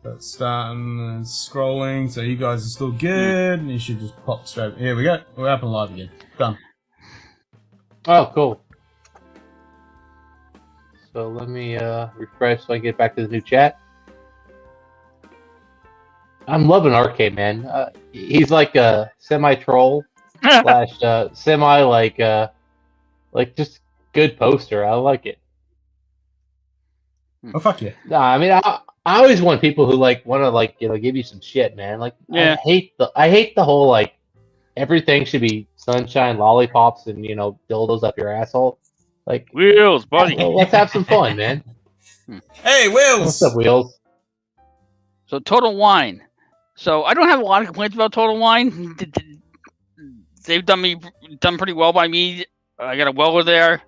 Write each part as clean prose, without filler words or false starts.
That's starting scrolling, so you guys are still good, and you should just pop straight. Here we go. We're up and live again. Done. Oh, cool. So let me refresh so I get back to the new chat. I'm loving Arcade, man. He's like a semi-troll slash semi like just good poster. I like it. Oh fuck yeah! Nah, I mean I always want people who like want to like give you some shit, man. Like Yeah. I hate the whole like everything should be sunshine, lollipops, and dildos up your asshole. Like Wheels, buddy. well, let's have some fun, man. Hey, Wheels! What's up, Wheels? So Total Wine. So I don't have a lot of complaints about Total Wine. They've done pretty well by me. I got a welder there.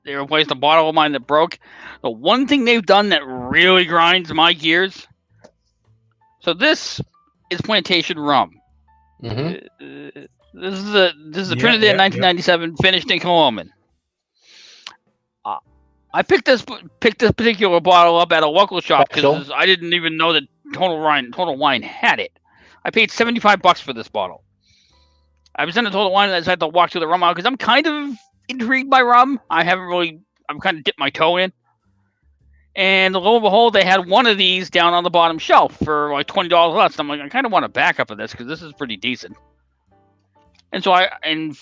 They replaced a bottle of mine that broke. The one thing they've done that really grinds my gears. So this is plantation rum. Mm-hmm. This is a printed in 1997, finished in Cologne. I picked this particular bottle up at a local shop because I didn't even know that Total Wine had it. I paid $75 for this bottle. I was in a Total Wine and I decided to walk through the rum aisle because I'm kind of intrigued by rum. I'm kind of dipped my toe in. And lo and behold, they had one of these down on the bottom shelf for like $20 less. I'm like, I kind of want a backup of this because this is pretty decent. And so I ended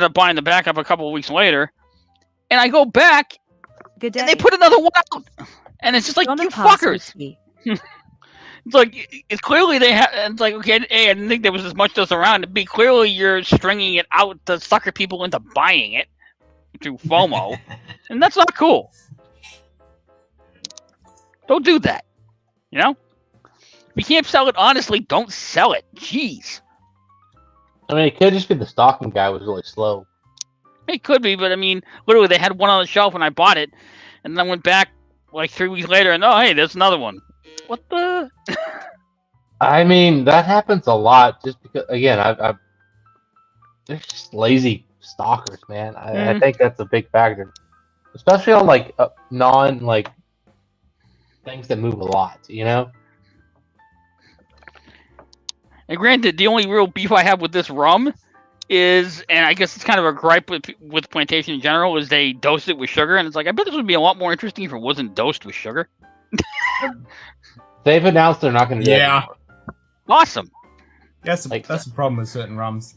up buying the backup a couple of weeks later. And I go back, and they put another one out. And it's just like, you fuckers. It's like, it's clearly they have, it's like, okay, A, I didn't think there was as much of this around. B, clearly you're stringing it out to sucker people into buying it through FOMO. And that's not cool. Don't do that. If you can't sell it honestly, don't sell it. Jeez. I mean, it could just be the stocking guy was really slow. It could be, but I mean, literally, they had one on the shelf when I bought it, and then I went back like 3 weeks later, and oh, hey, there's another one. What the? I mean, that happens a lot. Just because, again, they're just lazy stalkers, man. I think that's a big factor, especially on like things that move a lot. And granted, the only real beef I have with this rum is, and I guess it's kind of a gripe with plantation in general, is they dose it with sugar, and it's like, I bet this would be a lot more interesting if it wasn't dosed with sugar. They've announced they're not going to do that anymore. Awesome. That's the problem with certain rums.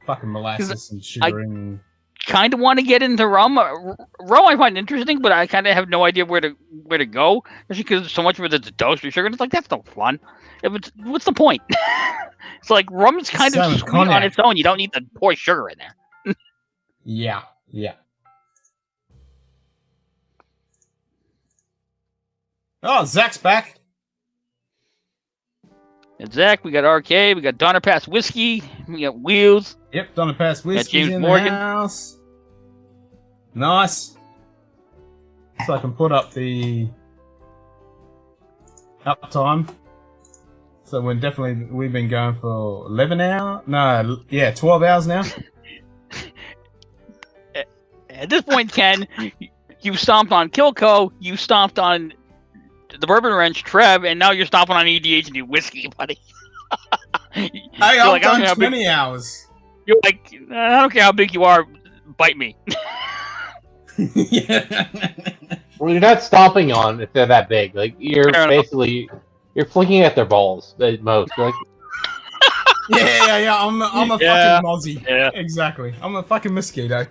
Fucking molasses and sugar. Kind of want to get into rum. Rum I find interesting, but I kind of have no idea where to go, especially because so much of it is dosed with sugar. And it's like, that's no fun. What's the point? It's like rum is kind of sweet on its own. You don't need to pour sugar in there. Yeah. Oh, Zach's back. And Zach, we got RK, we got Donner Pass Whiskey, we got Wheels. Yep, Donner Pass Whiskey James in Morgan. the house. Nice. So I can put up the uptime. So we've been going for 11 hours? No, yeah, 12 hours now. At this point, Ken, you stomped on Kilco, you stomped on the Bourbon Wrench, Trev, and now you're stomping on EDH Whiskey, buddy. I've done 20 hours. You're like, I don't care how big you are, bite me. Yeah. Well, you're not stomping on if they're that big. Like you're flicking at their balls at most. Like, yeah. I'm a fucking mozzie. Yeah. Exactly. I'm a fucking mosquito.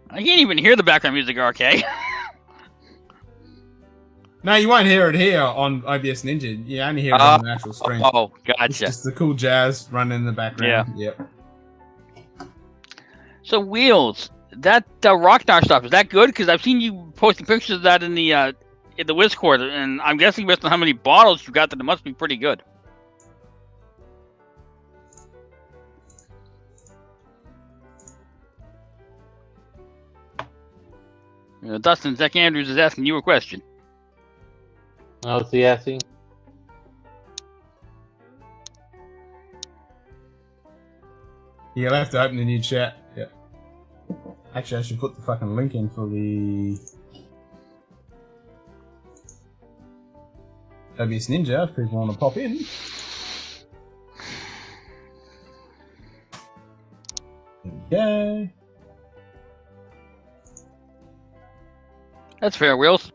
I can't even hear the background music, RK. No, you won't hear it here on OBS Ninja. You only hear it on the actual stream. Oh, gotcha. It's just the cool jazz running in the background. Yeah. Yep. So, Wheels, that Rocknar stuff, is that good? Because I've seen you posting pictures of that in the Discord, and I'm guessing based on how many bottles you got that it must be pretty good. Dustin, Zach Andrews is asking you a question. oh, what's he asking? You'll have to open the new chat. Yeah. Actually, I should put the fucking link in for the Obvious Ninja if people want to pop in. There we go. That's fair, Wheels.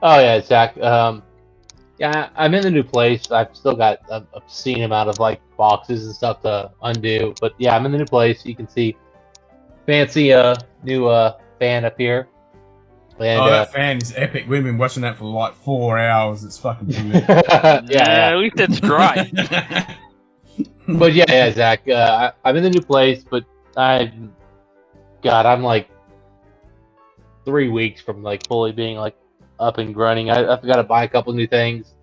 Oh yeah, Zach. Yeah, I'm in the new place. I've still got an obscene amount of like boxes and stuff to undo. But yeah, I'm in the new place. You can see fancy new fan up here. And, that fan is epic. We've been watching that for like 4 hours. It's fucking brilliant. yeah. At least it's dry. But yeah, Zach. I'm in the new place, but I'm like 3 weeks from like fully being like up and running. I've got to buy a couple new things.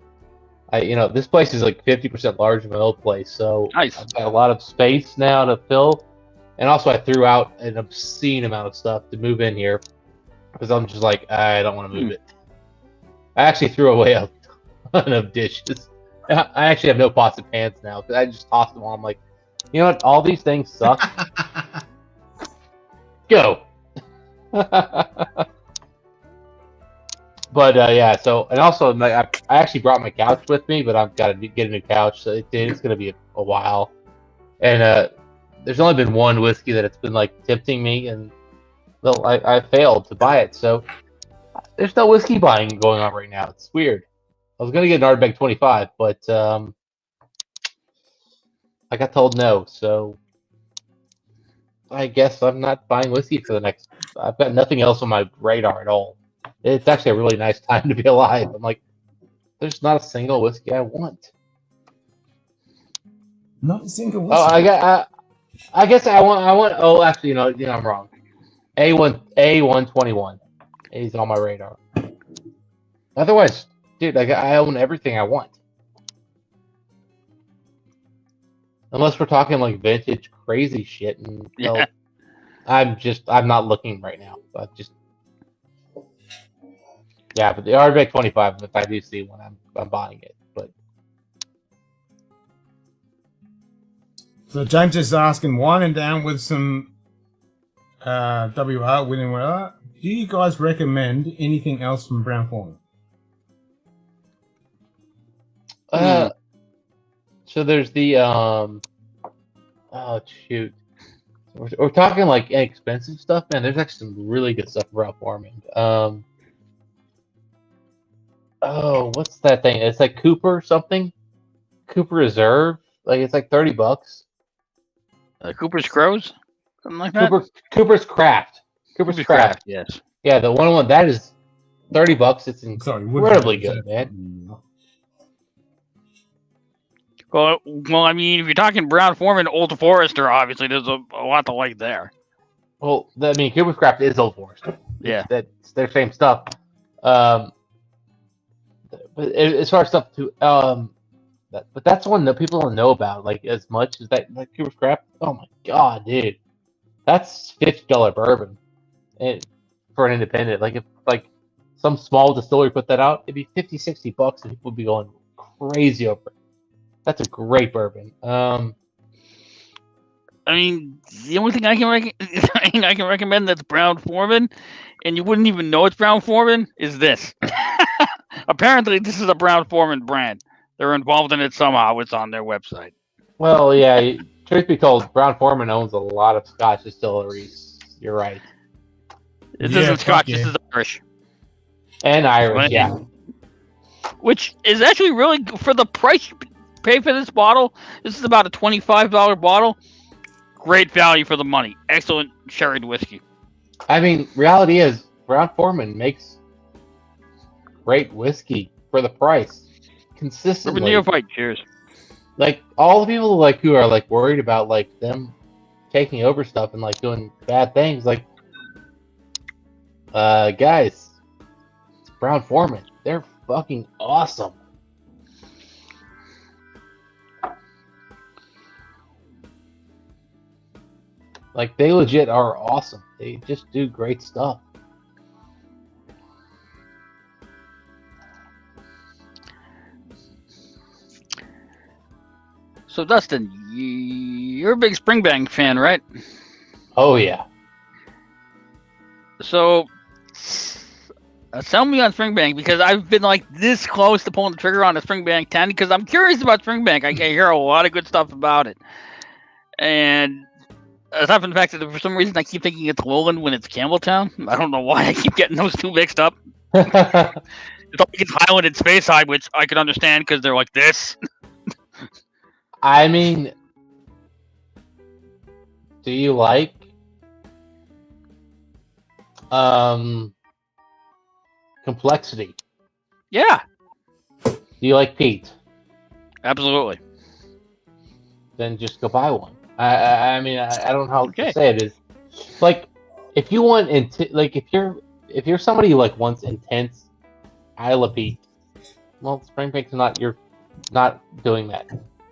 This place is like 50% larger than my old place, so nice. I've got a lot of space now to fill. And also, I threw out an obscene amount of stuff to move in here because I'm just like, I don't want to move it. I actually threw away a ton of dishes. I actually have no pots and pans now because I just tossed them all. I'm like, you know what? All these things suck. Go. But yeah, so, and also I actually brought my couch with me, but I've got to get a new couch, so it's going to be a while. And there's only been one whiskey that it's been like tempting me, and well, I failed to buy it, so there's no whiskey buying going on right now. It's weird. I was going to get an Ardbeg 25, but I got told no, so I guess I'm not buying whiskey for the next. I've got nothing else on my radar at all. It's actually a really nice time to be alive. I'm like, there's not a single whiskey I want. Not a single whiskey. Oh, I guess I want. Oh, actually, I'm wrong. A121 is on my radar. Otherwise, dude, I own everything I want. Unless we're talking like vintage crazy shit, and Yeah. I'm not looking right now. Yeah, but the Ardbeg 25, if I do see one, I'm buying it. But so James is asking, winding down with some WR winning WR. Do you guys recommend anything else from Brown Foreman? So there's the oh shoot, we're talking like inexpensive stuff, man. There's actually some really good stuff around Foreman. Oh, what's that thing? It's like Cooper something. Cooper Reserve. Like it's like $30. Cooper's Crows? Something like that? Cooper's Craft. Cooper's Craft. Yes. Yeah, the one that is $30. It's incredibly good, man. Well, I mean, if you're talking Brown Foreman, Old Forester, obviously there's a lot to like there. Well, Cooper's Craft is Old Forester. Yeah. That's their same stuff. But as far as stuff too, but that's one that people don't know about like as much as that like Cooper's Craft. Oh my god, dude, that's $50 bourbon, and for an independent. Like if like some small distillery put that out, it'd be $50-$60, and people would be going crazy over it. That's a great bourbon. I mean, the only thing I can recommend that's Brown Foreman, and you wouldn't even know it's Brown Foreman, is this. Apparently, this is a Brown Foreman brand. They're involved in it somehow. It's on their website. Well, yeah. Truth be told, Brown Foreman owns a lot of Scotch distilleries. You're right. This isn't Scotch. This is Irish. And Irish, yeah. Which is actually really for the price you pay for this bottle. This is about a $25 bottle. Great value for the money. Excellent sherried whiskey. I mean, reality is Brown Foreman makes great whiskey for the price consistently. Neophyte, cheers. Like all the people like who are like worried about like them taking over stuff and like doing bad things, like guys, it's Brown Foreman. They're fucking awesome. Like they legit are awesome. They just do great stuff. So, Dustin, you're a big Springbank fan, right? Oh, yeah. So, Sell me on Springbank because I've been like this close to pulling the trigger on a Springbank 10 because I'm curious about Springbank. I hear a lot of good stuff about it. And aside from the fact that for some reason I keep thinking it's Lowland when it's Campbelltown. I don't know why I keep getting those two mixed up. It's like it's Highland and Speyside, which I can understand because they're like this. I mean, do you like complexity? Yeah. Do you like Pete? Absolutely. Then just go buy one. I mean, I don't know how Okay. to say it. Is like if you want like if you're somebody who like wants intense Isle of Pete, well, Springbank's you're not doing that.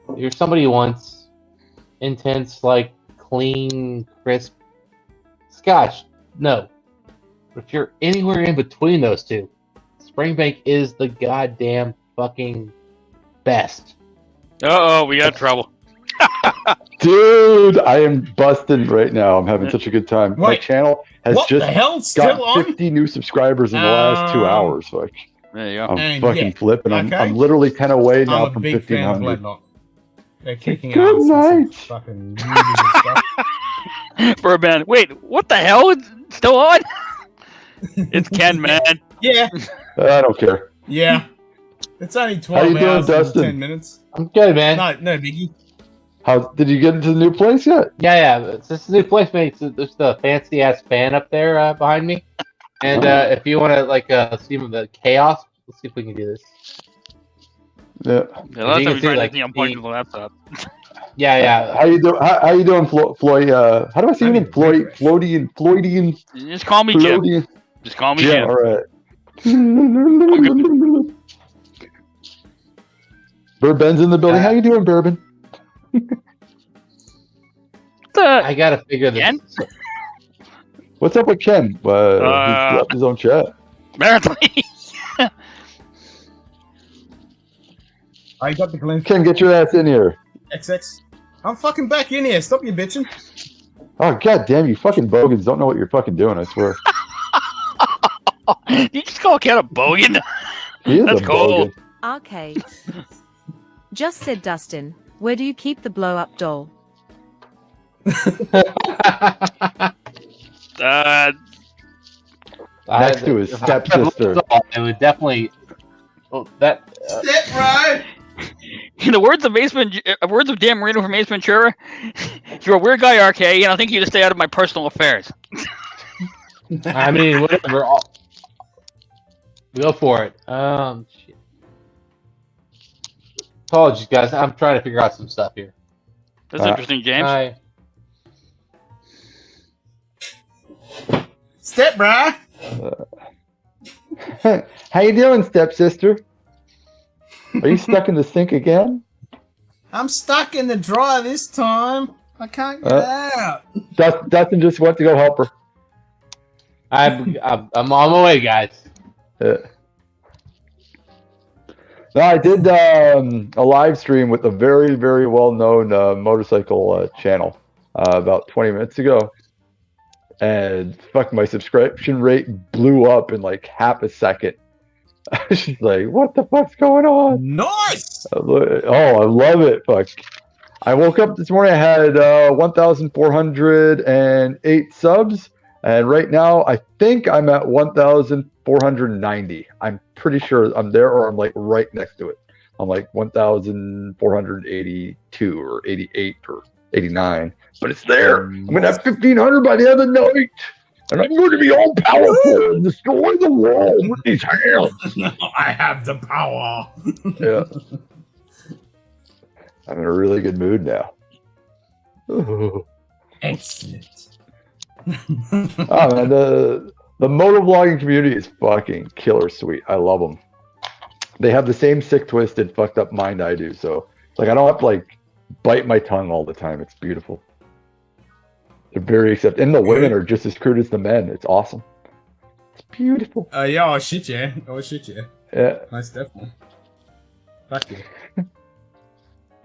If you're somebody who wants intense, like clean, crisp Scotch, no. But if you're anywhere in between those two, Springbank is the goddamn fucking best. Uh-oh, we got trouble. Dude, I am busting right now. I'm having such a good time. My Wait, channel has what the just hell? Still got on? 50 new subscribers in the last 2 hours. Like, There you go. I'm And fucking yeah, flipping. okay. I'm literally 10 away now I'm a from big fan of 1,500. Bloodlock. They're kicking Good ass. With some night. fucking really good stuff. For a band. Wait, what the hell? It's still on? It's Ken, man. Yeah, I don't care. yeah. It's only How 12 you doing, hours and Dustin? 10 minutes. I'm good, man. No biggie. How did you get into the new place yet? Yeah. It's this new place, mate. There's the fancy ass fan up there behind me. And if you want to like see the chaos, let's see if we can do this. Yeah. The last you time can we see, tried like, anything, I'm pointing to the laptop. Yeah. How you doing? How you doing, Floyd? How do I say I your name? need Floyd, refresh. Floydian, Just call me Jim. Floydian. Just call me Jim. Jim. All right. Bourbon's in the building. How you doing, Bourbon? I gotta figure this. Ken? What's up with Ken? He left his own chat. Apparently. I got the glimpse. Ken, get your ass in here. XX. I'm fucking back in here. Stop you bitching. Oh, god damn, you fucking bogans don't know what you're fucking doing, I swear. You just call Ken a bogan? He is That's a cool. bogan. Okay. Just said Dustin, where do you keep the blow-up doll? Next to his stepsister. It would definitely. Oh, that. Step right. In the words of Dan Marino from Ace Ventura, you're a weird guy, RK, and I think you to stay out of my personal affairs. I mean, whatever. Go for it. Shit. Apologies, guys. I'm trying to figure out some stuff here. That's interesting, James. Hi. Step right. How you doing, stepsister? Are you stuck in the sink again? I'm stuck in the dryer this time. I can't get out. Dustin just went to go help her. I'm on my way, guys. No, I did a live stream with a very, very well-known motorcycle channel about 20 minutes ago. And fuck, my subscription rate blew up in like half a second. She's like, what the fuck's going on? Nice. Oh, I love it. Fuck. I woke up this morning, I had 1,408 subs. And right now, I think I'm at 1,490. I'm pretty sure I'm there, or I'm like right next to it. I'm like 1,482 or 88 or 89. But it's there. I'm going to have 1,500 by the end of the night. And I'm going to be all powerful and destroy the world with these hands. I have the power. Yeah. I'm in a really good mood now. Oh, Excellent. man, the motovlogging community is fucking killer sweet. I love them. They have the same sick, twisted, fucked up mind I do. So, like, I don't have to, like, bite my tongue all the time. It's beautiful. They're very accepting. And the women are just as crude as the men. It's awesome. It's beautiful. Yeah, oh shit, yeah. Oh shit, yeah. Yeah. Nice, definitely. Fuck yeah.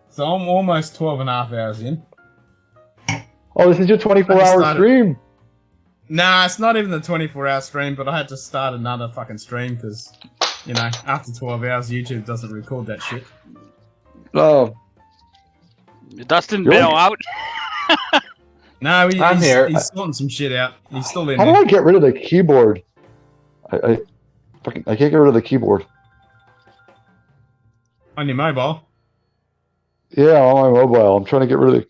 So I'm almost 12 and a half hours in. Oh, this is your 24-hour started- stream. Nah, it's not even the 24-hour stream, but I had to start another fucking stream because, you know, after 12 hours, YouTube doesn't record that shit. Oh, Dustin bail out. No, I'm here. He's sorting some shit out. He's still in how do there. I get rid of the keyboard? I can't get rid of the keyboard. On your mobile. Yeah, on my mobile. I'm trying to get rid of the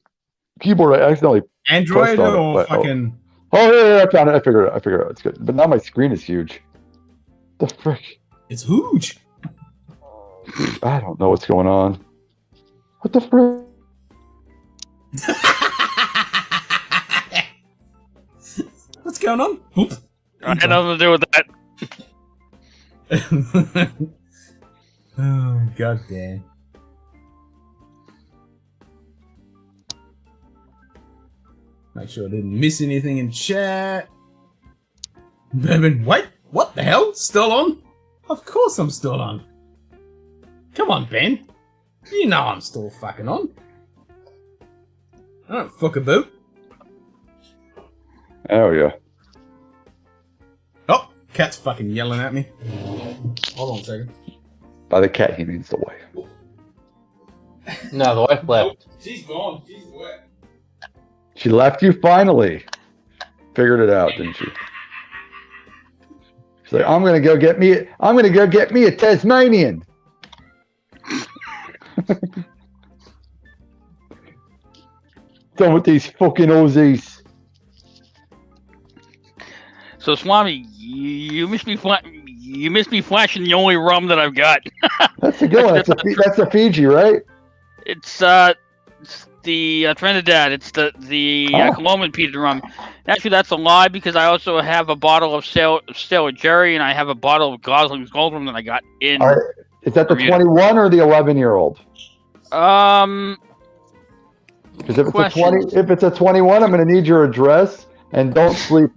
keyboard. I accidentally Android pressed on it, or but- fucking... Oh yeah, I found it. I figured it out. It's good. But now my screen is huge. The frick? It's huge. I don't know what's going on. What the frick? What's going on? Oop. I had nothing to do with that. Oh, god damn. Make sure I didn't miss anything in chat. Bourbon, wait, what the hell? Still on? Of course I'm still on. Come on, Ben. You know I'm still fucking on. I don't fuck about. Oh yeah. Oh, cat's fucking yelling at me. Hold on a second. By the cat, he means the wife. No, the wife left. She's gone. She's wet. She left you finally. Figured it out, didn't she? She's like, I'm gonna go get me a Tasmanian. Done with these fucking Aussies. So, Swami, you missed me. You missed me flashing the only rum that I've got. That's a good one. That's the Fiji, right? It's the Trinidad. It's the Colombian peated rum. Actually, that's a lie because I also have a bottle of Sailor Jerry and I have a bottle of Gosling's Gold Rum that I got in. All right. Is that the Bermuda. 21 or the 11-year-old? Because if it's a 21, I'm going to need your address and don't sleep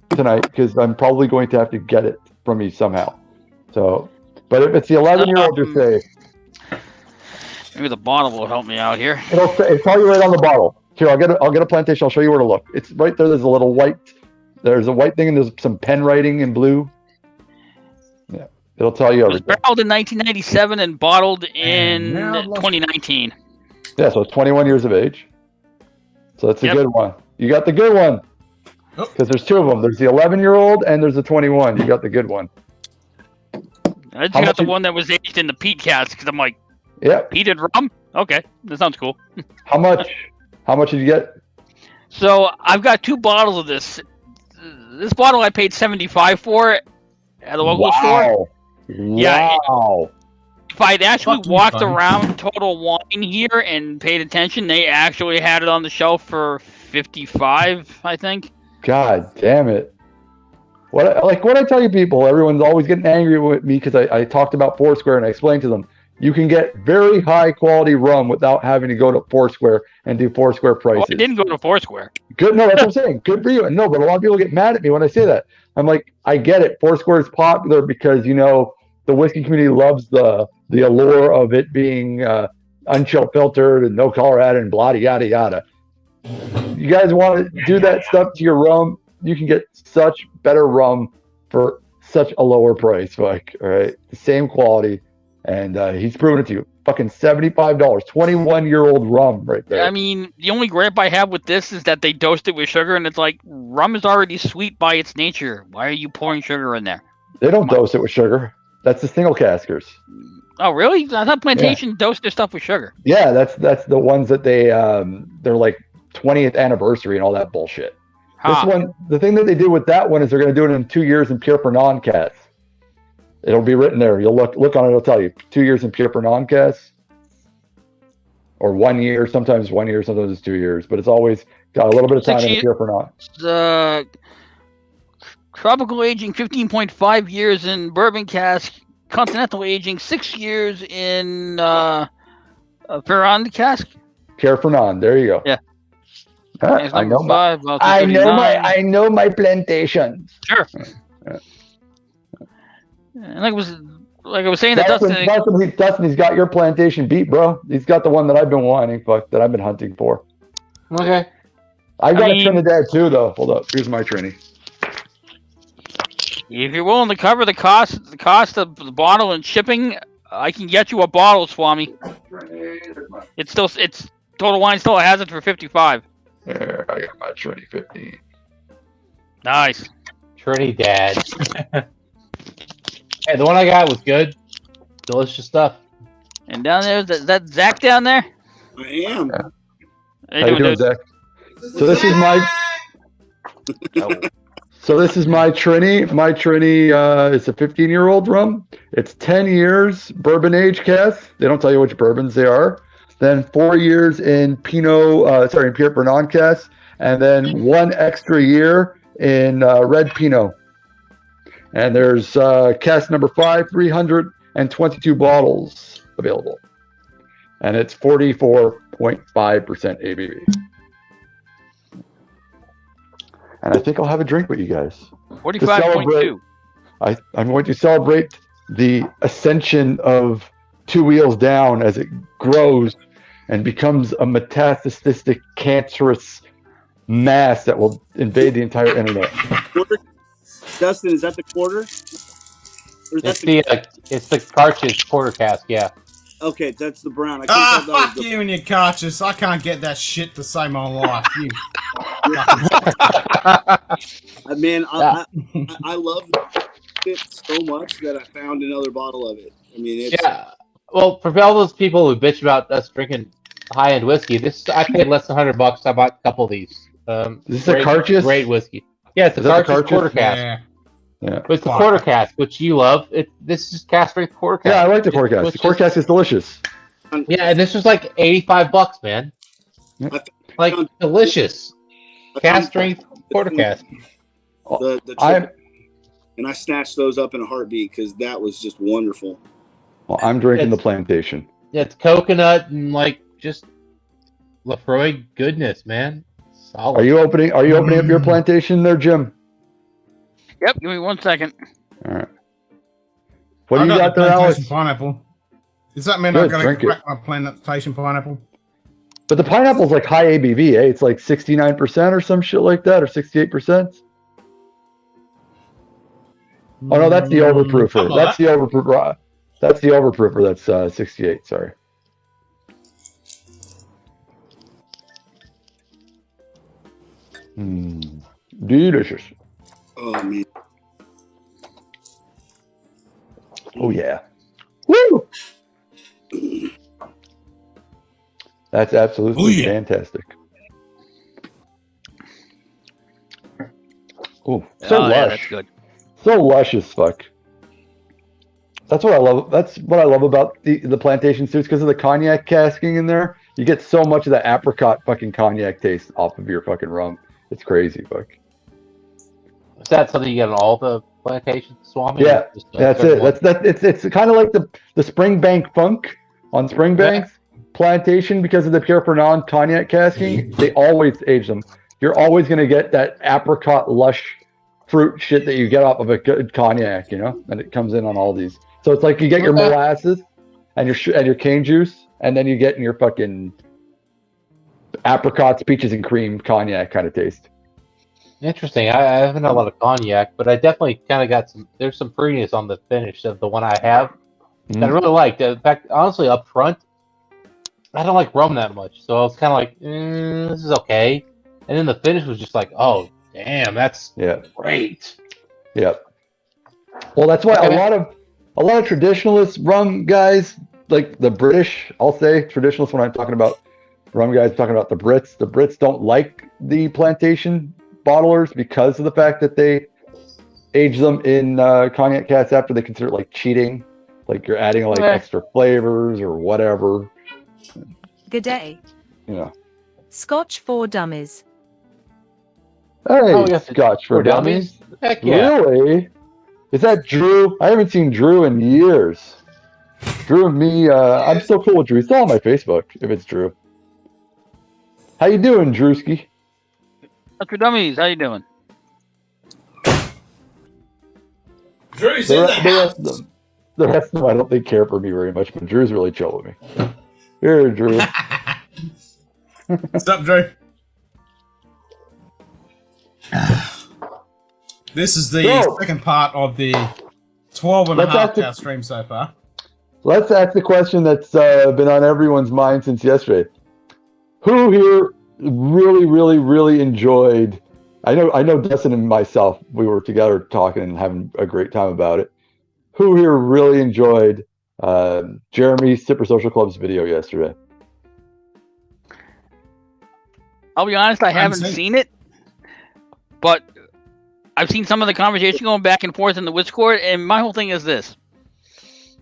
tonight because I'm probably going to have to get it from you somehow. So, but if it's the 11-year-old, you're safe. Maybe the bottle will help me out here. It'll tell you right on the bottle. Here, I'll get a plantation. I'll show you where to look. It's right there. There's a little white. There's a white thing and there's some pen writing in blue. Yeah, it'll tell you It was everything. barreled in 1997 and bottled in now I've lost- 2019. Yeah, so it's 21 years of age. So that's a Yep. good one. You got the good one. Oh. Because there's two of them. There's the 11-year-old and there's the 21. You got the good one. I just How got much the you- one that was aged in the peat cask because I'm like, Yep. peated rum? Okay, that sounds cool. How much? How much did you get? So I've got two bottles of this. This bottle I paid $75 for at the local store. Yeah, Wow. If I'd actually Fucking walked funny. around Total Wine here and paid attention, they actually had it on the shelf for $55, I think. God damn it. What I tell you people, everyone's always getting angry with me because I talked about Foursquare and I explained to them, you can get very high quality rum without having to go to Foursquare and do Foursquare Well, prices. I didn't go to Foursquare. Good, no, that's what I'm saying. Good for you. No, but a lot of people get mad at me when I say that. I'm like, I get it. Foursquare is popular because, you know, the whiskey community loves the allure of it being unchill filtered and no color added and blah, yada, yada. You guys want to do that stuff to your rum, you can get such better rum for such a lower price. Like, all right, the same quality. And he's proven it to you. Fucking $75, 21-year-old rum right there. I mean, the only gripe I have with this is that they dosed it with sugar, and it's like, rum is already sweet by its nature. Why are you pouring sugar in there? They don't dose it with sugar. That's the single caskers. Oh, really? I thought Plantation dosed their stuff with sugar. Yeah, that's the ones that they're like 20th anniversary and all that bullshit. Huh. This one, the thing that they do with that one is they're going to do it in 2 years in pure for non-cats. It'll be written there. You'll look on it. It'll tell you 2 years in pure for non-cats, or 1 year. Sometimes 1 year. Sometimes it's 2 years. But it's always got a little bit of time in the pure for non. The tropical aging 15.5 years in bourbon cask, continental aging 6 years in Ferrand cask. Pure for non. There you go. Yeah. Huh, It's I number know my. 5, about I know 239. I know my plantations. Sure. Yeah. And like I was saying, that Dustin, he's got your plantation beat, bro. He's got the one that I've been wanting, that I've been hunting for. Okay. I got mean- a Trinidad too, though. Hold up. Here's my Trini. If you're willing to cover the cost of the bottle and shipping, I can get you a bottle, Swami. It's Total Wine still has it for 55. There, I got my Trinity 15. Nice. Trinidad. Hey, the one I got was good. Delicious stuff. And down there, is that Zach down there? I am. How How you doing, Zach? So this is my. So this is my Trini. My Trini is a 15-year-old rum. It's 10 years bourbon age cask. They don't tell you which bourbons they are. Then 4 years in Pinot, in Pierre Bernard cask, and then 1 extra year in red Pinot. And there's cask number 5, 322 bottles available, and it's 44.5% ABV. And I think I'll have a drink with you guys. 45.2. I'm going to celebrate the ascension of Two Wheels Down as it grows and becomes a metastatic cancerous mass that will invade the entire internet. Quarter? Dustin, is that the quarter? Or is It's the Cartridge quarter cask, yeah. Okay, that's the brown. I couldn't tell Fuck you and your cartridge. I can't get that shit to save my life. You. Man, I love it so much that I found another bottle of it. I mean, it's... Yeah. Well, for all those people who bitch about us drinking high-end whiskey, I paid less than $100. I bought a couple of these. This is a Cartridge? Great whiskey. Yeah, it's a Cartridge quarter cask. Yeah. But it's the quarter cask, which you love. This is cask strength quarter cask. Yeah, I like the quarter cask. The quarter cask is delicious. Yeah, and this was like $85, man. Like delicious. Cask strength quarter cask. And I snatched those up in a heartbeat because that was just wonderful. Well, I'm drinking the Plantation. Yeah, it's coconut and like just Lafroy goodness, man. Solid. Are you opening up your Plantation there, Jim? Yep, give me 1 second. All right. What do you got there, Alex? Pineapple. Does that mean Good, I've got to drink crack my Plantation pineapple? But the pineapple's like high ABV, eh? It's like 69% or some shit like that, or 68%. Oh no, that's the overproofer. That's the overproofer. That's the overproofer. That's 68. Sorry. Delicious. Oh man. Oh yeah. Woo! That's absolutely fantastic. Oh, so lush. Yeah, that's good. So lush as fuck. That's what I love. That's what I love about the Plantation suits, because of the cognac casking in there. You get so much of that apricot fucking cognac taste off of your fucking rum. It's crazy, fuck. Is that something you get on all the Plantation, Swami? Yeah, that's it. It's kind of like the Springbank Funk on Springbanks. Plantation, because of the Pierre Fernand cognac casking, they always age them. You're always going to get that apricot lush fruit shit that you get off of a good cognac, you know, and it comes in on all these. So it's like you get your molasses and your cane juice, and then you get in your fucking apricots, peaches, and cream cognac kind of taste. Interesting. I haven't had a lot of cognac, but I definitely kind of got some. There's some fruitiness on the finish of the one I have that I really liked. In fact, honestly, up front, I don't like rum that much, so I was kind of like, this is okay. And then the finish was just like, oh, damn, that's great. Yeah. Well, that's why a lot of traditionalist rum guys, like the British, I'll say traditionalists when I'm talking about rum guys, talking about the Brits. The Brits don't like the Plantation bottlers because of the fact that they age them in cognac casks after. They consider it like cheating, like you're adding like extra flavors or whatever. Good day. Yeah. Scotch for dummies. Hey, Scotch for dummies. Heck yeah. Really? Is that Drew? I haven't seen Drew in years. Drew and me, I'm still cool with Drew. He's still on my Facebook, if it's Drew. How you doing, Drewski? Dr. Dummies, how you doing? Drew's in the house. The rest of them, I don't think care for me very much, but Drew's really chill with me. Here, Drew. What's up, Drew? This is the So- second part of the 12 and a Let's half ask the- hour stream so far. Let's ask the question that's been on everyone's mind since yesterday. Who here really, really, really enjoyed? I know Dustin and myself, we were together talking and having a great time about it. Who here really enjoyed Jeremy Sipper Social Club's video yesterday? I'll be honest, I haven't seen it. seen it, but I've seen some of the conversation going back and forth in the Discord, and my whole thing is this.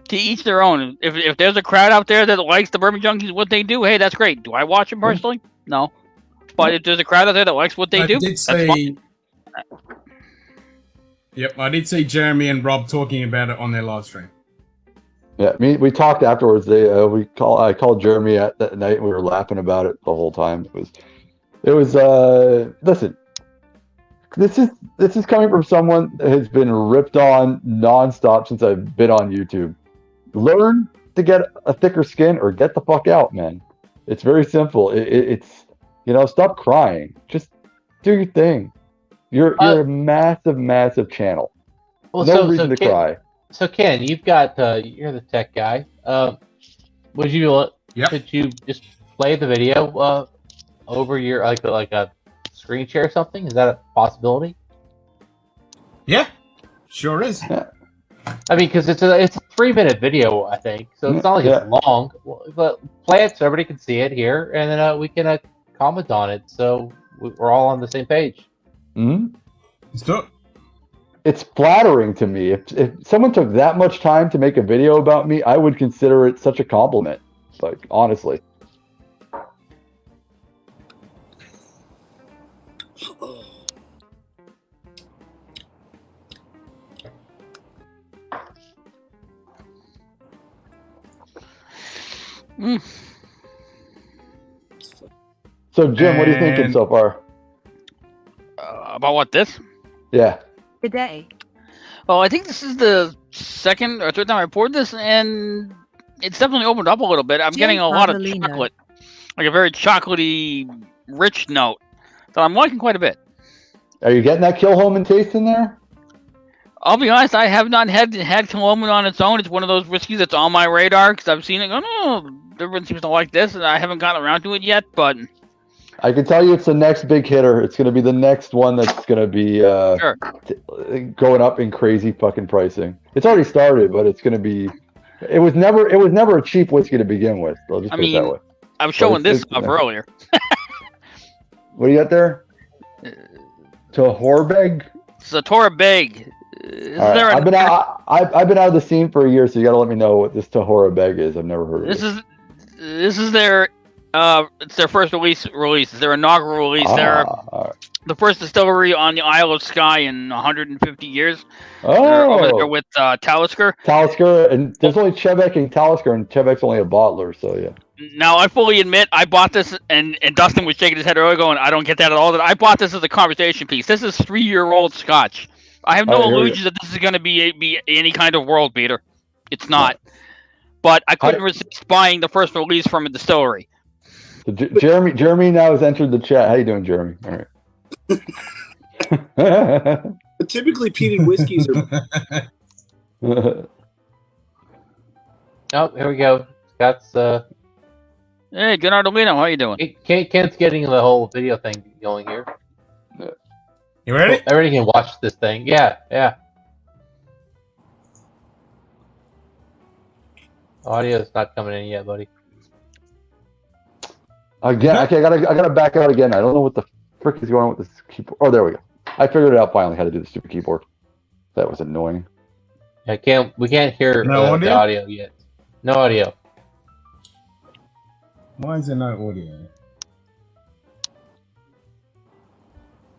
To each their own. If there's a crowd out there that likes the Bourbon Junkies, what they do, hey, that's great. Do I watch them personally? No. But if there's a crowd out there that likes what they I do, did that's see. fine. Yep, I did see Jeremy and Rob talking about it on their live stream. Yeah, we talked afterwards. I called Jeremy at that night, and we were laughing about it the whole time. It was listen. This is coming from someone that has been ripped on nonstop since I've been on YouTube. Learn to get a thicker skin or get the fuck out, man. It's very simple. It's stop crying. Just do your thing. You're a massive channel. Well, No reason to cry. So Ken, you've got you're the tech guy. Would you could you just play the video over your like a screen share or something? Is that a possibility? Yeah, sure is. Yeah. I mean, because it's a 3-minute video, I think, so it's not like it's long. But play it so everybody can see it here, and then we can comment on it, so we're all on the same page. Mm-hmm. Let's do it. It's flattering to me. If someone took that much time to make a video about me, I would consider it such a compliment. Like, honestly. So, Jim, what are you thinking And- so far? About what, this? Yeah. Today. Well, I think this is the second or third time I poured this, and it's definitely opened up a little bit. I'm Jim getting a lot of Carmelino. chocolate, like a very chocolatey, rich note that I'm liking quite a bit. Are you getting that Kilhoman taste in there? I'll be honest, I have not had Kilhoman on its own. It's one of those whiskeys that's on my radar because I've seen it. Oh, everyone seems to like this, and I haven't gotten around to it yet. But I can tell you it's the next big hitter. It's going to be the next one that's going to be sure. Going up in crazy fucking pricing. It's already started, but it's going to be. It was never a cheap whiskey to begin with. I'll just put it that way. I was showing this it's- off earlier. What do you got there? Tohorbeg? Satora Beg. Is All right, there I've been out of the scene for a year, so you got to let me know what this Tahora Beg is. I've never heard of it. This is their it's their first release. It's their inaugural release. They're the first distillery on the Isle of Skye in 150 years. They're over there with Talisker. Talisker, and there's only Chevek and Talisker, and Chevek's only a bottler, so yeah. Now, I fully admit I bought this, and Dustin was shaking his head earlier going, I don't get that at all. That I bought this as a conversation piece. This is 3-year-old Scotch. I have no illusions that this is going to be any kind of world beater. It's not. But I couldn't resist buying the first release from a distillery. So Jeremy now has entered the chat. How you doing, Jeremy? All right. But typically, peated whiskeys are. Oh, here we go. Scott's Hey, good Ardelino, how you doing? Kent's getting the whole video thing going here. You ready? Everybody can watch this thing. Yeah. Audio's not coming in yet, buddy. Again, okay, I gotta back out again. I don't know what the frick is going on with this keyboard. Oh, there we go. I figured it out finally how to do the stupid keyboard. That was annoying. We can't hear the audio yet. No audio. Why is there no audio?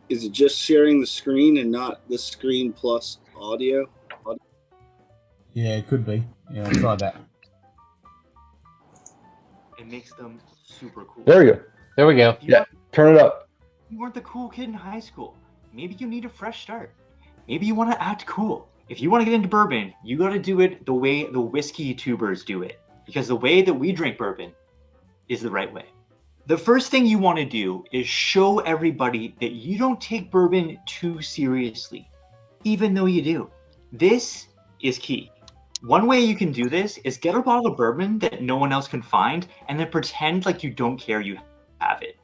Is it just sharing the screen and not the screen plus audio? Yeah, it could be. Yeah, I'll try that. It makes them super cool. There we go. There we go. Yeah, turn it up. You weren't the cool kid in high school. Maybe you need a fresh start. Maybe you want to act cool. If you want to get into bourbon, you got to do it the way the whiskey tubers do it. Because the way that we drink bourbon is the right way. The first thing you want to do is show everybody that you don't take bourbon too seriously. even though you do. This is key. One way you can do this is get a bottle of bourbon that no one else can find and then pretend like you don't care you have it.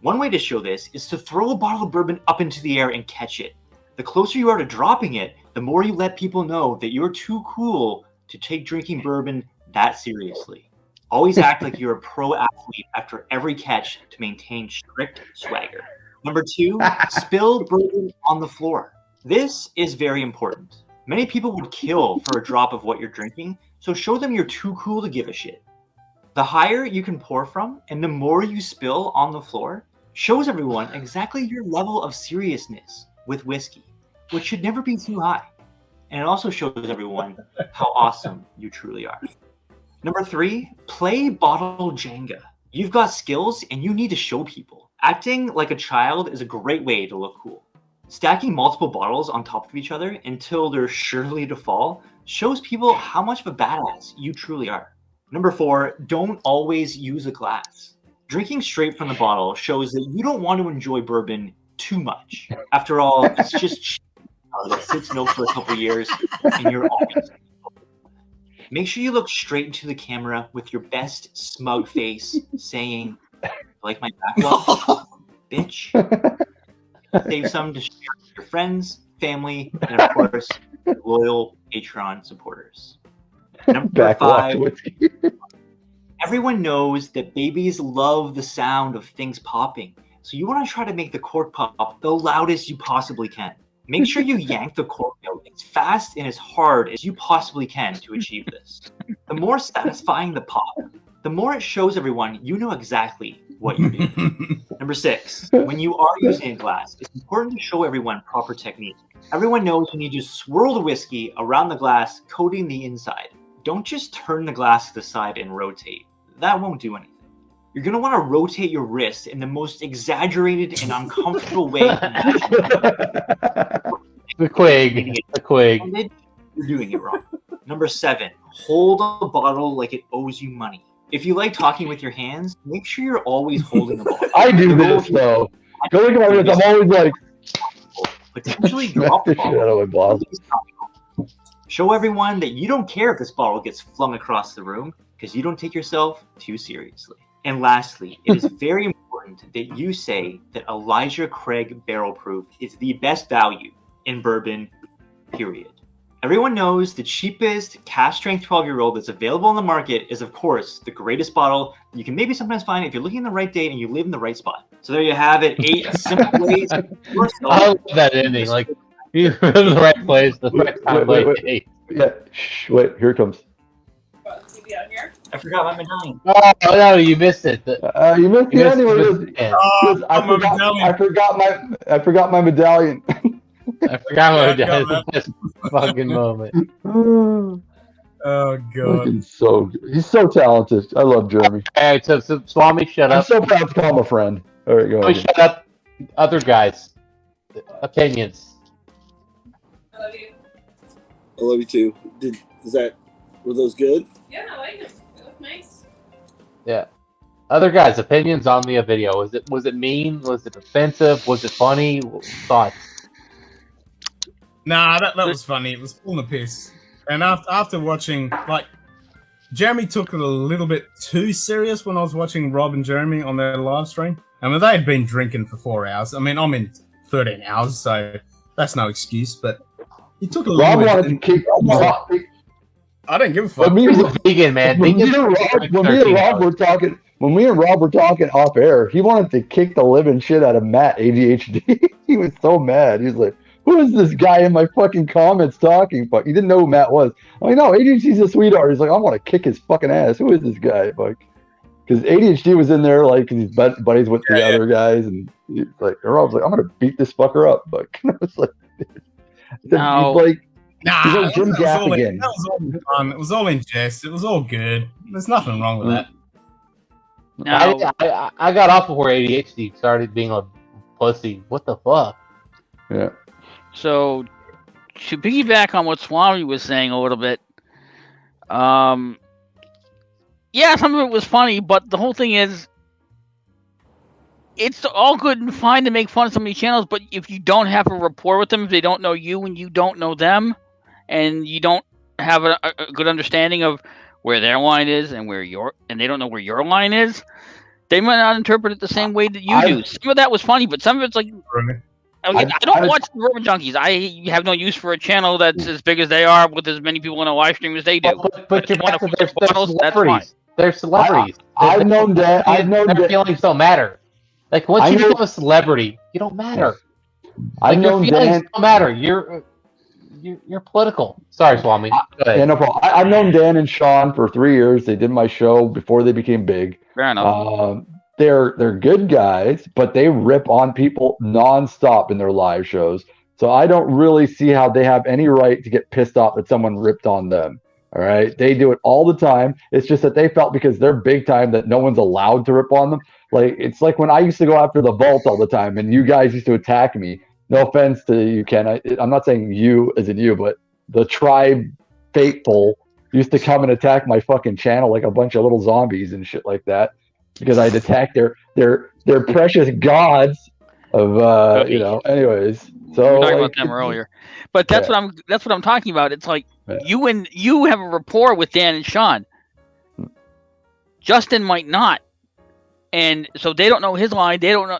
One way to show this is to throw a bottle of bourbon up into the air and catch it. The closer you are to dropping it, the more you let people know that you're too cool to take drinking bourbon that seriously. Always act like you're a pro athlete after every catch to maintain strict swagger. Number 2, spill bourbon on the floor. This is very important. Many people would kill for a drop of what you're drinking, so show them you're too cool to give a shit. The higher you can pour from and the more you spill on the floor shows everyone exactly your level of seriousness with whiskey, which should never be too high. And it also shows everyone how awesome you truly are. Number 3, play bottle Jenga. You've got skills and you need to show people. Acting like a child is a great way to look cool. Stacking multiple bottles on top of each other until they're surely to fall shows people how much of a badass you truly are. Number 4, don't always use a glass. Drinking straight from the bottle shows that you don't want to enjoy bourbon too much. After all, it's just that sits milk for a couple years and you're always. Make sure you look straight into the camera with your best smug face saying, like my backlog, bitch. Save some to share with your friends, family, and of course, your loyal Patreon supporters. Number 5, everyone knows that babies love the sound of things popping. So you want to try to make the cork pop the loudest you possibly can. Make sure you yank the cork out as fast and as hard as you possibly can to achieve this. The more satisfying the pop, the more it shows everyone you know exactly what you're doing. Number 6, when you are using a glass, it's important to show everyone proper technique. Everyone knows you need to swirl the whiskey around the glass, coating the inside. Don't just turn the glass to the side and rotate. That won't do anything. You're going to want to rotate your wrist in the most exaggerated and uncomfortable way. The quig. You're doing it wrong. Number 7, hold a bottle like it owes you money. If you like talking with your hands, make sure you're always holding the bottle. I do this though. Go look at my wrist. I'm always like, potentially drop the shit out of my bottle. balls. Show everyone that you don't care if this bottle gets flung across the room because you don't take yourself too seriously. And lastly, it is very important that you say that Elijah Craig Barrel Proof is the best value in bourbon, period. Everyone knows the cheapest cash strength 12-year-old that's available on the market is, of course, the greatest bottle you can maybe sometimes find if you're looking in the right date and you live in the right spot. So there you have it, 8 simple ways. I love that ending. Like, you're in the right place, the right time, wait. Yeah, wait, here it comes. I forgot my medallion. Oh no, you missed it. You missed the ending. I forgot my medallion. I forgot what it was. The best fucking moment. Oh god. He's so talented. I love Jeremy. All right, so Swami, shut I'm up. so proud to call him a friend. All right, go ahead. Shut up. Other guys. Opinions. I love you too. Were those good? Yeah, I like them. They look nice. Yeah. Other guys' opinions on the video. Was it mean? Was it offensive? Was it funny? Thoughts? Nah, that was funny. It was pulling the piss. And after watching, like, Jeremy took it a little bit too serious when I was watching Rob and Jeremy on their live stream. I mean, they had been drinking for 4 hours. I mean, I'm in 13 hours, so that's no excuse. But he took it a little bit. Rob wanted to kick. I don't give a fuck. He was a vegan, man. When me and Rob were talking off air, he wanted to kick the living shit out of Matt, ADHD. He was so mad. He was like, who is this guy in my fucking comments talking? Fuck, he didn't know who Matt was. I'm like, no, ADHD's a sweetheart. He's like, I want to kick his fucking ass. Who is this guy? Like, because ADHD was in there, like, cause he's buddies with the other guys, and he's like, Rob's like, I'm gonna beat this fucker up. Like, it's like, No. he's like, Nah, he's like Jim Gaffigan. That was all fun. It was all in jest. It was all good. There's nothing wrong with that. No. I got off before ADHD started being a pussy. What the fuck? Yeah. So, to piggyback on what Swami was saying a little bit, yeah, some of it was funny, but the whole thing is, it's all good and fine to make fun of some of these channels, but if you don't have a rapport with them, if they don't know you and you don't know them, and you don't have a good understanding of where their line is and they don't know where your line is, they might not interpret it the same way that you do. Some of that was funny, but some of it's like, I don't watch the Bourbon Junkies. I have no use for a channel that's as big as they are with as many people in a live stream as they do. But you're wanna back to put bottles, that's fine. celebrities. They're celebrities. I've known that. Their feelings don't matter. Like once you become a celebrity, you don't matter. Like your feelings don't matter. You're political. Sorry, Swami. Go ahead. Yeah, no problem. I've known Dan and Sean for 3 years. They did my show before they became big. Fair enough. They're good guys, but they rip on people nonstop in their live shows. So I don't really see how they have any right to get pissed off that someone ripped on them. All right, they do it all the time. It's just that they felt because they're big time that no one's allowed to rip on them. Like it's like when I used to go after the vault all the time, and you guys used to attack me. No offense to you, Ken. I'm not saying you as in you, but the tribe faithful used to come and attack my fucking channel like a bunch of little zombies and shit like that because I'd attack their precious gods of you know. Anyways, so we were talking about them earlier, but that's what I'm talking about. It's like you have a rapport with Dan and Sean. Justin might not. And so they don't know his line. They don't know.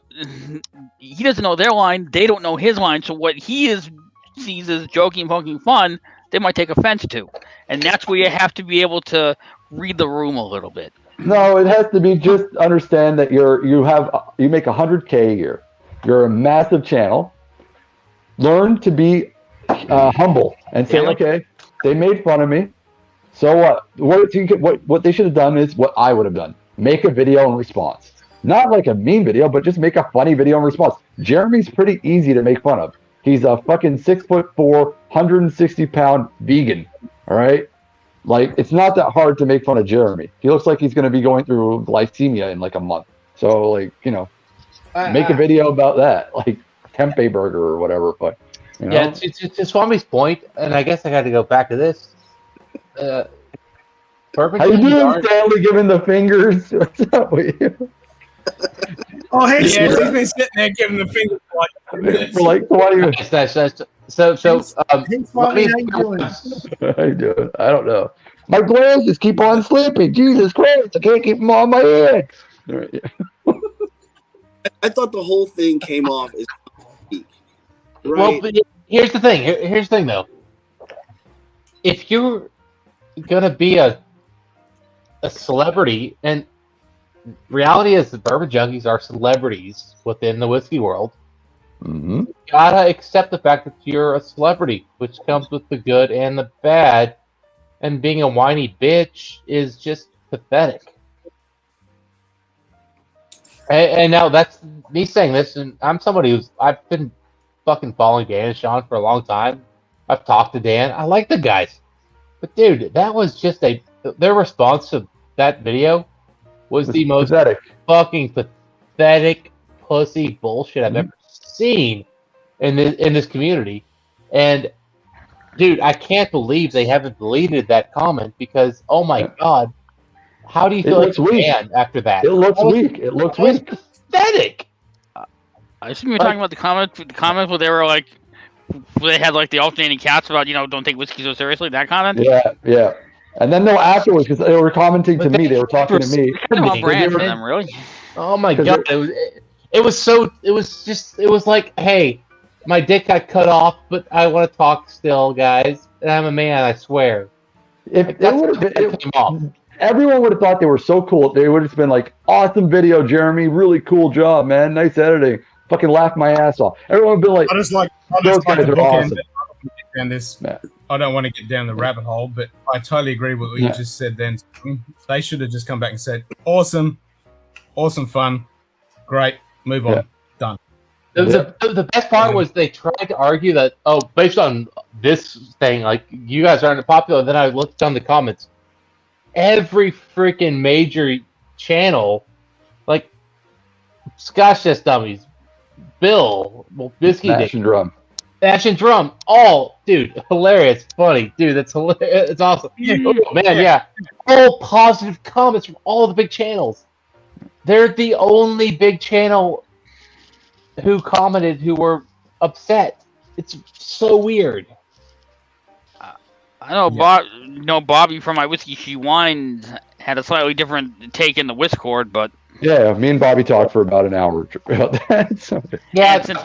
He doesn't know their line. They don't know his line. So what he sees as joking, poking fun, they might take offense to. And that's where you have to be able to read the room a little bit. No, it has to be just understand that you make 100K a year. You're a massive channel. Learn to be humble and say, okay, they made fun of me. So what? What they should have done is what I would have done. Make a video in response. Not like a mean video, but just make a funny video in response. Jeremy's pretty easy to make fun of. He's a fucking 6'4", 160-pound vegan. All right? Like, it's not that hard to make fun of Jeremy. He looks like he's going to be going through glycemia in like a month. So, like, you know, make a video about that. Like, tempeh burger or whatever. But, you know? Yeah, to Swami's point, and I guess I got to go back to this. How you doing, Stanley? Giving the fingers. What's up with you? Oh, hey, yeah, he's been sitting there giving the fingers for like 20 minutes. How you doing? I don't know. My glasses keep on slipping. Jesus Christ, I can't keep them on my head. I thought the whole thing came off as right. Well, but here's the thing. Here's the thing, though. If you're gonna be a celebrity, and reality is the Bourbon Junkies are celebrities within the whiskey world. Mm-hmm. You gotta accept the fact that you're a celebrity, which comes with the good and the bad. And being a whiny bitch is just pathetic. And now that's me saying this, and I'm somebody I've been fucking following Dan and Sean for a long time. I've talked to Dan. I like the guys. But dude, that was just their response to that video was the most fucking pathetic pussy bullshit I've ever seen in this community. And dude, I can't believe they haven't deleted that comment because oh my god, how do you feel like man after that? It looks weak. It looks weak. Pathetic. I assume you're talking about the comment where they were like, they had like the alternating cats about, don't take whiskey so seriously. That comment. Yeah. And then afterwards, because they were commenting to me, they were talking to me. On brand for them, really. Oh my god! It was like, hey, my dick got cut off, but I want to talk still, guys. And I'm a man, I swear. If it would have been, everyone would have thought they were so cool. They would have been like, awesome video, Jeremy. Really cool job, man. Nice editing. Fucking laugh my ass off. Everyone would be like, those guys are awesome. I don't want to get down the rabbit hole, but I totally agree with what you just said then. They should have just come back and said, awesome fun, great, move on, done. The best part was they tried to argue that, based on this thing, like, you guys aren't popular. Then I looked down the comments. Every freaking major channel, like Scotch Test Dummies, Bill, Whisky Ash and Drum, all, dude, hilarious, funny, dude, that's hilarious, it's awesome. Oh, man, yeah. All positive comments from all the big channels. They're the only big channel who commented who were upset. It's so weird. I know Bobby from My Whiskey She Wines had a slightly different take in the Whiskcord, but Yeah, me and Bobby talked for about an hour about that. So. Yeah, since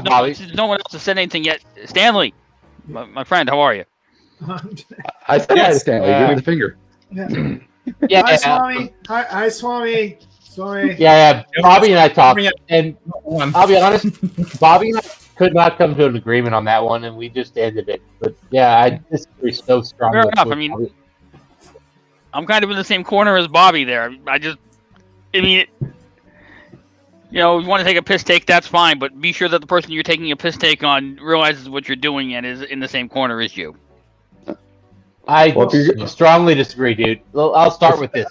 no one else has said anything yet, Stanley, my friend, how are you? I said hi to Stanley. Give me the finger. Yeah, Hi, Swami. Hi, Swami. Swami. Yeah. Bobby and I talked, and I'll be honest, Bobby and I could not come to an agreement on that one, and we just ended it. But yeah, I disagree so strongly. Fair enough. I mean, I'm kind of in the same corner as Bobby there. You want to take a piss take, that's fine, but be sure that the person you're taking a piss take on realizes what you're doing and is in the same corner as you. I strongly disagree, dude. I'll start with this.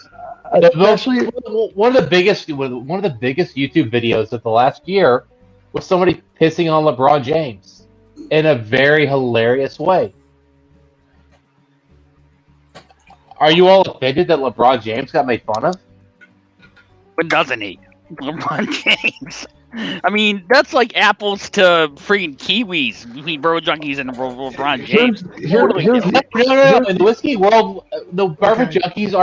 Especially one of the biggest YouTube videos of the last year was somebody pissing on LeBron James in a very hilarious way. Are you all offended that LeBron James got made fun of? But doesn't he? LeBron James. I mean, that's like apples to freaking kiwis between Bourbon Junkies and LeBron James. No. In the whiskey world, the Bourbon Junkies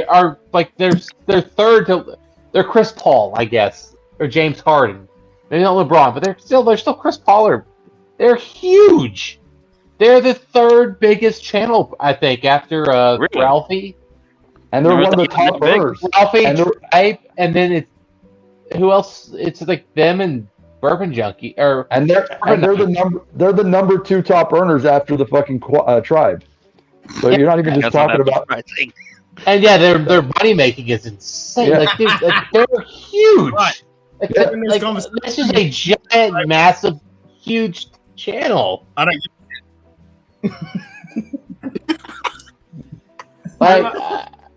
are like they're third to Chris Paul, I guess, or James Harden. Maybe not LeBron, but they're still Chris Paul. They're huge. They're the third biggest channel, I think, after Really? Ralphie. And they're one of the top earners. Ralphie, and then it's who else? It's like them and Bourbon Junkie, they're the number 2 top earners after the fucking Tribe. So you're not even just talking about. And yeah, their money making is insane. Yeah. Like, dude, they're huge. This is a giant, massive, huge channel. I don't.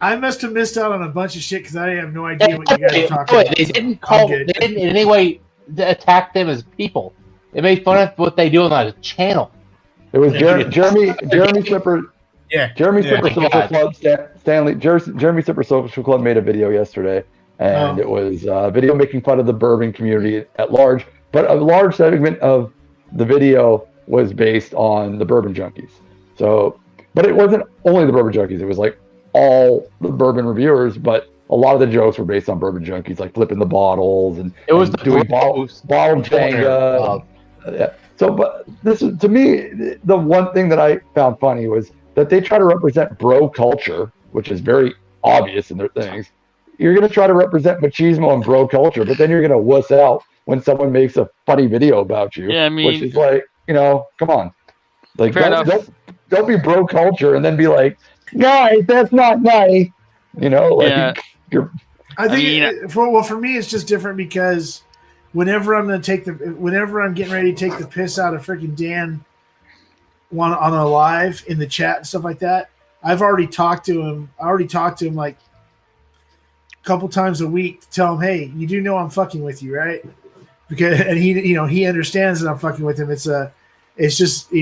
I must have missed out on a bunch of shit because I have no idea what you guys are talking about. They didn't in any way attack them as people. They made fun of what they do on a channel. It was Jeremy Sipper. Yeah. Jeremy Sipper Social Club. Jeremy Sipper Social Club made a video yesterday, and it was a video making fun of the bourbon community at large. But a large segment of the video was based on the Bourbon Junkies. So, but it wasn't only the Bourbon Junkies. It was like all the bourbon reviewers, but a lot of the jokes were based on Bourbon Junkies, like flipping the bottles and doing bottle Jenga. Yeah. So, but this is, to me, the one thing that I found funny was that they try to represent bro culture, which is very obvious in their things. You're going to try to represent machismo and bro culture, but then you're going to wuss out when someone makes a funny video about you. Yeah, I mean, which is like, come on. Like, don't be bro culture and then be like, guys, that's not nice. I think for me it's just different because whenever I'm getting ready to take the piss out of freaking Dan on a live in the chat and stuff like that, I've already talked to him. Like a couple times a week to tell him, hey, you do know I'm fucking with you, right? And he understands that I'm fucking with him. It's just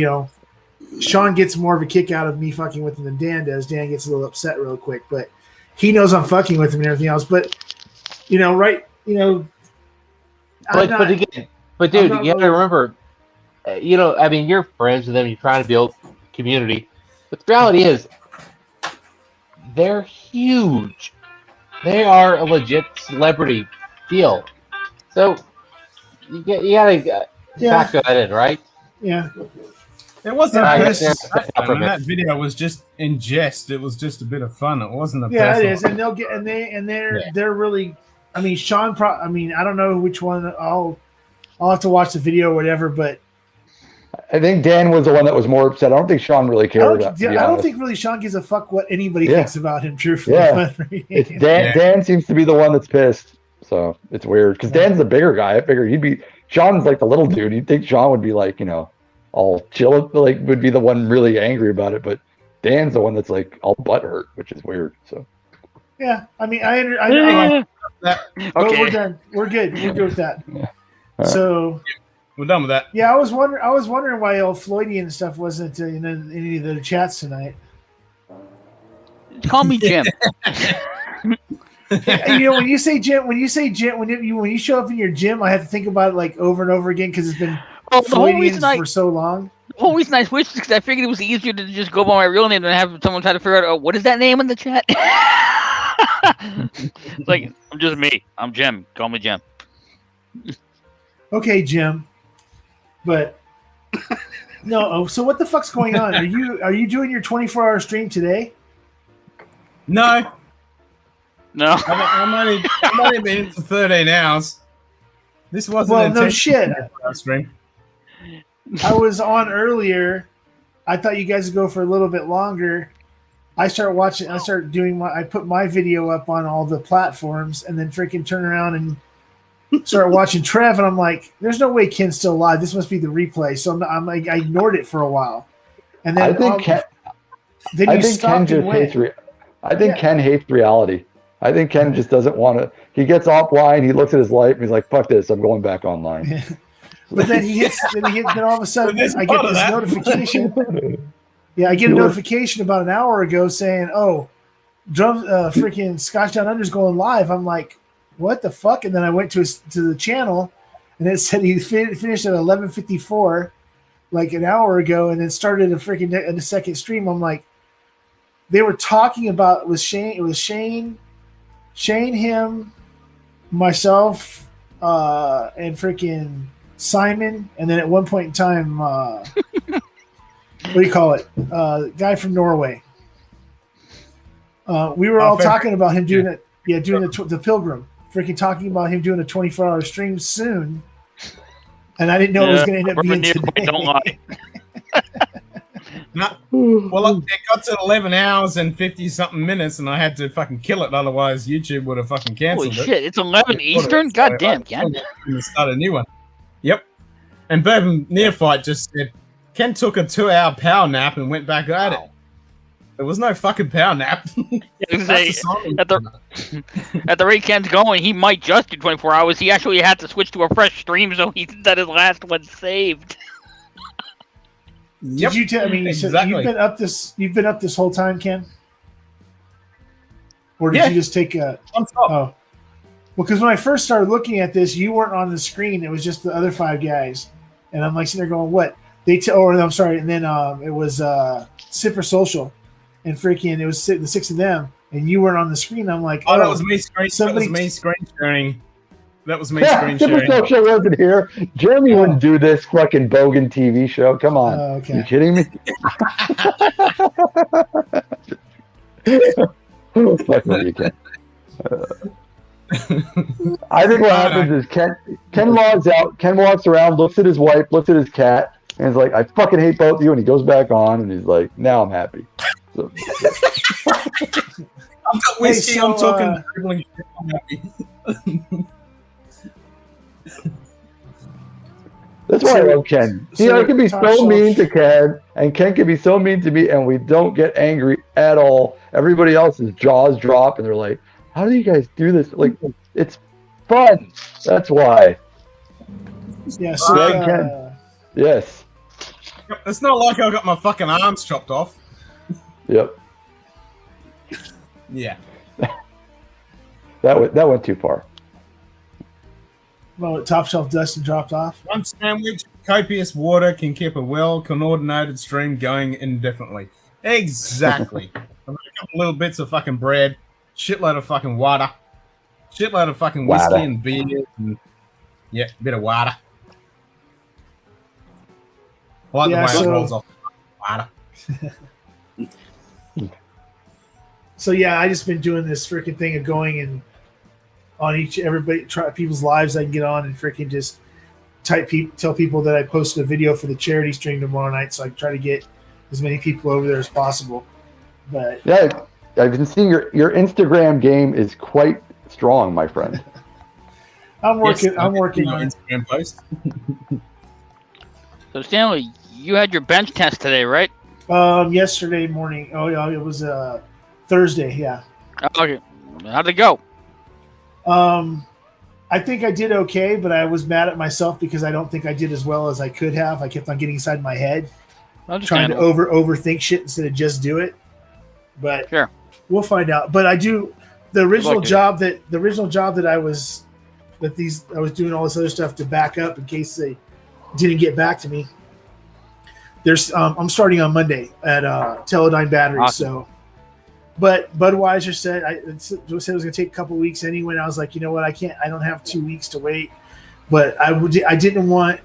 Sean gets more of a kick out of me fucking with him than Dan does. Dan gets a little upset real quick, but he knows I'm fucking with him and everything else. But dude, you gotta remember, you're friends with them. You're trying to build community, but the reality is, they're huge. They are a legit celebrity deal. So you gotta factor that in, right? Yeah. It wasn't that video was just in jest. It was just a bit of fun. It wasn't a it is, and they're really. I mean, Sean. I don't know which one. I'll have to watch the video or whatever. But I think Dan was the one that was more upset. I don't think Sean really cared. I don't think really Sean gives a fuck what anybody thinks about him. Truthfully, it's Dan. Dan seems to be the one that's pissed. So it's weird because Dan's the bigger guy. I figured he'd be. Sean's like the little dude. You'd think Sean would be like all chill, like would be the one really angry about it, but Dan's the one that's like all butthurt, which is weird. So yeah, I mean, I know that. Okay, we're done. We're good. We're good with that. Yeah. So we're done with that. Yeah, I was wondering why old Floydian and stuff wasn't in any of the chats tonight. Call me Jim. You know, when you say gym, when you show up in your gym, I have to think about it like over and over again because it's been the whole reason for so long. The whole reason I switched is because I figured it was easier to just go by my real name than have someone try to figure out, oh, what is that name in the chat? It's like, I'm just me. I'm Jim. Call me Jim. Okay, Jim. But no. So what the fuck's going on? Are you doing your 24-hour stream today? No. No. I'm only been in for 13 hours. This wasn't well, no shit. Stream. I was on earlier. I thought you guys would go for a little bit longer. I put my video up on all the platforms and then freaking turn around and start watching Trev, and I'm like, there's no way Ken's still alive. This must be the replay. So I ignored it for a while. And then Ken hates reality. I think Ken just doesn't want to. He gets offline, he looks at his life, and he's like, fuck this, I'm going back online. But then then all of a sudden I get this notification. Yeah, I get a notification about an hour ago saying, "Oh, Drums, freaking Scotch Down Under's going live." I'm like, "What the fuck?" And then I went to the channel, and it said he finished at 11:54, like an hour ago, and then started a second stream. I'm like, they were talking about it was Shane, him, myself, and freaking Simon, and then at one point in time, what do you call it? Guy from Norway. We were all talking about him doing it. Yeah, doing the Pilgrim. Freaking talking about him doing a 24-hour stream soon, and I didn't know it was going to end up being today. Don't lie. Well, it got to 11 hours and 50-something minutes, and I had to fucking kill it. Otherwise, YouTube would have fucking cancelled it. Holy shit, it's 11 Eastern? God damn, Ken. Start a new one. Yep. And Bourbon Neophyte just said, Ken took a 2-hour power nap and went back at it. There was no fucking power nap. At the rate Ken's going, he might just do 24 hours. He actually had to switch to a fresh stream, so that his last one saved. Did you tell me? Exactly. You've been up this whole time, Ken? Or did you just take a? Oh, well, because when I first started looking at this, you weren't on the screen. It was just the other 5 guys, and I'm like sitting there going, "What?" I'm sorry, and then it was Sipper Social, and freaking it was the 6 of them, and you weren't on the screen. I'm like, that was me screen. That was me screen sharing. That was me screen sharing. Sipper Social wasn't here. Jeremy wouldn't do this fucking Bogan TV show. Come on, okay. You kidding me? Fuck no, you can't. I think what happens is Ken logs out. Ken walks around, looks at his wife, looks at his cat, and he's like, "I fucking hate both of you." And he goes back on, and he's like, "Now I'm happy." So, I've got whiskey. I'm talking dribbling. I'm happy. That's why I love Ken. I can be so mean to Ken, and Ken can be so mean to me, and we don't get angry at all. Everybody else's jaws drop, and they're like, "How do you guys do this?" Like, it's fun. That's why. Yeah. So, Ken. Yes. It's not like I got my fucking arms chopped off. Yep. Yeah. That went too far. Well, top shelf Dustin dropped off. One sandwich, copious water can keep a well-coordinated stream going indefinitely. Exactly. A couple little bits of fucking bread, shitload of fucking water, shitload of fucking whiskey and beer, and a bit of water. I like the way it rolls off. Water. So I just been doing this freaking thing of going and on people's lives I can get on and freaking just tell people that I posted a video for the charity stream tomorrow night, so I can try to get as many people over there as possible. But yeah, I've been seeing your Instagram game is quite strong, my friend. I'm working on Instagram post. So Stanley, you had your bench test today, right? Yesterday morning. Oh yeah, it was Thursday. Yeah. Okay. How'd it go? I think I did okay, but I was mad at myself because I don't think I did as well as I could have. I kept on getting inside my head, trying to overthink shit instead of just do it. But sure, we'll find out. But I do. the original luck, job that I was doing all this other stuff to back up in case they didn't get back to me. There's I'm starting on Monday at Teledyne Batteries. Awesome. So, but Budweiser said it was going to take a couple weeks anyway. And I was like, you know what, I don't have 2 weeks to wait. But I didn't want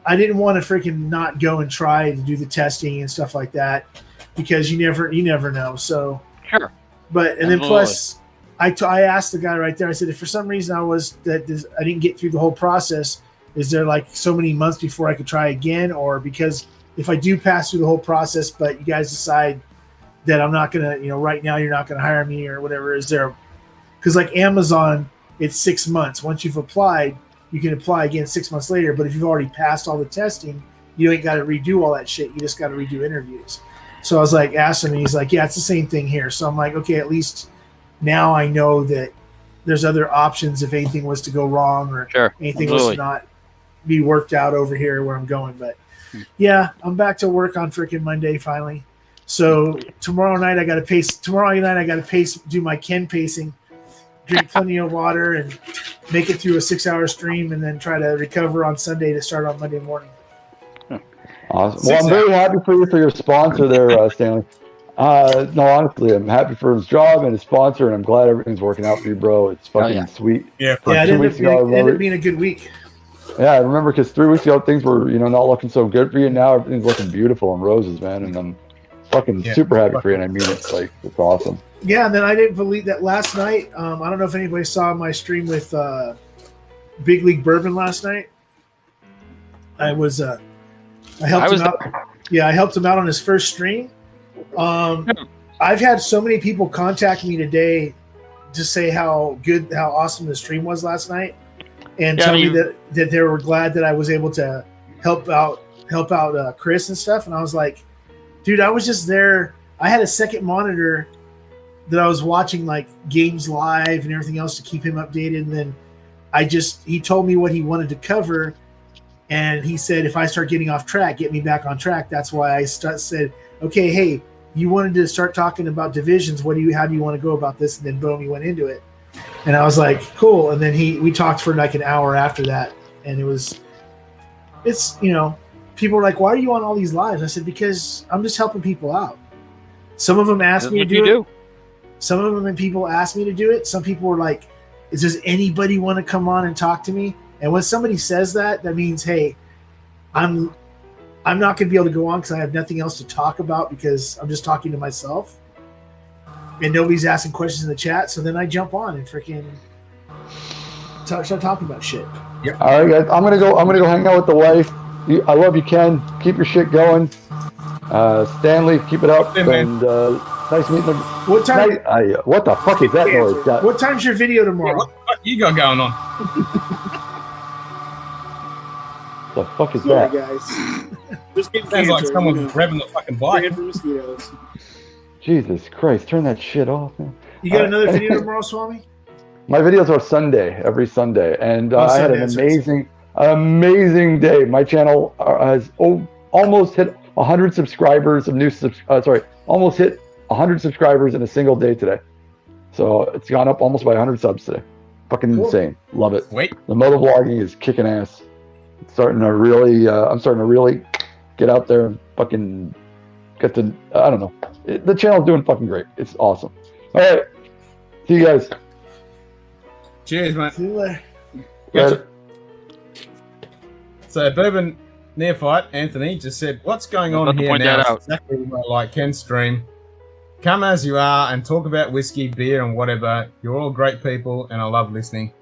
to freaking not go and try to do the testing and stuff like that because you never know. So Sure. But and then plus, I asked the guy right there. I said, if for some reason I didn't get through the whole process, is there like so many months before I could try again, or because if I do pass through the whole process, but you guys decide that I'm not gonna, right now you're not gonna hire me or whatever, is there? Because like Amazon, it's 6 months. Once you've applied, you can apply again 6 months later. But if you've already passed all the testing, you ain't got to redo all that shit. You just got to redo interviews. So I was like, asking him, he's like, yeah, it's the same thing here. So I'm like, okay, at least now I know that there's other options if anything was to go wrong or anything was to not be worked out over here where I'm going. But yeah, I'm back to work on freaking Monday finally. So tomorrow night I got to pace. Do my Ken pacing, drink plenty of water, and make it through a 6-hour stream, and then try to recover on Sunday to start on Monday morning. Awesome. Well, I'm very happy for you for your sponsor there, Stanley. No, honestly, I'm happy for his job and his sponsor, and I'm glad everything's working out for you, bro. It's fucking sweet. Yeah, it ended up being a good week. Yeah, I remember because 3 weeks ago things were, not looking so good for you. Now everything's looking beautiful and roses, man. And I'm fucking super happy for you, and I mean it. Like, it's awesome. Yeah, and then I didn't believe that last night. I don't know if anybody saw my stream with Big League Bourbon last night. I helped him out. Yeah, I helped him out on his first stream. I've had so many people contact me today to say how awesome the stream was last night, and tell me that they were glad that I was able to help out Chris and stuff. And I was like, dude, I was just there. I had a second monitor that I was watching like games live and everything else to keep him updated. And then he told me what he wanted to cover. And he said, if I start getting off track, get me back on track. That's why I said, okay, hey, you wanted to start talking about divisions. How do you want to go about this? And then boom, he went into it. And I was like, cool. And then we talked for like an hour after that. And people are like, why are you on all these lives? I said, because I'm just helping people out. Some of them asked me to do it. Some of them people asked me to do it. Some people were like, does anybody want to come on and talk to me? And when somebody says that means, hey, I'm not going to be able to go on because I have nothing else to talk about because I'm just talking to myself. And nobody's asking questions in the chat. So then I jump on and freaking start talking about shit. Yep. All right, guys. I'm gonna go hang out with the wife. I love you, Ken. Keep your shit going. Stanley, keep it up. And nice meeting you. What time? What the fuck is that noise? What time's your video tomorrow? What the fuck you got going on? The fuck is Sorry, that? guys. Just getting Sounds like someone grabbing the fucking bike. For mosquitoes. Jesus Christ, turn that shit off, man. You got another video tomorrow, Swami? My videos are Sunday, every Sunday. And I had an amazing day. My channel has almost hit 100 subscribers almost hit 100 subscribers in a single day today. So it's gone up almost by 100 subs today. Fucking insane. Love it. Wait. The motovlogging is kicking ass. I'm starting to really get out there and fucking get to, I don't know. The channel's doing fucking great. It's awesome. All right. See you guys. Cheers, mate. See you later. Gotcha. So, Bourbon Neophyte, Anthony, just said, what's going on here now? It's exactly like Ken's stream. Come as you are and talk about whiskey, beer, and whatever. You're all great people, and I love listening.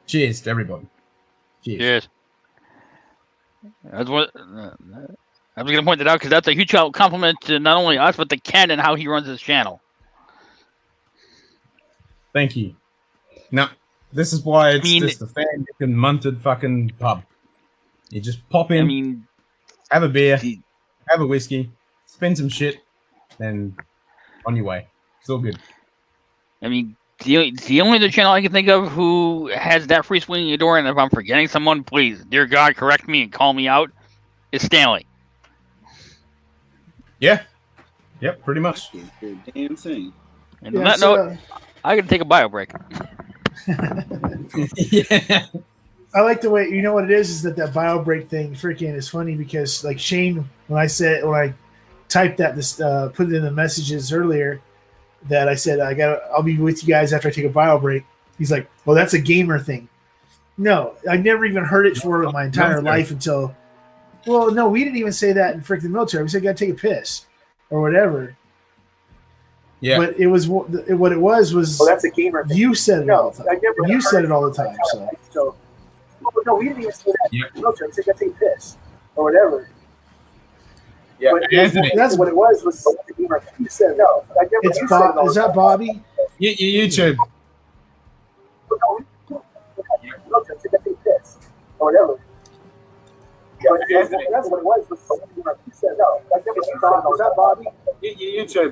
Cheers to everybody. Cheers. That's what I was going to point that out because that's a huge compliment to not only us but to Ken and how he runs his channel. Thank you. Now, this is why it's just a fan-fucking munted fucking pub. You just pop in, have a beer, have a whiskey, spend some shit, and on your way. It's all good. I mean, the only other channel I can think of who has that free swinging door, and if I'm forgetting someone, please, dear God, correct me and call me out, is Stanley. Yeah. Yep, pretty much. Damn thing. And on that note, I gotta take a bio break. Yeah. I like the way, you know what it is that bio break thing freaking is funny because like Shane, when I typed that, put it in the messages earlier that I said, I'll be with you guys after I take a bio break. He's like, well, that's a gamer thing. No, I never even heard it for my entire life until, well, no, we didn't even say that in freaking military. We said, gotta take a piss or whatever. Yeah. But it was what it was. Well, that's a gamer thing. You said it all the time. You said it all the time. So. No, we didn't even say that. Yeah. No, so I take piss or whatever. Yeah, that's what it was. You said no. It's Bob. Is that Bobby? Yeah, YouTube. No, so I take piss or whatever. That's what it was. You said no. Is that Bobby? Yeah, YouTube.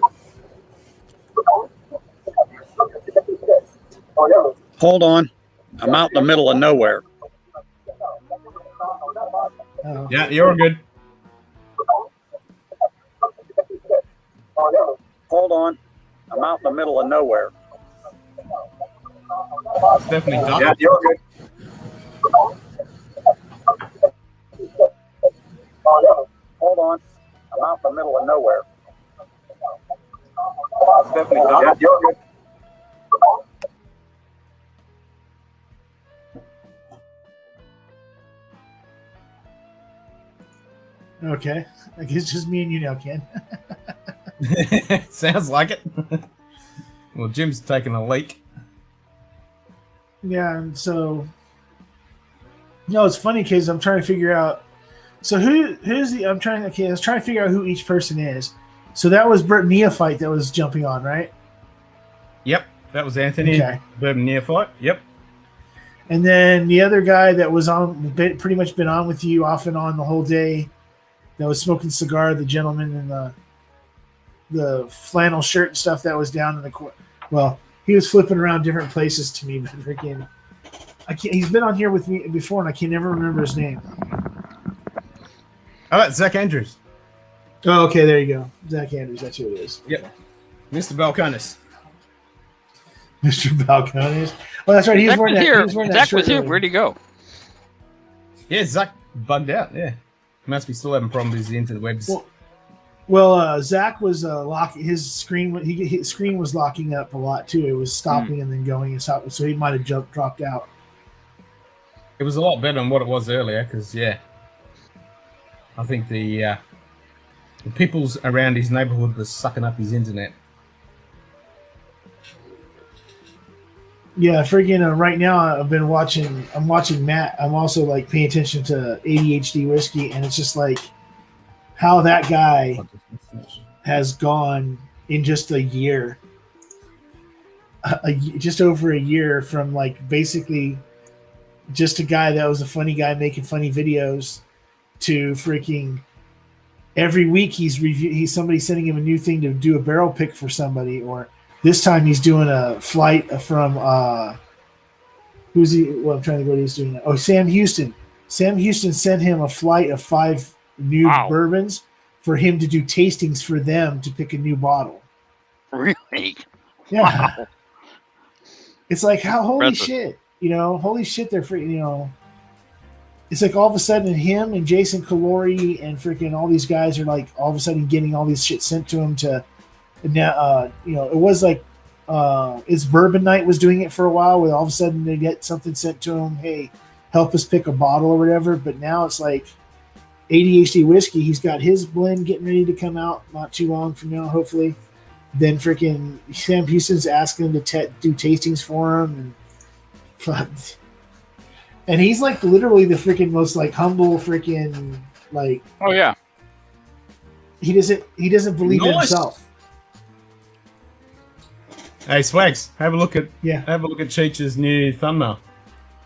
Hold on. I'm out in the middle of nowhere. Oh. Yeah, you're good. Hold on. I'm out in the middle of nowhere. It's definitely done. Yeah, you're good. Hold on. I'm out in the middle of nowhere. It's definitely done. Yeah, you're good. Okay. I guess it's just me and you now, Ken. Sounds like it. Well, Jim's taking a leak. Yeah, and so no, it's funny because I'm trying to figure out. So who's the? I was trying to figure out who each person is. So that was Bert Neophyte that was jumping on, right? Yep, that was Anthony. Okay. Bourbon Neophyte. Yep. And then the other guy that was on, pretty much been on with you off and on the whole day, that was smoking cigar, the gentleman in the flannel shirt and stuff that was down in the court. Well, he was flipping around different places to me, but freaking, he's been on here with me before, and I can never remember his name. Oh, that's Zach Andrews. Oh, okay, there you go. Zach Andrews, that's who it is. Yep. Mr. Balconis. Mr. Balconis. Oh, that's right. He was wearing that. He was wearing that Zach shirt was here. earlier. Where'd he go? Yeah, Zach bugged out. Yeah. Must be still having problems with his interwebs. Well, Zach was locking his screen. His screen was locking up a lot too. It was stopping and then going and stopping, so he might have dropped out. It was a lot better than what it was earlier, because I think the peoples around his neighborhood were sucking up his internet. Yeah, freaking right now I'm watching Matt. I'm also like paying attention to ADHD whiskey, and it's just like how that guy has gone in just a year, just over a year, from like basically just a guy that was a funny guy making funny videos to freaking every week he's somebody sending him a new thing to do a barrel pick for somebody, or this time he's doing a flight from who's he? Well, I'm trying to think what he's doing now. Oh, Sam Houston. Sam Houston sent him a flight of 5 new bourbons for him to do tastings for them to pick a new bottle. Really? Yeah. Wow. It's like holy Impressive. shit, holy shit, they're freaking, it's like all of a sudden him and Jason Calori and freaking all these guys are like all of a sudden getting all these shit sent to him to now, it was like it's Bourbon Night was doing it for a while where all of a sudden they get something sent to them, hey, help us pick a bottle or whatever, but now it's like ADHD whiskey, he's got his blend getting ready to come out not too long from now, hopefully. Then freaking Sam Houston's asking him to do tastings for him, and he's like literally the freaking most like humble freaking like. Oh yeah. He doesn't believe in himself. Hey, Swags, have a look at Cheech's new thumbnail.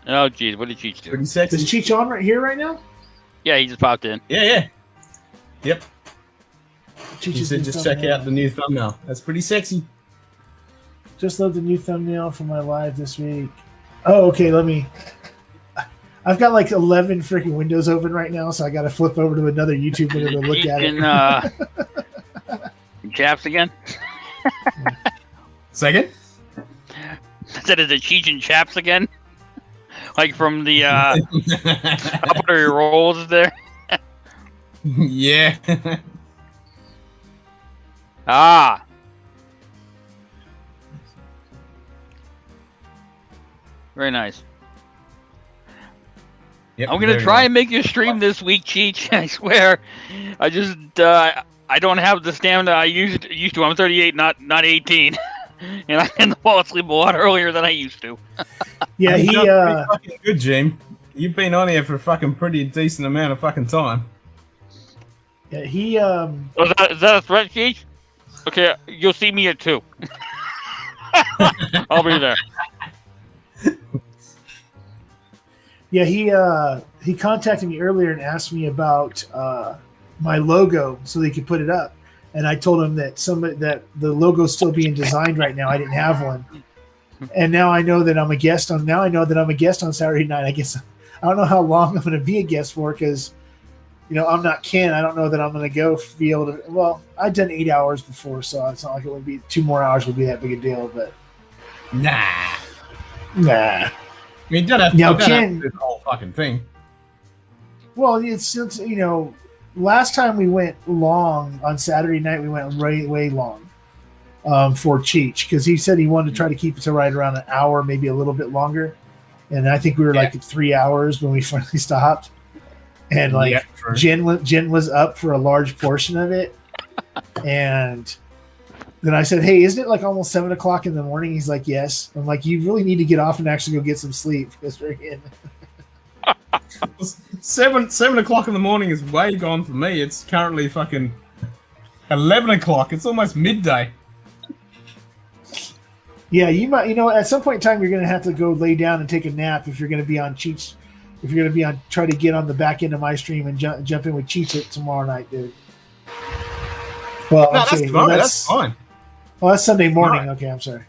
Oh geez, what did Cheech do? Pretty sexy. Is Cheech on right here right now? Yeah, he just popped in. Yeah. Yep. He Cheech's said new just check thumbnail. out the new thumbnail. That's pretty sexy. Just love the new thumbnail for my live this week. Oh, okay. I've got like 11 freaking windows open right now, so I got to flip over to another YouTube window to look at it. Chaps again. Second? said, is it Cheech and Chaps again? Like from the Uppity Rolls there. Yeah. Ah. Very nice. Yep, I'm gonna try and make you stream this week, Cheech. I swear. I just I don't have the stamina I used to. I'm 38, not 18, and I can fall asleep a lot earlier than I used to. Yeah, he pretty fucking good, Jim. You've been on here for a fucking pretty decent amount of fucking time. Yeah, he Oh, is that a threat, Cheech? Okay, you'll see me at 2. I'll be there. Yeah, he contacted me earlier and asked me about my logo so they could put it up, and I told him that the logo's still being designed right now. I didn't have one, and now I know that I'm a guest on. Now I know that I'm a guest on Saturday night. I guess I don't know how long I'm going to be a guest for because, I'm not Ken. I don't know that I'm going to be able to. Well, I've done 8 hours before, so it's not like it would be 2 more hours would be that big a deal. But Nah. I mean, you don't have to, now, you don't have Ken, to do the whole fucking thing. Well, it's last time we went long on Saturday night, we went way long for Cheech because he said he wanted to try to keep it to right around an hour, maybe a little bit longer. And I think we were like at 3 hours when we finally stopped. And Jen was up for a large portion of it. And then I said, "Hey, isn't it like almost 7 o'clock in the morning?" He's like, "Yes." I'm like, "You really need to get off and actually go get some sleep because we're in." 7 o'clock in the morning is way gone for me. It's currently fucking 11 o'clock. It's almost midday. Yeah, you might. At some point in time, you're going to have to go lay down and take a nap if you're going to be on Cheech. If you're going to be on, try to get on the back end of my stream and jump in with Cheech tomorrow night, dude. Well, no, that's tomorrow. That's fine. Oh, that's Sunday morning. Okay, I'm sorry.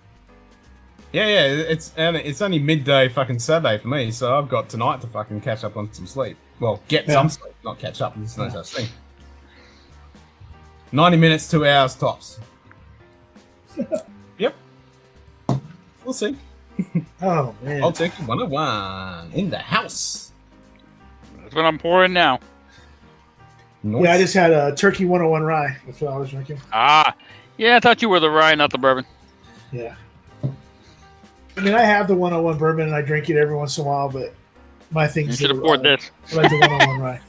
Yeah, it's only midday fucking Saturday for me, so I've got tonight to fucking catch up on some sleep. Well, get some sleep, not catch up. There's no such thing. 90 minutes, 2 hours tops. Yep. We'll see. Oh, man. I'll take 101 in the house. That's what I'm pouring now. Nice. Yeah, I just had a Turkey 101 rye. That's what I was drinking. Ah, yeah, I thought you were the rye, not the bourbon. Yeah. I mean, I have the 101 bourbon and I drink it every once in a while, but my thing is you should have poured this. I like the 101 rye.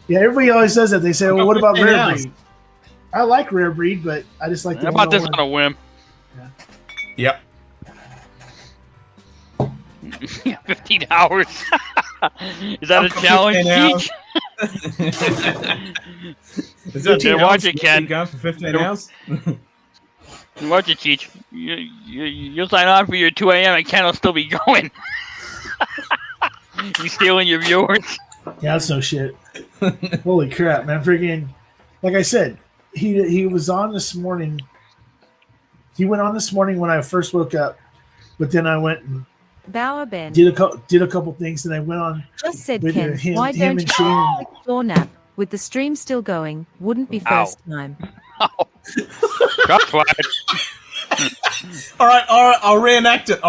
Yeah, everybody always says that. They say, "Well, what about rare breed?" I like rare breed, but I just like the. How about this on a whim? Yeah. Yep. 15 hours. Is that a challenge, Cheech? Is that you watch it, Ken? Going for 15 hours? You watch it, Cheech. You'll sign on for your 2 a.m. and Ken will still be going. He's stealing your viewers. Yeah, that's no shit. Holy crap, man! Freaking, like I said, he was on this morning. He went on this morning when I first woke up, but then I went and Bower Ben did a couple things, and I went on. Just said with Ken, him, why him don't and you Shane. take a floor nap with the stream still going? Wouldn't be first time. Shots fired. All right, I'll reenact it.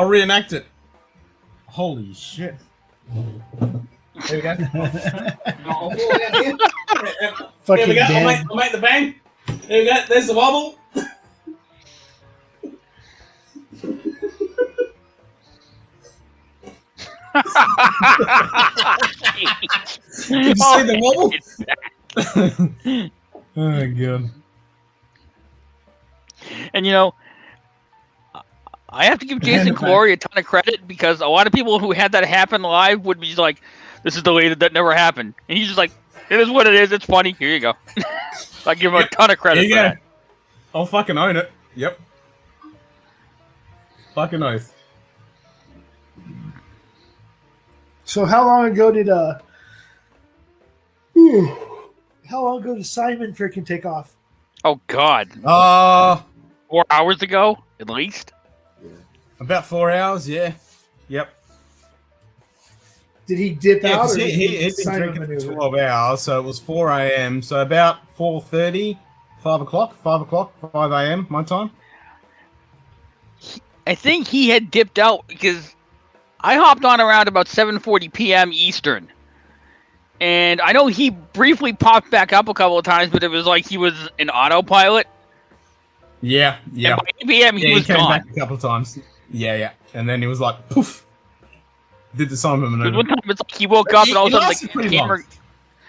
Holy shit. There we go. Fucking Here we go. Dan. I'll make the bang. There we go. There's the wobble. Did you see the wobble? Oh, God. And I have to give Jason Glory a ton of credit because a lot of people who had that happen live would be like, "This is the way that never happened," and he's just like, "It is what it is. It's funny. Here you go." I give him a ton of credit for that. I'll fucking own it. Yep. Fucking oath. So how long ago did Simon freaking take off? Oh God. 4 hours ago, at least. About 4 hours, yeah. Yep. Did he dip out? Or He'd been drinking for 12 hours, so it was 4 a.m. So about 4:30, 5 o'clock, 5 a.m. my time. I think he had dipped out because I hopped on around about 7:40 p.m. Eastern. And I know he briefly popped back up a couple of times, but it was like he was an autopilot. Yeah. And by 8 p.m. he was came gone. back a couple of times. Yeah. And then he was like, poof. Did the Simon maneuver. One time it's like he woke up and all of a sudden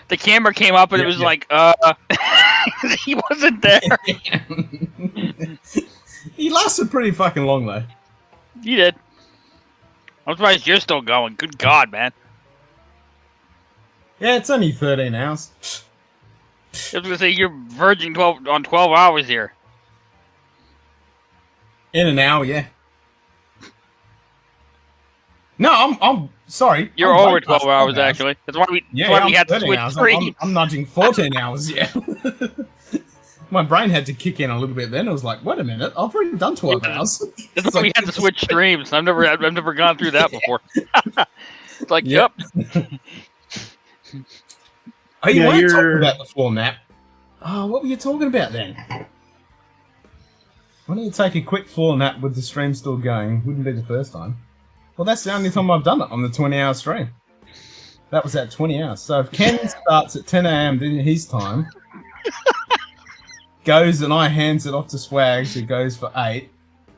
the camera came up and it was like, he wasn't there. He lasted pretty fucking long though. He did. I'm surprised you're still going. Good God, man. Yeah, it's only 13 hours. I was gonna say you're verging 12 hours here. In an hour, yeah. No, I'm sorry. You're I'm over way 12 past hours actually. That's why we had to switch hours. screens. I'm nudging 14 hours, yeah. My brain had to kick in a little bit then. I was like, wait a minute, I've already done 12 hours. That's why we had to switch streams. I've never gone through that before. It's like, yep. Oh, you weren't talking about the floor nap. Oh, what were you talking about then? Why don't you take a quick floor nap with the stream still going? Wouldn't be the first time. Well, that's the only time I've done it on the 20-hour stream. That was at 20 hours. So if Ken starts at 10 a.m. his time, goes and I hands it off to Swags, who goes for 8,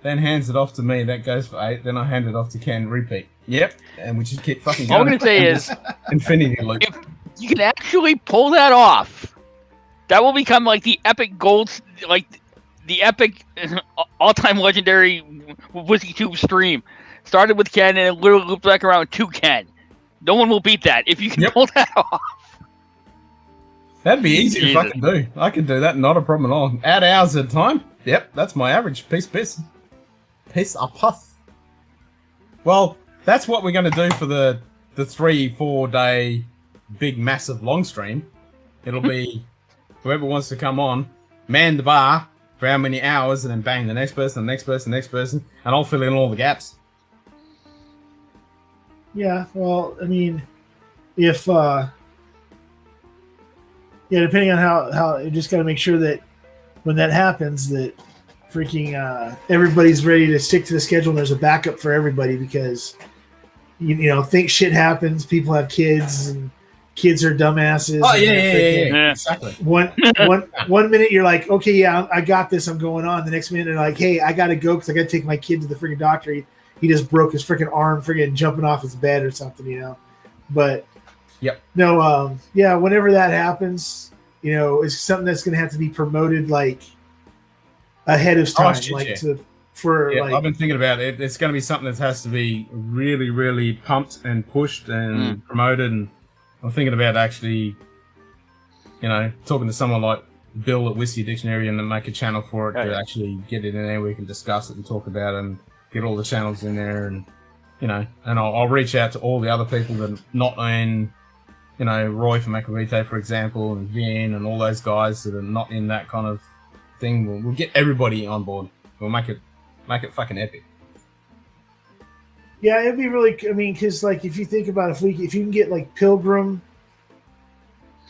then hands it off to me, that goes for 8, then I hand it off to Ken, repeat. Yep, and we just keep fucking going. All I'm going to say is, infinity loop. If you can actually pull that off, that will become like the epic gold, like the epic all-time legendary Whiskey Tube stream. Started with Ken and it literally looped back around to Ken. No one will beat that if you can pull that off. That'd be easy if I could do. I could do that, not a problem at all. Add hours at a time. Yep, that's my average. Piece a puff. Well, that's what we're going to do for the 3-4 day big massive long stream. It'll be whoever wants to come on, man the bar for how many hours, and then bang, the next person, and I'll fill in all the gaps. Yeah, well, I mean, if depending on how you just got to make sure that when that happens, that freaking everybody's ready to stick to the schedule and there's a backup for everybody, because you know, think shit happens. People have kids and kids are dumbasses. Oh yeah, exactly. One minute you're like, okay, yeah, I got this, I'm going on. The next minute they're like, hey, I gotta go because I gotta take my kid to the freaking doctor. He just broke his freaking arm, freaking jumping off his bed or something, you know. But no, whenever that happens, you know, it's something that's gonna have to be promoted like ahead of time, I've been thinking about it. It's going to be something that has to be really, really pumped and pushed and promoted. And I'm thinking about actually, you know, talking to someone like Bill at Whiskey Dictionary and then make a channel for it to actually get it in there. We can discuss it and talk about it and get all the channels in there. And, you know, and I'll reach out to all the other people that are not in, you know, Roy from Macavite, for example, and Vien and all those guys that are not in that kind of thing. We'll get everybody on board. We'll make it fucking epic. Yeah, it'd be really. I mean, because like if you think about if you can get like Pilgrim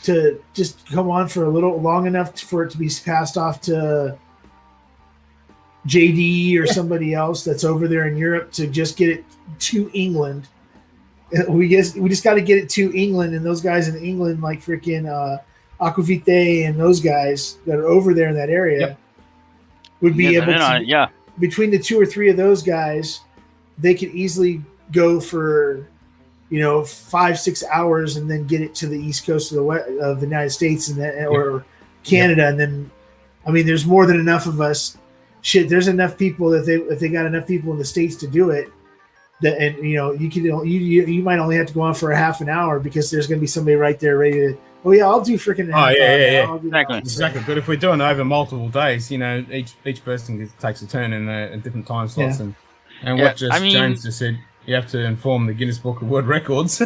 to just come on for a little long enough for it to be passed off to JD or somebody else that's over there in Europe to just get it to England. We just got to get it to England, and those guys in England like freaking Aquavite and those guys that are over there in that area would be able to. Between the 2 or 3 of those guys, they could easily go for, you know, 5-6 hours and then get it to the East Coast of the United States and then, or Canada, and then, I mean, there's more than enough of us. Shit, there's enough people that if they got enough people in the States to do it, that, and you know, you might only have to go on for a half an hour because there's going to be somebody right there ready to. Oh yeah, I'll do freaking. Exactly. But if we're doing it over multiple days, you know, each person takes a turn in different time slots, and what James just said, you have to inform the Guinness Book of World Records.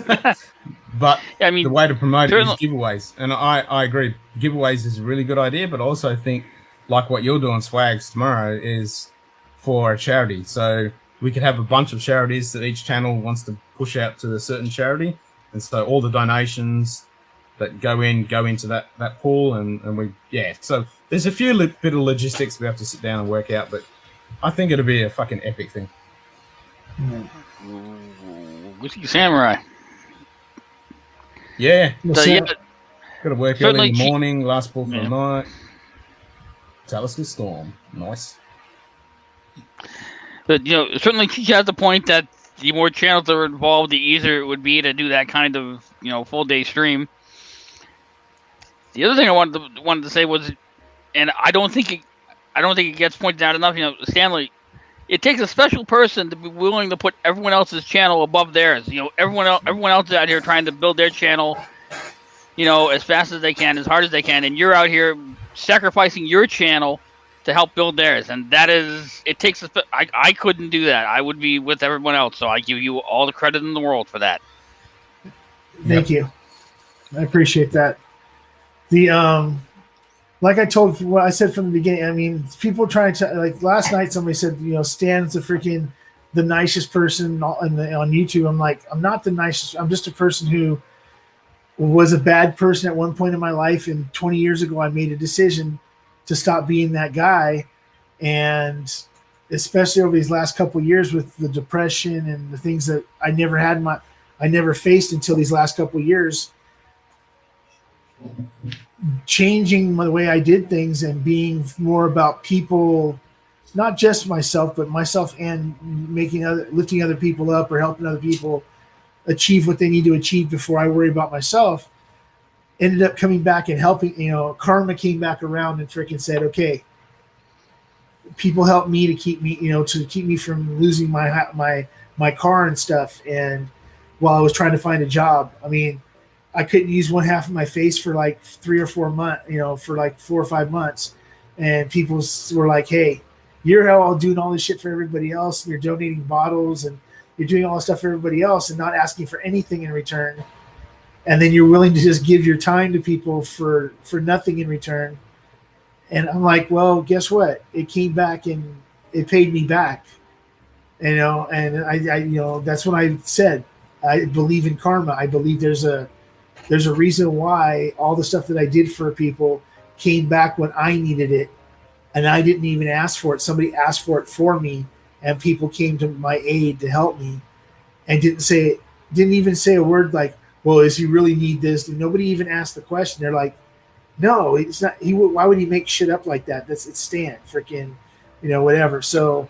But the way to promote it is giveaways, and I agree. Giveaways is a really good idea, but I also think like what you're doing, Swags, tomorrow is for a charity. So we could have a bunch of charities that each channel wants to push out to a certain charity, and so all the donations that go into that pool, and we so there's a few bit of logistics we have to sit down and work out, but I think it'll be a fucking epic thing. Whiskey Samurai. Yeah. So, yeah, Got to work early certainly in the she- morning, last ball for Yeah. the night. Talisker Storm. Nice. but certainly she has the point that the more channels that are involved, the easier it would be to do that kind of full day stream. The other thing I wanted to say was, and I don't think it gets pointed out enough. Stanley, it takes a special person to be willing to put everyone else's channel above theirs. Everyone else is out here trying to build their channel, as fast as they can, as hard as they can, and you're out here sacrificing your channel to help build theirs. And it takes I couldn't do that. I would be with everyone else. So I give you all the credit in the world for that. Thank you. I appreciate that. Like I said from the beginning, I mean, people trying to, like last night somebody said, Stan's the nicest person on YouTube. I'm like, I'm not the nicest. I'm just a person who was a bad person at one point in my life. And 20 years ago, I made a decision to stop being that guy. And especially over these last couple of years with the depression and the things that I never faced until these last couple of years, changing the way I did things and being more about people, not just myself, but myself, and lifting other people up or helping other people achieve what they need to achieve before I worry about myself, ended up coming back and helping. Karma came back around and freaking said, okay, people helped me to keep me from losing my car and stuff. And while I was trying to find a job, I mean, I couldn't use one half of my face for like 3 or 4 months, for like 4 or 5 months. And people were like, hey, you're all doing all this shit for everybody else. And you're donating bottles and you're doing all this stuff for everybody else and not asking for anything in return. And then you're willing to just give your time to people for nothing in return. And I'm like, well, guess what? It came back and it paid me back, and I that's what I said. I believe in karma. I believe there's a reason why all the stuff that I did for people came back when I needed it, and I didn't even ask for it. Somebody asked for it for me, and people came to my aid to help me, and didn't even say a word like, well, does he really need this? And nobody even asked the question. They're like, no, it's not. Why would he make shit up like that? It's Stan, freaking, whatever. So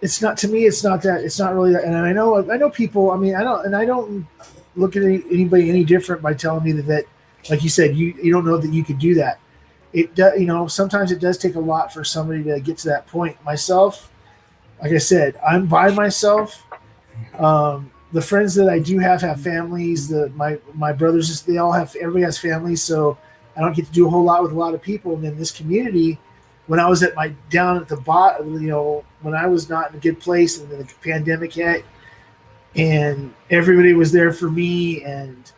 it's not, to me, it's not that. It's not really that. And I know people. I mean, I don't look at anybody any different by telling me that, like you said, you don't know that you could do that. It does, sometimes it does take a lot for somebody to get to that point. Myself, like I said, I'm by myself. The friends that I do have families. My brothers, everybody has families, so I don't get to do a whole lot with a lot of people. And in this community, when I was down at the bottom, when I was not in a good place, and then the pandemic hit, and everybody was there for me, and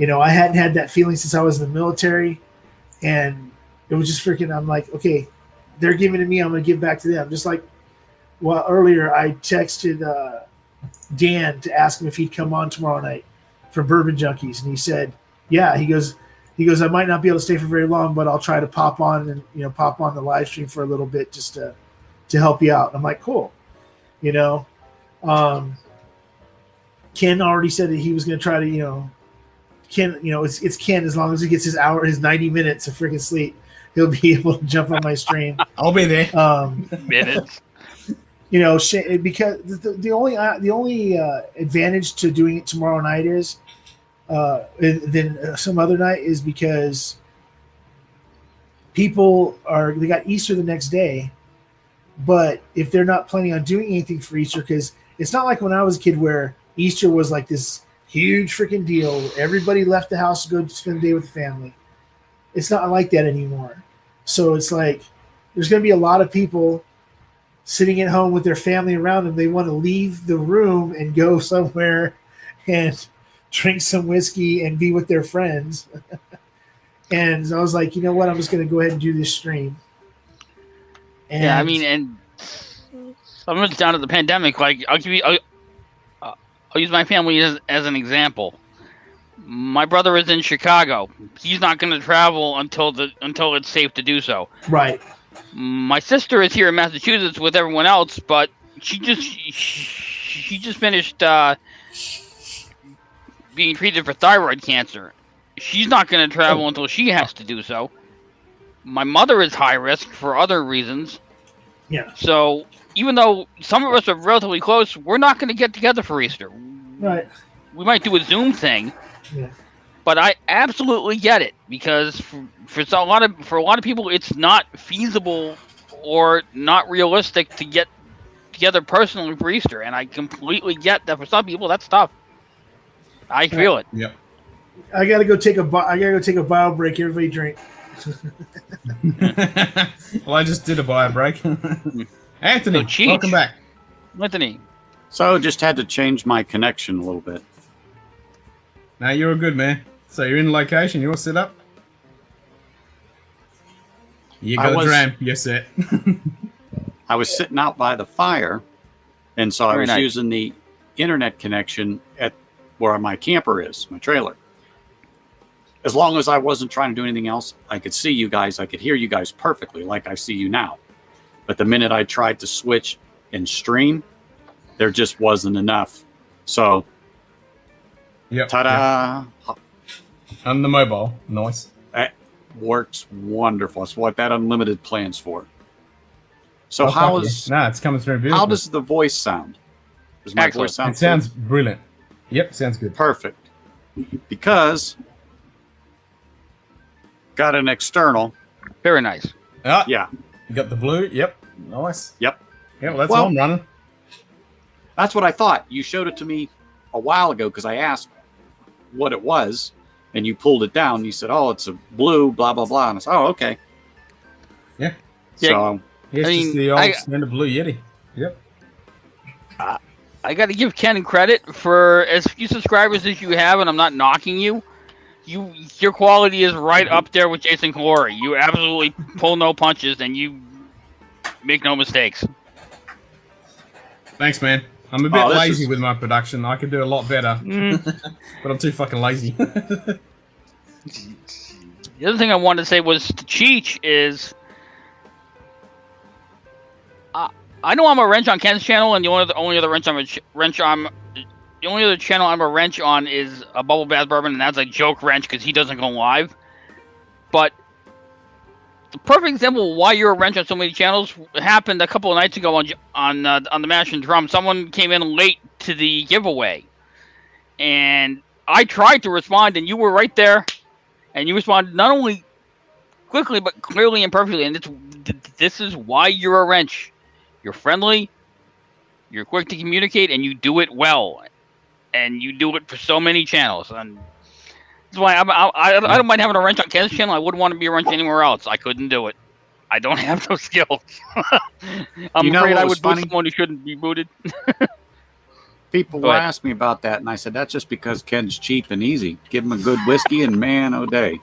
I hadn't had that feeling since I was in the military, and it was just freaking. I'm like, okay, they're giving to me, I'm going to give back to them. Just like, well, earlier I texted Dan to ask him if he'd come on tomorrow night for Bourbon Junkies, and he said, yeah. He goes, I might not be able to stay for very long, but I'll try to pop on and pop on the live stream for a little bit just to help you out. And I'm like, cool. Ken already said that he was going to try to, Ken, it's Ken, as long as he gets his 90 minutes of freaking sleep, he'll be able to jump on my stream. I'll be there. Minutes. Because the only advantage to doing it tomorrow night is, than some other night, is because people they got Easter the next day, but if they're not planning on doing anything for Easter, because it's not like when I was a kid where Easter was like this huge freaking deal. Everybody left the house to go spend the day with the family. It's not like that anymore. So it's like there's going to be a lot of people sitting at home with their family around them. They want to leave the room and go somewhere and drink some whiskey and be with their friends. And I was like, you know what? I'm just going to go ahead and do this stream. And yeah, I mean, and I'm going down to the pandemic. Like, I'll use my family as an example. My brother is in Chicago. He's not going to travel until it's safe to do so. Right. My sister is here in Massachusetts with everyone else, but she just finished being treated for thyroid cancer. She's not going to travel until she has to do so. My mother is high risk for other reasons. Yeah. So even though some of us are relatively close, we're not going to get together for Easter. Right. We might do a Zoom thing. Yeah. But I absolutely get it, because for a lot of people, it's not feasible or not realistic to get together personally for Easter, and I completely get that. For some people, that's tough. I feel it. Yep. I gotta go take a bio break. Everybody drink. Well, I just did a bio break. Anthony, So, welcome back. Anthony. So just had to change my connection a little bit. No, you're all good, man. So you're in location. You're all set up. You got a dram. You're set. I was sitting out by the fire, and so I was nice. using the internet connection at where my camper is, my trailer. As long as I wasn't trying to do anything else, I could see you guys. I could hear you guys perfectly, like I see you now. But the minute I tried to switch and stream, there just wasn't enough. So, Yep. ta-da! Yep. On the mobile. Nice. That works wonderful. That's what that unlimited plan's for. So Oh, how fuck is yeah. No, it's coming through beautiful. how does the voice sound? Does my Excellent. voice sound It sounds good? brilliant. Yep, sounds good. Perfect. Because got an external. Very nice. Ah, Yeah. you got the blue. Yep. Nice. Yep. Yeah, well, that's Well- all I'm running. That's what I thought. You showed it to me a while ago because I asked what it was, and you pulled it down. You said, "Oh, it's a blue, blah blah blah," and I said, "Oh, okay." Yeah. So Yeah, it's I just mean, the old I- standard blue Yeti. Yep. I got to give Ken credit for as few subscribers as you have, and I'm not knocking you. Your quality is right up there with Jason Calori. You absolutely pull no punches, and you make no mistakes. Thanks, man. I'm a bit Oh, this lazy is- with my production. I could do a lot better, but I'm too fucking lazy. The other thing I wanted to say was to Cheech is, I know I'm a wrench on Ken's channel, and the only other channel I'm a wrench on is a Bubble Bath Bourbon, and that's a joke wrench because he doesn't go live. But the perfect example of why you're a wrench on so many channels happened a couple of nights ago on the Mash and Drum. Someone came in late to the giveaway, and I tried to respond, and you were right there, and you responded not only quickly but clearly and perfectly. And this is why you're a wrench. You're friendly, you're quick to communicate, and you do it well. And you do it for so many channels. And that's why I don't mind having a wrench on Ken's channel. I wouldn't want to be a wrench anywhere else. I couldn't do it. I don't have those skills. I'm You know afraid what I was would boot funny? someone who shouldn't be booted. people Go will ahead. ask me about that, and I said that's just because Ken's cheap and easy. Give him a good whiskey, and man, oh day.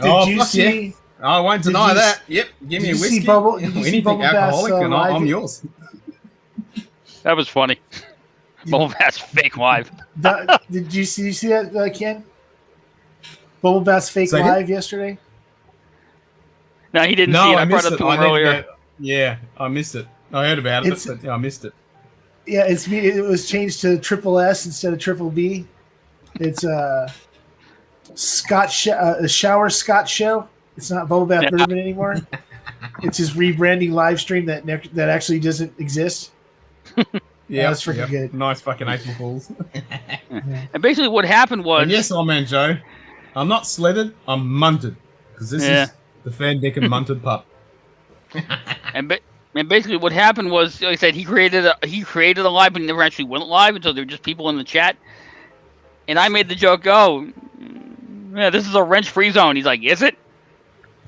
Did you fuck see? I won't Did deny you that. Yep. Give me a did you see whiskey. Bubble- did you see Anything Bubble Bath's, alcoholic, and I'm live- yours. That was funny. Bubble Bath's fake live. Did you see that, Ken? Bubble Bath's fake Say again? live yesterday. No, he didn't No, see it. I I brought missed it it. up to I him didn't earlier. get- Yeah, I missed it. I heard about it, It's- but I missed it. Yeah, it was changed to triple S instead of triple B. It's a shower Scotch show. It's not Bubble Bath Bourbon anymore. It's his rebranding live stream that actually doesn't exist. Yeah, that's freaking good. Nice fucking April Fools. And basically what happened was... And yes, old man Joe, I'm not slithered, I'm munted. Because this Yeah. is the fan Dinkum munted pup. And basically, what happened was, like I said, he created a live, but he never actually went live until there were just people in the chat. And I made the joke, "Oh, yeah, this is a wrench-free zone." He's like, "Is it?"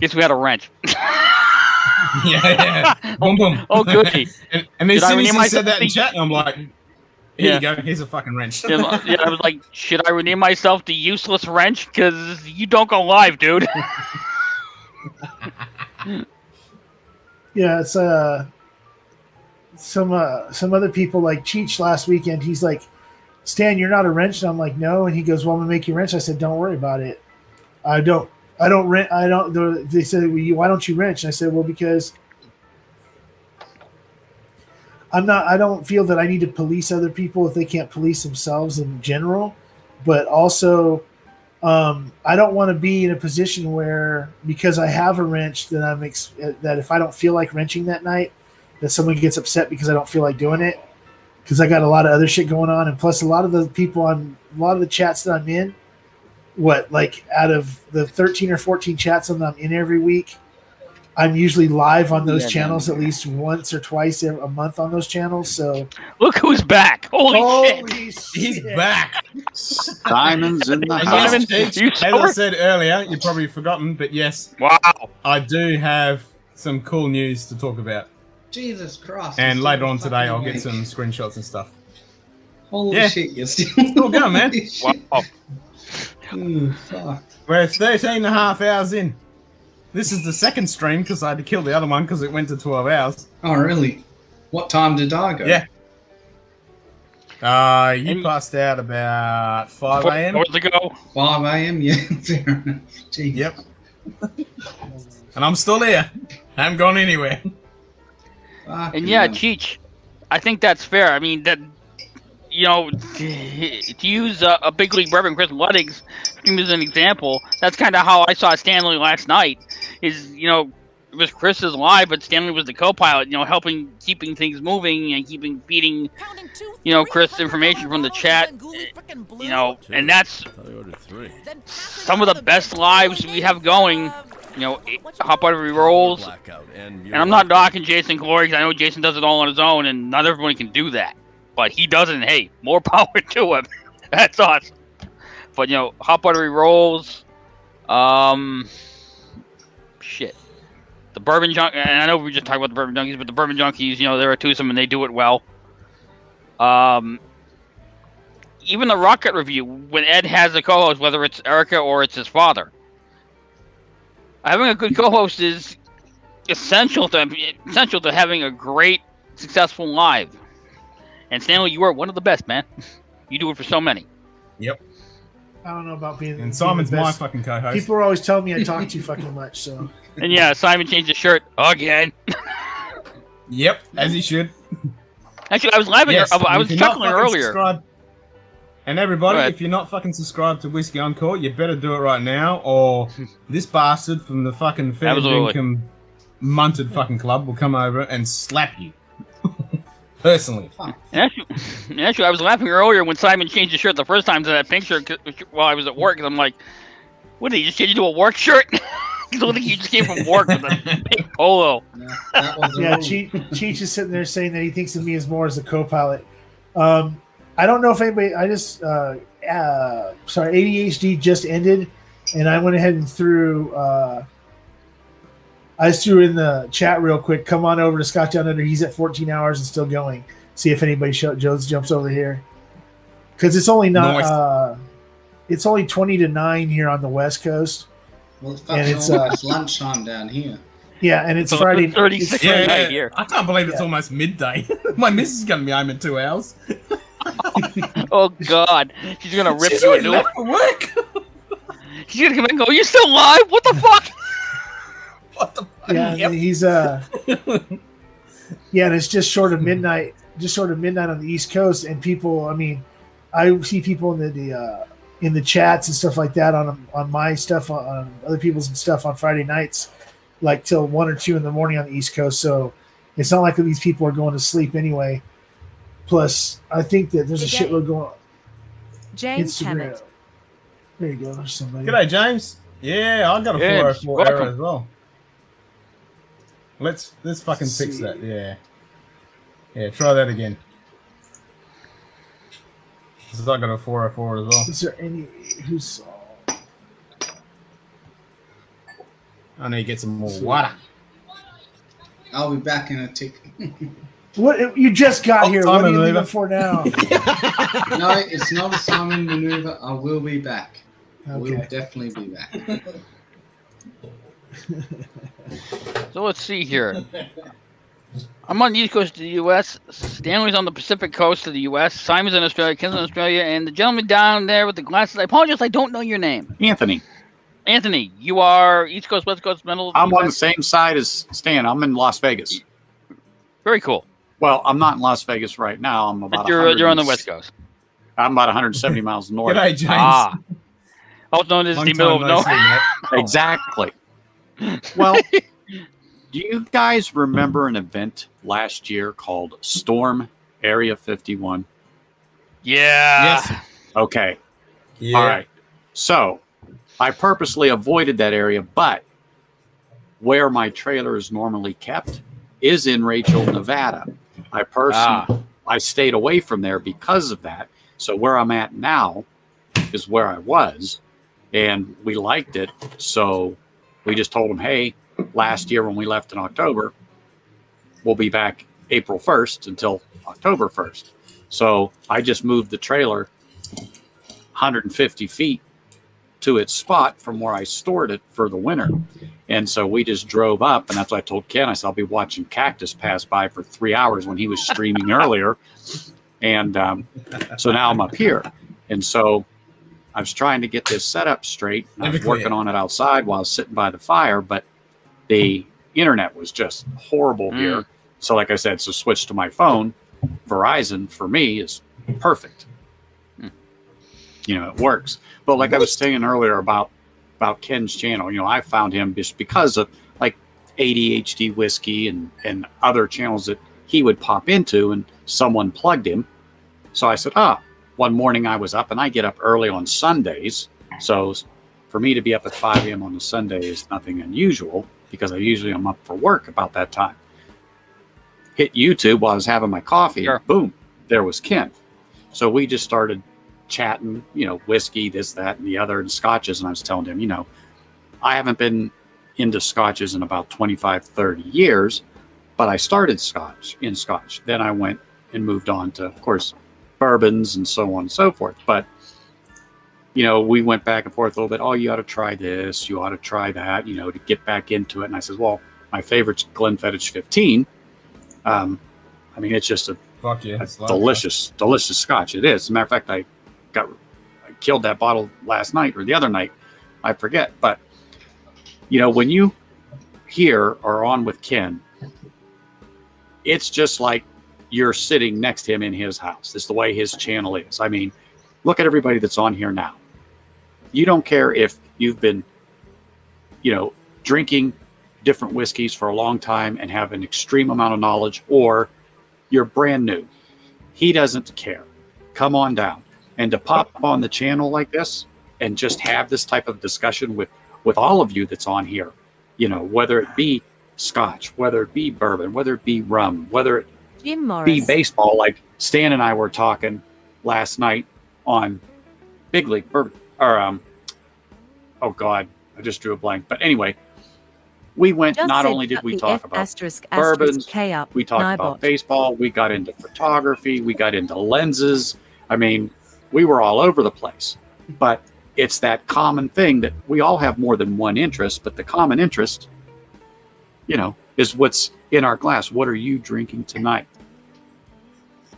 Guess we had a wrench. Yeah. Boom, boom. Oh, goody. and as Did I soon as rename he said myself that in the- chat, I'm like, here Yeah. you go, here's a fucking wrench. Yeah, I was like, "Should I rename myself the Useless Wrench? Because you don't go live, dude." Yeah, it's some other people like Cheech last weekend. He's like, "Stan, you're not a wrench," and I'm like, "No," and he goes, "Well, I'm gonna make you a wrench." I said, "Don't worry about it. I don't rent. I don't." They said, "Well, why don't you wrench?" And I said, "Well, because I don't feel that I need to police other people if they can't police themselves in general, but also I don't want to be in a position where, because I have a wrench, that that if I don't feel like wrenching that night, that someone gets upset because I don't feel like doing it, because I got a lot of other shit going on, and plus a lot of the people on a lot of the chats that I'm in, out of the 13 or 14 chats that I'm in every week, I'm usually live on those channels at least once or twice a month on those channels. So look who's back! Holy shit! He's back. Simon's in the house. As I said earlier, you've probably forgotten, but yes. Wow. I do have some cool news to talk about. Jesus Christ. And later on today, I'll get some screenshots and stuff. Holy shit, you're still... Still going, man. Wow. Ooh, fuck. We're 13 and a half hours in. This is the second stream because I had to kill the other one because it went to 12 hours. Oh, really? What time did I go? Yeah. You passed out about 5 a.m. 4 hours ago. 5 a.m. Yeah, fair enough. Jeez. Yep. And I'm still here. I haven't gone anywhere. And yeah, Cheech, I think that's fair. I mean, that, you know, to use a big league bourbon, Chris Ludding's, as an example, that's kind of how I saw Stanley last night. Is, you know, it was Chris's live, but Stanley was the co-pilot, you know, keeping things moving and feeding, you know, Chris information from the chat, you know, and that's some of the best lives we have going. You know, hot buttery rolls, and I'm not knocking Jason Glory because I know Jason does it all on his own, and not everybody can do that. But he does it, and hey, more power to him. That's awesome. But, you know, hot buttery rolls, shit. The bourbon junk, and I know we just talked about the bourbon junkies, but the bourbon junkies, you know, there are twosome, and they do it well. Even the Rocket Review, when Ed has a co-host, whether it's Erica or it's his father, having a good co-host is essential to having a great, successful live. And Stanley, you are one of the best, man. You do it for so many. Yep. I don't know about being. And Simon's my best. fucking co-host. People are always telling me I talk too fucking much. So. And yeah, Simon changed his shirt again. Yep, as he should. Actually, I was laughing. Yes, I was chuckling earlier. And everybody, if you're not fucking subscribed to Whiskey Encore, you better do it right now, or this bastard from the fucking Fair Dinkum Munted fucking club will come over and slap you. Personally. And actually, I was laughing earlier when Simon changed his shirt the first time to that pink shirt while I was at work, and I'm like, what did he just change to a work shirt? I don't think you just came from work with a pink polo. Yeah, Cheech is sitting there saying that he thinks of me as more as a co-pilot. I don't know if anybody. I just sorry, ADHD just ended, and I went ahead and threw. I just threw in the chat real quick. Come on over to scotchdownunder. He's at 14 hours and still going. See if anybody jumps over here, because it's only not. Nice. It's only 20 to 9 here on the West Coast. Well, it's lunchtime down here. Yeah, and it's Friday. 36 night here. I can't believe it's almost midday. My missus is going to be home in 2 hours. Oh God, she's gonna rip you a new one. For work. She's gonna come in and go, "You still live? What the fuck?" What the fuck? Yeah, Yep. he's yeah, and it's just short of midnight. Just short of midnight on the East Coast, and people. I mean, I see people in the chats and stuff like that on my stuff on other people's stuff on Friday nights, like till 1 or 2 in the morning on the East Coast. So it's not like these people are going to sleep anyway. Plus, I think that there's a shitload going on. James Instagram. Hammett. There you go. There's somebody. G'day, James. Yeah, I got a 404 error as well. Let's fucking fix that. Yeah. Try that again. Because I got a 404 as well. Is there any who's? I need to get some more water. I'll be back in a tick. What you just got here? What are you leaving for now? No, it's not a Simon maneuver. I will be back. I will definitely be back. So let's see here. I'm on the East Coast of the U.S. Stanley's on the Pacific Coast of the U.S. Simon's in Australia. Ken's in Australia. And the gentleman down there with the glasses, I apologize, I don't know your name. Anthony. Anthony, you are East Coast, West Coast, middle? I'm on the same side as Stan. I'm in Las Vegas. Very cool. Well, I'm not in Las Vegas right now. I'm about. But you're on the West Coast. I'm about 170 miles north. G'day, James. Also known as Long the time middle of no nowhere. see, mate. Exactly. Well, do you guys remember an event last year called Storm Area 51? Yeah. Yes. Okay. Yeah. All right. So I purposely avoided that area, but where my trailer is normally kept is in Rachel, Nevada. I stayed away from there because of that. So where I'm at now is where I was, and we liked it. So we just told them, hey, last year when we left in October, we'll be back April 1st until October 1st. So I just moved the trailer 150 feet to its spot from where I stored it for the winter. And so we just drove up, and that's what I told Ken. I said, I'll be watching Cactus pass by for 3 hours when he was streaming earlier. And so now I'm up here. And so I was trying to get this set up straight. I was working on it outside while I was sitting by the fire, but the internet was just horrible here. So like I said, so switched to my phone. Verizon for me is perfect. You know, it works. But like I was saying earlier about Ken's channel, you know, I found him just because of like ADHD whiskey and other channels that he would pop into, and someone plugged him. So I said, one morning I was up, and I get up early on Sundays. So for me to be up at 5 a.m. on a Sunday is nothing unusual, because I usually am up for work about that time. Hit YouTube while I was having my coffee. Sure. Boom, there was Ken. So we just started chatting, you know, whiskey, this, that, and the other, and scotches. And I was telling him, you know, I haven't been into scotches in about 25, 30 years, but I started Scotch. Then I went and moved on to, of course, bourbons and so on and so forth. But, you know, we went back and forth a little bit. Oh, you ought to try this. You ought to try that, you know, to get back into it. And I said, well, my favorite's Glenfiddich 15. I mean, it's just a delicious Scotch. It is. As a matter of fact, I killed that bottle last night or the other night. I forget. But, you know, when you hear or on with Ken, it's just like you're sitting next to him in his house. It's the way his channel is. I mean, look at everybody that's on here now. You don't care if you've been, you know, drinking different whiskeys for a long time and have an extreme amount of knowledge, or you're brand new. He doesn't care. Come on down. And to pop on the channel like this and just have this type of discussion with all of you that's on here, you know, whether it be Scotch, whether it be bourbon, whether it be rum, whether it be baseball, like Stan and I were talking last night on Big League Bourbon, or oh God, I just drew a blank. But anyway, we went, not only did we talk about bourbons, we talked about baseball, we got into photography, we got into lenses. I mean, we were all over the place. But it's that common thing that we all have more than one interest, but the common interest, you know, is what's in our glass. What are you drinking tonight?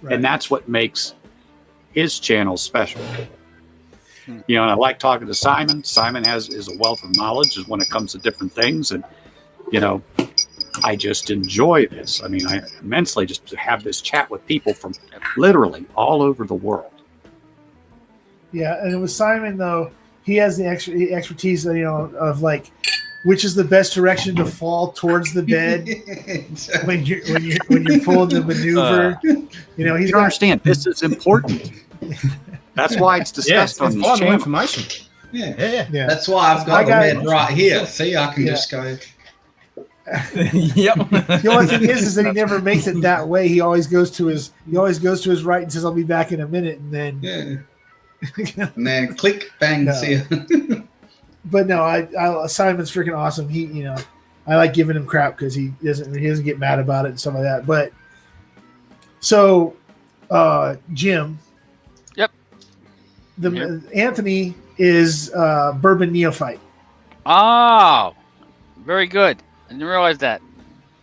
Right. And that's what makes his channel special. You know, and I like talking to Simon. Simon is a wealth of knowledge when it comes to different things. And, you know, I just enjoy this. I mean, I immensely just to have this chat with people from literally all over the world. Yeah, and with Simon, though, he has the expertise, you know, of like, which is the best direction to fall towards the bed when you're pulling the maneuver. You know, you understand this is important. That's why it's discussed on this channel. Information. Yeah. That's why I've got the bed right here. See, I can just go. Yep. The only thing is that he never makes it that way. He always goes to his right and says, "I'll be back in a minute," and then and then click, bang, see you. But no, I Simon's freaking awesome. He, you know, I like giving him crap because he doesn't get mad about it and stuff like that. But so, Jim. Yep. Anthony is bourbon neophyte. Oh, very good. I didn't realize that.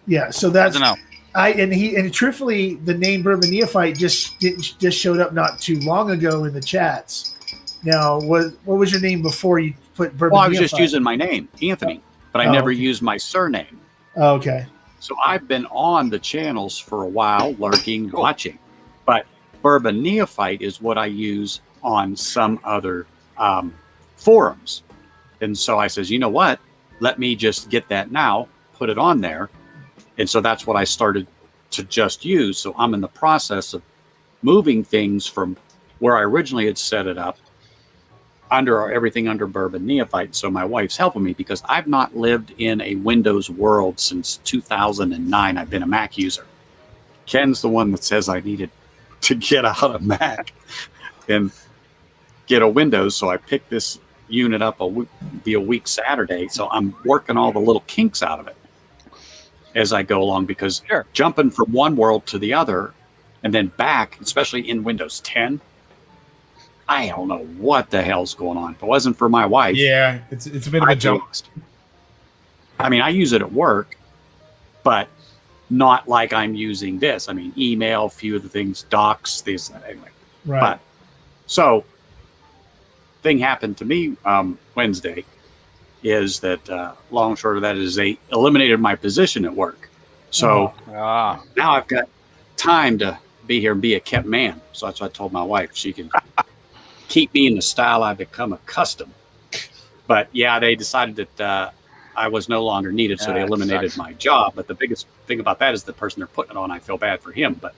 Yeah, so that's I don't know. And truthfully, the name bourbon neophyte just showed up not too long ago in the chats. Now, what was your name before you put bourbon? Well, I was just using my name, Anthony, but I never used my surname. Oh, okay. So I've been on the channels for a while, lurking, watching. But Bourbon Neophyte is what I use on some other forums. And so I says, you know what? Let me just get that now, put it on there. And so that's what I started to just use. So I'm in the process of moving things from where I originally had set it up under everything under Bourbon Neophyte. So my wife's helping me because I've not lived in a Windows world since 2009. I've been a Mac user. Ken's the one that says I needed to get out of Mac and get a Windows. So I picked this unit up a week Saturday. So I'm working all the little kinks out of it as I go along, because jumping from one world to the other and then back, especially in Windows 10, I don't know what the hell's going on. If it wasn't for my wife, yeah, it's a bit of a jump. I mean, I use it at work, but not like I'm using this. I mean, email, a few of the things, docs, this, anyway. Right. But so, thing happened to me Wednesday is that long and short of that is they eliminated my position at work. So now I've got time to be here and be a kept man. So that's what I told my wife. She can keep me in the style I've become accustomed. But yeah, they decided that I was no longer needed, so they eliminated my job. But the biggest thing about that is the person they're putting it on, I feel bad for him, but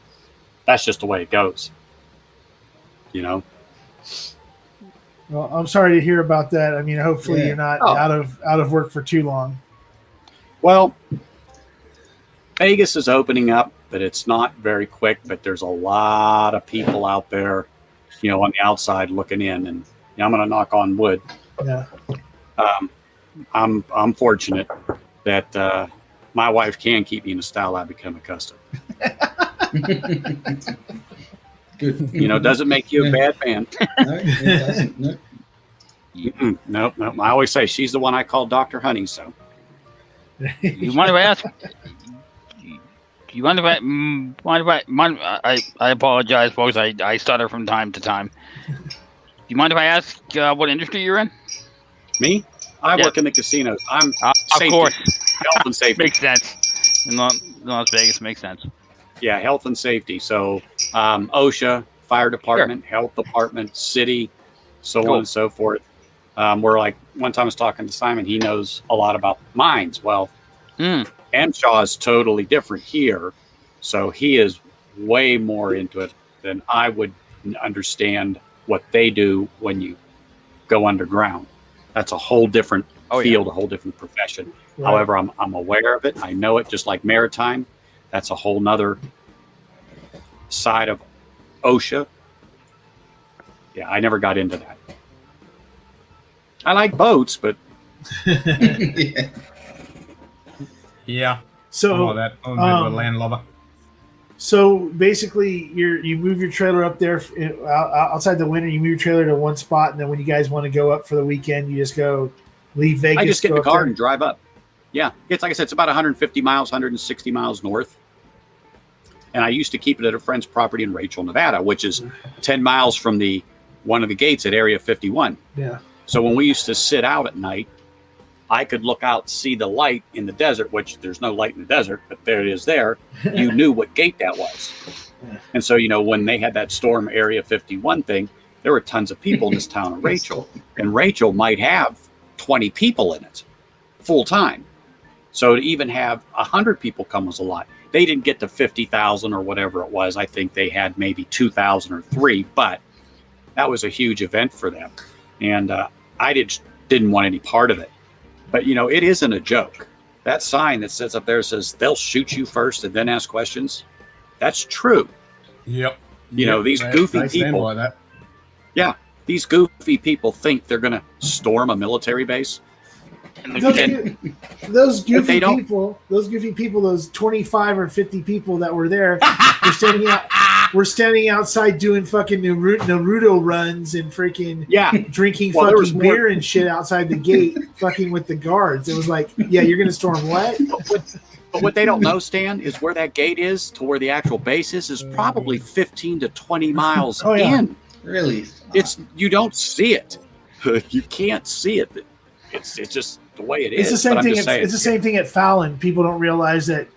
that's just the way it goes. You know? Well, I'm sorry to hear about that. I mean, hopefully you're not out of work for too long. Well, Vegas is opening up, but it's not very quick. But there's a lot of people out there, you know, on the outside looking in, and you know, I'm going to knock on wood. Yeah. I'm fortunate that my wife can keep me in the style I've become accustomed. Good. You know, doesn't make you a bad man. No, it doesn't. No. Nope. I always say she's the one I call Dr. Honey. So, you mind if I ask? Do you mind if I apologize, folks. I stutter from time to time. Do you mind if I ask what industry you're in? Me? I work in the casinos. I'm safety. Of course. Health and safety. Makes sense. In Las Vegas, makes sense. Yeah, health and safety. So OSHA, fire department, health department, city, so on and so forth. We're like, one time I was talking to Simon, he knows a lot about mines. Well, MSHA is totally different here. So he is way more into it than I would understand what they do when you go underground. That's a whole different field, a whole different profession. Right. However, I'm aware of it. I know it, just like maritime. That's a whole nother side of OSHA. Yeah, I never got into that. I like boats, but yeah. So I'm a landlubber. So basically, you move your trailer up there outside the winter. You move your trailer to one spot, and then when you guys want to go up for the weekend, you just go leave Vegas. I just get in the car there and drive up. Yeah, it's like I said, it's about 150 miles, 160 miles north. And I used to keep it at a friend's property in Rachel, Nevada, which is 10 miles from one of the gates at Area 51. Yeah. So when we used to sit out at night, I could look out, see the light in the desert, which there's no light in the desert, but there it is there. You knew what gate that was. Yeah. And so, you know, when they had that storm Area 51 thing, there were tons of people in this town of Rachel. And Rachel might have 20 people in it full time. So to even have 100 people come was a lot. They didn't get to 50,000 or whatever it was. I think they had maybe 2,000 or 3, but that was a huge event for them. And I didn't want any part of it. But, you know, it isn't a joke. That sign that sits up there says they'll shoot you first and then ask questions. That's true. Yep. You know, these goofy people. Yeah. These goofy people think they're going to storm a military base. Those goofy people, those 25 or 50 people that were there were standing outside doing fucking Naruto runs and freaking drinking fucking beer and shit outside the gate, fucking with the guards. It was like, yeah, you're gonna storm what? But what they don't know, Stan, is where that gate is to where the actual base is probably 15 to 20 miles in. Really? You don't see it. You can't see it. It's just the way it is. It's the same thing. It's the same thing at Fallon. People don't realize that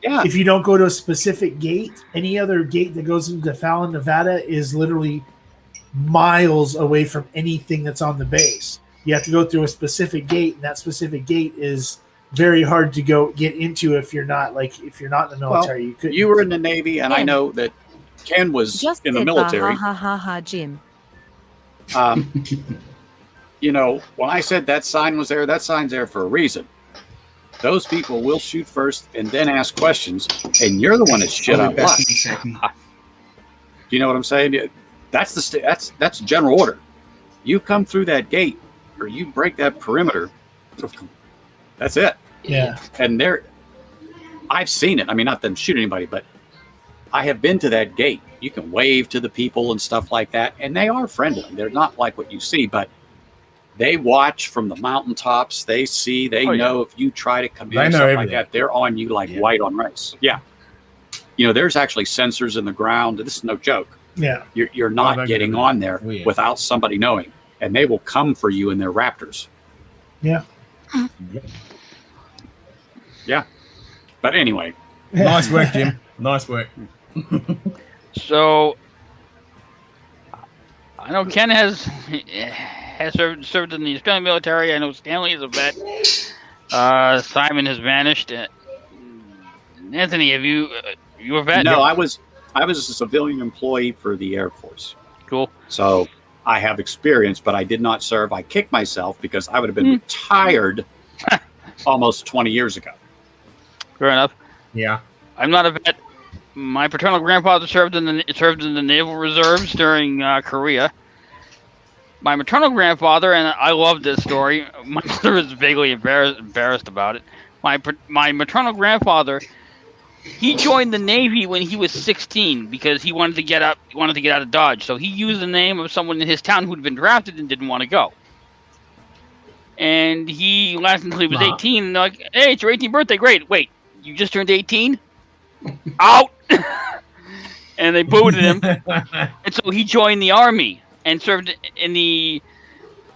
Yeah. If you don't go to a specific gate, any other gate that goes into Fallon, Nevada is literally miles away from anything that's on the base. You have to go through a specific gate, and that specific gate is very hard to get into if you're not in the military. Well, you were in the Navy, and I know that Ken was Just in the said military. Ha ha ha ha, Jim. You know, when I said that sign was there, that sign's there for a reason. Those people will shoot first and then ask questions, and you're the one that's shit out of luck. You know what I'm saying? That's that's general order. You come through that gate, or you break that perimeter. That's it. Yeah. And I've seen it. I mean, not them shoot anybody, but I have been to that gate. You can wave to the people and stuff like that, and they are friendly. They're not like what you see, but they watch from the mountaintops. They see, know if you try to come in and stuff like that, they're on you like white on rice. Yeah. You know, there's actually sensors in the ground. This is no joke. Yeah. You're not getting on there without somebody knowing, and they will come for you in their Raptors. Yeah. Yeah. But anyway. Nice work, Jim. Nice work. So, I know Ken has served in the Australian military. I know Stanley is a vet. Simon has vanished. Anthony, have you a vet? No, I was a civilian employee for the Air Force. Cool. So I have experience, but I did not serve. I kicked myself because I would have been retired almost 20 years ago. Fair enough. Yeah. I'm not a vet. My paternal grandfather served in the Naval Reserves during Korea. My maternal grandfather, and I love this story. My mother is vaguely embarrassed about it. My maternal grandfather, he joined the Navy when he was 16 because he wanted to get out of Dodge. So he used the name of someone in his town who'd been drafted and didn't want to go. And he lasted until he was 18. And they're like, "Hey, it's your 18th birthday. Great. Wait, you just turned 18? Out!" And they booted him. And so he joined the Army and served in the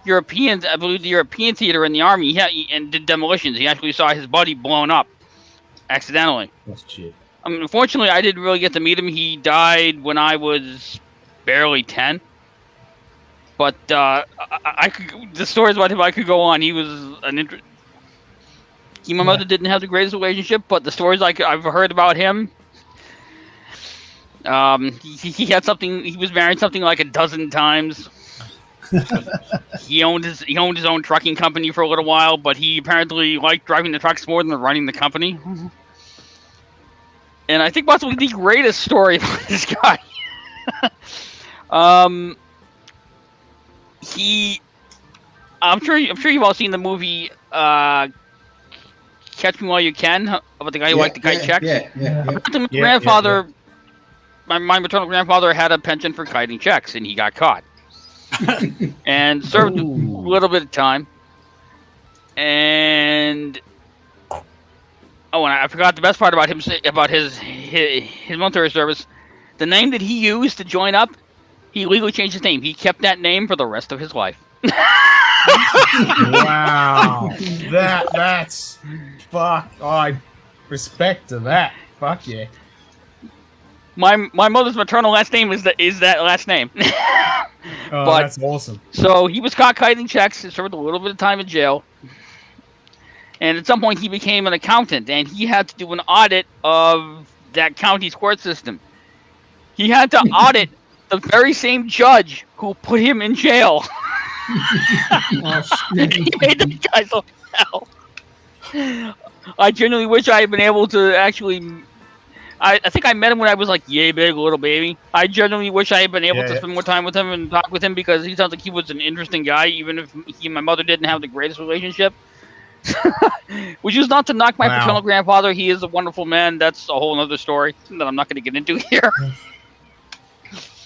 European theater in the Army. And did demolitions. He actually saw his buddy blown up accidentally. That's shit. Unfortunately, I didn't really get to meet him. He died when I was barely 10. But the stories about him, I could go on. He was He and my mother didn't have the greatest relationship, but the stories I've heard about him, he had something. He was married something like a dozen times. He owned his own trucking company for a little while, but he apparently liked driving the trucks more than running the company. And I think possibly the greatest story about this guy. I'm sure you've all seen the movie Catch Me While You Can about the guy who liked to kite checks. My grandfather, my maternal grandfather, had a penchant for kiting checks, and he got caught and served a little bit of time. And and I forgot the best part about him, about his military service. The name that he used to join up, he legally changed his name. He kept that name for the rest of his life. Wow. That's fuck. I respect to that. Fuck yeah. My mother's maternal last name is that last name. But, that's awesome. So he was caught kiting checks and served a little bit of time in jail. And at some point he became an accountant, and he had to do an audit of that county's court system. He had to audit the very same judge who put him in jail. He made the guy so hell. I genuinely wish I had been able to actually. I think I met him when I was like yay big little baby. I genuinely wish I had been able to spend more time with him and talk with him, because he sounds like he was an interesting guy, even if he and my mother didn't have the greatest relationship. Which is not to knock my paternal grandfather. He is a wonderful man. That's a whole other story that I'm not going to get into here.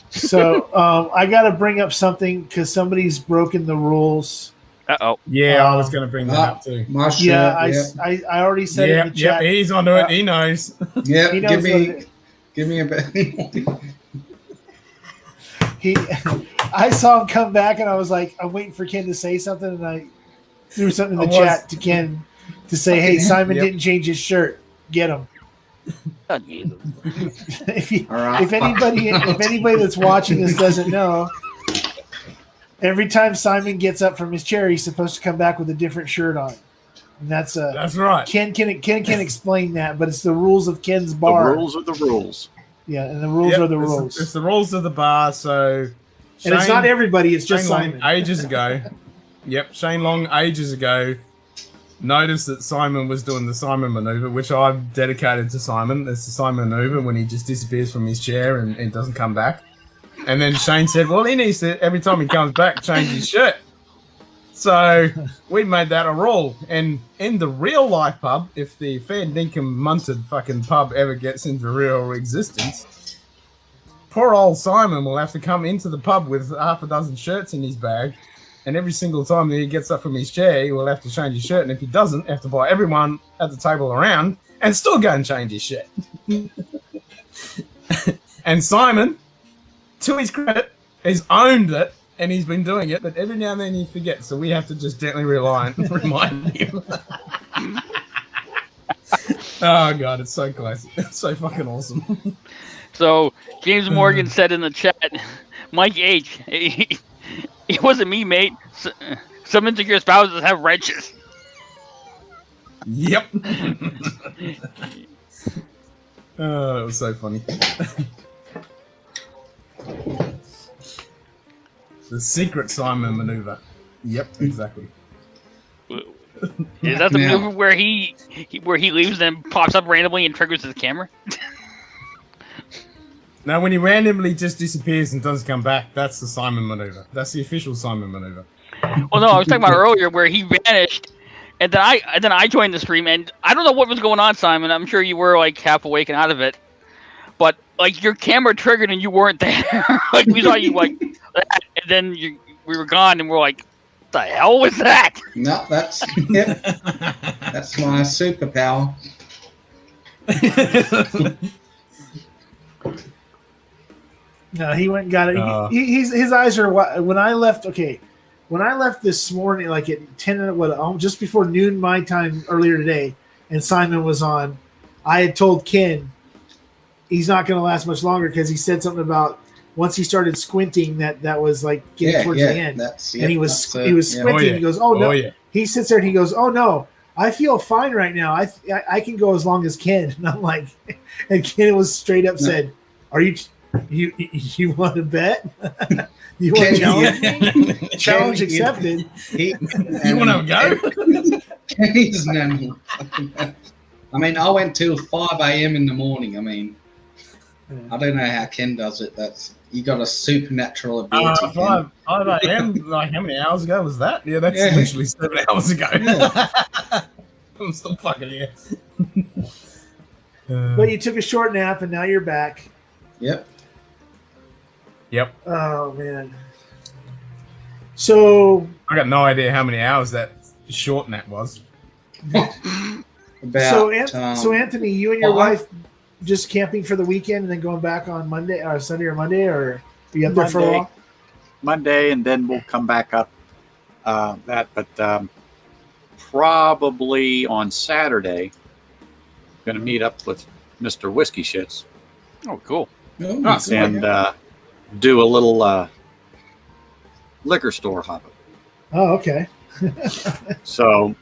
So I got to bring up something because somebody's broken the rules. Yeah, I was going to bring that up too. I already said it in the chat. He's onto it. He knows. Yeah, he knows give me a bit. I saw him come back, and I was like, I'm waiting for Ken to say something, and I threw something in the chat to Ken to say, "Hey, Simon didn't change his shirt. Get him." Oh, Jesus. if anybody that's watching this doesn't know, every time Simon gets up from his chair, he's supposed to come back with a different shirt on. And that's right. Ken can explain that, but it's the rules of Ken's bar. The rules are the rules. Yeah, and the rules are the rules. It's the rules of the bar. So, and it's not everybody; it's just Simon. Long, ages ago, Shane Long ages ago noticed that Simon was doing the Simon maneuver, which I've dedicated to Simon. It's the Simon maneuver when he just disappears from his chair and doesn't come back. And then Shane said, "Well, he needs to every time he comes back change his shirt." So we made that a rule. And in the real life pub, if the fair Dinkum Munted fucking pub ever gets into real existence, poor old Simon will have to come into the pub with half a dozen shirts in his bag. And every single time that he gets up from his chair, he will have to change his shirt. And if he doesn't, have to buy everyone at the table around and still go and change his shirt. And Simon, to his credit, has owned it. And he's been doing it, but every now and then he forgets, so we have to just gently remind him. Oh god, it's so classic. It's so fucking awesome. So James Morgan said in the chat, Mike H, it wasn't me, mate. Some insecure spouses have wrenches. Yep. Oh, that was so funny. The secret Simon maneuver. Yep, exactly. Is that the maneuver where he leaves and pops up randomly and triggers his camera? Now, when he randomly just disappears and doesn't come back, that's the Simon maneuver. That's the official Simon maneuver. Well, no, I was talking about earlier where he vanished, and then I joined the stream, and I don't know what was going on, Simon. I'm sure you were like half awake and out of it, but like your camera triggered and you weren't there. Like we saw you like that, and then we were gone, and we're like, what the hell was that? No, that's yep. That's my superpower. No, he went and got it. His eyes are when I left. Okay, when I left this morning, like at 10, just before noon my time earlier today, and Simon was on, I had told Ken he's not going to last much longer because he said something about once he started squinting that was like getting towards the end, and he was squinting. He goes, "Oh no!" He sits there and he goes, "Oh no, I feel fine right now. I can go as long as Ken." And I'm like, and Ken was straight up said, "Are you want to bet? You want to challenge me? Challenge accepted." You want to go? I mean, I went till 5 a.m. in the morning. I mean, I don't know how Ken does it. You got a supernatural ability. 5 a.m. Like how many hours ago was that? Yeah, that's literally 7 hours ago. Yeah. I'm still fucking here. But you took a short nap and now you're back. Yep. Oh man. So I got no idea how many hours that short nap was. So Anthony, you and your wife just camping for the weekend and then going back on Monday or Sunday or Monday, or are you up there for a while? Monday, and then we'll come back up but probably on Saturday, going to meet up with Mr. Whiskey Shits. Oh, cool. And do a little liquor store hopping. Oh, okay. So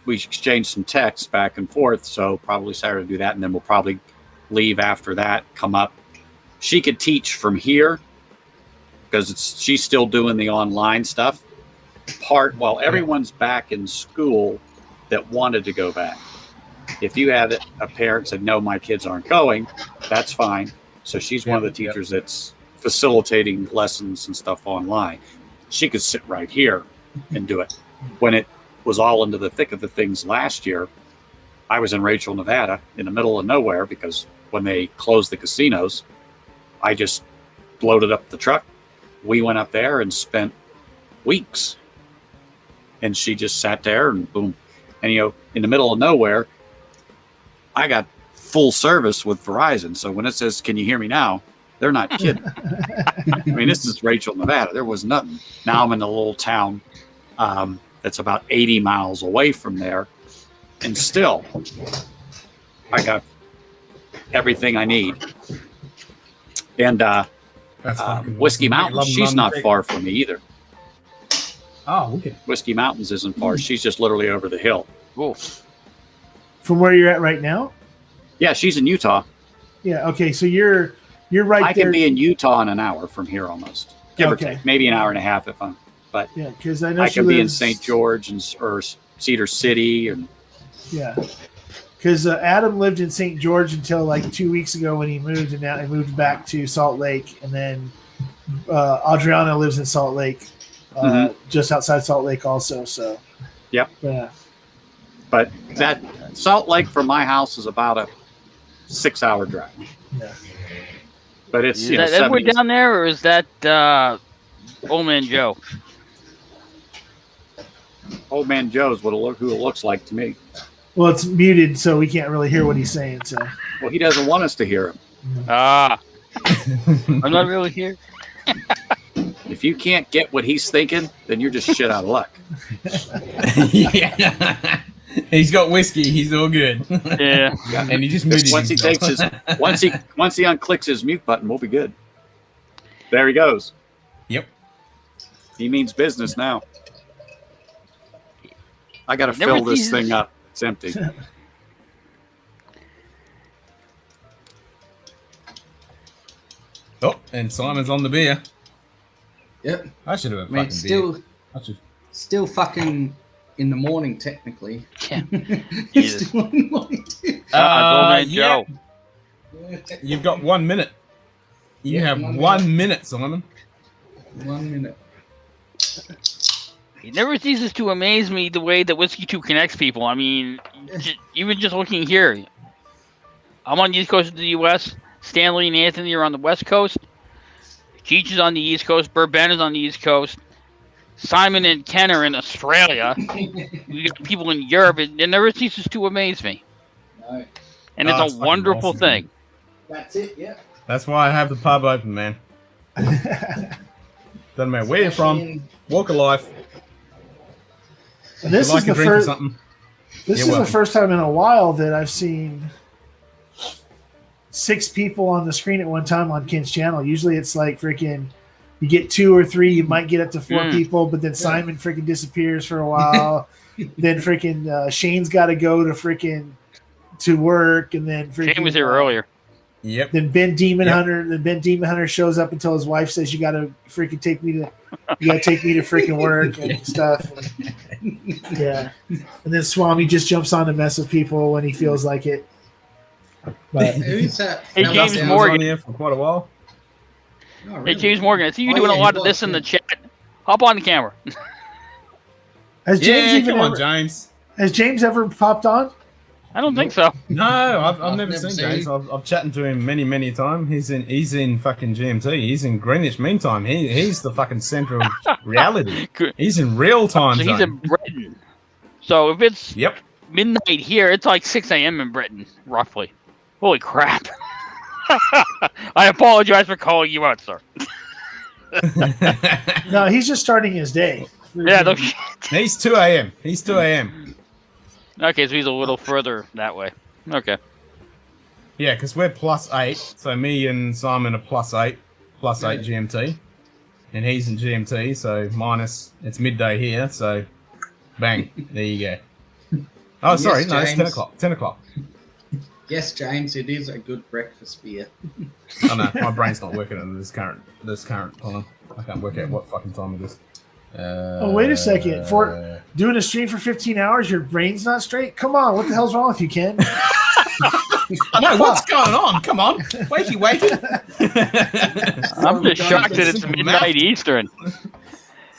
we exchanged some texts back and forth, so probably Saturday do that, and then we'll probably leave after that, come up. She could teach from here because she's still doing the online stuff while everyone's back in school that wanted to go back. If you had a parent said, no, my kids aren't going, that's fine. So she's one of the teachers that's facilitating lessons and stuff online. She could sit right here and do it. When it was all into the thick of the things last year, I was in Rachel, Nevada, in the middle of nowhere, because when they closed the casinos, I just loaded up the truck. We went up there and spent weeks. And she just sat there and boom. And, in the middle of nowhere, I got full service with Verizon. So when it says, "Can you hear me now?" they're not kidding. I mean, this is Rachel, Nevada. There was nothing. Now I'm in a little town that's about 80 miles away from there. And still, I got everything I need. And Whiskey Mountains, she's not far from me either. Oh, okay. Whiskey Mountains isn't far. She's just literally over the hill. Cool. From where you're at right now? Yeah, she's in Utah. Yeah. Okay. So you're right I there. can be in Utah in an hour from here almost. Give or take. Maybe an hour and a half if I'm. But yeah, because I know I she can be in lives- St. George or Cedar City and. Yeah. Because Adam lived in St. George until like 2 weeks ago when he moved, and now he moved back to Salt Lake. And then Adriana lives in Salt Lake, just outside Salt Lake also. So, yep. Yeah. But that Salt Lake from my house is about a 6-hour drive. Yeah. But it's Is that Edward 70s. down there, or is that Old Man Joe? Old Man Joe's who it looks like to me. Well, it's muted, so we can't really hear what he's saying. So. Well, he doesn't want us to hear him. Ah. I'm not really here. If you can't get what he's thinking, then you're just shit out of luck. Yeah. He's got whiskey. He's all good. Yeah. And he just muted once he himself. takes once he unclicks his mute button, we'll be good. There he goes. Yep. He means business now. I got to Never fill this sees- thing up. It's empty. Oh, and Simon's on the beer. Yep. I should have a I mean, fucking still, beer. I should... still fucking in the morning, technically. Yeah. It's still in the morning. Old Man yeah. Joe. You've got 1 minute. You Yeah, have 1 1 minute, Simon. 1 minute. It never ceases to amaze me the way that Whiskey 2 connects people. I mean, even just looking here, I'm on the East Coast of the U.S. Stanley and Anthony are on the West Coast. Cheech is on the East Coast. Bourbon is on the East Coast. Simon and Ken are in Australia. We got people in Europe. It never ceases to amaze me. No. And Oh, it's it's a fucking wonderful awesome, thing. That's it, yeah. That's why I have the pub open, man. Doesn't matter where you're from. Walk of life. And this If you is like a the drink or first. something. This You're is welcome. the first time in a while that I've seen 6 people on the screen at one time on Ken's channel. Usually it's like freaking, you get 2 or 3, you might get up to 4 people, but then Simon freaking disappears for a while. Then freaking Shane's got to go to work, and then freaking Shane was here earlier. Yep. Then Ben Demon Hunter shows up until his wife says, you gotta take me to freaking work and stuff. Yeah. And then Swami just jumps on to mess with people when he feels like it. But Who's that? Hey, fella James down- Morgan. On here for quite a while. Oh, Hey, really? James Morgan, I see you Oh, doing yeah, a lot he of this was, in the yeah. chat. Hop on the camera. has James Yeah, even come on, ever, James. has James ever popped on? I don't think so. No, I've I've never never seen seen James. him. I've chatted to him many times. He's in fucking GMT. He's in Greenwich Mean Time. He's the fucking center of reality. He's in real time So zone. he's in Britain. So if it's Yep. midnight here, it's like 6 a.m. in Britain, roughly. Holy crap. I apologize for calling you out, sir. No, he's just starting his day. Yeah, no shit. He's 2 a.m. He's 2 a.m. Okay, so he's a little further that way. Okay. Yeah, because we're +8. So me and Simon are +8 GMT. And he's in GMT, so minus, it's midday here, so bang, there you go. Oh, sorry, Yes, no, it's 10 James. o'clock. 10 o'clock. Yes, James, it is a good breakfast beer. Oh no, my brain's not working at this current time. I can't work out what fucking time it is. Oh, wait a second. For doing a stream for 15 hours, your brain's not straight? Come on, what the hell's wrong with you, Ken? No, what's going on? Come on, wakey. I'm just shocked that it's midnight Eastern.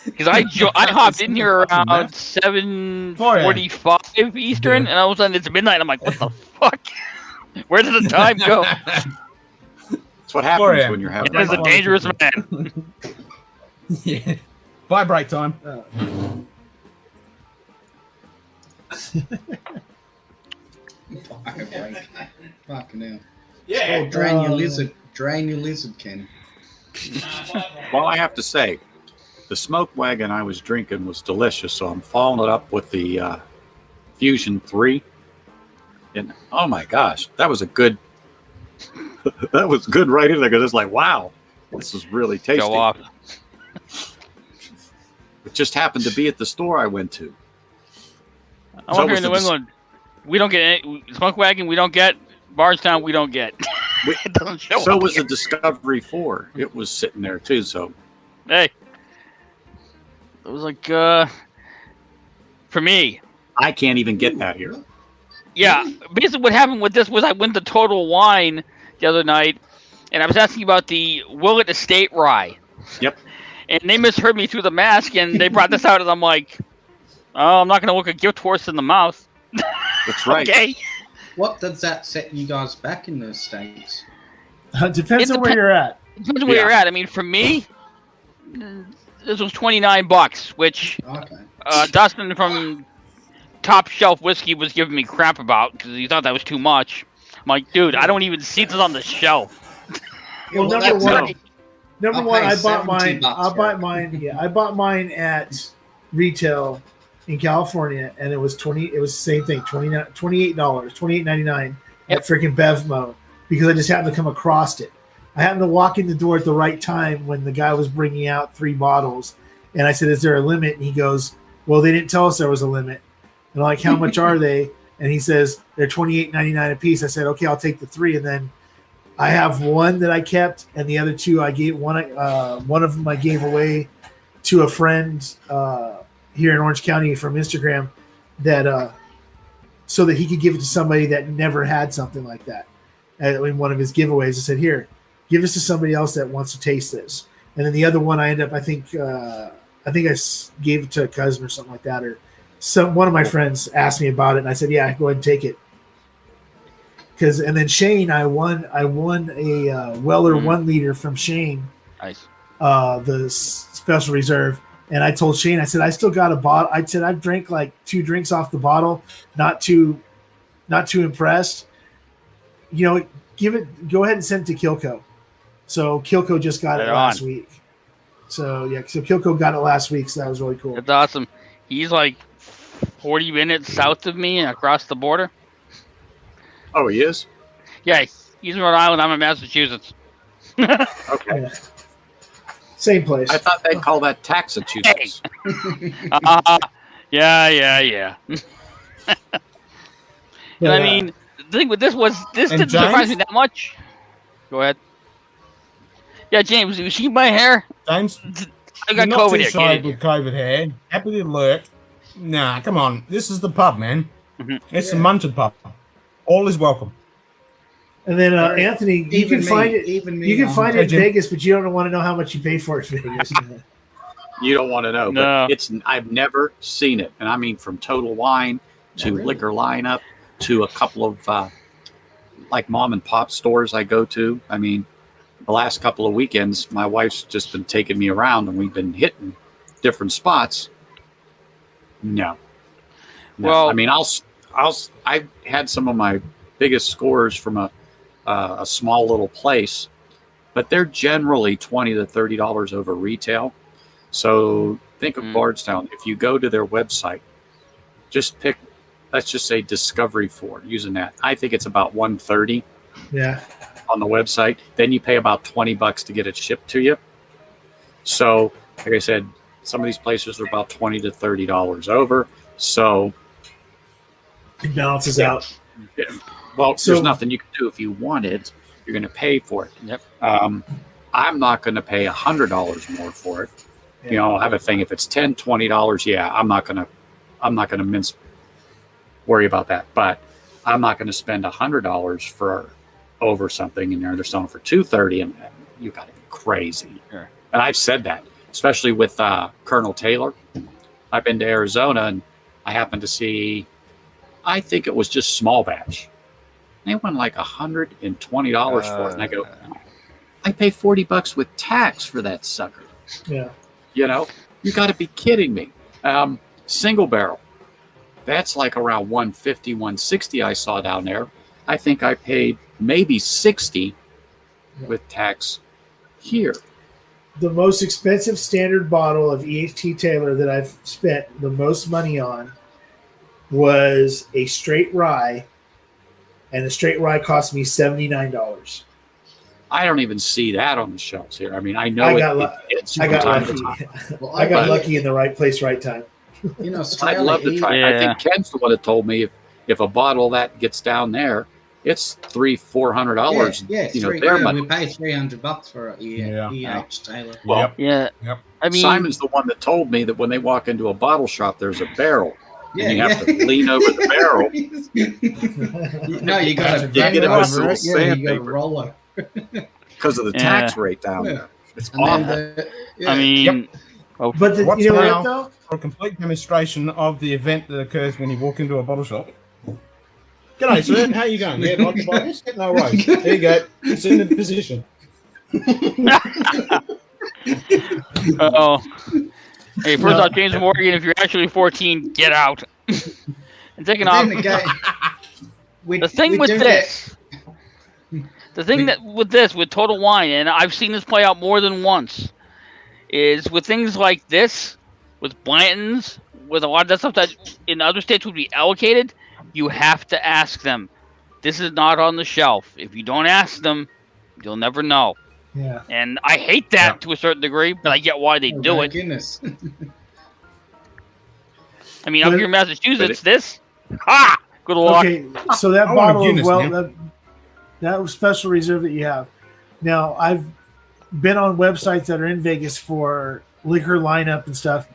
Because I hopped in here around 7:45 Eastern, and all of a sudden it's midnight. I'm like, what the fuck? Where did the time go? That's what happens when you're having. It's a dangerous man. Yeah. Bye, break time. Fucking hell. Yeah. Oh, drain your lizard, Ken. Well, I have to say, the smoke wagon I was drinking was delicious, so I'm following it up with the Fusion 3. And oh my gosh, that was a good. That was good right in there because it's like, wow, this is really tasty. Show off. It just happened to be at the store I went to. I'm here in New England. We don't get any Smoke Wagon. We don't get Bardstown. We don't get. It doesn't show So up was here. the Discovery 4. It was sitting there too. So Hey, it was like for me. I can't even get that here. Yeah, basically what happened with this was I went to Total Wine the other night, and I was asking about the Willet Estate Rye. Yep. And they misheard me through the mask, and they brought this out, and I'm like, oh, I'm not going to look a gift horse in the mouth. That's right. Okay. What does that set you guys back in the States? Depends on where you're at. Depends on where you're at. I mean, for me, this was $29, which Dustin from Top Shelf Whiskey was giving me crap about because he thought that was too much. I'm like, dude, I don't even see this on the shelf. Well, number one, I bought mine. I bought mine at retail in California, and it was It was the same thing, $28, $28.99 at freaking Bevmo because I just happened to come across it. I happened to walk in the door at the right time when the guy was bringing out 3 bottles, and I said, "Is there a limit?" And he goes, "Well, they didn't tell us there was a limit." And I'm like, "How much are they?" And he says, "They're $28.99 a piece." I said, "Okay, I'll take the 3." And then I have one that I kept, and the other 2 I gave one of them I gave away to a friend here in Orange County from Instagram that so that he could give it to somebody that never had something like that. In one of his giveaways, I said, "Here, give this to somebody else that wants to taste this." And then the other one, I ended up, I think I gave it to a cousin or something like that, or one of my friends asked me about it, and I said, "Yeah, go ahead and take it." And then Shane, I won a Weller 1 liter from Shane, nice, the special reserve. And I told Shane, I said, I still got a bottle. I said I've drank like 2 drinks off the bottle, not too impressed. You know, go ahead and send it to Kilco. So Kilco just got it last week. So yeah, so Kilco got it last week, so that was really cool. That's awesome. He's like 40 minutes south of me and across the border. Oh, he is? Yeah, he's in Rhode Island. I'm in Massachusetts. Okay. Yeah. Same place. I thought they'd call that Taxachusetts. Yeah. And I mean, the thing with this was this didn't surprise me that much. Go ahead. Yeah, James, you see my hair? James, I got not COVID too here. shy with COVID hair. Happily alert. Nah, come on. This is the pub, man. It's the Munted pub. All is welcome. And then Anthony, you can find it. You can find it in Jim. Vegas, but you don't want to know how much you pay for it in Vegas. You don't want to know, No. but I've never seen it. And I mean, from Total Wine to Liquor Lineup to a couple of like mom and pop stores I go to. I mean, the last couple of weekends, my wife's just been taking me around and we've been hitting different spots. No. Well, I mean, I've had some of my biggest scores from a small little place, but they're generally $20 to $30 over retail. So think of Bardstown. If you go to their website, just pick, let's just say Discovery 4, using that. I think it's about $130 on the website. Then you pay about $20 to get it shipped to you. So, like I said, some of these places are about $20 to $30 over. So it balances out. Yeah. Well, there's nothing you can do. If you want it, you're going to pay for it. Yep. I'm not going to pay $100 more for it. Yeah. You know, I have a thing. If it's $10, $20, yeah, I'm not going to worry about that. But I'm not going to spend $100 for over something, and they're selling for $230, and you got to be crazy. Sure. And I've said that, especially with Colonel Taylor. I've been to Arizona, and I happened to see, I think it was just small batch. They went like $120 for it, and I go, I pay $40 with tax for that sucker. Yeah. You know, you got to be kidding me. Single barrel, that's like around $150, $160 I saw down there. I think I paid maybe $60 with tax here. The most expensive standard bottle of EHT Taylor that I've spent the most money on was a straight rye and the straight rye cost me $79. I don't even see that on the shelves here. I mean, I know I got lucky. Well, I got lucky in the right place, right time. You know, I'd Australia, love to try. Yeah. I think Ken's the one that told me if a bottle of that gets down there, it's $300-$400. Yeah, we pay $300 for it. Taylor. Well, yeah. Yep. I mean, Simon's the one that told me that when they walk into a bottle shop, there's a barrel. Yeah, and you have to lean over the barrel. No, you got to get it with a little you got a sandpaper roller. because of the tax rate down there. It's And awful. then I mean, But you know now, what though? for a complete demonstration of the event that occurs when you walk into a bottle shop. G'day, sir. How you going? Yeah, like the bottles? No worries. There you go. It's in the position. oh. Hey, first off, James Morgan, if you're actually 14, get out. And second off, the thing with this, with Total Wine, and I've seen this play out more than once, is with things like this, with Blanton's, with a lot of that stuff that in other states would be allocated, you have to ask them. This is not on the shelf. If you don't ask them, you'll never know. Yeah. And I hate that to a certain degree, but I get why they do it. Goodness. I mean, up here in Massachusetts, this, ha! Good luck. Okay, so that bottle of that special reserve that you have. Now, I've been on websites that are in Vegas for liquor lineup and stuff.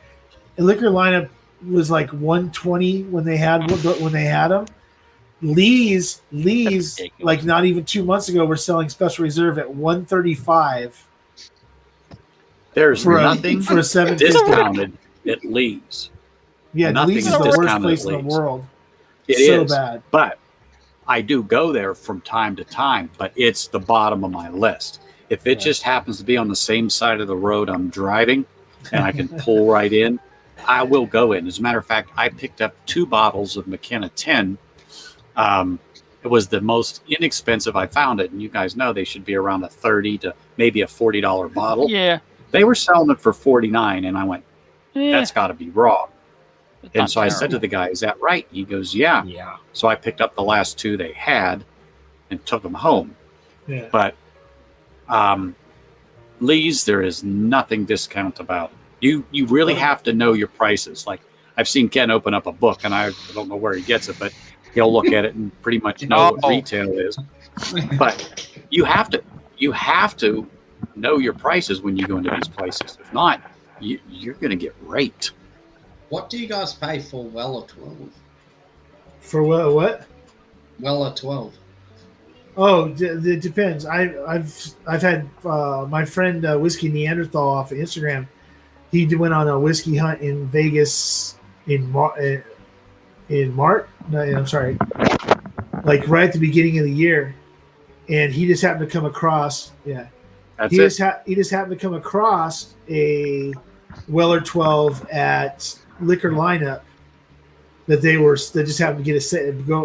And liquor lineup was like $120 when they had them. Lee's like not even 2 months ago, were selling special reserve at $135. There's nothing for a $7.50 discounted at Lee's. Yeah, nothing Lee's is the worst place in the world. It so is bad. But I do go there from time to time, but it's the bottom of my list. If it just happens to be on the same side of the road I'm driving and I can pull right in, I will go in. As a matter of fact, I picked up 2 bottles of McKenna 10. It was the most inexpensive I found it, and you guys know they should be around a $30 to maybe a $40 bottle. Yeah. They were selling it for $49, and I went, that's got to be wrong. And so I said to the guy, is that right? He goes, yeah. So I picked up the last 2 they had and took them home. Yeah. But Lee's, there is nothing discount about. You really have to know your prices. Like, I've seen Ken open up a book, and I don't know where he gets it, but he'll look at it and pretty much know what retail is. But you have to know your prices when you go into these places. If not, you're going to get raped. What do you guys pay for Weller 12? For what? Weller 12. Oh, it depends. I've had my friend Whiskey Neanderthal off of Instagram. He went on a whiskey hunt in Vegas in March. No, I'm sorry, like right at the beginning of the year, and he just happened to come across. Yeah, he just happened to come across a Weller 12 at Liquor Lineup that just happened to get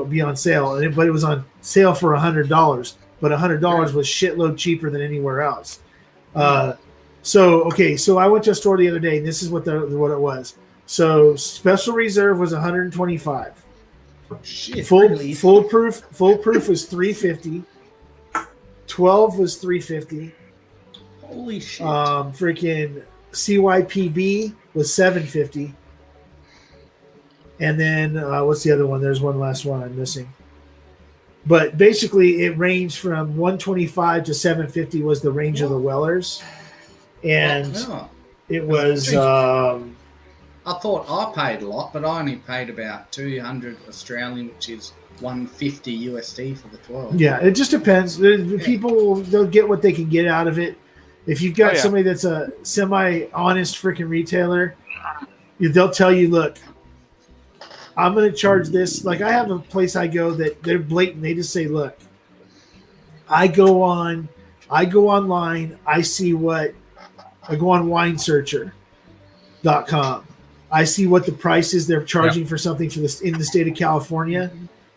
be on sale, but it was on sale for $100. But $100 was shitload cheaper than anywhere else. So I went to a store the other day, and this is what it was. So special reserve was $125. Shit, Foolproof was $350. 12 was $350. Holy shit! Freaking CYPB was $750. And then what's the other one? There's one last one I'm missing. But basically, it ranged from $125 to $750 was the range of the Wellers, and it was. I thought I paid a lot, but I only paid about 200 Australian, which is $150 USD for the 12. Yeah, it just depends. People, they'll get what they can get out of it. If you've got somebody that's a semi-honest freaking retailer, they'll tell you, look, I'm going to charge this. Like, I have a place I go that they're blatant. They just say, look, I go online, I go on winesearcher.com. I see what the price is they're charging for something for this in the state of California,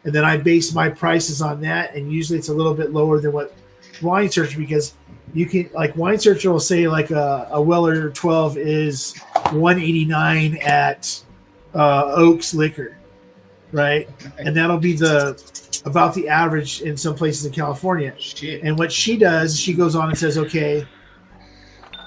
and then I base my prices on that. And usually it's a little bit lower than what Wine Searcher, because you can, like, Wine Searcher will say like a Weller 12 is $189 at Oaks Liquor, right? And that'll be the about the average in some places in California. Shit. And what she does, she goes on and says, okay,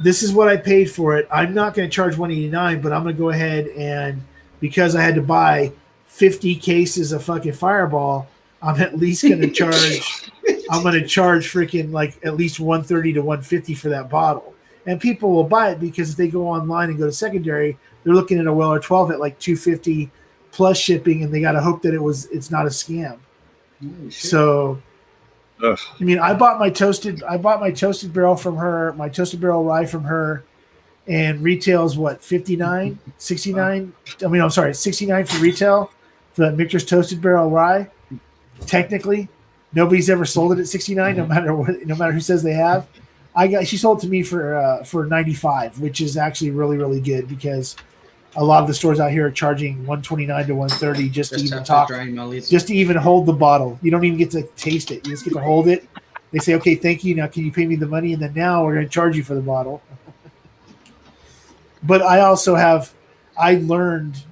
this is what I paid for it. I'm not going to charge $189, but I'm going to go ahead and because I had to buy 50 cases of fucking Fireball, I'm at least going to charge. I'm going to charge freaking like at least $130 to $150 for that bottle. And people will buy it because if they go online and go to secondary, they're looking at a Weller 12 at like $250 plus shipping, and they got to hope that it's not a scam. So. Ugh. I mean, I bought my toasted barrel from her, my toasted barrel rye from her, and retails what, 59, 69? I mean, I'm sorry, 69 for retail for that Michter's toasted barrel rye. Technically, nobody's ever sold it at 69, no matter who says they have. She sold it to me for 95, which is actually really, really good because a lot of the stores out here are charging $129 to $130 just to even talk, just to even hold the bottle. You don't even get to taste it. You just get to hold it. They say, okay, thank you. Now, can you pay me the money? And then now we're going to charge you for the bottle. But I learned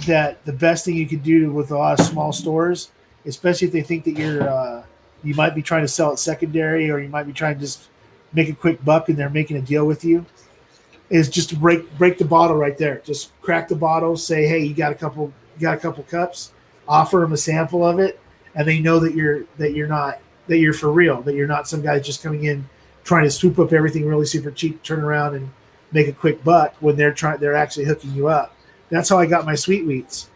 that the best thing you could do with a lot of small stores, especially if they think that you might be trying to sell it secondary or you might be trying to just make a quick buck and they're making a deal with you, is just to break the bottle right there. Just crack the bottle, say, hey, you got a couple cups, offer them a sample of it, and they know that you're for real, that you're not some guy just coming in trying to swoop up everything really super cheap, turn around and make a quick buck when they're actually hooking you up. That's how I got my sweet wheats.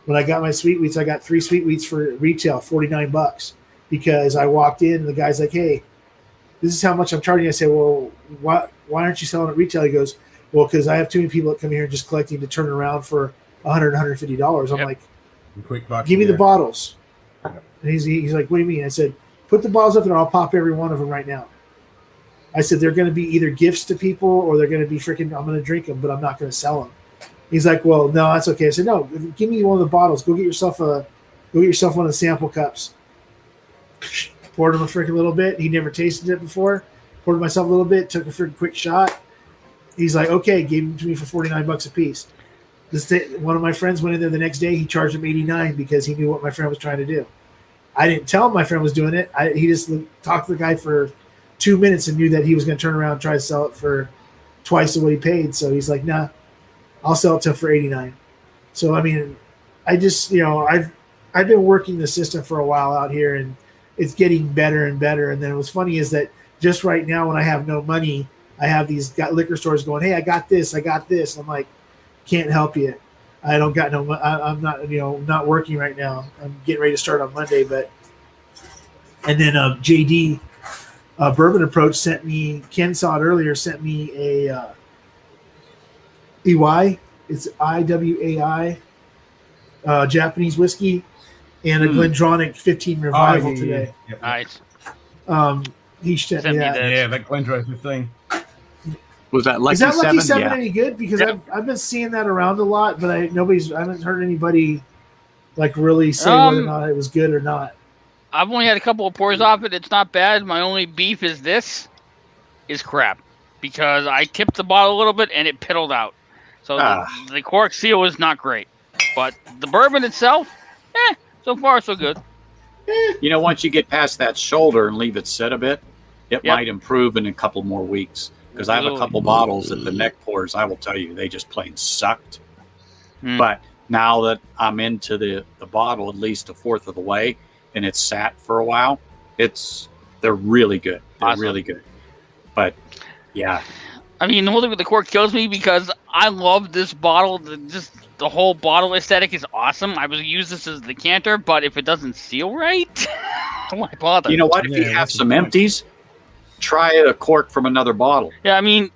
When I got my sweet wheats, I got 3 sweet wheats for retail, $49, because I walked in and the guy's like, hey, this is how much I'm charging. I say, well, why aren't you selling at retail? He goes, well, because I have too many people that come here and just collecting to turn around for $100, $150. I'm like, quick buck, give me the bottles. And he's like, what do you mean? I said, put the bottles up there. I'll pop every one of them right now. I said, they're going to be either gifts to people or they're going to be freaking, I'm going to drink them, but I'm not going to sell them. He's like, well, no, that's okay. I said, no, give me one of the bottles. Go get yourself one of the sample cups. Poured him a freaking little bit. He never tasted it before. Poured myself a little bit, took a freaking quick shot. He's like, okay, gave them to me for $49 a piece. One of my friends went in there the next day. He charged him $89 because he knew what my friend was trying to do. I didn't tell him my friend was doing it. He just talked to the guy for 2 minutes and knew that he was going to turn around and try to sell it for twice of what he paid. So he's like, nah, I'll sell it to him for $89. So, I mean, I just, I've been working the system for a while out here, and it's getting better and better. And then what's funny is that just right now when I have no money, I have these liquor stores going, hey, I got this. I'm like, can't help you. I don't got no, I'm not, not working right now. I'm getting ready to start on Monday, and then JD Bourbon Approach sent me, Ken saw it earlier, sent me a EY, it's IWAI, Japanese whiskey, and a Glendronach 15 Revival today. Yep. Nice. He sent me that. Yeah, that Glendronach 15. Was that Lucky Is that Lucky 7 Yeah. any good? Because I've been seeing that around a lot, but I haven't heard anybody like really say whether or not it was good or not. I've only had a couple of pours off it. It's not bad. My only beef is this is crap because I tipped the bottle a little bit and it piddled out. So the cork seal is not great, but the bourbon itself, so far so good. Once you get past that shoulder and leave it sit a bit, it might improve in a couple more weeks. Because I have a couple bottles at the neck pours, I will tell you, they just plain sucked. But now that I'm into the bottle at least a fourth of the way, and it's sat for a while, they're really good. They're really good. But yeah, I mean, the whole thing with the cork kills me because I love this bottle. The whole bottle aesthetic is awesome. I would use this as the canter, but if it doesn't seal right, why bother? You know what? If you have some empties, try a cork from another bottle. Yeah, I mean,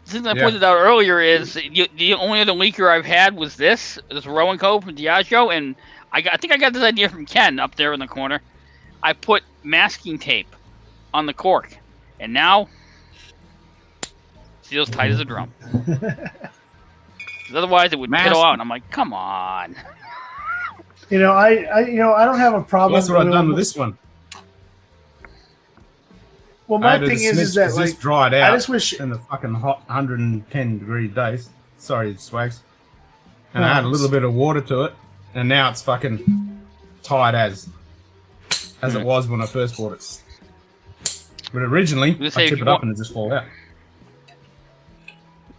since I pointed out earlier is the only other leaker I've had was this Rowan Co. from Diageo, and I think I got this idea from Ken up there in the corner. I put masking tape on the cork, and now seals tight as a drum. Otherwise, it would piddle out, and I'm like, come on. I don't have a problem. Well, that's what I've done with this one. Well, my thing is that like dried out. I just wish in the fucking hot 110-degree days. Sorry, Swags. And I had a little bit of water to it, and now it's fucking tight as. as it was when I first bought it. But originally, I tip it up and it just fall out.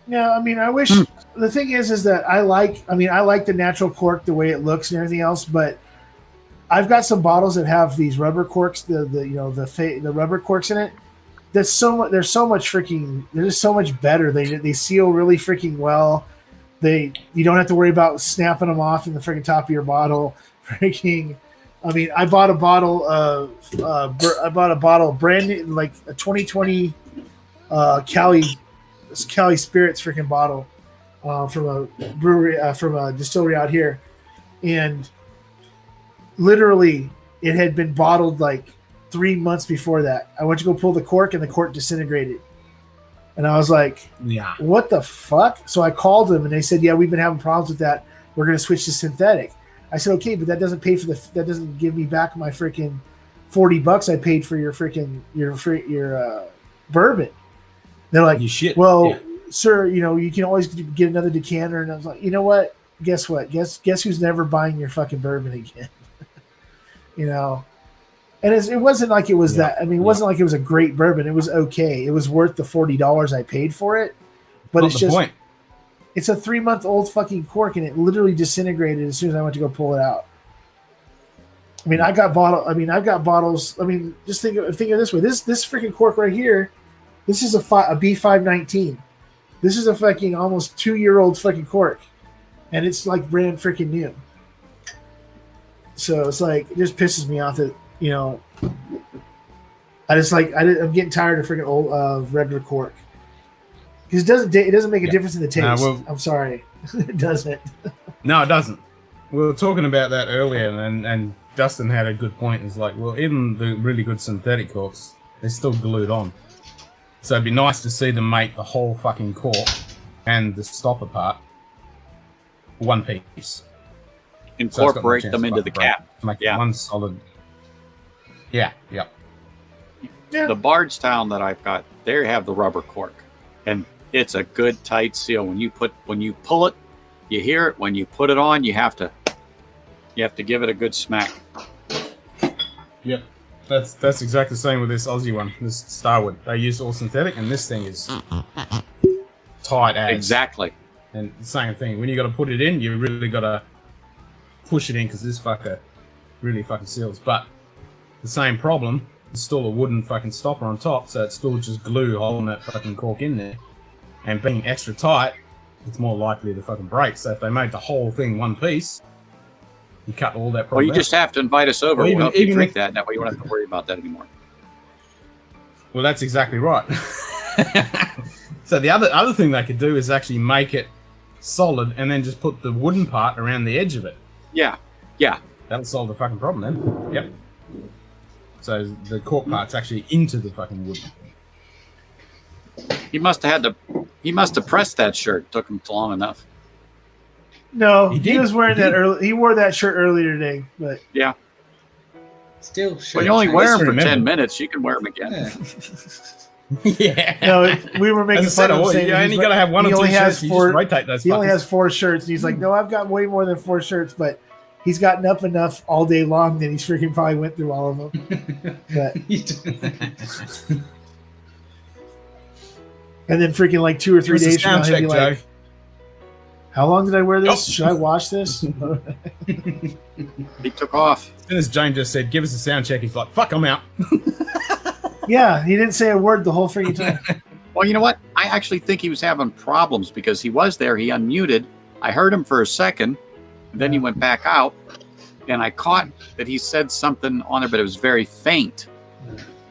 Yeah, I mean, I wish the thing is that I like the natural cork, the way it looks and everything else, but I've got some bottles that have these rubber corks, the rubber corks in it. They're so much better. They seal really freaking well. You don't have to worry about snapping them off in the freaking top of your bottle. Freaking, I mean, I bought a bottle of brand new, like a 2020 Cali Spirits freaking bottle from a brewery, from a distillery out here, and literally it had been bottled like 3 months before that. I went to go pull the cork and the cork disintegrated, and I was like, "Yeah, what the fuck?" So I called them and they said, "Yeah, we've been having problems with that. We're going to switch to synthetic." I said, "Okay, but that doesn't give me back my freaking $40 I paid for your bourbon." They're like, sir, you can always get another decanter. And I was like, you know what? Guess what? Guess who's never buying your fucking bourbon again? And it wasn't like it was that. I mean, it wasn't like it was a great bourbon. It was okay. It was worth the $40 I paid for it. But it's just, it's a 3-month-old fucking cork, and it literally disintegrated as soon as I went to go pull it out. I mean, I've got bottles. I mean, just think of it this way. This freaking cork right here. This is a B519. This is a fucking almost 2-year-old fucking cork, and it's like brand freaking new. So it's like, it just pisses me off that I'm getting tired of freaking old regular cork, because it doesn't make a difference in the taste. I'm sorry, it doesn't. No, it doesn't. We were talking about that earlier, and Dustin had a good point. It's like, well, even the really good synthetic corks, they're still glued on. So it'd be nice to see them make the whole fucking cork and the stopper part one piece. Incorporate them into the cap. Make it one solid. Yeah. The Bardstown that I've got, they have the rubber cork, and it's a good tight seal. When you pull it, you hear it. When you put it on, you have to give it a good smack. Yep. That's exactly the same with this Aussie one, this Starwood. They use all synthetic, and this thing is tight as. Exactly. And the same thing. When you got to put it in, you really got to push it in, because this fucker really fucking seals. But the same problem, it's still a wooden fucking stopper on top, so it's still just glue holding that fucking cork in there. And being extra tight, it's more likely to fucking break. So if they made the whole thing one piece, you cut all that problem Well, you just have to invite us over. We'll help you drink that. That way you won't have to worry about that anymore. Well, that's exactly right. So the other thing they could do is actually make it solid and then just put the wooden part around the edge of it. Yeah. That'll solve the fucking problem then. Yep. So the cork part's actually into the fucking wood. He must have pressed that shirt. Took him long enough. No, he was wearing that early. He wore that shirt earlier today, but yeah. Still, when you only wear them for 10 minutes, you can wear them again. Yeah. No, we were making fun of him saying you only got to have one or two shirts. He only has has 4 shirts, and he's like, "No, I've got way more than 4 shirts," but he's gotten up enough all day long that he's freaking probably went through all of them. But and then freaking like 2 or 3 days from now, he'll be like, Joe. "How long did I wear this? Should I wash this?" He took off. As soon as Jane just said, "Give us a sound check," he's like, "Fuck, I'm out." Yeah, he didn't say a word the whole freaking time. Well, you know what? I actually think he was having problems because he was there. He unmuted. I heard him for a second. Then he went back out, and I caught that he said something on there, but it was very faint.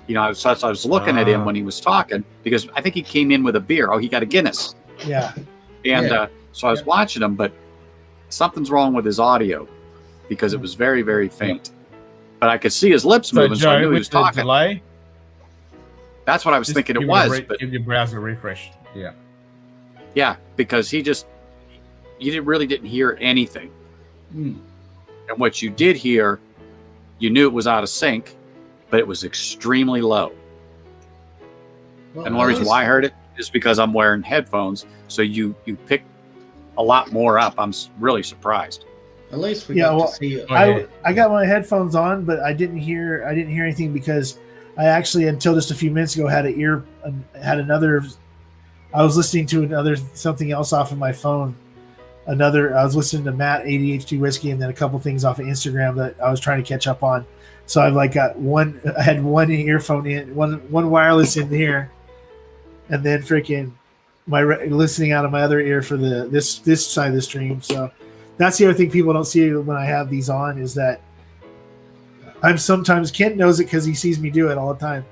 I was looking at him when he was talking, because I think he came in with a beer. Oh, he got a Guinness. Yeah. And so I was watching him, but something's wrong with his audio because it was very, very faint. But I could see his lips moving, so I knew he was talking. Delay, that's what I was thinking it was. But give your browser a refresh. Yeah. Yeah, because you really didn't hear anything. And what you did hear, you knew it was out of sync, but it was extremely low. Well, and one reason why I heard it is because I'm wearing headphones, so you pick a lot more up. I'm really surprised. At least we Yeah, got well, to see you. I got my headphones on, but I didn't hear anything because I actually until just a few minutes ago had I was listening to something else off of my phone. I was listening to Matt ADHD Whiskey and then a couple things off of Instagram that I was trying to catch up on. So I've like got I had one earphone in, one wireless in here, and then freaking listening out of my other ear for this side of the stream. So that's the other thing people don't see when I have these on is that I'm sometimes, Kent knows it because he sees me do it all the time.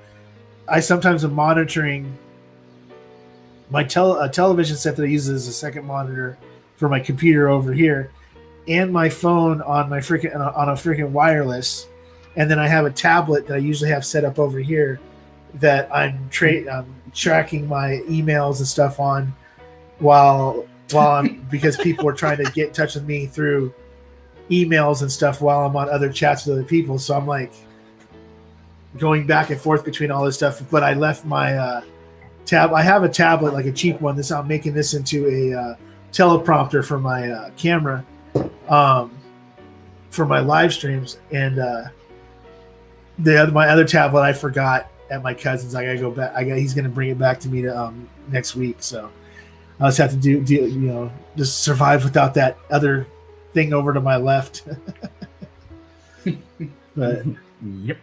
I sometimes am monitoring my television set that I use as a second monitor for my computer over here, and my phone on my on a freaking wireless, and then I have a tablet that I usually have set up over here that I'm tracking my emails and stuff on while I'm because people are trying to get in touch with me through emails and stuff while I'm on other chats with other people. So I'm like going back and forth between all this stuff. But I left my I have a tablet, like a cheap one. I'm making this into a teleprompter for my camera for my live streams. And my other tablet I forgot at my cousin's. I gotta go back. He's gonna bring it back to me to next week. So I just have to just survive without that other thing over to my left. But yep.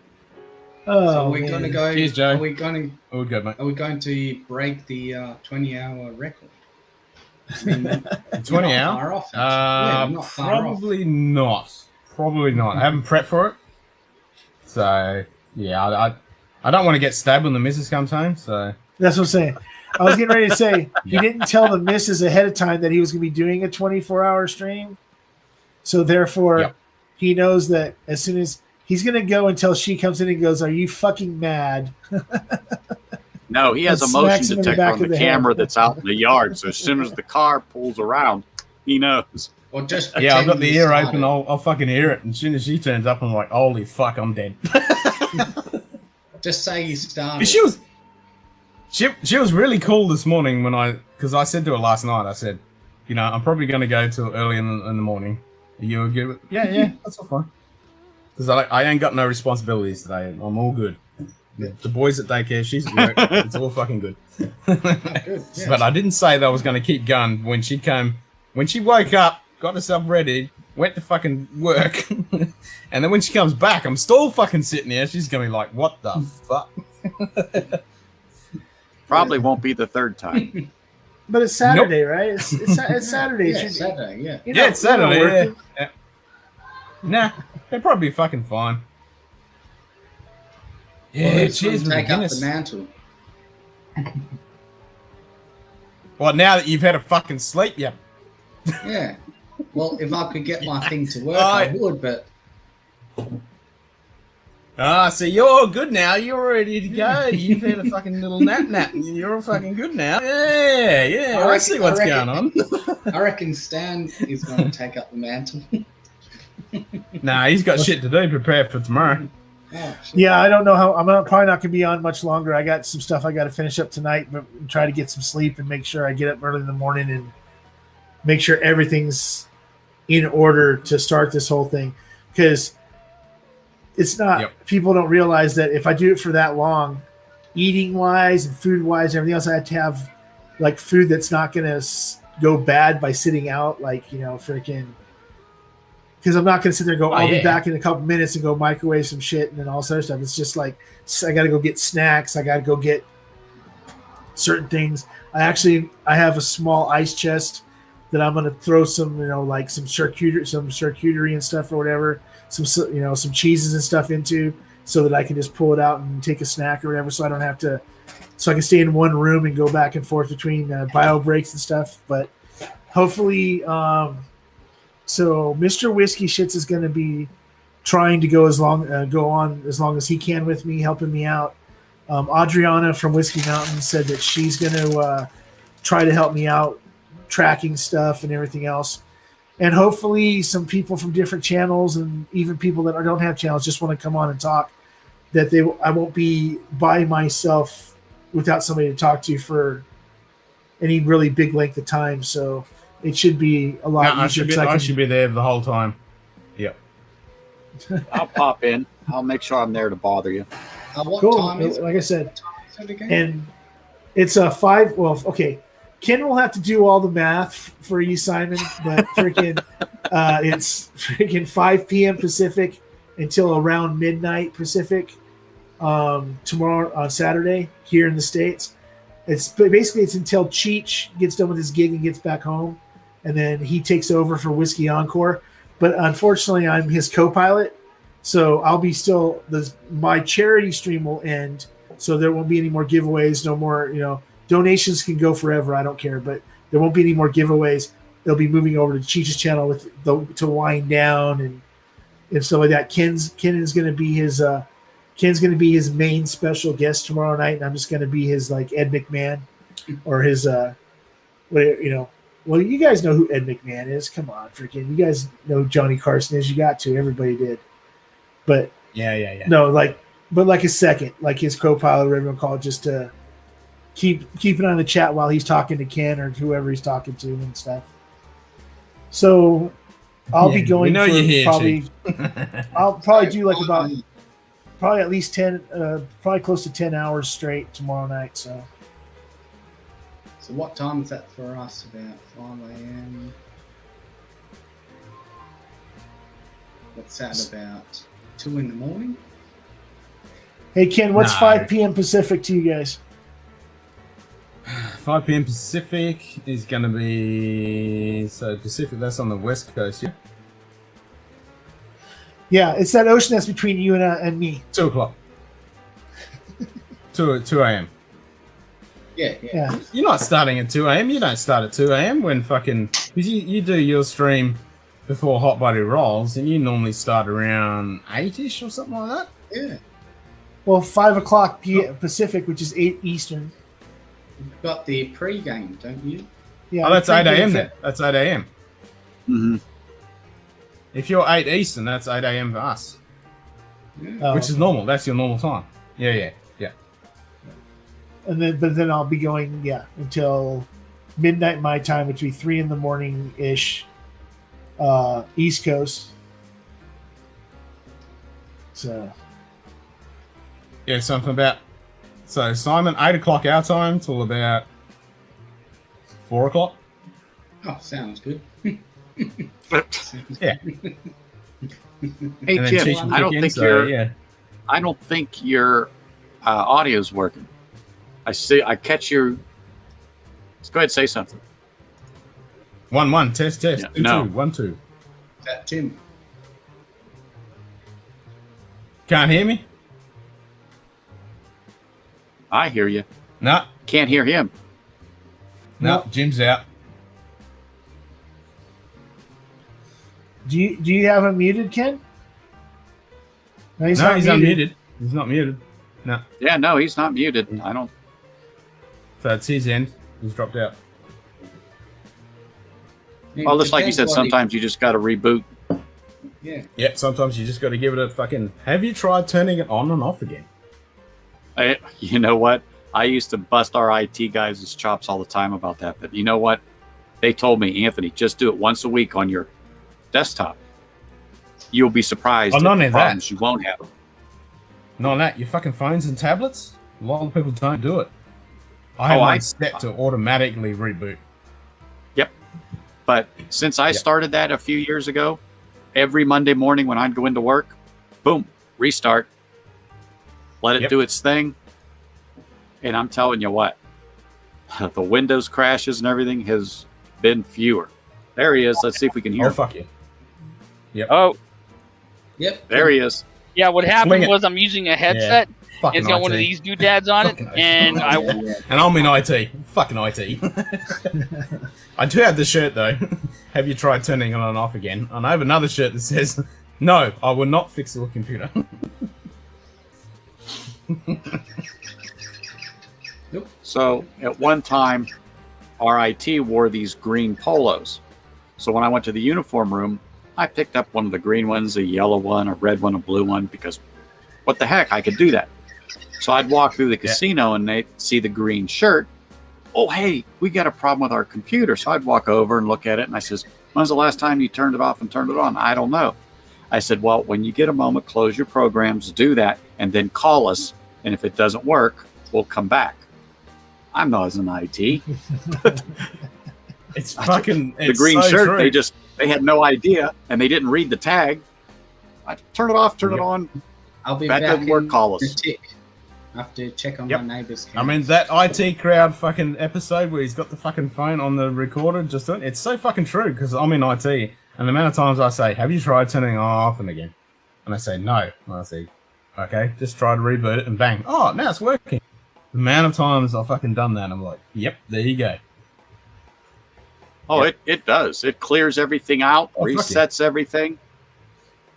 Oh, so we're going to go. Cheers, Joe. Are we going to? Oh, good, mate. Are we going to break the 20-hour record? I mean, 20 hours? Far off, yeah, not far probably off. Not. Probably not. I haven't prepped for it. So yeah, I don't want to get stabbed when the missus comes home. So that's what I'm saying. I was getting ready to say he didn't tell the missus ahead of time that he was going to be doing a 24-hour stream. So therefore, he knows that as soon as he's going to go until she comes in and goes, "Are you fucking mad?" No, he has a motion detector on the camera that's out in the yard. So as soon as the car pulls around, he knows. Or just I've got the ear open. I'll fucking hear it. And as soon as she turns up, I'm like, "Holy fuck, I'm dead." Just say you started. She was really cool this morning because I said to her last night, I said, I'm probably going to go till early in the morning. Are you good with? Yeah, that's all fine. Because I ain't got no responsibilities today. I'm all good. The boys at daycare, she's at work. It's all fucking good. Good, yes. But I didn't say that I was going to keep going when she woke up, got herself ready, went to fucking work, and then when she comes back, I'm still fucking sitting there. She's going to be like, "What the fuck?" Probably won't be the third time. But it's Saturday, right? It's Saturday. Yeah, it's Saturday, yeah. It's Saturday, yeah. Nah, they'll probably be fucking fine. Yeah, well, cheers with take the up Guinness. the mantle. Well, now that you've had a fucking sleep, yeah. Yeah. Well, if I could get my thing to work, I would, but... So you're all good now. You're ready to go. You've had a fucking little nap. You're all fucking good now. Yeah. I see what's going on. I reckon Stan is going to take up the mantle. Nah, he's got shit to do. Prepare for tomorrow. Oh, yeah, I don't know how. Probably not going to be on much longer. I got some stuff I got to finish up tonight, but try to get some sleep and make sure I get up early in the morning and make sure everything's in order to start this whole thing. Because it's not, people don't realize that if I do it for that long, eating wise and food wise and everything else, I have to have like food that's not going to go bad by sitting out, like, freaking. Because I'm not going to sit there and go, I'll be back in a couple minutes and go microwave some shit and then all this other stuff. It's just like, I got to go get snacks. I got to go get certain things. I have a small ice chest that I'm going to throw some, like some charcuterie and stuff or whatever, some cheeses and stuff into so that I can just pull it out and take a snack or whatever. So I don't have to, so I can stay in one room and go back and forth between bio breaks and stuff. But hopefully, so Mr. Whiskey Shits is going to be trying to go on as long as he can with me, helping me out. Adriana from Whiskey Mountain said that she's going to try to help me out, tracking stuff and everything else. And hopefully some people from different channels and even people that don't have channels just want to come on and talk, that I won't be by myself without somebody to talk to for any really big length of time. So it should be a lot easier. I should be there the whole time. I'll pop in. I'll make sure I'm there to bother you. What Cool. time is it? Like I said, Is it again? and it's a 5. Well, okay. Ken will have to do all the math for you, Simon, but freaking, it's freaking 5 p.m. Pacific until around midnight Pacific tomorrow on Saturday here in the States. It's until Cheech gets done with his gig and gets back home, and then he takes over for Whiskey Encore. But unfortunately, I'm his co-pilot, so I'll be still my charity stream will end, so there won't be any more giveaways, no more, donations can go forever. I don't care, but there won't be any more giveaways. They'll be moving over to Cheech's channel to wind down and stuff like that. Ken is going to be his Ken's going to be his main special guest tomorrow night, and I'm just going to be his like Ed McMahon or his Well, you guys know who Ed McMahon is. Come on, freaking! You guys know who Johnny Carson is. You got to. Everybody did. But yeah. No, like a second, like his co-pilot, or everyone call it, just to keep it on the chat while he's talking to Ken or whoever he's talking to and stuff. So I'll be going for probably. I'll probably do like about probably at least 10, probably close to 10 hours straight tomorrow night. So what time is that for us? About 5 a.m. What's that about? 2 in the morning? Hey Ken, what's 5 p.m. Pacific to you guys? 5 p.m. Pacific is going to be Pacific. That's on the west coast, yeah. Yeah, it's that ocean that's between you and me. 2 o'clock. 2 a.m. Yeah. You're not starting at 2 a.m. You don't start at 2 a.m. when fucking... Because you do your stream before Hot Buddy rolls, and you normally start around 8-ish or something like that. Yeah. Well, 5 o'clock Pacific, which is 8 Eastern. You've got the pre-game, don't you? Yeah. Oh, that's 8 a.m. then. That's 8 a.m. Mm-hmm. If you're 8 Eastern, that's 8 a.m. for us. Yeah. Which is normal. That's your normal time. Yeah. And then I'll be going, until midnight my time, which would be 3 in the morning ish, East Coast. So. Yeah, something about. So Simon, 8 o'clock our time till about 4 o'clock. Oh, sounds good. Yeah. Hey Jim, I don't think your audio's working. I catch your. Let's go ahead and say something. 1 test. Yeah, 2 no. 2 1 2. Is that Tim? Can't hear me? I hear you. No. Can't hear him. No, Jim's out. Do you have him muted, Ken? No, he's unmuted. He's not muted. No. Yeah, no, he's not muted. I don't. So it's his end. He's dropped out. Well, just like you said, sometimes you just got to reboot. Yeah. Yep, sometimes you just got to give it a fucking... Have you tried turning it on and off again? You know what? I used to bust our IT guys' chops all the time about that. But you know what? They told me, Anthony, just do it once a week on your desktop. You'll be surprised at the problems you won't have. Not on that. Your fucking phones and tablets? A lot of people don't do it. I have one set to automatically reboot. Yep. But since I started that a few years ago, every Monday morning when I'd go into work, boom, restart. Let it do its thing. And I'm telling you what, the Windows crashes and everything has been fewer. There he is. Let's see if we can hear him. Fuck you. Yep. Oh. Yep. There he is. Yeah, what happened was I'm using a headset. Fucking It's got one of these doodads on it, and And I'm in IT. Fucking IT. I do have the shirt though. Have you tried turning it on and off again? And I have another shirt that says, "No, I will not fix your computer." So at one time, our IT wore these green polos. So when I went to the uniform room, I picked up one of the green ones, a yellow one, a red one, a blue one, because what the heck, I could do that. So I'd walk through the casino and they'd see the green shirt. Oh, hey, we got a problem with our computer. So I'd walk over and look at it and I says, when's the last time you turned it off and turned it on? I don't know. I said, well, when you get a moment, close your programs, do that, and then call us. And if it doesn't work, we'll come back. I'm not an IT. It's fucking the green shirt. They had no idea, and they didn't read the tag. I turn it off, turn it on. I'll be that back doesn't work. in Call us. I have to check on my neighbour's. I mean, that IT crowd fucking episode where he's got the fucking phone on the recorder, it's so fucking true because I'm in IT, and the amount of times I say, "Have you tried turning it off?" and again, and I say no, and I say, "Okay, just try to reboot it," and bang, oh, now it's working. The amount of times I've fucking done that, I'm like, "Yep, there you go." Oh, it does. It clears everything out, resets everything.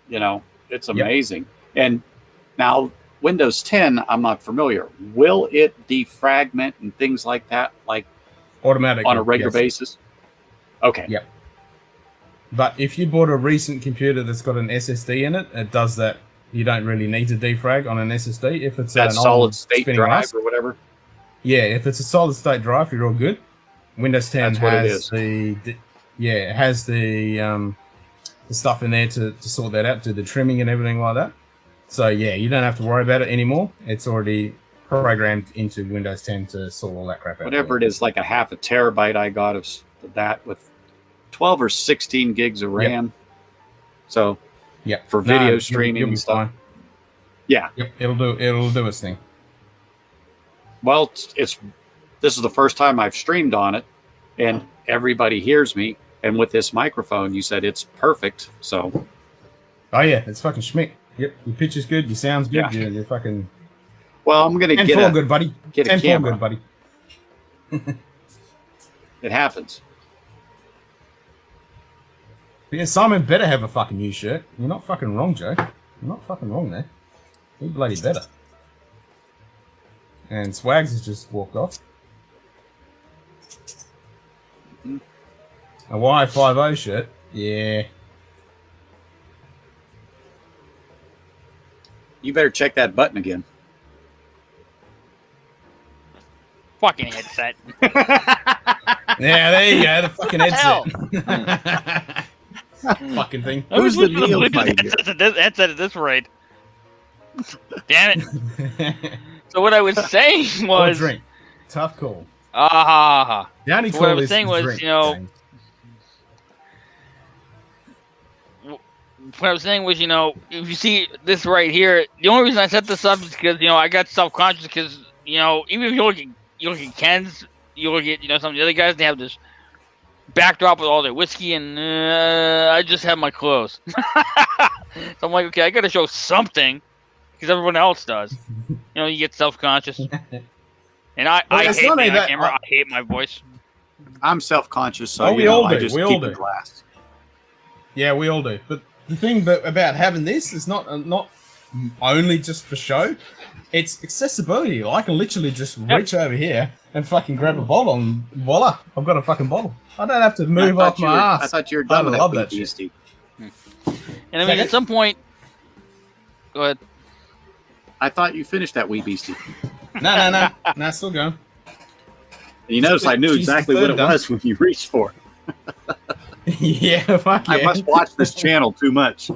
You know, it's amazing. And now Windows 10, I'm not familiar. Will it defragment and things like that, like automatically on a regular basis? Okay. Yep. But if you bought a recent computer that's got an SSD in it, it does that. You don't really need to defrag on an SSD if it's that an solid state spinning drive RAS. or whatever. Yeah, if it's a solid state drive, you're all good. Windows 10 That's what it has is. it has the stuff in there to sort that out, do the trimming and everything like that. So yeah, you don't have to worry about it anymore. It's already programmed into Windows 10 to sort all that crap out. Whatever it is, like a half a terabyte I got of that with 12 or 16 gigs of RAM. So for video streaming you'll be and stuff. fine. Yeah. Yep, it'll do its thing. Well, this is the first time I've streamed on it, and everybody hears me. And with this microphone, you said it's perfect. So, oh yeah, it's fucking schmick. Yep, your picture's good, your sound's good, Yeah. you're fucking. well, I'm gonna get a good, buddy. Get a 10-4 camera. good, buddy. It happens. Yeah, Simon better have a fucking new shirt. You're not fucking wrong, Joe. You're not fucking wrong there. You bloody better. And Swags has just walked off. A Y50 shirt. Yeah. You better check that button again. Fucking headset. Yeah, there you go. The fucking Hell. headset. Fucking thing. I was Who's the listening to neophyte Bluetooth headset at this rate. Damn it. So what I was saying Or was... drink. Tough call. Ah. The only So what I call was is saying was, drink, you know... James. What I was saying was, you know, if you see this right here, the only reason I set this up is because, you know, I got self-conscious because, you know, even if you look at Ken's, you look at, you know, some of the other guys, they have this backdrop with all their whiskey, and I just have my clothes. So I'm like, okay, I got to show something because everyone else does. You know, you get self-conscious. And I it's hate not being only on that, camera. I hate my voice. I'm self-conscious, so Oh, we you know, all do. I just We all keep do. the glass. Yeah, we all do. But the thing about having this is not only just for show. It's accessibility. I can literally just reach over here and fucking grab a bottle, and voila, I've got a fucking bottle. I don't have to move off my ass. I thought you were done with love that that shit. beastie. And I mean, at some point... Go ahead. I thought you finished that wee beastie. No, still going. And you notice I knew She's exactly what it done. was when you reached for it. Yeah, fuck yeah. I must watch this channel too much.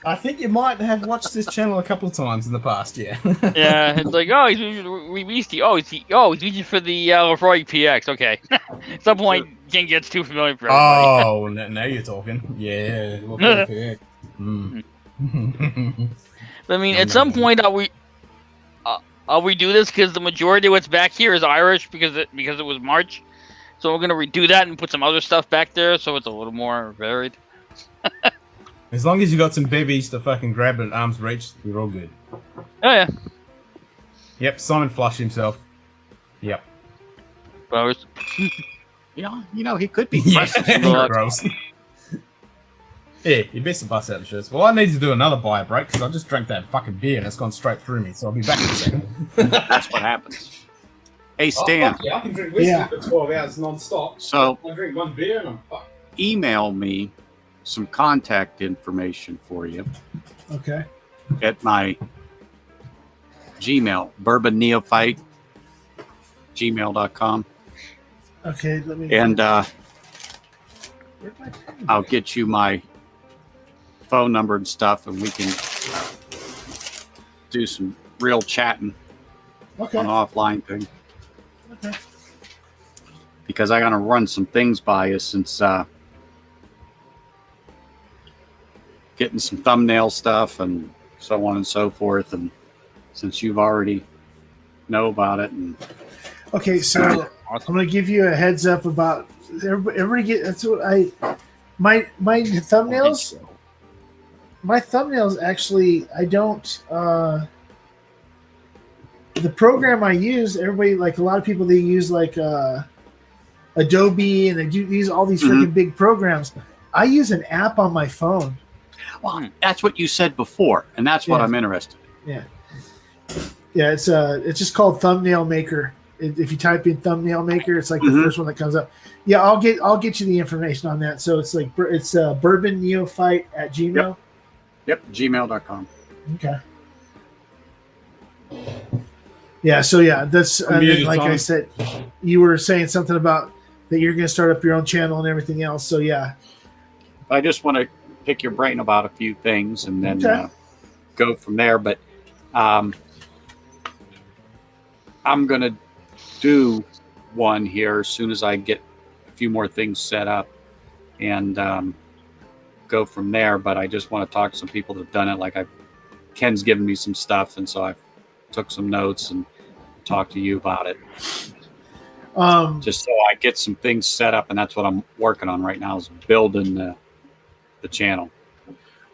I think you might have watched this channel a couple of times in the past, yeah. Yeah, it's like, oh, he's beastie. Oh, he's reaching for the Lefroy PX. Okay. At some point, King gets too familiar for everybody. Oh, now you're talking. Yeah. I mean, at some point, I'll redo this because the majority of what's back here is Irish because it was March. So we're gonna redo that and put some other stuff back there so it's a little more varied. As long as you got some bevies to fucking grab at arm's reach, you're all good. Oh yeah. Yep, Simon flushed himself. Yep. Flowers. Yeah, you know, he could be Yeah, pressing. gross. Yeah, you best bust out the shirts. Well, I need to do another buy break because I just drank that fucking beer and it's gone straight through me. So I'll be back in a second. That's what happens. Hey, Stan. Yeah, I can drink whiskey for 12 hours non-stop. So I drink one beer and I'm fucked. email me some contact information for you Okay. at my Gmail, bourbonneophyte, gmail.com. Okay, let me. And Where'd my pen I'll go? get you my phone number and stuff, and we can do some real chatting on an offline thing. Okay. Because I got to run some things by you since getting some thumbnail stuff and so on and so forth, and since you've already know about it. And okay, so I'm going to give you a heads up about everybody. That's what my thumbnails. My thumbnails actually, I don't. The program I use, everybody, like a lot of people, they use like Adobe, and they do all these freaking big programs. I use an app on my phone. Well, that's what you said before, and that's what I'm interested in. Yeah, it's just called Thumbnail Maker. If you type in Thumbnail Maker, it's like the first one that comes up. Yeah, I'll get you the information on that. So it's like Bourbon Neophyte at Gmail. Yep, gmail.com. Okay. Yeah, so that's like I said, you were saying something about that you're going to start up your own channel and everything else. So yeah, I just want to pick your brain about a few things and then go from there. But I'm going to do one here as soon as I get a few more things set up and go from there. But I just want to talk to some people that have done it. Like Ken's given me some stuff, and so I took some notes and talked to you about it. Just so I get some things set up, and that's what I'm working on right now, is building the channel.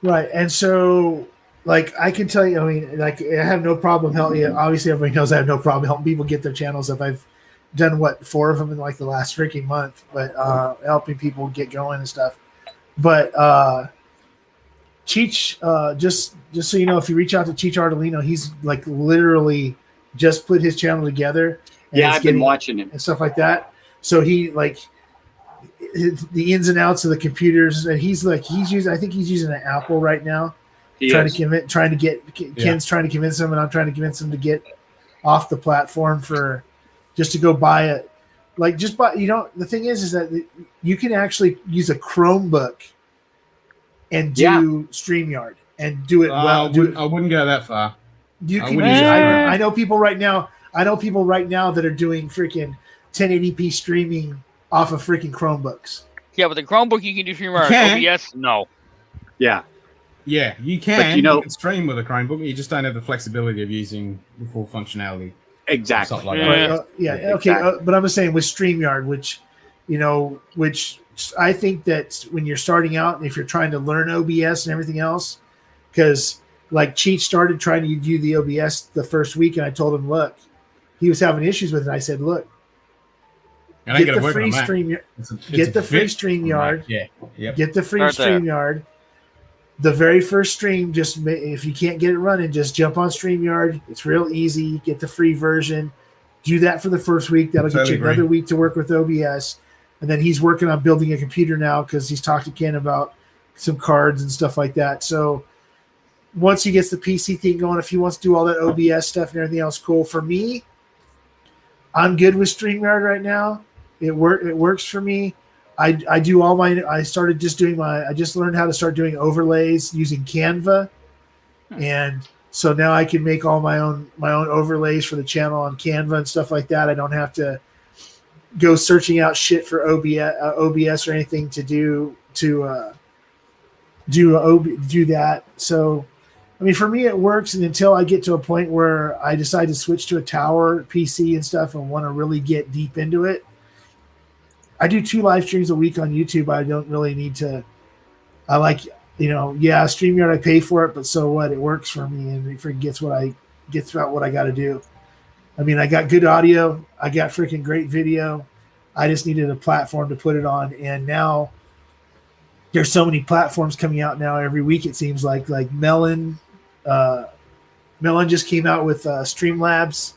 Right. And so, like, I can tell you, I mean, like, I have no problem helping you. Obviously, everybody knows I have no problem helping people get their channels up. I've done 4 of them in like the last freaking month, but helping people get going and stuff. But Cheech, just so you know, if you reach out to Cheech Ardolino, he's like literally just put his channel together. And I've been watching him and stuff like that. So he like the ins and outs of the computers, and he's using. I think he's using an Apple right now. Ken's trying to convince him, and I'm trying to convince him to get off the platform just to go buy it. Like just buy. The thing is that you can actually use a Chromebook and do StreamYard and do it well. I wouldn't go that far. You can use it. I know people right now. That are doing freaking 1080p streaming off of freaking Chromebooks. Yeah, but the Chromebook you can do StreamYard. OBS, no. Yeah, you can. But you can stream with a Chromebook. You just don't have the flexibility of using the full functionality. Exactly. Like that. Okay. But I'm just saying with StreamYard, which I think that when you're starting out, and if you're trying to learn OBS and everything else, because like Cheech started trying to do the OBS the first week, and I told him, look, he was having issues with it. I said, look, get the free StreamYard. Get the free StreamYard. Get the free StreamYard. The very first stream, just if you can't get it running, just jump on StreamYard. It's real easy. Get the free version. Do that for the first week. That'll get you another week to work with OBS. And then he's working on building a computer now because he's talked to Ken about some cards and stuff like that. So once he gets the PC thing going, if he wants to do all that OBS stuff and everything else, cool. For me, I'm good with StreamYard right now. It works for me. I do all my. I started just doing I just learned how to start doing overlays using Canva, and so now I can make all my own overlays for the channel on Canva and stuff like that. I don't have to go searching out shit for OBS or anything to do that. So, I mean, for me, it works. And until I get to a point where I decide to switch to a tower PC and stuff and want to really get deep into it, I do 2 live streams a week on YouTube. I don't really need to. I like, StreamYard, I pay for it, but so what? It works for me, and it gets about what I got to do. I mean, I got good audio. I got freaking great video. I just needed a platform to put it on, and now there's so many platforms coming out now every week. It seems like Melon just came out with Streamlabs,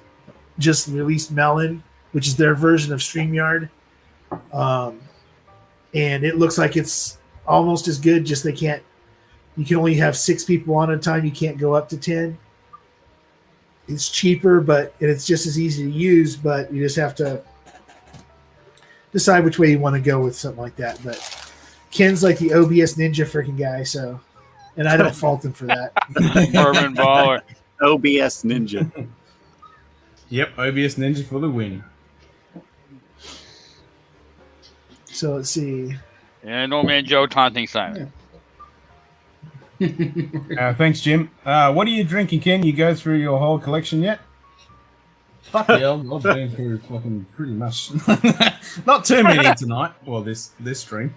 just released Melon, which is their version of StreamYard. And it looks like it's almost as good, just you can only have 6 people on at a time. You can't go up to 10. It's cheaper, but it's just as easy to use, but you just have to decide which way you want to go with something like that. But Ken's like the OBS ninja freaking guy, so and I don't fault him for that. Bourbon baller. OBS Ninja. Yep, OBS Ninja for the win. So let's see. And old man Joe taunting Simon. Thanks, Jim. What are you drinking, Ken? You go through your whole collection yet? Fuck yeah, I've been through fucking pretty much. Not too many tonight. Well, this stream.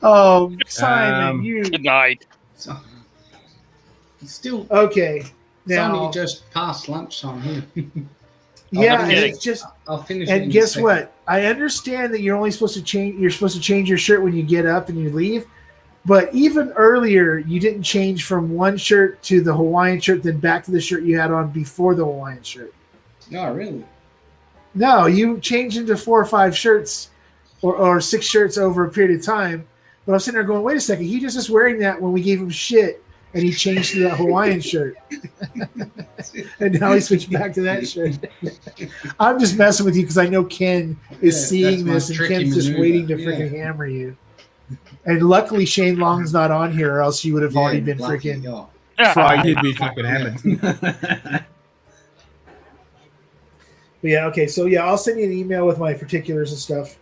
Oh, Simon, you Good night. So, it's still okay? it's Now, only just past lunchtime here. yeah, kidding. it's just. I'll finish. it in And a guess second. what? I understand that you're only supposed to change. You're supposed to change your shirt when you get up and you leave. But even earlier, you didn't change from one shirt to the Hawaiian shirt, then back to the shirt you had on before the Hawaiian shirt. No, really. No, you changed into 4 or 5 shirts or 6 shirts over a period of time. But I'm sitting there going, wait a second, he just is wearing that when we gave him shit, and he changed to that Hawaiian shirt. And now he switched back to that shirt. I'm just messing with you because I know Ken is Yeah, seeing that's this, my and tricky Ken's just maneuver. waiting to Yeah. freaking hammer you. And luckily Shane Long's not on here, or else you would have already Yeah, been lucky, freaking yeah. Fried. You'd be fucking hammered. But yeah, okay. So yeah, I'll send you an email with my particulars and stuff.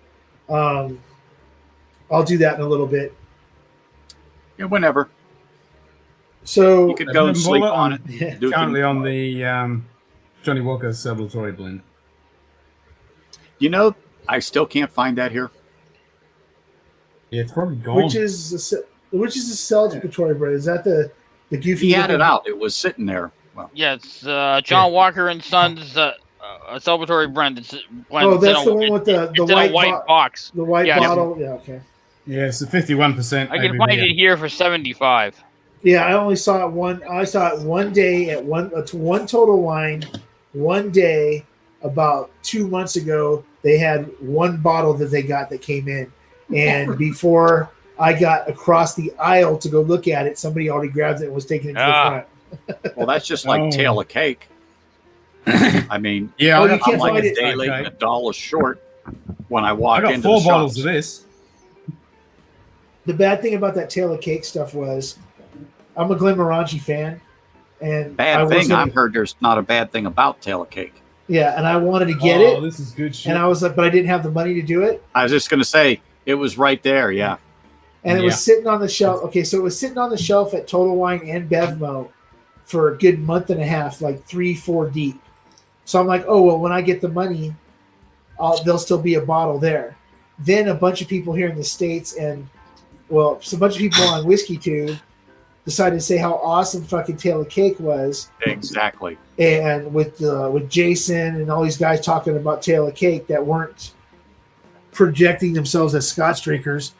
I'll do that in a little bit. Yeah, whenever. So You could go and sleep on it. Yeah. Duke Currently and- on the Johnny Walker Celebratory blend. You know, I still can't find that here. Yeah, it's probably gone. which is the celebratory bread? Is that the goofy? He had it looking- out. It was sitting there. Well, Yeah, it's John Walker and Sons celebratory blend. It's blend. Oh, It's in that's a- the one with the it's in a white bo- box. The white Yeah. bottle. Yeah. Okay. Yeah, it's a 51%. I can ABV. find it here for 75. Yeah, I only saw it one. I saw it one day at one Total Wine, one day about 2 months ago. They had one bottle that they got that came in, and before I got across the aisle to go look at it, somebody already grabbed it and was taking it to Ah. the front. well, that's just like Oh. tail of cake. I mean, Yeah, Oh, I you got, can't I'm like find a it. day late Okay. and a dollar short when I walk I got into 4 the bottles shops. of this. The bad thing about that tail of cake stuff was, I'm a Glenmorangie fan, and I Bad was thing. gonna- I've heard there's not a bad thing about tail of cake. yeah, and I wanted to get Oh, it, this is good shit. and I was like, but I didn't have the money to do it. I was just going to say it was right there. Yeah. And it Yeah. was sitting on the shelf. Okay, so it was sitting on the shelf at Total Wine and Bevmo for a good month and a half, like 3-4 deep. So I'm like, oh well, when I get the money, there'll still be a bottle there. Then a bunch of people here in the States and so a bunch of people on Whiskey Tube decided to say how awesome fucking Tail of Cake was, Exactly. and with Jason and all these guys talking about Tail of Cake that weren't projecting themselves as Scotch drinkers.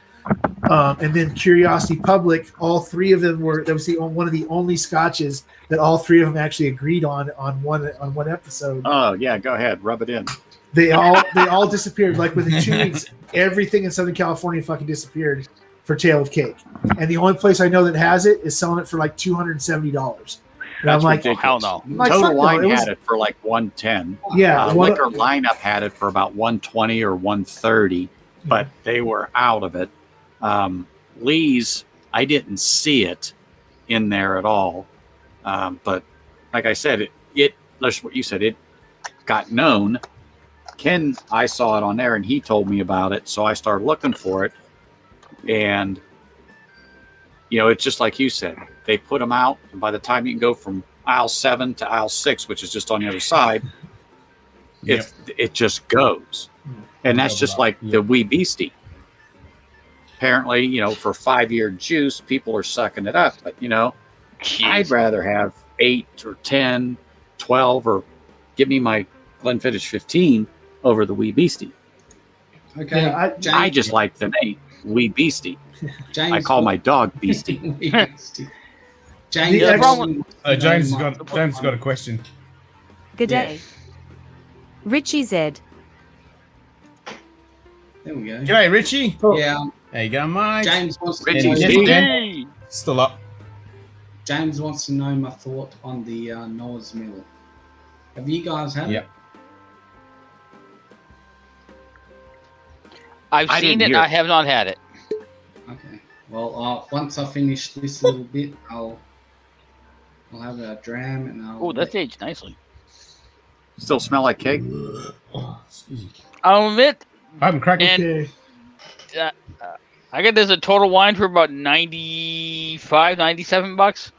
And then Curiosity Public, all 3 of them were. That was one of the only Scotches that all 3 of them actually agreed on one episode. Oh yeah. Go ahead. Rub it in. They all disappeared. Like within 2 weeks, everything in Southern California fucking disappeared for Tail of Cake. And the only place I know that has it is selling it for like $270. And I'm That's like, ridiculous. hell no. Like, fuck Total no, Wine it was- had it for like 110. yeah, one- Liquor Lineup had it for about 120 or 130, but they were out of it. Lee's, I didn't see it in there at all. But like I said, it that's what you said, it got known. Ken, I saw it on there and he told me about it. So I started looking for it. And, it's just like you said, they put them out. And by the time you can go from aisle 7 to aisle 6, which is just on the other side, it just goes. And that's just like the Wee Beastie. Apparently, for 5-year juice, people are sucking it up. But, I'd rather have 8 or 10, 12, or give me my Glenfiddich 15 over the Wee Beastie. Okay. Yeah, James, I just like the name Wee Beastie. James, I call my dog Beastie. James. The Watson- James has got a question. Good day. Richie Z. There we go. G'day, Richie. Yeah. There you go, mate. James wants to Richie know, Z. Hey! Still up. James wants to know my thought on the Noah's Mill. Have you guys had Yep. it? I've I seen didn't it. hear I it. have not had it. Okay. Well, once I finish this little bit, I'll have a dram and I'll. Oh, that's aged nicely. Still smell like cake? I'll admit. I'm cracking. Okay. I got this a total wine for about 95, 97 bucks.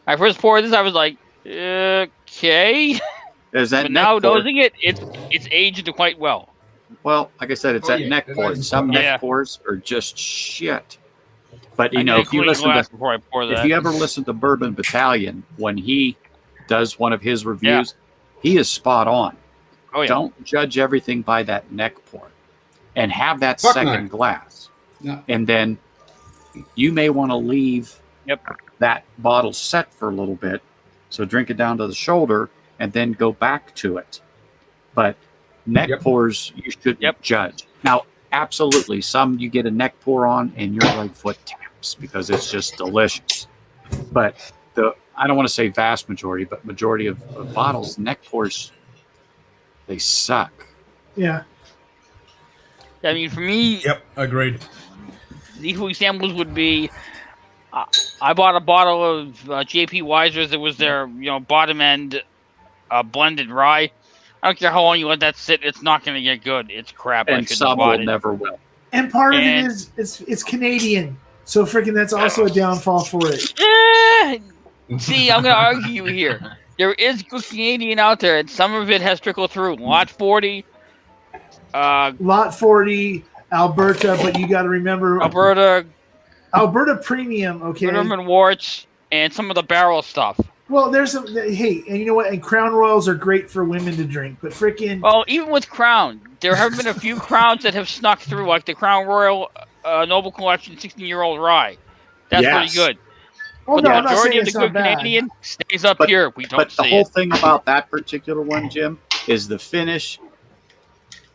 I first poured this, I was like, okay. Is that but now pour? dosing it, it's aged quite well. Well, like I said, it's that neck pour. Some neck pours are just shit. But you know, if you listen to if you ever listen to Bourbon Battalion when he does one of his reviews, he is spot on. Oh, yeah. Don't judge everything by that neck pour, and have that second glass, and then you may want to leave that bottle set for a little bit. So drink it down to the shoulder, and then go back to it. But neck pours, you shouldn't judge. Now, absolutely, some you get a neck pour on, and your right foot taps because it's just delicious. But I don't want to say vast majority, but majority of bottles, neck pours, they suck. Yeah. I mean, for me, agreed. These two examples would be: I bought a bottle of JP Weiser's. It was their bottom end blended rye. I don't care how long you let that sit; it's not going to get good. It's crap. And some will never will. And part of it is it's Canadian, so freaking that's also a downfall for it. See, I'm going to argue here. There is good Canadian out there, and some of it has trickled through. Lot 40. Lot 40, Alberta, but you got to remember Alberta Premium, okay? Cinnamon Warts, and some of the barrel stuff. Well, there's some. Hey, and you know what? And Crown Royals are great for women to drink, but freaking. Well, even with Crown, there have been a few Crowns that have snuck through, like the Crown Royal Noble Collection 16-year-old rye. That's pretty good. Oh, but no, the I'm not majority saying of the it's good not bad. Canadian stays up here. We don't But the see whole it. thing about that particular one, Jim, is the finish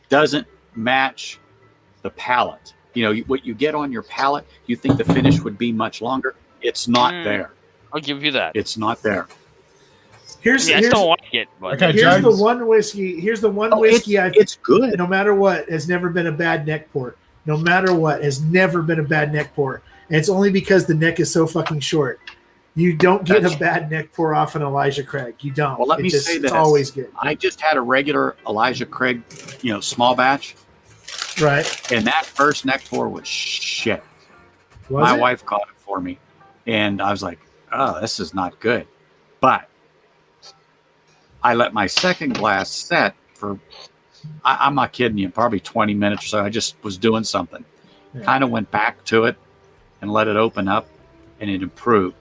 doesn't match the palate. You know, what you get on your palate, you think the finish would be much longer. It's not there. I'll give you that. It's not there. I still like it, but Here's the one whiskey. Here's the one whiskey it's good. No matter what, has never been a bad neck pour. No matter what, has never been a bad neck pour. And it's only because the neck is so fucking short. You don't get a bad neck pour off an Elijah Craig. You don't. Well, let me say this. It's always good. I just had a regular Elijah Craig, small batch. Right. And that first neck pour was shit. Was My it? wife caught it for me. And I was like, oh, this is not good. But I let my second glass set for, I'm not kidding you, probably 20 minutes or so. I just was doing something. Kind of went back to it and let it open up, and it improved.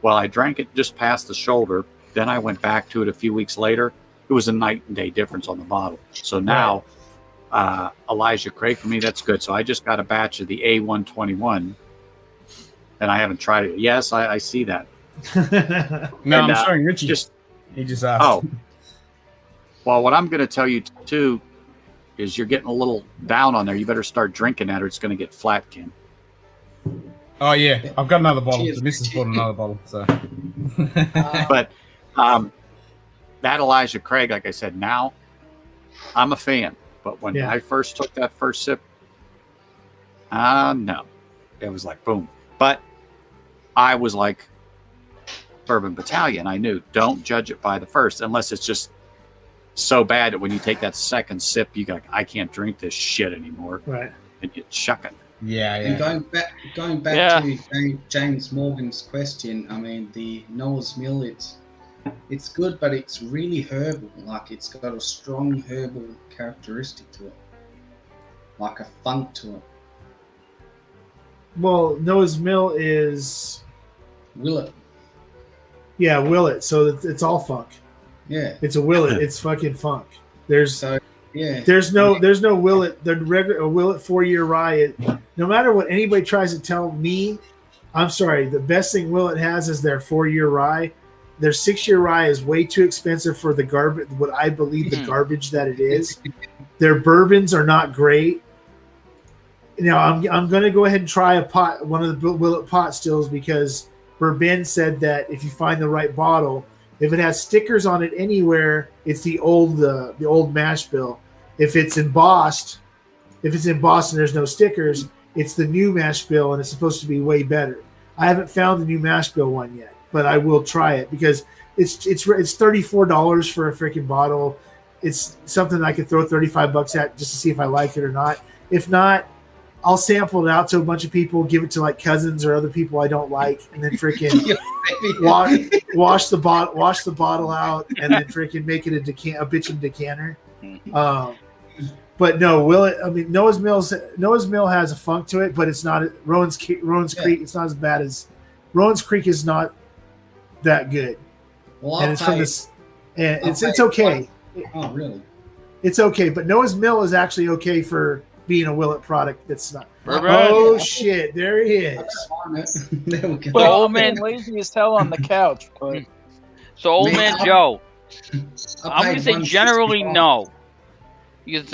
Well, I drank it just past the shoulder. Then I went back to it a few weeks later. It was a night and day difference on the bottle. So now, Elijah Craig, for me, that's good. So I just got a batch of the A121, and I haven't tried it. Yes, I see that. No, I'm showing Richie. He just asked. Oh. Well, what I'm going to tell you, too, is you're getting a little down on there. You better start drinking that or it's going to get flat, Kim. Oh, yeah. I've got another bottle. The missus bought another bottle. So. But that Elijah Craig, like I said, now I'm a fan. But when I first took that first sip, no. It was like, boom. But I was like Bourbon Battalion. I knew, don't judge it by the first, unless it's just so bad that when you take that second sip, you go, I can't drink this shit anymore. Right. And you chuck it. Yeah, And going back to James Morgan's question, I mean, the Noah's Mill, it's good, but it's really herbal. Like, it's got a strong herbal characteristic to it, like a funk to it. Well, Noah's Mill is Willet. Yeah, Willet. So it's all funk. Yeah, it's a Willet. It's fucking funk. There's no Willet. The regular Willet 4-year rye. No matter what anybody tries to tell me, I'm sorry. The best thing Willet has is their 4-year rye. Their 6-year rye is way too expensive for the garbage. What I believe the garbage that it is. Their bourbons are not great. I'm going to go ahead and try one of the Willet pot stills, because Bourbon said that if you find the right bottle, if it has stickers on it anywhere, it's the old mash bill. If it's embossed, there's no stickers. It's the new mash bill, and it's supposed to be way better. I haven't found the new mash bill one yet, but I will try it because it's $34 for a freaking bottle. It's something I could throw $35 at just to see if I like it or not. If not, I'll sample it out to a bunch of people, give it to like cousins or other people I don't like, and then freaking wash the bottle out, and then freaking make it a bitchin' decanter. But no, Noah's Mill has a funk to it, but it's not Rowan's Creek. It's not as bad as Rowan's Creek is not that good, and it's from this, and it's okay. Oh, really? It's okay, but Noah's Mill is actually okay for being a Willet product. That's not. Bourbon? Oh shit! There he is. There we go. Well, old man lazy as hell on the couch. But So, old man Joe, I'm going to say generally no. Because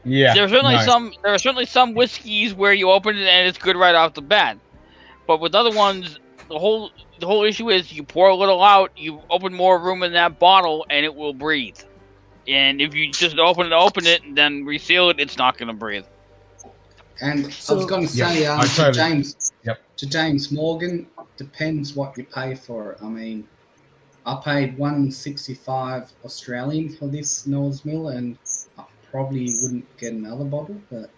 Yeah. there are certainly some whiskeys where you open it and it's good right off the bat. But with other ones, the whole issue is you pour a little out, you open more room in that bottle, and it will breathe. And if you just open it and then reseal it, it's not going to breathe. And I was going to say to James Morgan, depends what you pay for it. I mean, I paid $1.65 Australian for this Noah's Mill, and I probably wouldn't get another bottle. But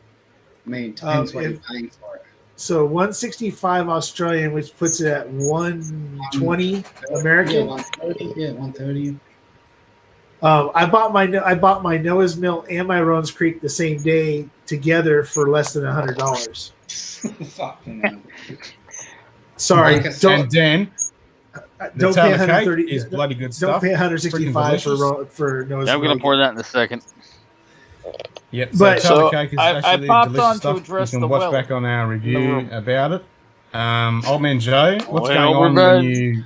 I mean, it depends what you're paying for it. So $1.65 Australian, which puts it at $1.20 American. Yeah, $1.30. I bought my Noah's Mill and my Rowan's Creek the same day together for less than $100. Sorry, And Dan, don't pay Nutella cake 130. is bloody good Don't stuff. pay $165 for Noah's I'm Mill. going to pour that in a second. Yep, But- Nutella cake is I actually popped delicious on to stuff. address You the can watch will back on our in the review room. about it. Old man Joe, what's Way going over, on bud. when you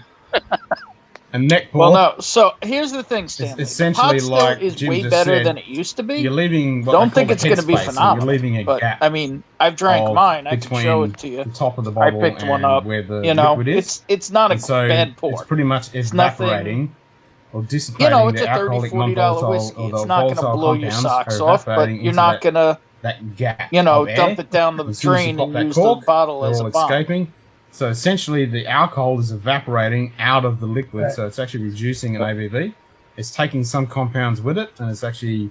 a neck pour? well, no. So here's the thing, Stanley. essentially the pot like still is Jim way just better said, than it used to be. You're leaving what Don't they think call it's the going to be headspace, and phenomenal. You're leaving a But gap. I mean, I've drank of mine. I can between show it to you. the top of the I bottle picked one and up. where the You know, liquid is. it's not a And so bad pour. it's pretty much It's nothing- evaporating or dissipating it's the a $30, alcoholic $40 non-volatile whiskey. or the It's not going to volatile blow your compounds socks are off, but evaporating you're into not going to, that gap of dump air. it down the As soon as you drain pop and that use cork, the bottle they're as all a bomb. escaping. So essentially, the alcohol is evaporating out of the liquid, Right. so it's actually reducing an ABV. It's taking some compounds with it, and it's actually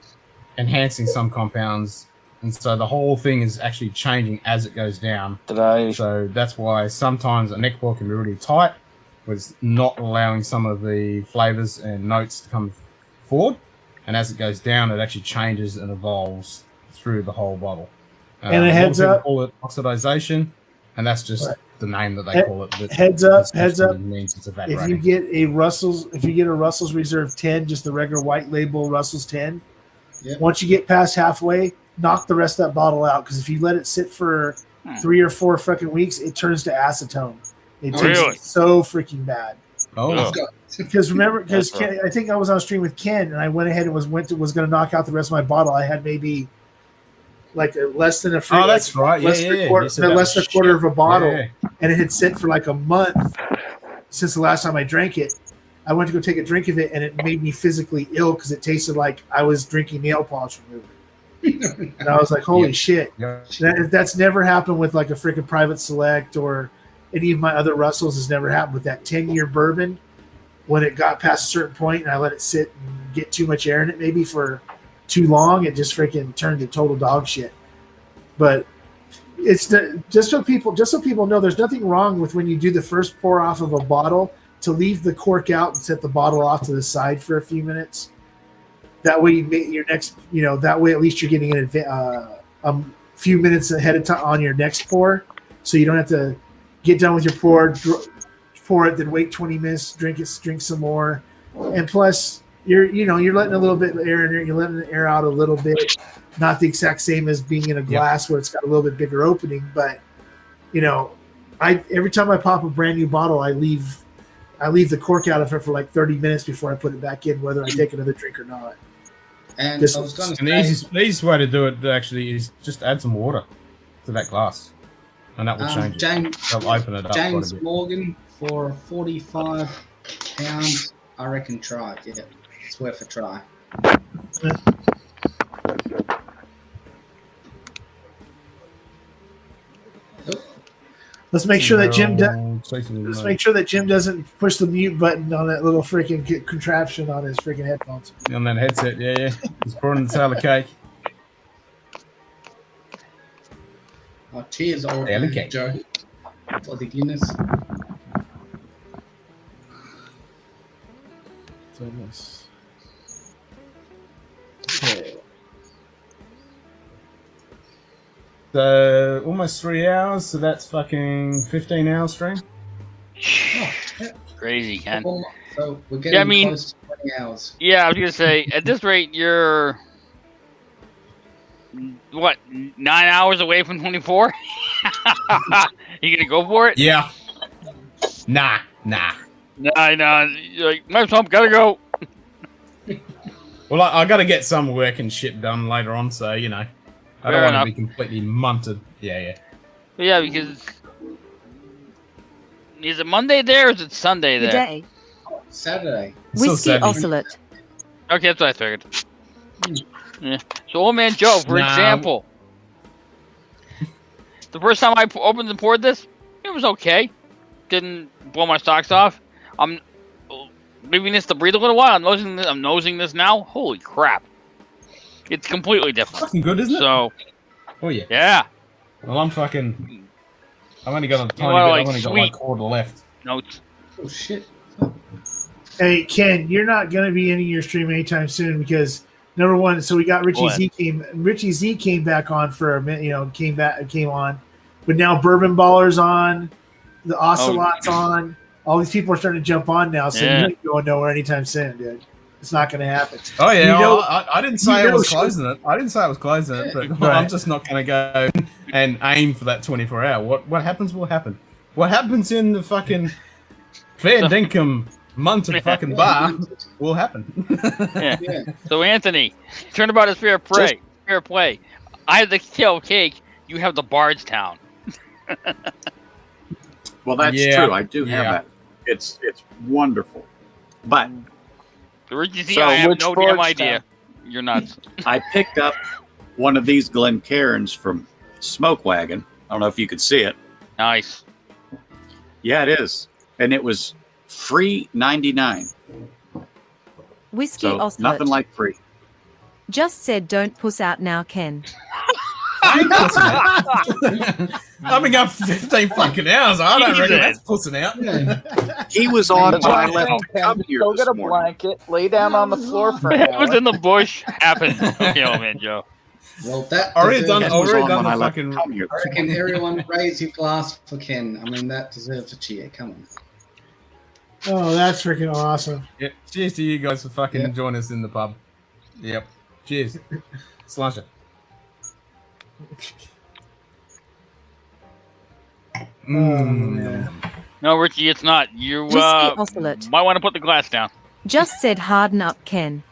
enhancing some compounds, and so the whole thing is actually changing as it goes down. So that's why sometimes a neck pour can be really tight, was not allowing some of the flavors and notes to come forward, and as it goes down, it actually changes and evolves through the whole bottle. And a lot of heads people up- call it oxidization, and that's just Right. the name that they call it. But Heads up, it heads up. means it's If evaporating. you get a Russell's Reserve 10, just the regular white label Russell's 10, once you get past halfway, knock the rest of that bottle out, because if you let it sit for 3 or 4 fucking weeks, it turns to acetone. It tastes Really? so freaking bad. Oh, Because remember, because That's right. I think I was on stream with Ken, and I went ahead and was going to knock out the rest of my bottle. I had maybe like less than a free. Oh, that's right. Less Yeah, than yeah. a quarter, You said that less than was a quarter shit. of a bottle, Yeah. and it had sit for like a month since the last time I drank it. I went to go take a drink of it, and it made me physically ill because it tasted like I was drinking nail polish remover. And I was like, "Holy shit!" Yeah. That's never happened with like a freaking Private Select or any of my other Russells. Has never happened with that 10-year bourbon. When it got past a certain point and I let it sit and get too much air in it, maybe for too long, it just freaking turned to total dog shit. But just so people know, there's nothing wrong with when you do the first pour off of a bottle to leave the cork out and set the bottle off to the side for a few minutes. That way, you make your next, that way at least you're getting a few minutes ahead of time on your next pour, so you don't have to get done with your pour it, then wait 20 minutes, drink some more, and plus you're letting a little bit of air in there, you're letting the air out a little bit, not the exact same as being in a glass where it's got a little bit bigger opening, but every time I pop a brand new bottle, I leave the cork out of it for like 30 minutes before I put it back in, whether I take another drink or not. And This- I was going to And the easiest way to do it actually is just add some water to that glass, and that will change it. James, They'll open it up quite a James bit. Morgan for £45, I reckon try it. Yeah, it's worth a try. Let's make sure that Jim. Let's make sure that Jim doesn't push the mute button on that little freaking contraption on his freaking headphones. On that headset, yeah. He's pouring the salad cake. Oh, cheers, old man, Joe, for the Guinness. Okay. So almost 3 hours. So that's fucking 15 hours stream. Crazy, Ken. So we're getting close to 20 hours. Yeah, I was gonna say at this rate you're what 9 hours away from 24. You gonna go for it? Yeah. Nah. Nah. You're like, my Tom, gotta go. Well, I got to get some work and shit done later on, so you know, I don't want to be completely munted. Yeah. Yeah, because is it Monday there or is it Sunday there? Today. Saturday. Whiskey Ocelot. Okay, that's what I figured. Yeah. So, old man Joe, for example, the first time I opened and poured this, it was okay. Didn't blow my socks off. I'm leaving this to breathe a little while. I'm nosing this now. Holy crap! It's completely different. Fucking good, isn't it? So, oh yeah. Yeah. Well, I've only got a tiny bit. Like I've only got like quarter left. Notes. Oh shit. Hey Ken, you're not gonna be ending your stream anytime soon because number one, so we got Richie Z came back on for a minute, came on, but now Bourbon Baller's on, the Ocelot's on. All these people are starting to jump on now, so you ain't going nowhere anytime soon, dude. It's not going to happen. Oh yeah, I didn't say I was closing it. I didn't say I was closing it, but Right. I'm just not going to go and aim for that 24 hour. What happens will happen. What happens in the fucking fair dinkum Munted fucking bar will happen. Yeah. So Anthony, turnabout is fair play. Fair play. I have the tail cake. You have the Bardstown. Well, that's true. I do have that. It's wonderful. But I have no damn idea. You're nuts. I picked up one of these Glencairns from Smoke Wagon. I don't know if you could see it. Nice. Yeah, it is. And it was free 99. Whiskey So Ocelot. nothing like free. Just said don't puss out now, Ken. I've been going for 15 fucking hours. I don't reckon that's pussing out. He was on when I left to come here Go this get a morning. blanket, lay down on the floor for an It was hour. in the bush. Happened. Okay, old man Joe. Well, that Already deserves- done the I left fucking. to come here I this reckon morning. everyone raise your glass for Ken. I mean, that deserves a cheer. Come on. Oh, that's freaking awesome. Yeah, cheers to you guys for fucking joining us in the pub. Yep. Cheers. Slasher. No, Richie, it's not. You Whiskey Ocelot. might want to put the glass down. Just said harden up, Ken.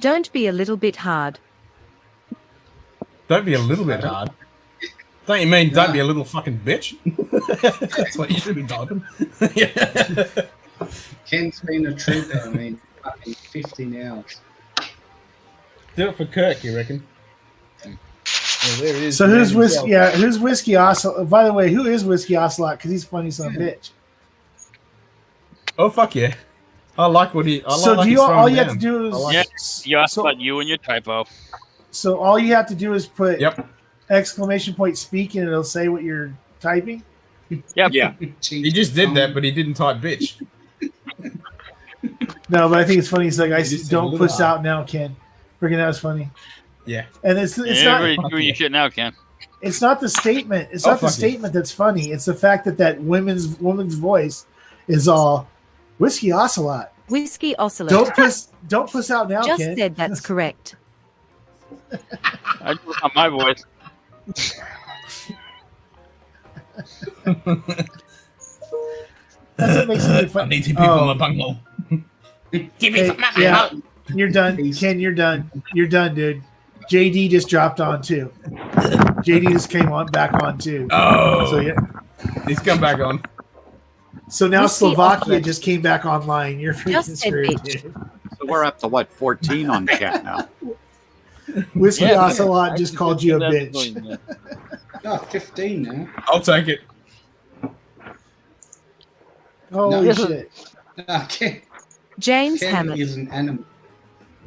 Don't be a little bit hard. Don't be a little bit hard. Don't you mean don't be a little fucking bitch? That's what you should be talking. Ken's been a trooper. I mean, fucking 15 hours. Do it for Kirk, you reckon? Oh, there it is. So who's Man whiskey? himself. Yeah, who's Whiskey Ocelot? By the way, who is Whiskey Ocelot? Because he's funny son of a bitch. Oh fuck yeah! I like what he. I So like do he's you? All throwing you have to down. do is. I like Yeah, it. you asked So- about you and your typo. So all you have to do is put Yep. exclamation point speak and it'll say what you're typing. Yep. Yeah. He just did that, but he didn't type bitch. No, but I think it's funny. He's like, I He just said don't little push R. out now, Ken. Freaking that was funny. Yeah. And it's Everybody's not doing your shit now, Ken. it's not the statement. It's Oh, not the fuck you. statement that's funny. It's the fact that woman's voice is all Whiskey Ocelot. Whiskey Ocelot. Don't push out now, Just Ken. said that's correct. I just not my voice. That's what makes it I funny. need two people in my bungalow. Give me Hey, some yeah, you're done, Ken. You're done. You're done, dude. JD just dropped on too. JD just came back on too. Oh. So yeah. He's come back on. So now Whiskey Slovakia Ocelot. just came back online. You're freaking Just said screwed, bitch. dude. So we're up to what, 14 on chat now? Whiskey Yeah, Ocelot just called you a bitch. Oh, 15 now. I'll take it. Holy No. shit. Okay. James Ken Hammett. is an animal.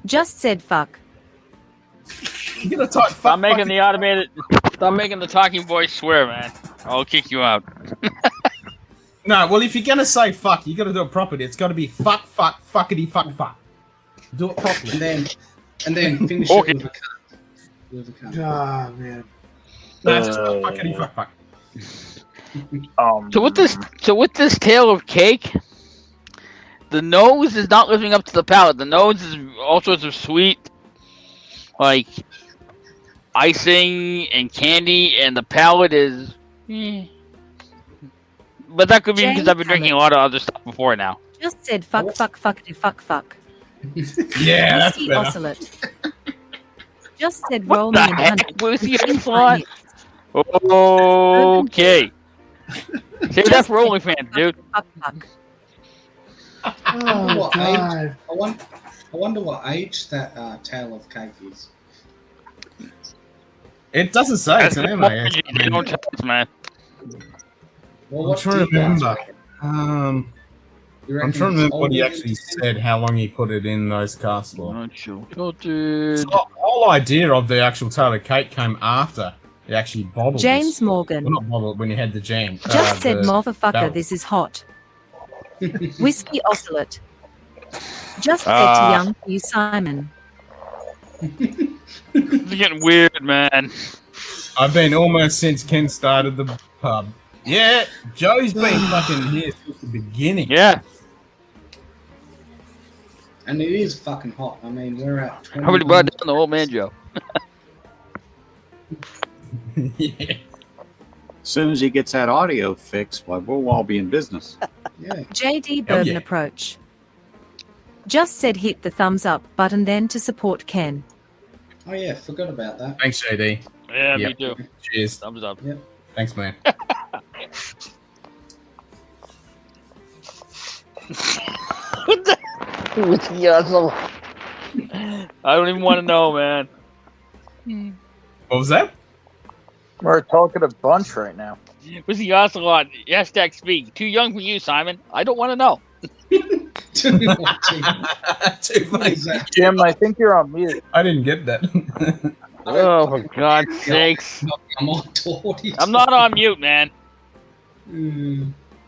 Just said fuck. You gotta type Stop making the automated. Stop making the talking voice swear, man. I'll kick you out. No, well, if you're gonna say fuck, you gotta do it properly. It's gotta be fuck, fuck, fuckity, fuck, fuck. Do it properly. And then finish Okay. it with a cunt. With a cunt. Ah, man. No, just fuckity, fuck, fuck. So with this tale of cake, the nose is not living up to the palate. The nose is all sorts of sweet, like icing and candy, and the palate is. But that could be because I've been drinking a lot of other stuff before now. Just said fuck, fuck, fuckity, fuck, fuck. Yeah, that's Whiskey better. Ocelot. Just said What roll the me in heck? honey. Whiskey Ocelot? Okay. Save that for OnlyFans, dude. Fuck, fuck. Oh, What God. age? I wonder what age that tale of cake is. It doesn't say. That's It's an the anime. point, they don't tell us, man. Well, I'm what trying to do you guys remember. reckon? I'm You trying reckon to it's remember what he older actually than said, how long he put it in those cask for. Dude. So the whole idea of the actual tailor cake came after they actually bottled James this. Morgan. Well, not bottled, when you had the jam. Just said the motherfucker, barrel. this is hot. Whiskey Ocelot. Just said Ah. to young you, Simon. It's getting weird, man. I've been almost since Ken started the pub. Yeah, Joe's been fucking here since the beginning. Yeah. And it is fucking hot. I mean, we're at 20. How many brought down the old man, Joe? Yeah. As soon as he gets that audio fixed, well, we'll all be in business. Yeah. JD Hell Bourbon yeah. Approach. Just said hit the thumbs up button then to support Ken. Oh yeah, forgot about that. Thanks, JD. Yeah, Yep. me too. Cheers. Thumbs up. Yep. Thanks, man. What the? Whiskey Ocelot. I don't even want to know, man. What was that? We're a talkative bunch right now. Whiskey Ocelot. Hashtag speak. Too young for you, Simon. I don't want to know. Too funny. Jim, I think you're on mute. I didn't get that. Oh, for God's sakes. I'm on audio. I'm not on mute, man.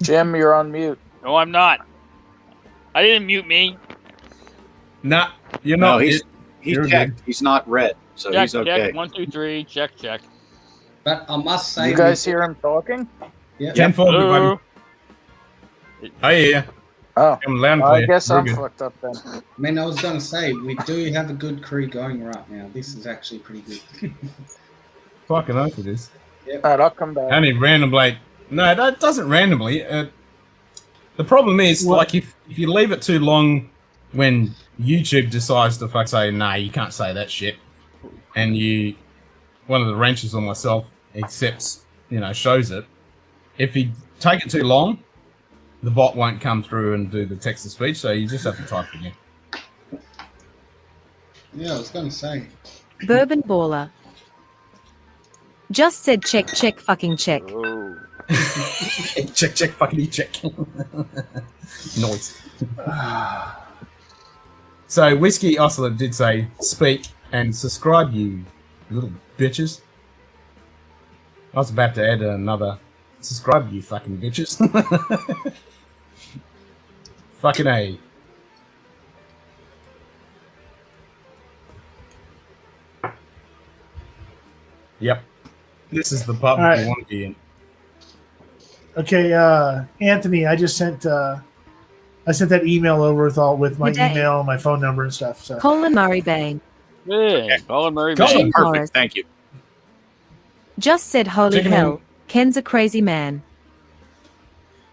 Jim, you're on mute. No, I'm not. I didn't mute me. Nah, you're No, not. he's You're checked. He's not red, so Check, he's okay. check. 1, 2, 3. Check, check. But I must say, You guys hear him talking? yeah, Ken Ford, Hello? everybody. Oh, yeah. Oh, I'm loud and I clear. guess We're I'm good. fucked up then. I mean, I was going to say, we do have a good crew going right now. This is actually pretty good. Fucking oath it is. Alright, I'll come back. Only randomly. No, that doesn't randomly. The problem is, like, if you leave it too long when YouTube decides to fuck say, nah, you can't say that shit, and one of the ranchers or myself accepts, shows it, if you take it too long, the bot won't come through and do the text to speech, so you just have to type it again. Yeah, I was going to say. Bourbon Baller. Just said check, check, fucking check. Oh. check, fuckity check. Noise. So, Whiskey Ocelot did say, speak and subscribe, you little bitches. I was about to add another, subscribe, you fucking bitches. Fucking A. Yep. This is the pub All right. we want to be in. Okay, Anthony, I just sent that email over with my Good day. email and my phone number and stuff. So Colin Murray Bain. Hey, Colin Murray. Colin, Jim Perfect. Morris. Thank you. Just said holy Checking hell. in. Ken's a crazy man.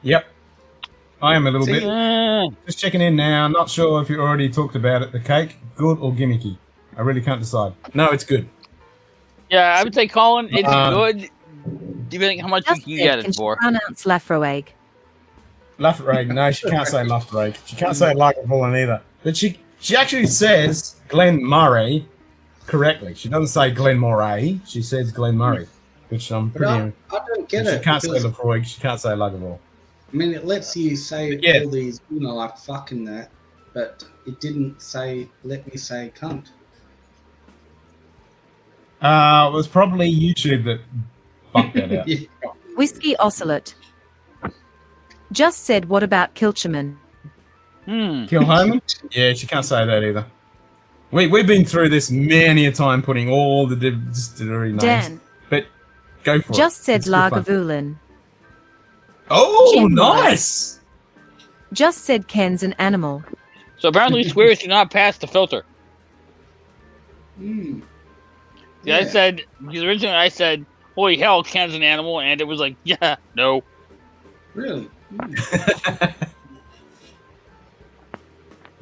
Yep. I am a little bit. Yeah. Just checking in now. Not sure if you already talked about it. The cake, good or gimmicky? I really can't decide. No, it's good. Yeah, I would say, Colin, it's Uh, good, depending how much Just you can said, get can it she for. pronounce Lafroig? Lafroig. No, she can't say Lafroig. She can't say Lagerfallen either. But she actually says Glen Murray correctly. She doesn't say Glen Moray. She says Glen Murray, which I'm But pretty. I don't get She it. can't say because Lafroig. She can't say Lagerfallen. I mean, it lets you say Yeah. all these, like fucking that, but it didn't let me say cunt. It was probably YouTube that bumped that out. Yeah. Whiskey Ocelot. Just said, what about Kilcherman? Kilhoman? Yeah, she can't say that either. We've been through this many a time, putting all the distillery names. Dan. But go for Just it. said It's good fun. Lagavulin. Oh, Jim nice! Just said Ken's an animal. So apparently swears do not pass the filter. Yeah, I said, because originally I said, holy hell, Ken's an animal, and it was like, yeah, no. Really?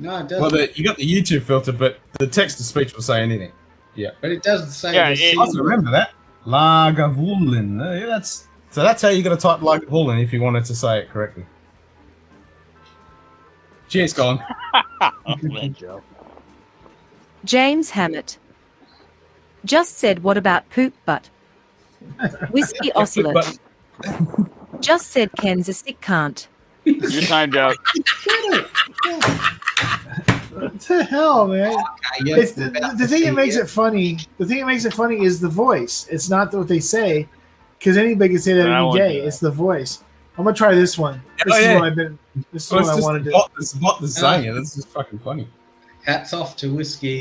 No, it doesn't. Well, you got the YouTube filter, but the text-to-speech will say anything. Yeah. But it doesn't say. Yeah, the I also remember that. Lagavulin. Yeah, that's how you got to type Lagavulin if you wanted to say it correctly. Cheers, Colin. James Hammett. Just said, what about poop butt? Whiskey Ocelot. Just said Ken's a sick cunt. You're timed out. What the hell, man? yeah, It's the thing that makes it funny. The thing that makes it funny is the voice. It's not what they say, because anybody can say that any day. It's the voice. I'm gonna try this one. This is what I've been. This is what I wanted to. It's bot that's saying it. This is fucking funny. Hats off to Whiskey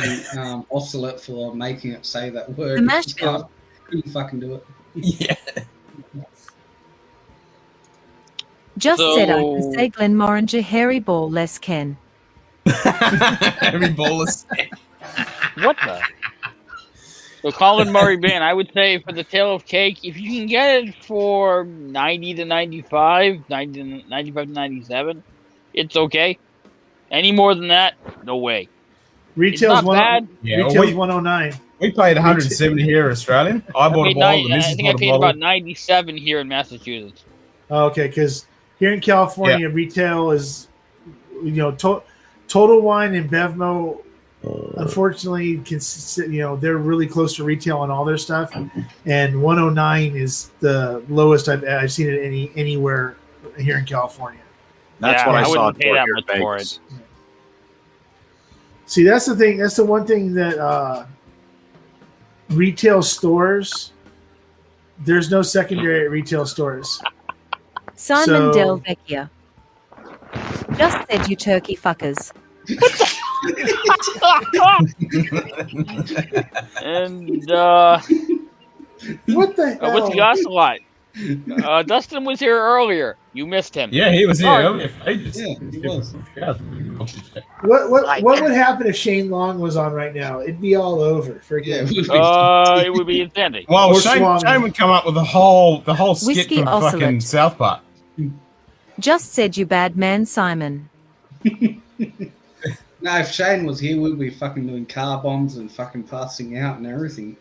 Ocelot for making it say that word. The mash bill. Couldn't fucking do it. Yeah. Just said I can say Glenmorangie Harry Ball less Ken. Harry Ball less Ken. What the? So Colin Murray Band, I would say for the tail of cake, if you can get it for 90 to 95, 95 to 97, it's okay. Any more than that, no way. Retail's it's not bad. Yeah, Retail's 109. We paid 170 here Australian. I bought a bottle. I think I paid about 97 here in Massachusetts. Oh, okay, because here in California, retail is, Total Wine and Bevmo, unfortunately, they're really close to retail on all their stuff, and 109 is the lowest I've seen it anywhere here in California. That's what I saw. Wouldn't pay that much for it. See, that's the thing. That's the one thing that retail stores. There's no secondary at retail stores. Simon Del Vecchia. Just said you turkey fuckers. And what the hell? What's the ocelot? Dustin was here earlier. You missed him. Yeah, he was here Sorry. earlier for ages. Yeah, he was. What would happen if Shane Long was on right now? It'd be all over. Forget it. It would be insanity. Well, Or Shane Swami. would come up with the whole skit Whiskey from Ocelot. fucking South Park. Just said you bad man, Simon. No, if Shane was here, we'd be fucking doing car bombs and fucking passing out and everything.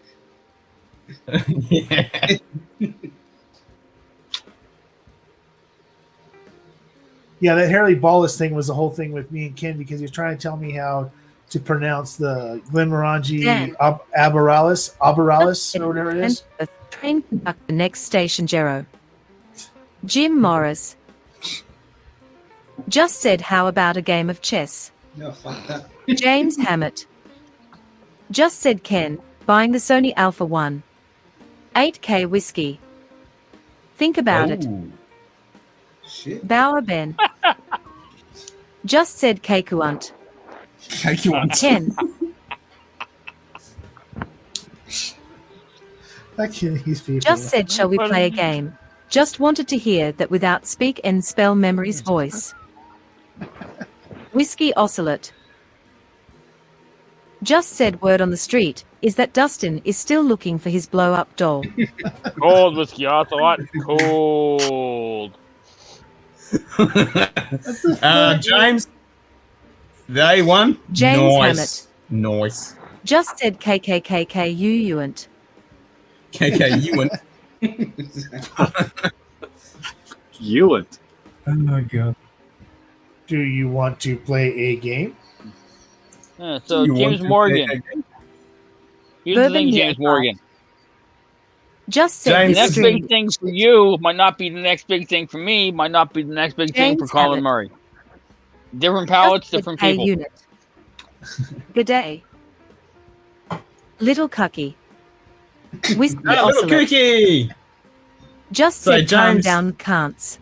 Yeah. Yeah, that Harry Ballas thing was the whole thing with me and Ken because he was trying to tell me how to pronounce the Glenmorangie Aberalis, or whatever it is. And a train conductor next station, Jero. Jim Morris. Just said, how about a game of chess? No, fuck that. James Hammett. Just said Ken, buying the Sony Alpha 1. 8K whiskey. Think about it. Shit. Bauer Ben. Just said Kekuant. Kekuant. 10. I can't these people. Just said, shall we play a game? Just wanted to hear that without speak and spell memory's voice. Whiskey Ocelot. Just said, word on the street is that Dustin is still looking for his blow-up doll. Cold Whiskey Ocelot. Cold. James. They won. James Nice. Nice. Just said KKKKUUant. KKUant. Ewant. Oh my god. Do you want to play a game? So You James want to Morgan. play a game? Here's the Bourbon thing, Year James Morgan. Just said The James- next this big stream. thing for you might not be the next big thing for me, might not be the next big thing for James Colin Hammett. Murray. Different palates, Just said different K people. unit. Good day. Little cucky. Whiskey little oscillate. cookie. Just So, said calm James- down can'ts.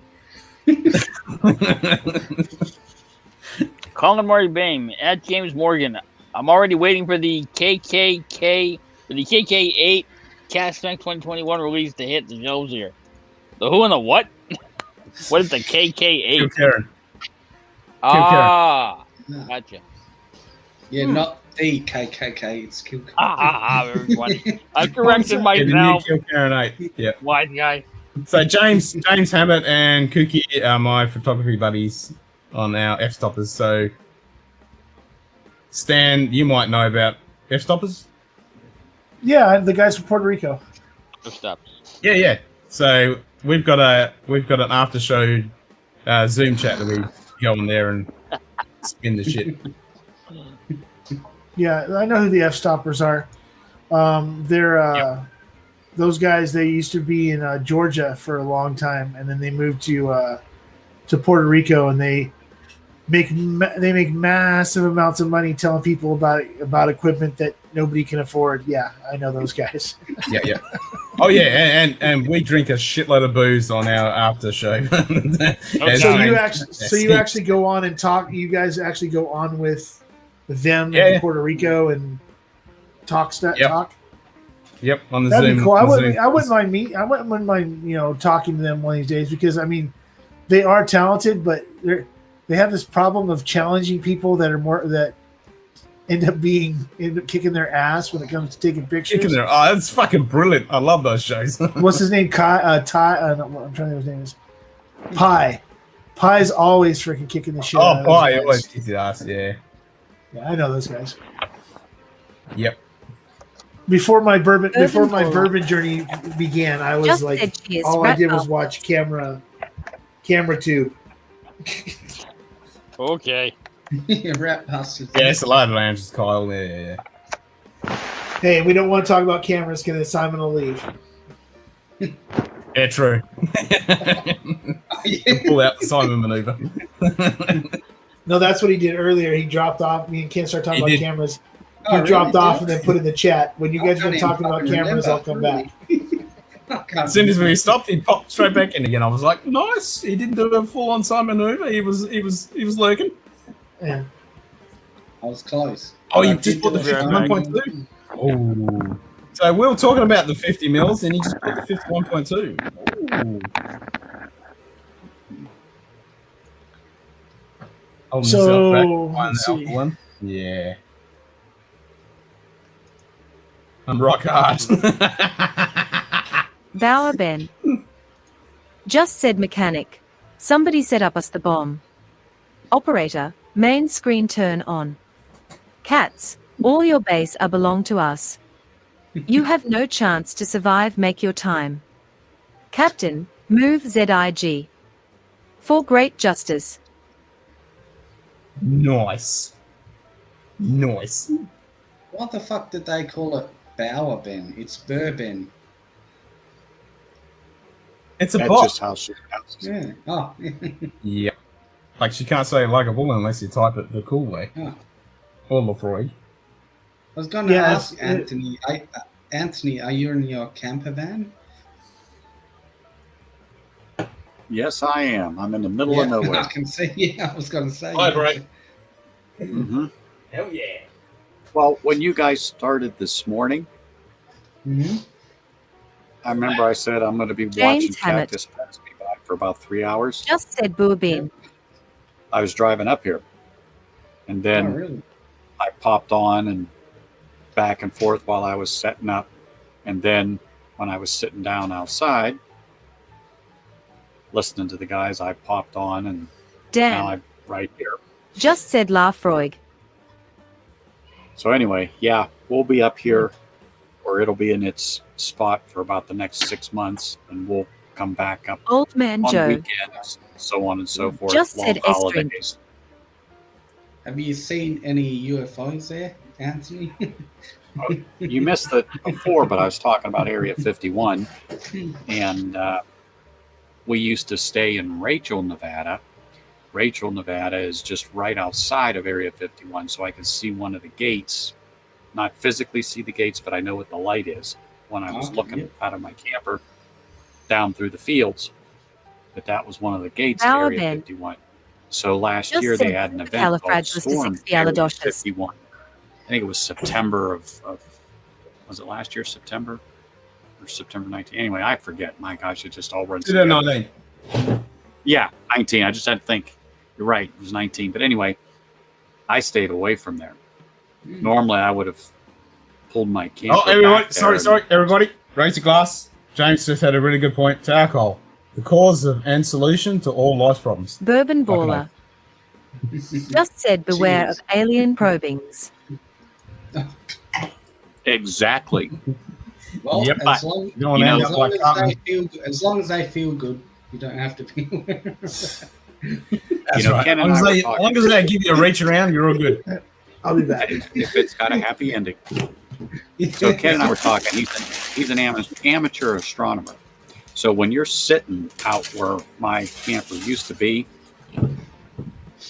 Colin Murray Bame at James Morgan. I'm already waiting for the KK8 Cast Strength 2021 release to hit the shelves here. The who and the what? What is the KK8? Kill Karen. Ah, gotcha. Yeah, not the KKK. It's Kill. Everybody. I corrected Yeah, the new myself. Kill Karen 8. Yeah. Wise guy. So James Hammett and Cookie are my photography buddies on our f-stoppers. So Stan, you might know about f-stoppers. Yeah, the guys from Puerto Rico. Stops. Yeah. So we've got an after show Zoom chat that we go in there and spin the shit. Yeah, I know who the F stoppers are. They're those guys. They used to be in Georgia for a long time, and then they moved to Puerto Rico, and they make massive amounts of money telling people about equipment that nobody can afford. Yeah, I know those guys. Yeah. Oh yeah, and we drink a shitload of booze on our after show. So you actually go on and talk. You guys actually go on with them in Puerto Rico and talk stuff. Yep. Talk. Yep, on the That'd Zoom. be cool. on I the wouldn't Zoom. mind talking to them one of these days, because I mean, they are talented, but they have this problem of challenging people that end up kicking their ass when it comes to taking pictures. It's fucking brilliant. I love those shows. What's his name? Ty. No, I'm trying to think of his name is. Pie. Pie's always freaking kicking the shit out of those Pie guys. always kicks the ass. Yeah. Yeah, I know those guys. Yep. Before my bourbon journey began, I was Just like, said cheers, all I rat did was mouth. watch camera tube. Okay. Rat bastards. Yeah, it's a lot of lounges, Kyle. Yeah. Hey, we don't want to talk about cameras because Simon will leave. Yeah, true. Pull out the Simon maneuver. No, that's what he did earlier. He dropped off. Me and Ken started talking He about did. cameras. Oh, He dropped really? off and then put in the chat. When you guys I are can't talking about even cameras, remember, I'll come back. As soon as we stopped, he popped straight back in again. I was like, nice. He didn't do a full-on Simon maneuver. He was lurking. Yeah. I was close. Oh, But I you just did put the do it. 51.2. Oh. So we were talking about the 50 mils, and you just put the 51.2. Holding So, yourself back. let's One, see. one. Yeah. I'm rock hard. Bauer Ben. Just said mechanic. Somebody set up us the bomb. Operator, main screen turn on. Cats, all your base are belong to us. You have no chance to survive, make your time. Captain, move ZIG. For great justice. Nice. What the fuck did they call it? Bauer Ben. It's bourbon. It's a That's bot. just how she pronounces it. Yeah. Oh. Yep. Like, she can't say like a woman unless you type it the cool way. Oh. Or Lafroy. I was going to Yes, ask Anthony. Anthony, are you in your camper van? Yes, I am. I'm in the middle of I nowhere. can see. Yeah, I was going to say. Vibrate. hmm Hell yeah. Well, when you guys started this morning, Mm-hmm. I remember I said I'm going to be James watching Hammett. Cactus pass me by for about 3 hours. Just said Bourbon. I was driving up here, and then Oh, really? I popped on and back and forth while I was setting up, and then when I was sitting down outside listening to the guys, I popped on, and now Dan. I'm right here. Just said Lafroig. So anyway, yeah, we'll be up here, or it'll be in its spot for about the next 6 months, and we'll come back up Old Man on Joe. weekends, so on and so forth. Just long said Estrin. holidays. Have you seen any UFOs there, Anthony? You missed it before, but I was talking about Area 51, and we used to stay in Rachel, Nevada. Rachel, Nevada is just right outside of Area 51, so I can see one of the gates. Not physically see the gates, but I know what the light is when I was looking out of my camper down through the fields. That was one of the gates to Area 51. So last year they had an event called Storm Area 51. I think it was September of was it last year, September? Or September 19? Anyway, I forget. My gosh, it just all runs together. 19. Yeah, 19. I just had to think. You're right. It was 19. But anyway, I stayed away from there. Normally, I would have pulled my camper. Oh, everybody! Sorry, everybody! Raise your glass. James just had a really good point to alcohol. The cause and solution to all life problems. Bourbon Baller just said, beware of alien probings. Exactly. Well, Yep. as long as they feel good, you don't have to be aware of it. That's right. As long as they give you a reach around, you're all good. I'll be back. If it's got a happy ending. So Ken and I were talking. He's an amateur astronomer. So when you're sitting out where my camper used to be,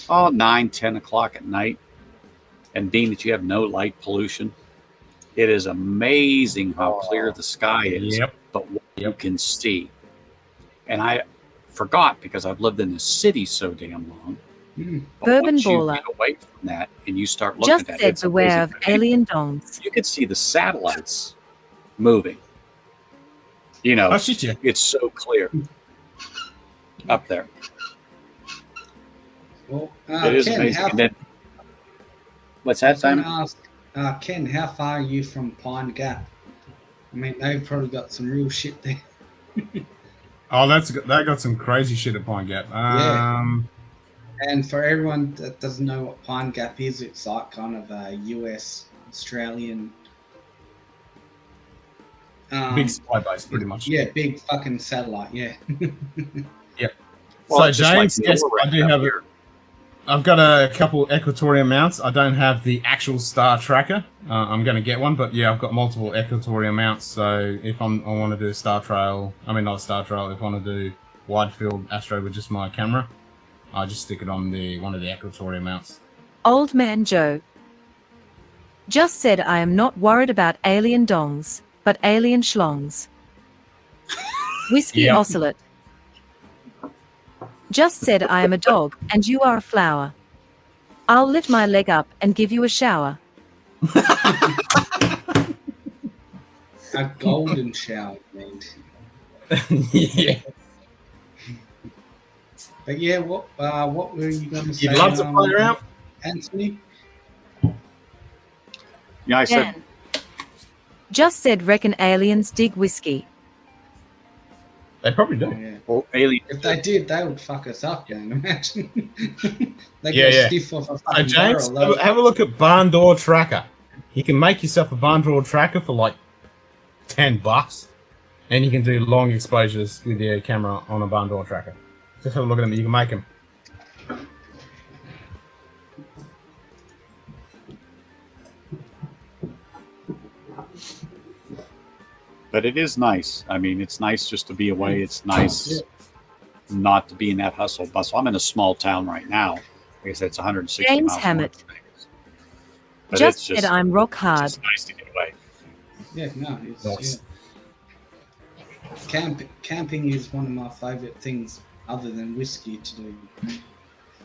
9, 10 o'clock at night, and being that you have no light pollution, it is amazing how clear the sky is, but what you can see. And I forgot because I've lived in the city so damn long. But Bourbon once Baller you get away from that and you start looking just at said, it, beware of alien dongs. you can see the satellites moving. You know, it's so clear up there. Well, it is Ken, amazing. What's that, Simon? Ken, how far are you from Pine Gap? I mean, they've probably got some real shit there. Oh, that got some crazy shit at Pine Gap. And for everyone that doesn't know what Pine Gap is, it's like kind of a US Australian big supply base, pretty much. Yeah, big fucking satellite. Yeah. Yep. Well, so James, yes, I do have here. I've got a couple equatorial mounts. I don't have the actual star tracker. I'm going to get one, but yeah, I've got multiple equatorial mounts. So if I want to do star trail, not star trail. If I want to do wide field astro with just my camera, I just stick it on one of the equatorial mounts. Old Man Joe just said, I am not worried about alien dongs, but alien schlongs. Whiskey Ocelot just said, I am a dog and you are a flower. I'll lift my leg up and give you a shower. A golden shower, man. Yeah. But yeah, what were you going to say? You'd love to play around, Anthony? Yeah, I said. Dan just said, reckon aliens dig whiskey. They probably do. Oh, yeah. Well, alien. If they did, they would fuck us up, Dan. Imagine. They Yeah. stiff off a So fucking James, barrel. have a look at Barn Door Tracker. You can make yourself a barn door tracker for like $10, and you can do long exposures with your camera on a barn door tracker. Just have a look at them. You can make them. But it is nice. I mean, it's nice just to be away. It's nice not to be in that hustle bustle. I'm in a small town right now. Like I said, it's 160 James miles. Hammett But just it's said, I'm rock hard. It's nice to get away. Yeah, no, it's Nice. camping is one of my favourite things, other than whiskey, to do.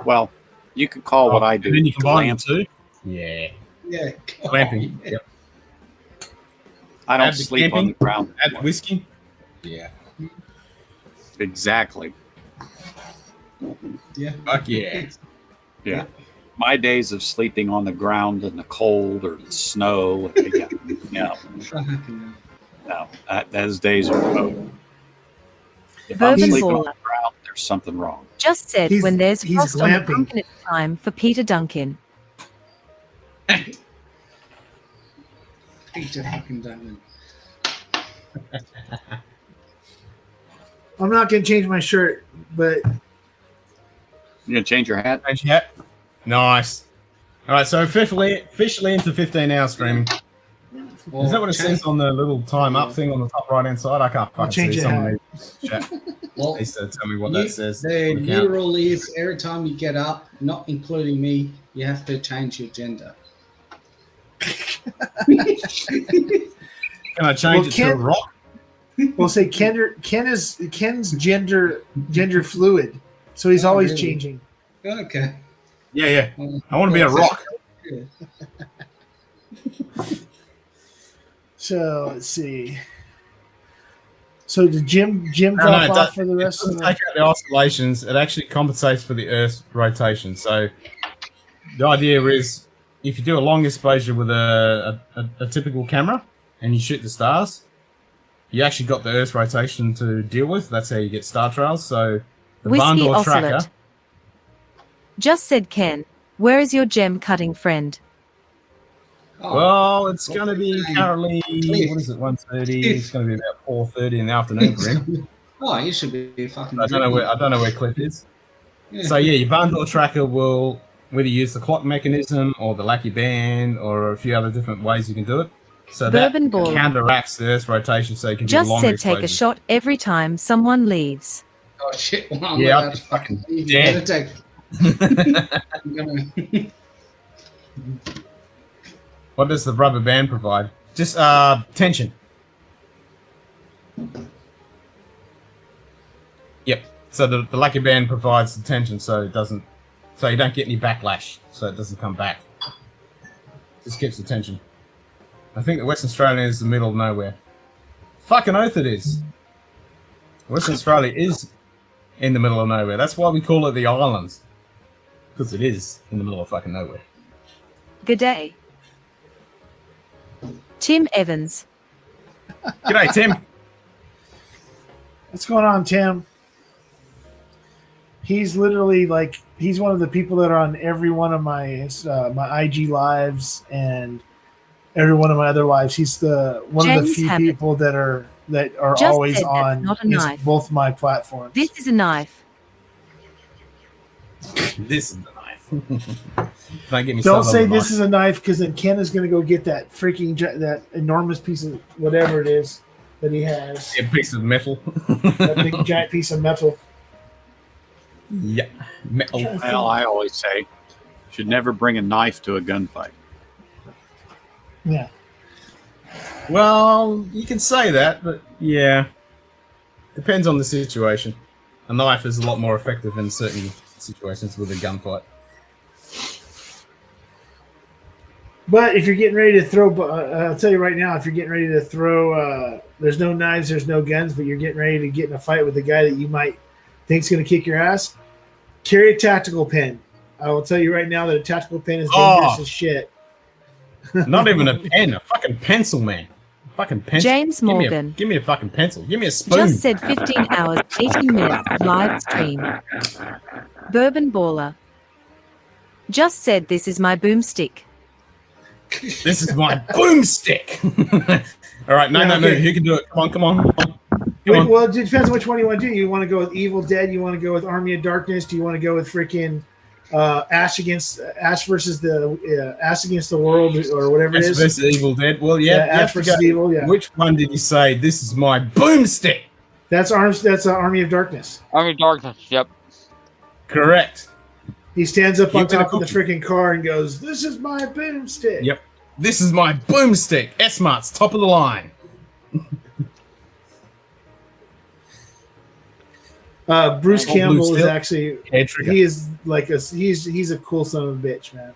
Well, you could call what I do And then you combine them glamp. too. Yeah. Yeah, Glamping. yeah. Yep. I don't Add the sleep on the camping, ground. Add the whiskey. Yeah. Exactly. Yeah. Fuck yeah. Yeah. My days of sleeping on the ground in the cold or the snow. No, those days are over. If I'm Bourbon sleeping on Baller the ground, there's something wrong. just said, He's- when there's he's frost on the glamping. pumpkin, it's time for Peter Duncan. Peter fucking Duncan. I'm not gonna change my shirt, but You gonna change your hat? Change your hat. Nice. All right, so officially into 15 hours streaming. Is that what it says on the little time up thing on the top right hand side? I can't fucking change see. it. Someone needs to chat. Well, Needs to tell me what that says. The on new account. rule is every time you get up, not including me, you have to change your gender. Can I change it to a rock? We'll say Ken's gender fluid, so he's always really? changing. Okay. Yeah. I want to be a rock. So let's see. So did Jim drop off for the rest of the take out the oscillations. It actually compensates for the Earth's rotation. So the idea is, if you do a long exposure with a typical camera and you shoot the stars, you actually got the Earth's rotation to deal with. That's how you get star trails. So the barn Whiskey door oscillate. tracker. Just said Ken. Where is your gem cutting friend? Well, it's going to be currently, what is it, 1:30? It's going to be about 4:30 in the afternoon for him. Oh, you should be fucking. I don't know where Cliff is. Yeah. So yeah, your barn door tracker will whether you use the clock mechanism or the lackey band or a few other different ways you can do it. So Bourbon that ball. counteracts the Earth's rotation, so you can do Just longer said take a exposures. shot every time someone leaves. Oh shit! Well, I'm Yeah, about to fucking leave. You dead. better take. I'm gonna. What does the rubber band provide? Just tension. Yep. So the lucky band provides the tension, so it doesn't, so you don't get any backlash, so it doesn't come back. Just keeps the tension. I think that Western Australia is the middle of nowhere. Fucking oath it is. Western Australia is in the middle of nowhere. That's why we call it the islands, because it is in the middle of fucking nowhere. Good day. Tim Evans. G'day, Tim. What's going on, Tim? He's literally like he's one of the people that are on every one of my my IG lives and every one of my other lives. He's the one of the James few Hammett. people that are Just always said that's on not a knife. both my platforms. This is a knife. This is the knife. Don't get me Don't started say on the this knife. is a knife because then Ken is going to go get that freaking that enormous piece of whatever it is that he has. A piece of metal. That big giant piece of metal. Yeah, metal. Well, I always say, should never bring a knife to a gunfight. Yeah. Well, you can say that, but yeah, depends on the situation. A knife is a lot more effective in certain situations with a gunfight. But if you're getting ready to throw, I'll tell you right now, if you're getting ready to throw, there's no knives, there's no guns, but you're getting ready to get in a fight with a guy that you might think's going to kick your ass, carry a tactical pen. I will tell you right now that a tactical pen is dangerous as shit. Not even a pen, a fucking pencil, man. A fucking pencil. James Morgan. Give me a fucking pencil. Give me a spoon. Just said 15 hours, 18 minutes live stream. Bourbon baller. Just said this is my boomstick. This is my boomstick. All right, no, you can do it. Come on. Wait, well, it depends on which one you want to do. You want to go with Evil Dead? You want to go with Army of Darkness? Do you want to go with freaking Ash versus the World or whatever it Ash is? versus Evil Dead. Well, yeah, Ash versus Evil. Yeah. Which one did you say? This is my boomstick. That's Army of Darkness. Army of Darkness. Yep. Correct. He stands up on Give me the top of the freaking car and goes, "This is my boomstick." Yep. This is my boomstick. S-Mart's top of the line. Bruce Blue Campbell is Steel. actually Head trigger. he is like he's a cool son of a bitch, man.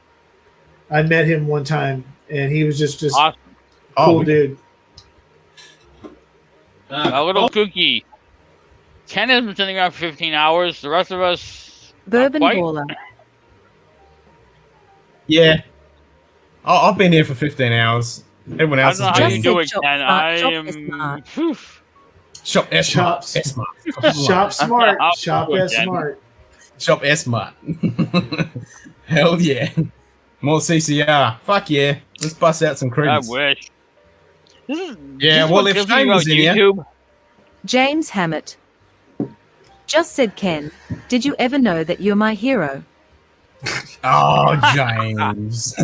I met him one time and he was just Awesome. cool dude. A little kooky. Ken has been sitting around for 15 hours. The rest of us. Bourbon not quite. baller. Yeah. I've been here for 15 hours. Everyone else I don't know how has you been. do it, Shop Ken. smart, I shop am. is smart. Phew. Shop S-Mart. Shop- S-Mart. Shop smart, I'll shop do it, as Ken. smart. Shop S-Mart. Hell yeah. More CCR. Fuck yeah. Let's bust out some I credits. wish. This is, Yeah, this is well, what if kills me Shane about was in here- YouTube. James Hammett. Just said Ken. Did you ever know that you're my hero? Oh, James.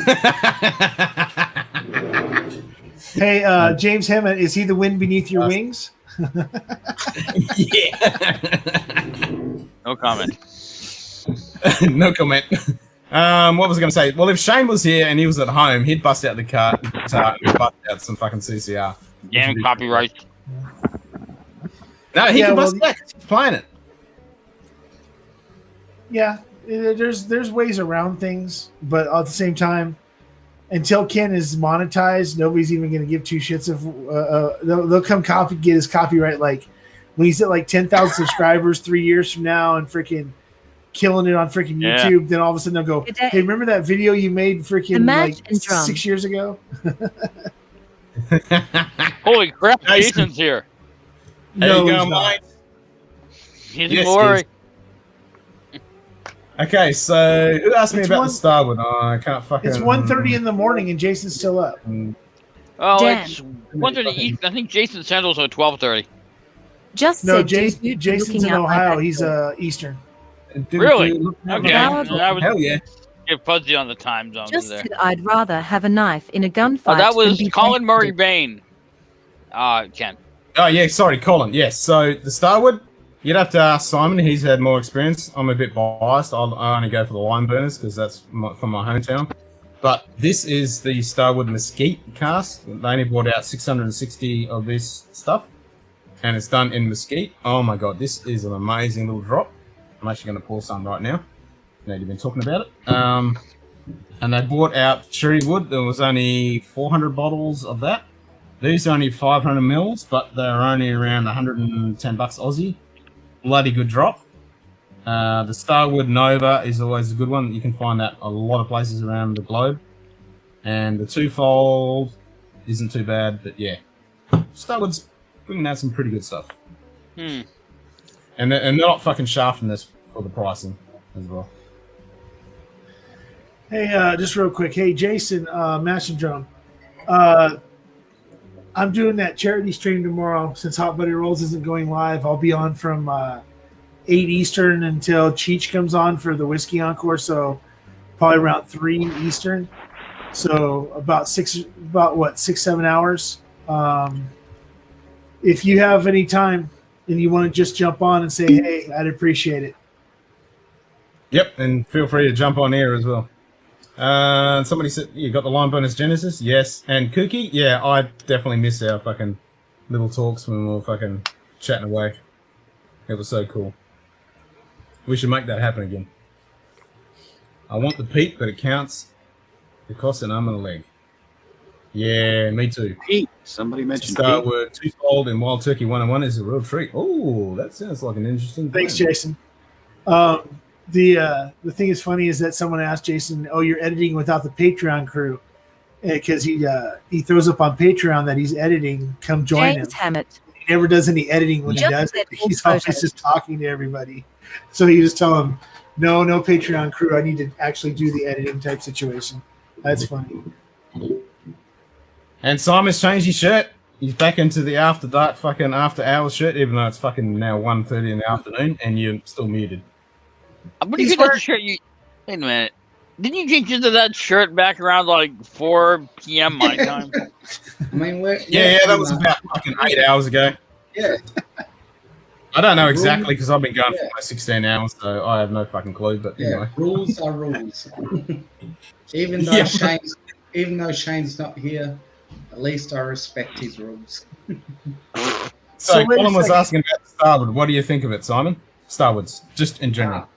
Hey, James Hammond, is he the wind beneath your wings? No comment. No comment. What was I going to say? Well, if Shane was here and he was at home, he'd bust out the cart and bust out some fucking CCR. Damn copyright. No, he can bust it out 'cause he's playing it. Yeah, there's ways around things, but at the same time, until Ken is monetized, nobody's even going to give two shits if they'll come get his copyright like when he's at like 10,000 subscribers 3 years from now and freaking killing it on freaking YouTube. Then all of a sudden they'll go, "Hey, remember that video you made freaking like 6 years ago?" Holy crap! Jason's here. There you go, Mike. He's glory. Okay, so who asked me about the Starwood? Oh, I can't fucking. It's 1:30 in the morning and Jason's still up. Oh, Dan. it's 1:30 East. I think Jason Sandals are 12:30. Just No, said Jason's in Ohio. He's Eastern. Really? Okay. Howard. I would Hell yeah. get fuzzy on the time zones Just there. said I'd rather have a knife in a gunfight. Oh, that than was be Colin Murray blindfolded. Bain. Ken. Oh yeah, sorry, Colin. Yes, so the Starwood, you'd have to ask Simon. He's had more I I'm a bit biased. I only go for the lime burners because that's from my hometown. But this is the Starwood Mesquite cask. They only brought out 660 of this stuff, and it's done in Mesquite. Oh my god, this is an amazing little drop. I'm actually going to pour some right now. Now you've been talking about it. And they brought out cherry wood. There was only 400 bottles of that. These are only 500 mils, but they're only around 110 bucks Aussie. Bloody good drop. The Starwood Nova is always a good one. You can find that a lot of places around the globe. And the twofold isn't too bad, but yeah. Starwood's bringing out some pretty good stuff. And they're not fucking shafting this for the pricing as well. Hey, just real quick. Hey, Jason, Master Drum. I'm doing that charity stream tomorrow. Since Hot Buddy Rolls isn't going live, I'll be on from 8 Eastern until Cheech comes on for the Whiskey Encore. So probably around 3 Eastern. So about 6-7 hours. If you have any time and you want to just jump on and say, hey, I'd appreciate it. Yep, and feel free to jump on here as well. Somebody said, you got the Lime Bonus Genesis? Yes. And Kooky? Yeah, I definitely miss our fucking little talks when we were fucking chatting away. It was so cool. We should make that happen again. I want the peat, but it counts. It costs an arm and a leg. Yeah, me too. Peat. Somebody mentioned Starwood, twofold and Wild Turkey 101 is a real treat. Oh, that sounds like an interesting Thanks, plan. Jason. The thing is funny is that someone asked Jason, "Oh, you're editing without the Patreon crew," because he throws up on Patreon that he's editing. Come join James him. Hammett. He never does any editing when he does it. He's always just talking to everybody. So you just tell him, "No Patreon crew. I need to actually do the editing type situation." That's funny. And Simon's changed his shirt. He's back into the after dark fucking after hours shirt, even though it's fucking now 1:30 in the afternoon and you're still muted. I'm gonna get that shirt. Wait a minute. Didn't you change into that shirt back around like 4 p.m. my time? I mean, Yeah, that was about fucking 8 hours ago. Yeah. I don't know exactly because I've been going for my 16 hours, so I have no fucking clue. But anyway, rules are rules. Even though Shane's not here, at least I respect his rules. So Colin was asking about Starwood. What do you think of it, Simon? Starwoods, just in general.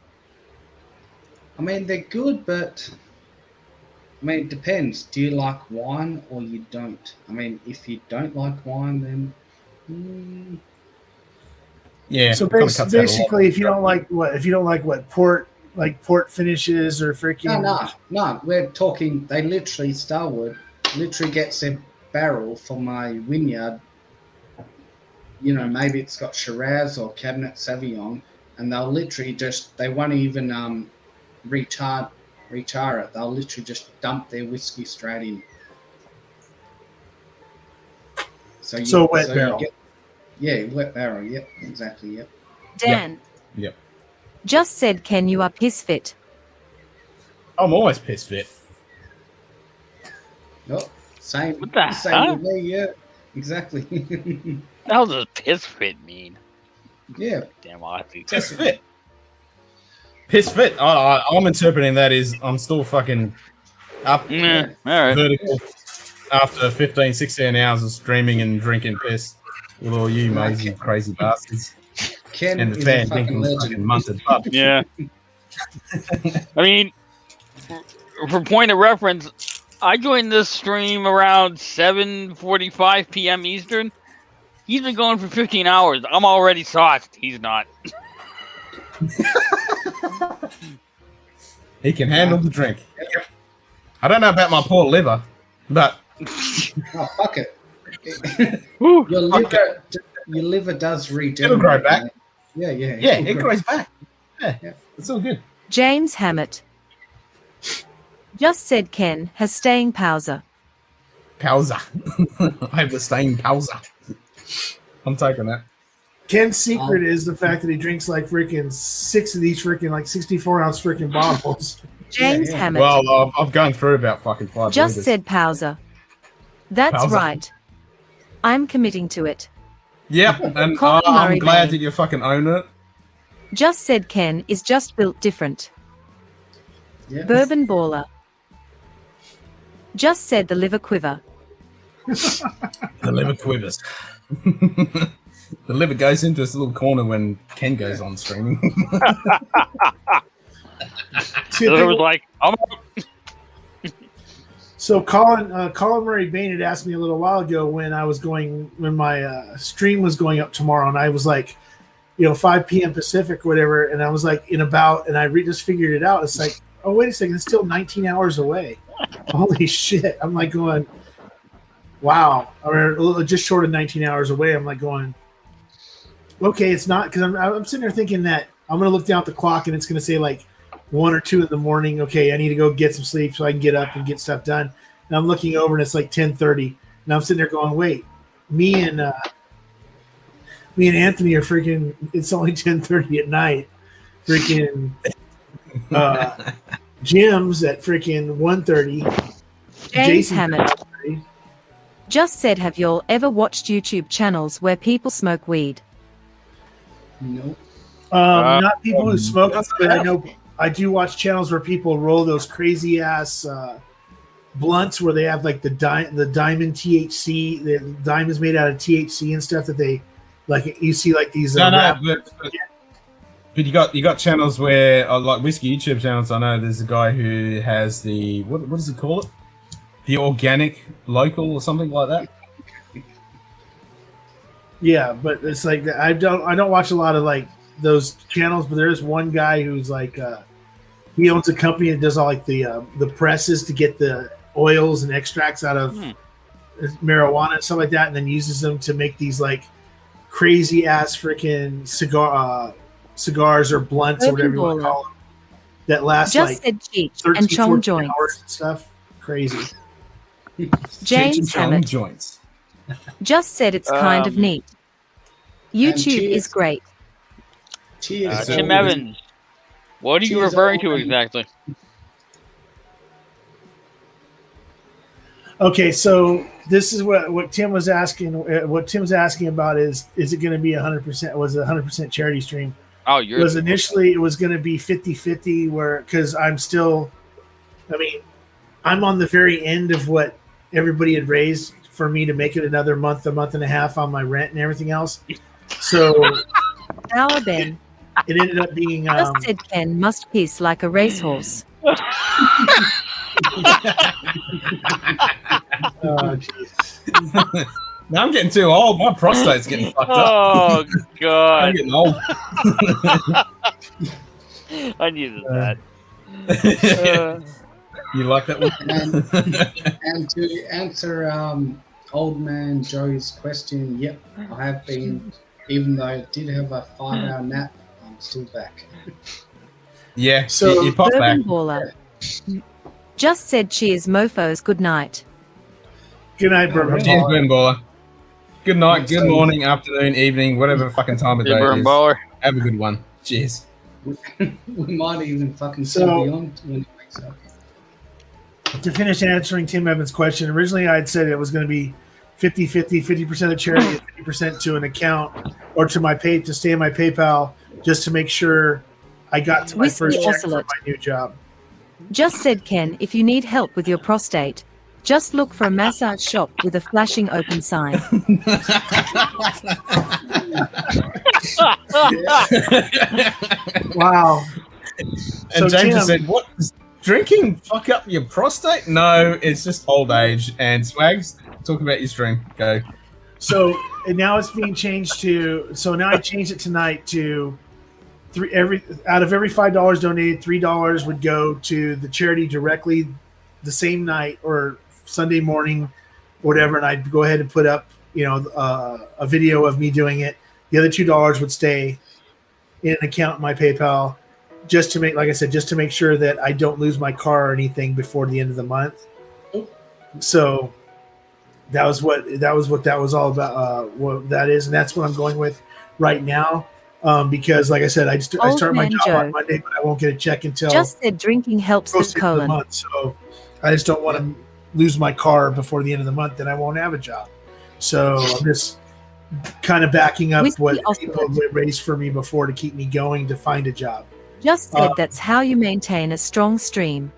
I mean, they're good, but I mean, it depends. Do you like wine or you don't? I mean, if you don't like wine, then yeah. So basically, if you don't like port finishes or freaking no, we're talking. They literally Starwood gets their barrel from my vineyard. You know, maybe it's got Shiraz or Cabernet Sauvignon, and they'll literally they won't even rechar it. They'll literally just dump their whiskey straight in. So wet barrel. Wet barrel. Yep, exactly. Yep. Dan. Yep. Just said, can you up his fit? I'm always piss fit. Oh, Same. What the Same hell? with me. Yeah, exactly. The hell does piss fit mean? Yeah. Damn, I'll have to. Piss fit. Piss fit. I'm interpreting that as I'm still fucking up Yeah, all right. vertical after 15, 16 hours of streaming and drinking piss with all you lazy, crazy bastards. Ken And the is fan a fucking Dinkum's legend. fucking munted pub. Yeah. I mean, for point of reference, I joined this stream around 7:45 p.m. Eastern. He's been going for 15 hours. I'm already sauced. He's not. He can handle the drink. I don't know about my poor liver, but Oh, fuck it. Your liver does regenerate. it'll grow back. Yeah. Yeah, it grows back. Yeah, it's all good. James Hammett. Just said Ken has staying pauser. Pausa. I have the staying pausa. I'm taking that. Ken's secret is the fact that he drinks like freaking 6 of these freaking like 64-ounce freaking bottles. James Hammett. Well, I've gone through about fucking 5 Just liters. said pauser. That's Pauser. right. I'm committing to it. Yep, and Colin I'm Murray glad Bay. that you fucking own it. Just said Ken is just built different. Yeah. Bourbon baller. Just said the liver quiver. The liver quivers. The liver goes into this little corner when Ken goes on streaming. It was like, I'm So Colin Murray Bain had asked me a little while ago when my stream was going up tomorrow, and I was like, 5 p.m. Pacific or whatever, and I was like and I just figured it out. It's like, oh wait a second, it's still 19 hours away. Holy shit! I'm like going, wow, or just short of 19 hours away. I'm like going, okay, it's not, because I'm sitting there thinking that I'm gonna look down at the clock and it's gonna say like 1 or 2 in the morning. Okay, I need to go get some sleep so I can get up and get stuff done. And I'm looking over and it's like 10:30, and I'm sitting there going, wait, me and Anthony are freaking. It's only 10:30 at night. Freaking Jim's at freaking 1:30. James Jason's Hammett. at 1:30. Just said, have y'all ever watched YouTube channels where people smoke weed? Nope. Not people who smoke, but I know I do watch channels where people roll those crazy ass blunts where they have like the diamond THC. The diamonds made out of THC and stuff that they like. You see like these. But you got channels where like whiskey YouTube channels. I know there's a guy who has the what does he call it? The organic local or something like that. Yeah, but it's like I don't watch a lot of like those channels, but there is one guy who's like he owns a company that does all like the presses to get the oils and extracts out of marijuana and stuff like that, and then uses them to make these like crazy ass freaking cigars or blunts or whatever you want to call them that last Just like said cheech 13, and chong 14 joints. hours and stuff. Crazy. James Hammett. Joints. Just said it's kind of neat. YouTube is great. Cheers. Tim Evans. What are you Cheers, referring to old man. exactly? Okay, so this is what Tim was asking. What Tim's asking about is it going to be 100%? Was it 100% charity stream? Oh, It was initially it was going to be 50-50 where because I'm on the very end of what everybody had raised for me to make it another month and a half on my rent and everything else. So Our Ben. it ended up being Just said Ken must piss like a racehorse. Now I'm getting too old. My prostate's getting fucked up. Oh God! I'm getting old. I needed that. You like that one? And to answer old man Joe's question, yep, I have been. Even though I did have a 5-hour nap, I'm still back. Yeah, So- you pop back. Bourbon baller. Just said cheers, mofos. Good night. good night, Bourbon Cheers, Baller. Burn Baller. Good night, good morning, afternoon, evening, whatever fucking time of day it Burn is. baller. Have a good one. Cheers. We might even fucking So- still be on when he wakes up. to finish answering Tim Evans' question, originally I had said it was going to be 50-50, 50% of charity and 50% to an account or to my pay to stay in my PayPal just to make sure I got to my Whiskey first check Ocelot. for my new job. Just said Ken, if you need help with your prostate, just look for a massage shop with a flashing open sign. Wow. And So, James Tim- said, "What does drinking fuck up your prostate?" No, it's just old age. And Swags, talk about your stream. Go. So and now it's being changed to. So now I changed it tonight to out of every $5 donated, $3 would go to the charity directly the same night or Sunday morning, whatever. And I'd go ahead and put up, a video of me doing it. The other $2 would stay in an account in my PayPal, just to make, like I said, just to make sure that I don't lose my car or anything before the end of the month. So that was what that was all about. What that is, and that's what I'm going with right now. Because, like I said, I start my man job Joe. on Monday, but I won't get a check until Just said drinking helps the close to the end of the colon. month. So I just don't want to lose my car before the end of the month, then I won't have a job. So I'm just kind of backing up Whiskey what Ocelot. people have raised for me before to keep me going to find a job. Just said that's how you maintain a strong stream.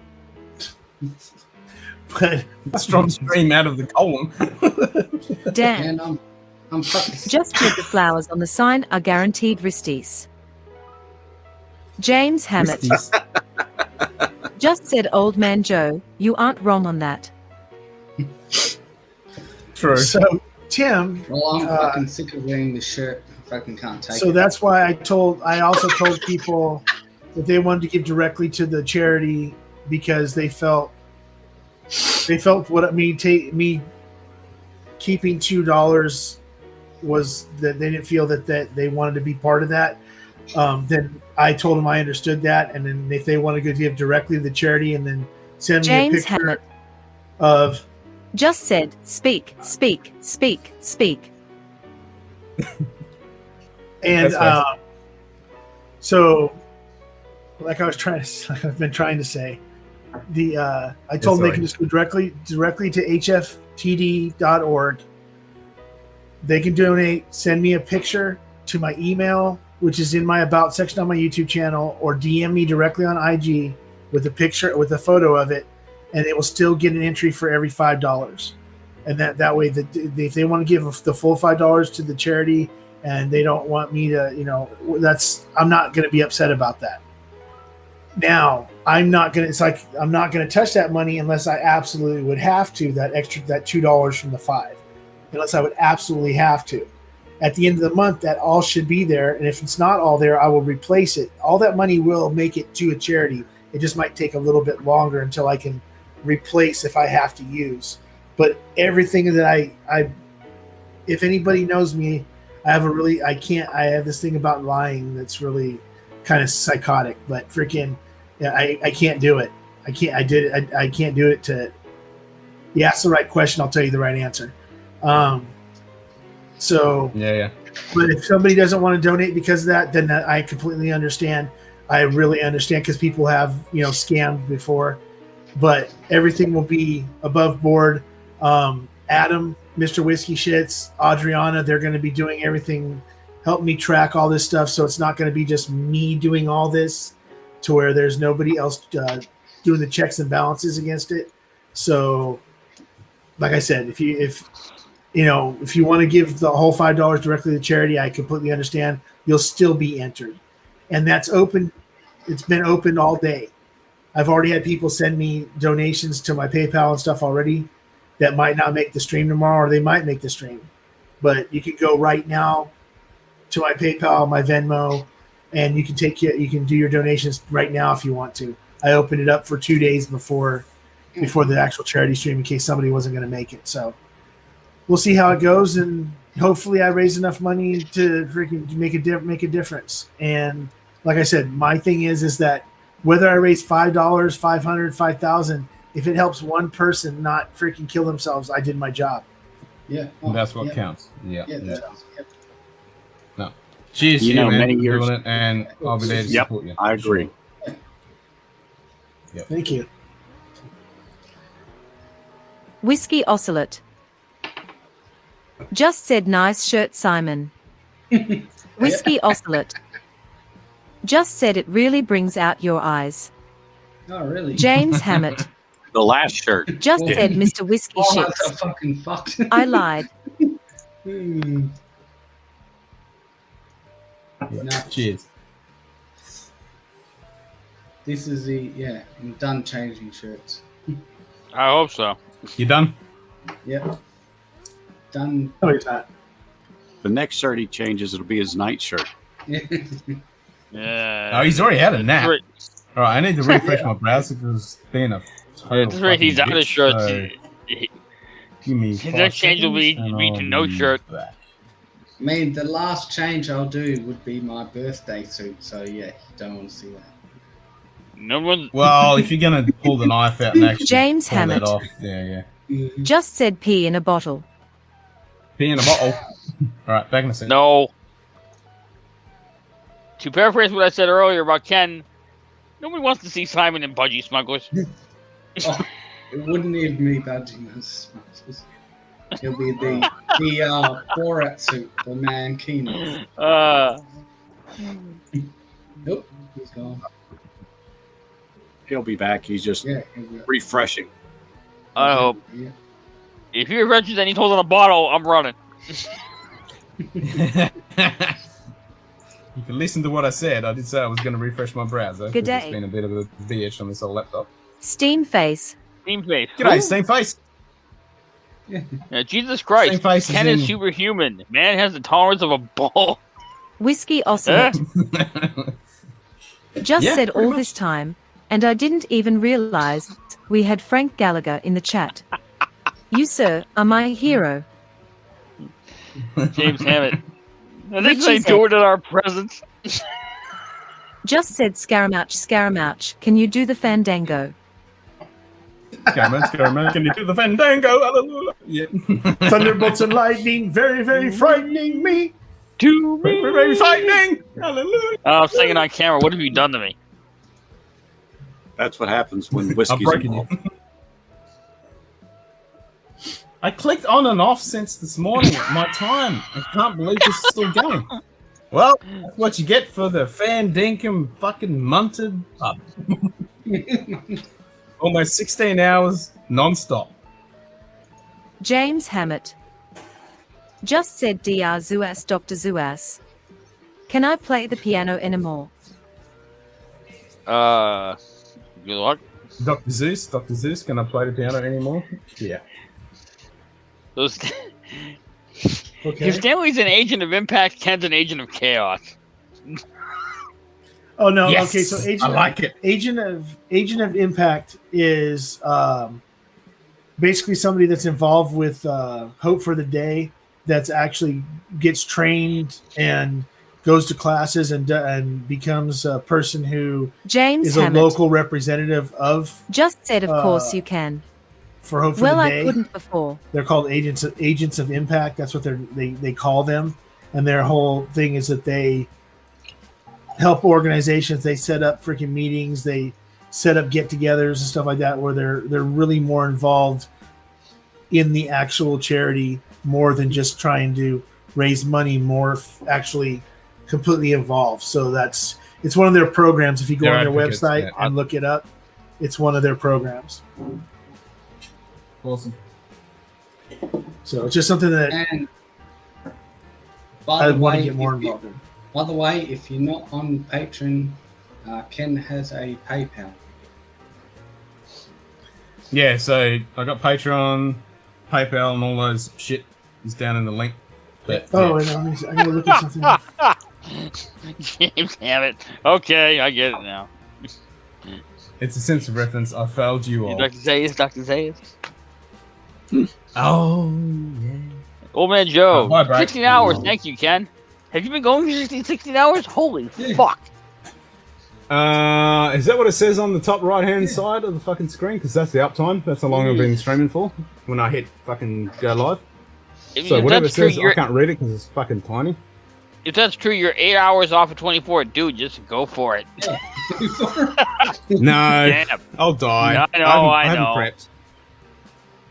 But strong stream out of the colon. Dan. And I'm fucking. Just said the flowers on the sign are guaranteed wristies. James Hammett. Just said old man Joe, you aren't wrong on that. True. So Tim, Well, I'm fucking sick of wearing this shirt. I fucking can't take so it. that's why I also told people that they wanted to give directly to the charity because they felt what me keeping $2 was that they didn't feel that they wanted to be part of that. Then I told them I understood that, and then if they want to go give directly to the charity and then send me a James picture Hammett. of Just said speak, speak, speak, speak. and That's nice. so like I've been trying to say, I told them they can just go directly to hftd.org. They can donate, send me a picture to my email, which is in my about section on my YouTube channel, or DM me directly on IG with a picture, with a photo of it, and it will still get an entry for every $5. And that way, if they want to give the full $5 to the charity, and they don't want me to, I'm not going to be upset about that. Now, I'm not going to touch that money unless I absolutely would have to, that $2 from the $5, unless I would absolutely have to. At the end of the month, that all should be there. And if it's not all there, I will replace it. All that money will make it to a charity. It just might take a little bit longer until I can replace if I have to use. But everything that I if anybody knows me, I have this thing about lying that's really kind of psychotic, but freaking, yeah, I can't do it. I can't do it you ask the right question, I'll tell you the right answer. So yeah. But if somebody doesn't want to donate because of that, then I completely understand. I really understand, because people have, scammed before. But everything will be above board. Adam, Mr. Whiskey Shits, Adriana, they're going to be doing everything, help me track all this stuff. So it's not going to be just me doing all this to where there's nobody else doing the checks and balances against it. So, like I said, if you want to give the whole $5 directly to charity, I completely understand. You'll still be entered. And that's open. It's been open all day. I've already had people send me donations to my PayPal and stuff already that might not make the stream tomorrow, or they might make the stream. But you can go right now to my PayPal, my Venmo, and you can do your donations right now if you want to. I opened it up for 2 days before the actual charity stream in case somebody wasn't going to make it. So we'll see how it goes, and hopefully I raise enough money to freaking make a difference. And like I said, my thing is that whether I raise $5, $500, $5,000, if it helps one person not freaking kill themselves, I did my job. Yeah, That's what counts. Yeah. No. Cheers, Cheers, man, many for years. doing it, and I'll be there to support you. I agree. Yep. Thank you. Whiskey Ocelot. Just said nice shirt, Simon. Whiskey Ocelot. Just said it really brings out your eyes. Oh, really? James Hammett. The last shirt. Just said Mr. Whiskey Oh, Shits. that's so fucking fucked. I lied. Hmm. No, Cheers. this is I'm done changing shirts. I hope so. You done? Yep. Done. Oh, he's not. The next shirt he changes, it'll be his night shirt. Yeah. Oh, he's already had a nap. Right. All right, I need to refresh my browser because it's been a total That's right. He's fucking out of bitch, shirts. so give me His 5 next change will be seconds and to I'll no be shirt. back. I mean, the last change I'll do would be my birthday suit. So yeah, you don't want to see that. No one. Well, if you're gonna pull the knife out and actually James pull that Hammett. off, yeah. Just said pee in a bottle. Pee in a bottle. All right, back in a second. No. To paraphrase what I said earlier about Ken, nobody wants to see Simon and Budgie Smugglers. Oh, it wouldn't even be Badging as much. It'll be the Borat suit for Mankini. Nope, he's gone. He'll be back. He's just Yeah, refreshing. I hope. Yeah. If he adventures and he's holding a bottle, I'm running. You can listen to what I said. I did say I was going to refresh my browser. Good 'cause day. It's been a bit of a bitch on this old laptop. Steam face. Steam face. G'day, Steam Face. Yeah, Jesus Christ. Steam face Ken is is in- superhuman. Man has the tolerance of a bull. Whiskey Ocelot. Just Yeah, said pretty all much. this time, and I didn't even realize we had Frank Gallagher in the chat. You, sir, are my hero. James Hammett. I think Richie they said- do it in our presence. Just said Scaramouch, Scaramouch, can you do the fandango? Scaramouch, can you do the fandango? Hallelujah. Yeah. Thunderbolts and lightning, very, very frightening me. To Very, very frightening. Hallelujah. I'm singing on camera. What have you done to me? That's what happens when I'm whiskey's breaking you. involved. I clicked on and off since this morning at my time. I can't believe this is still going. Well, that's what you get for the Dinkum fucking Munted pub. Almost 16 hours non-stop. James Hammett. Just said Dr. Zuas, Dr. Zuas. Can I play the piano anymore? Good luck. Dr. Zeus, can I play the piano anymore? Yeah. Those. Okay. If Stanley's an agent of impact, Ken's an agent of chaos. Oh no. Yes, Okay, so I like it. Agent of Impact is basically somebody that's involved with Hope for the Day. That's actually gets trained and goes to classes and becomes a person who James is Hammett. a local representative of Just said, of course you can. for Hope for Well, the I Day. couldn't before. They're called agents of impact. That's what they call them, and their whole thing is that they help organizations. They set up freaking meetings. They set up get-togethers and stuff like that, where they're really more involved in the actual charity more than just trying to raise money. More actually completely involved. So it's one of their programs. If you go They're on their advocates, website yeah. and look it up, it's one of their programs. Awesome. So it's just something that And I by the want to way, get more if you- involved in. By the way, if you're not on Patreon, Ken has a PayPal. Yeah, so I got Patreon, PayPal, and all those shit is down in the link. But, Oh, yeah. and I'm gonna look at something. James Hammett. Okay, I get it now. It's a sense of reference. I failed you all. Dr. Zayas, Dr. Zayas. Oh, yeah. Old man Joe. Bye, Brad. 16 hours. Thank you, Ken. Have you been going for 16 hours? Holy fuck. Is that what it says on the top right-hand side of the fucking screen? Because that's the uptime. That's how long I've been streaming for when I hit fucking go live. So whatever it says, I can't read it because it's fucking tiny. If that's true, you're 8 hours off of 24. Dude, just go for it. No, Damn. I'll die. I know, I haven't know. prepped.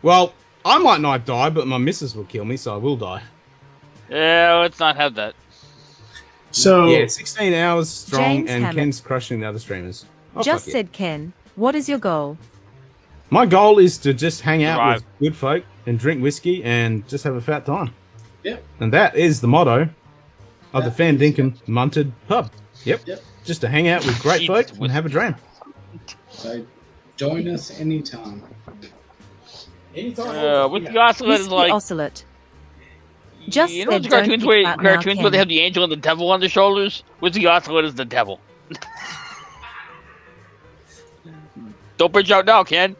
Well, I might not die, but my missus will kill me, so I will die. Yeah, let's not have that. So yeah, 16 hours strong, James and Hammett. Ken's crushing the other streamers. Oh, Just fuck it. said Ken, what is your goal? My goal is to just hang out Survive. with good folk and drink whiskey and just have a fat time. Yep. And that is the motto of the Fan Dinkum Munted pub. Yep. Just to hang out with great folk and have a dram. So join us anytime. With the Ocelot is Whiskey like Ocelot. Just you know said the don't cartoons think where about now, cartoons where they Ken. have the angel and the devil on their shoulders. With the Ocelot is the devil. Don't bitch out now, Ken.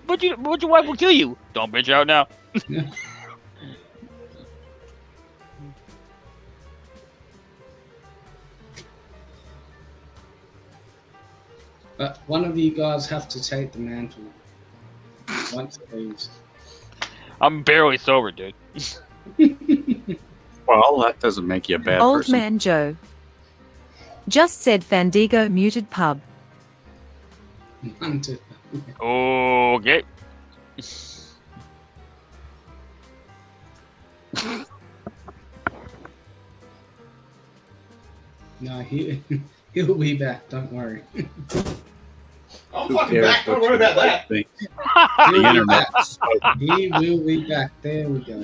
But your wife will kill you. Don't bitch out now. But one of you guys have to take the mantle once it leaves. I'm barely sober, dude. Well, that doesn't make you a bad Old person. Man Joe. Just said Fandigo muted pub. Munted. Okay. No, he'll be back. Don't worry. I'm Who fucking cares back. Don't what worry you about that. think? He'll The be internet. back. He will be back. There we go.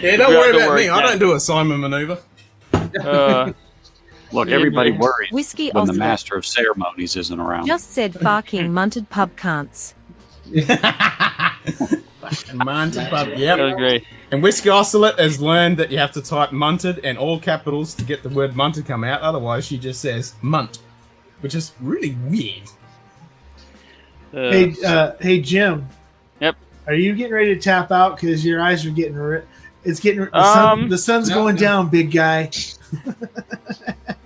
Yeah, don't We worry have to about worry me. I now. don't do a Simon maneuver. Look, everybody worries Whiskey when the Ocelot. master of ceremonies isn't around. Just said Farking Munted pub can'ts. Munted pub. That was Yep. great. And Whiskey Ocelot has learned that you have to type Munted and all capitals to get the word Munted come out. Otherwise, she just says Munt, which is really weird. Hey, Jim. Yep. Are you getting ready to tap out because your eyes are getting it's getting the sun's No, going no. down, big guy.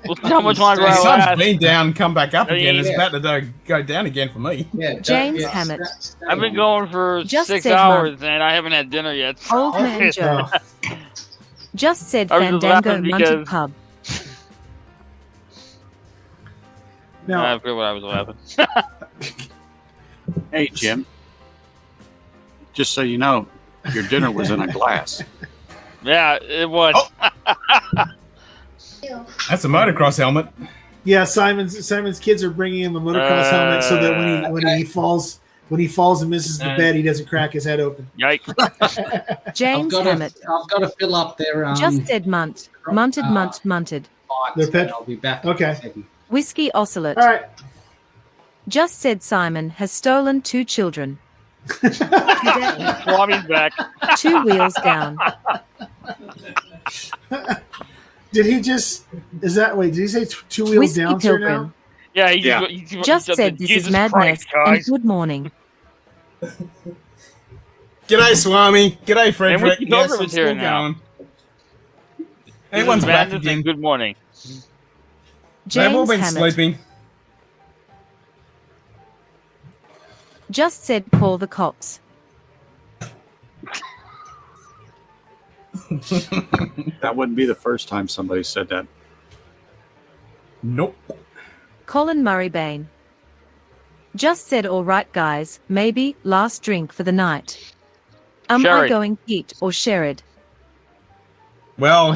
We'll see how much longer The I sun's last. been down, come back up again. It's Yeah. about to go down again for me. Yeah, James Hammett. I've been going for Just 6 said hours and I haven't had dinner yet. Old Man Joe. Just said I was just Fandango laughing Munted because- pub. Now, I forget what I was laughing. Hey, Jim. Just so you know, your dinner was in a glass. Yeah, it was. That's a motocross helmet. yeah, Simon's kids are bringing him a motocross helmet so that when he falls and misses the bed, he doesn't crack his head open. Yikes. James Hammett. I've got to fill up their Just said Munt. Munted, munted. Their pipes, pet- and I'll be back. Okay. In a second. Whiskey Ocelot. All right. Just said Simon has stolen 2 children. Swami's back. 2 wheels down. Did he just? Is that wait? Did he say 2 wheels Whiskey down here now? Pilgrim. Yeah, Yeah. Just said this is madness and good morning. G'day, Swami. G'day, Frederick. Whiskey Yes, Pilgrim I'm is here still now. going. Everyone's back again. Good morning. They've all James been Hammett. sleeping. Just said call the cops. That wouldn't be the first time somebody said that. Nope. Colin Murray Bain. Just said all right guys, maybe last drink for the night. I Sherry. going Pete or Sherrod? Well,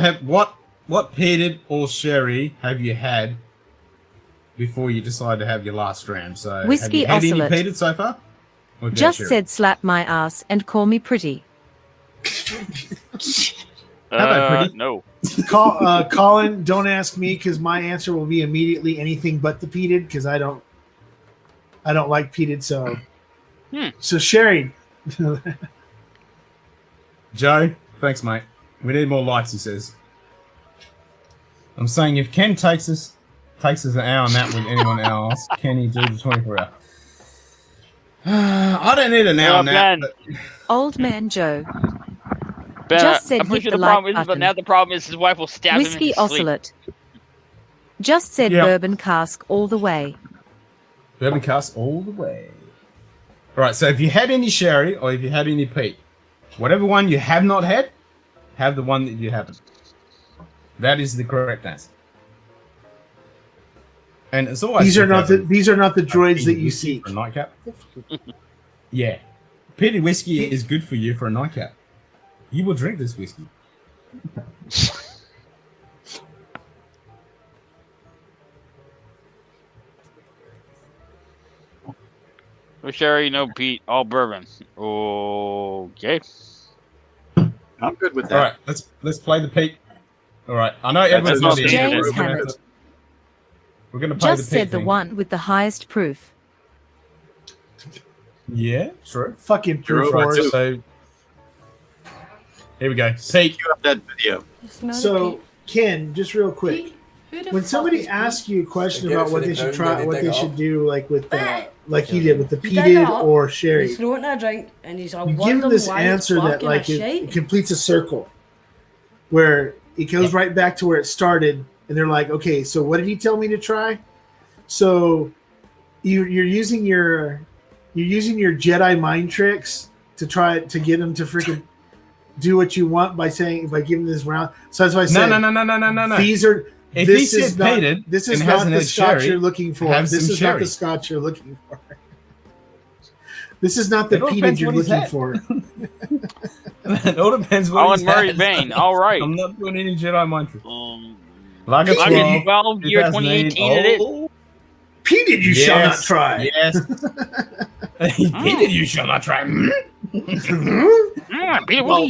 what pitted or sherry have you had before you decide to have your last dram? So, Whiskey have you had Ocelot. any pitted so far? Or Just sherry? said slap my ass and call me pretty. about pretty? No. Colin, don't ask me because my answer will be immediately anything but the peated because I don't like peated. So, so Sherry, Joe, thanks, mate. We need more likes, he says. I'm saying if Ken takes us an hour on that with anyone else, can he do the 24 hour? I don't need an hour on that. Ben. But Old Man Joe. Ben, Just said I'm pretty hit sure the the problem like is, but button. now the problem is his wife will stab Whiskey him in his sleep. Ocelot. Just said Yep. bourbon cask all the way. bourbon cast all the way. All right, so if you had any sherry or if you had any peat, whatever one you have not had, have the one that you haven't. That is the correct answer. And it's always these are not the droids that you seek. For nightcap. Yeah. peated whiskey is good for you for a nightcap. You will drink this whiskey. No sherry, no peat, all bourbon. Okay. I'm good with that. All right, let's play the peat. All right, I know everyone's not here. James Hammett. We're gonna play Just the peat said the thing. one with the highest proof. Yeah, true. Fucking proof Right, wars. so here we go. Peat. You have that video. So, Ken, just real quick, when somebody asks you a question about what they should try, what they should do, like with the, like he did with the peated or sherry, He's throwing a drink and he's all you give them this answer that like it completes a circle, where it goes right back to where it started, and they're like, okay, so what did he tell me to try? So you're using your Jedi mind tricks to try to get them to freaking do what you want by giving this round. So that's why I said No. These are If this he is said not peated this is and not hasn't the had Scotch sherry, you're looking for. have This some is not sherry. the Scotch you're looking for. This is not the It all peated depends you're what he's looking had. for. It all depends what Alan he's Murray had. Bain. All right. I'm not doing any Jedi mind tricks. Like a Lager 12, 12, year 2018 it is. Oh, Peated you shall not try. Yes. Peated you shall not try. Well,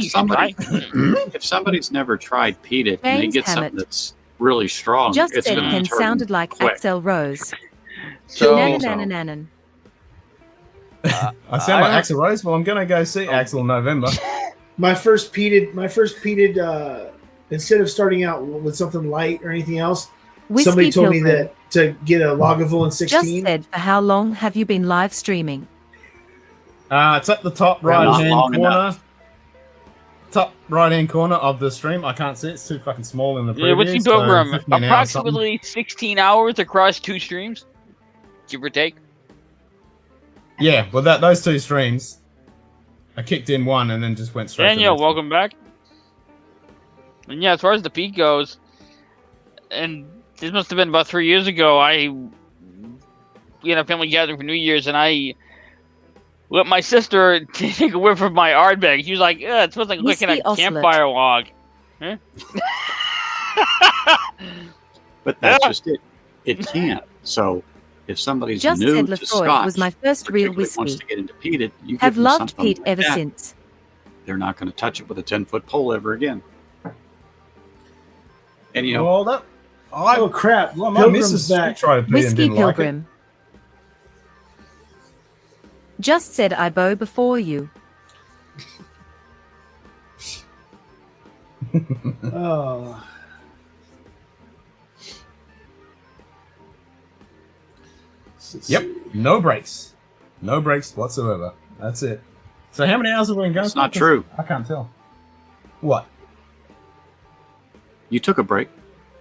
if somebody's never tried peated and they James get Hammett. something that's really strong, Just it's said going to Ken turn sounded like quick. Axel Rose. So- Nanan. I sound like Axel Rose. Well, I'm gonna go see Axel in November. My first peated, instead of starting out with something light or anything else, Whiskey somebody told me Pilgrim. that to get a Lagavulin Just 16. said, for how long have you been live streaming? It's at the top Not right-hand long corner. enough. Top right-hand corner of the stream. I can't see it. It's too fucking small in the preview. Yeah, Whiskey so Pilgrim. 15 hours Approximately 16 hours across 2 streams, give or take. Yeah, well, those 2 streams, I kicked in one and then just went straight. Daniel, to the next welcome back. And yeah, as far as the peak goes, and this must have been about 3 years ago, we had a family gathering for New Year's, and I let my sister take a whiff of my Ardbeg. She was like, "Yeah, it smells like licking a Whiskey Ocelot. campfire log." Huh? But that's just it. It can't. So if somebody's Just new said to Lefroy Scotch, was my first real particularly wants whiskey. to get into peated, you Have give them loved something peat like ever that, since. they're not going to touch it with a 10-foot pole ever again. And you know, Well, that. Oh crap! Well, my Pilgrim's missus back. tried to Whiskey didn't like it. Pilgrim. Just said I bow before you. Oh. Yep. No breaks. No breaks whatsoever. That's it. So how many hours have we been going? It's not true. I can't tell. What? you took a break.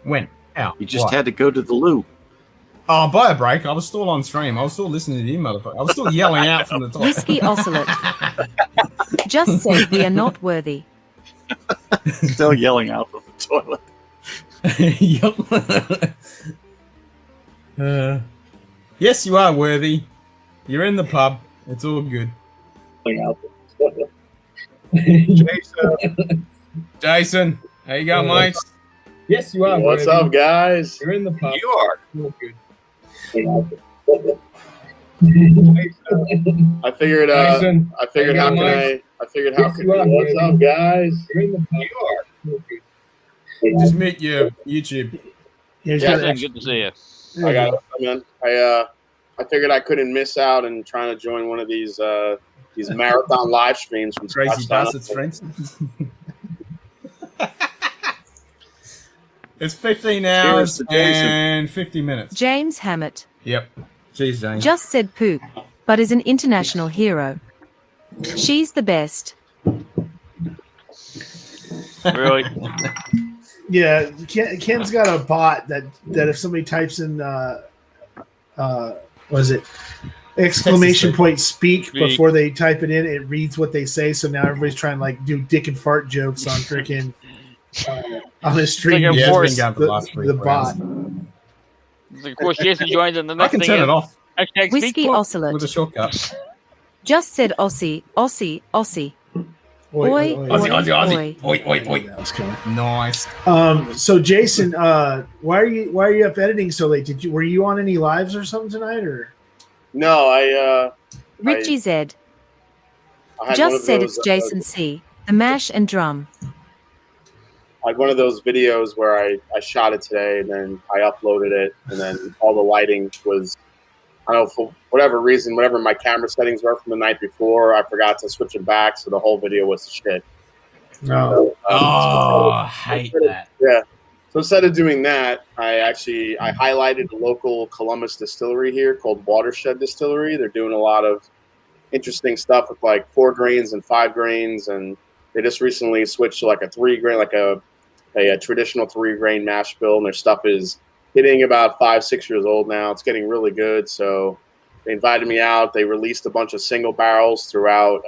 When? How? You just Why? had to go to the loo. Oh, by a break, I was still on stream. I was still listening to you, motherfucker. I was still yelling out from the top. Whiskey Ocelot. Just said we are not worthy. Still yelling out from the toilet. Yes, you are worthy. You're in the pub. It's all good. Jason, how you going, mate? Yes, you are. What's worthy. up, guys? You're in the pub. You are. All good. I figured. Jason, I figured. how How you can going, I figured. How Yes, can. you are, What's worthy. up, guys? You're in the pub. You are. All good. Just mute your YouTube. Jason, good to see you. I got it. I'm in. I figured I couldn't miss out in trying to join one of these marathon live streams from Crazy Scotch bastards, Down Under. friends. It's 15 hours to Jason. and 50 minutes. James Hammett. Yep. Jeez, James. Just said poop, but is an international hero. She's the best. Really? Yeah, Ken's got a bot that if somebody types in what is it? Exclamation point speak before they type it in, it reads what they say. So now everybody's trying to like do dick and fart jokes on freaking on his stream. Like a Yeah, force. it's been going for the last 3 the bot. Of course, Jason joins, and the I next can thing turn is it off hashtag Whiskey speak. Ocelot. with a shortcut. Just said Aussie, Aussie, Aussie. Oi, Oi, oi, oi. oi, Aussie. oi. Oi. That was coming. Nice. So Jason, why are you up editing so late? Were you on any lives or something tonight, or? No, Richie Z. I had one Just of said those, it's Jason C. The mash and drum. like one of those videos where I shot it today and then I uploaded it and then all the lighting was, I don't know, for whatever reason, whatever my camera settings were from the night before, I forgot to switch it back, so the whole video was shit. No. I hate that. Yeah. So instead of doing that, I highlighted a local Columbus distillery here called Watershed Distillery. They're doing a lot of interesting stuff with like 4 grains and 5 grains, and they just recently switched to like a 3 grain, like a traditional 3 grain mash bill, and their stuff is hitting about 5-6 years old now. It's getting really good. So they invited me out. They released a bunch of single barrels throughout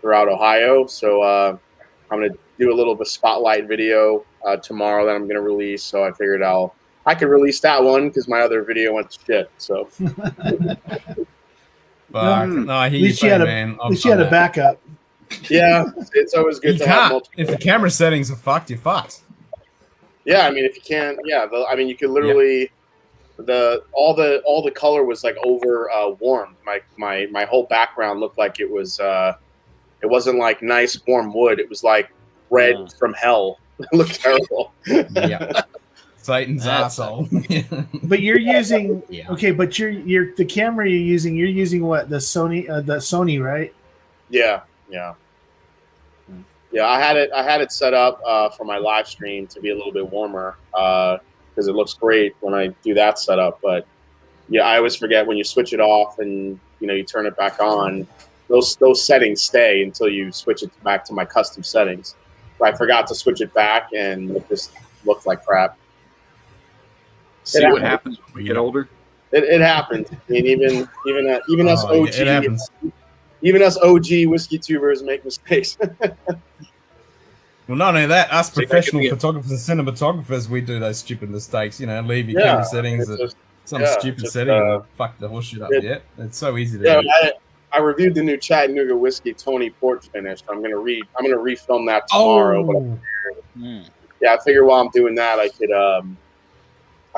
Ohio. So I'm gonna do a little of a spotlight video tomorrow that I'm going to release. So I figured I could release that one because my other video went to shit. So, No, I hear At least you, you had man. at least you had a backup. Yeah, it's always good You to have can't. multiple. If the camera settings are fucked, you're fucked. Yeah, I mean, if you can, yeah. I mean, you could literally all the color was like over warmed. My whole background looked like it was. It wasn't like nice warm wood. It was like red from hell. It looked terrible. Yeah. Satan's asshole. But you're using okay, but you're the camera you're using what, the Sony, right? Yeah. I had it set up for my live stream to be a little bit warmer because it looks great when I do that setup. But yeah, I always forget when you switch it off and you turn it back on. Those settings stay until you switch it back to my custom settings. So I forgot to switch it back, and it just looked like crap. See what happens when we get older. It happens. I mean, even us OG, it happens. Even us OG whiskey tubers make mistakes. Well, not only that, us professional photographers and cinematographers, we do those stupid mistakes. Leave your camera settings at some stupid setting and fuck the horse shit up. It's so easy to do. I reviewed the new Chattanooga whiskey Tony Port finish. I'm gonna refilm that tomorrow. But I figure while I'm doing that, I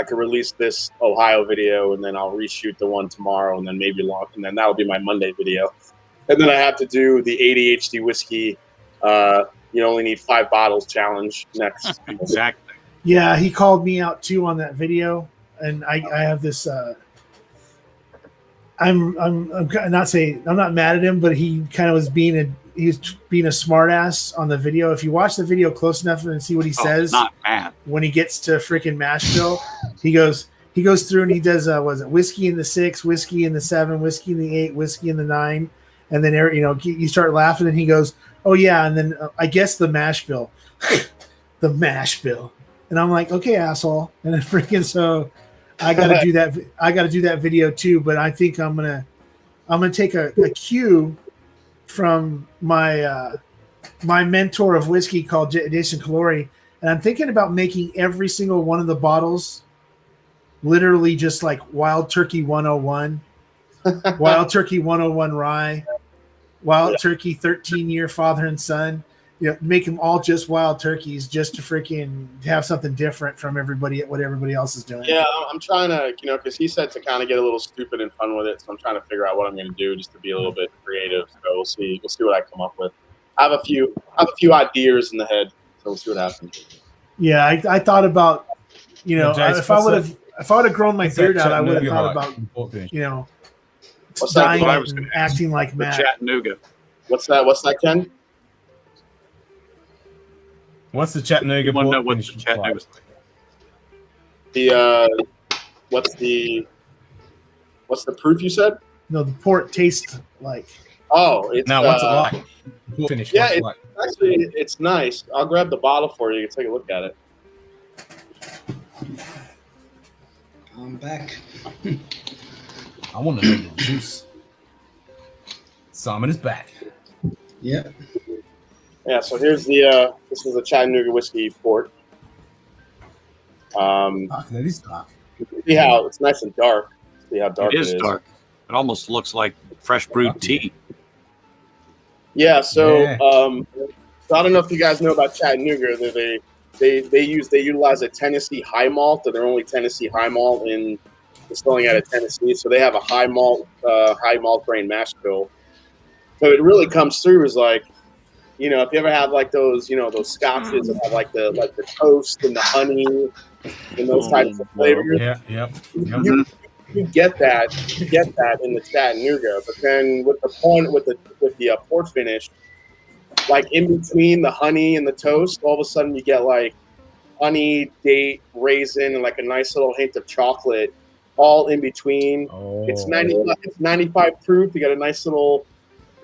could release this Ohio video, and then I'll reshoot the one tomorrow, and then maybe and then that'll be my Monday video. And then I have to do the ADHD whiskey. You only need 5 bottles challenge next. Exactly. Yeah, he called me out too on that video, and I have this. I'm not mad at him, but he kind of was being a smart ass on the video. If you watch the video close enough and see what he says, not mad. When he gets to freaking mash bill, he goes through and he does was it whiskey in the 6, whiskey in the 7, whiskey in the 8, whiskey in the 9, and then you start laughing and he goes, oh yeah, and then I guess the mash bill, the mash bill, and I'm like, okay, asshole, and then freaking so. I gotta do that. I gotta do that video too. But I think I'm gonna take a cue from my my mentor of whiskey called Jason Calori, and I'm thinking about making every single one of the bottles literally just like Wild Turkey 101, Wild Turkey 101 rye, Wild Turkey 13-year father and son. Make them all just wild turkeys, just to freaking have something different from what everybody else is doing. Yeah, I'm trying to, because he said to kind of get a little stupid and fun with it. So I'm trying to figure out what I'm going to do just to be a little bit creative. So we'll see what I come up with. I have a few ideas in the head. So we'll see what happens. Yeah, I thought about, if I would have grown my beard out, I would have thought about, dying and acting like Matt. Chattanooga. What's that, Ken? What's the Chattanooga? What the Chattanooga? What's the proof you said? No, the port tastes like. Oh, it's what's it like? Finish. Yeah, it's nice. I'll grab the bottle for you. You can take a look at it. I'm back. I want to know the juice. Simon is back. Yep. Yeah, so here's this is a Chattanooga whiskey port. That is dark. See how it's nice and dark. See how dark it is. Dark. It almost looks like fresh brewed tea. Yeah. So, so I don't know if you guys know about Chattanooga. They utilize a Tennessee high malt. They're only Tennessee high malt in distilling out of Tennessee. So they have a high malt grain mash bill. So it really comes through as like, you know, if you ever have like those, you know, those scotches that have like the toast and the honey and those types of flavors. Yeah. You get that in the Chattanooga, but then with the port finish, like in between the honey and the toast, all of a sudden you get like honey, date, raisin, and like a nice little hint of chocolate, all in between. It's 95 proof. You got a nice little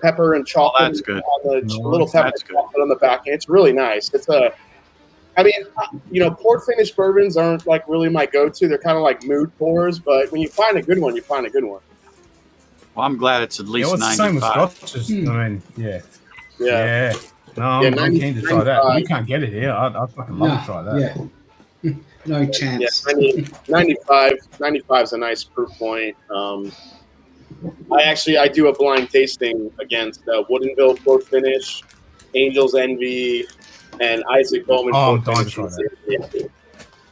pepper and chocolate. That's good. Little pepper and chocolate on the back end. It's really nice. I mean, you know, port finish bourbons aren't like really my go-to. They're kind of like mood pours, but when you find a good one, you find a good one. Well, I'm glad it's at least it's 95. the same with Scotch. I mean, yeah. No, I'm keen to try that. We can't get it here. I'd fucking love to try that. Yeah. No chance. Yeah, 95 is a nice proof point. I do a blind tasting against Woodinville Port Finish, Angel's Envy, and Isaac Bowman. I'm dying to try that.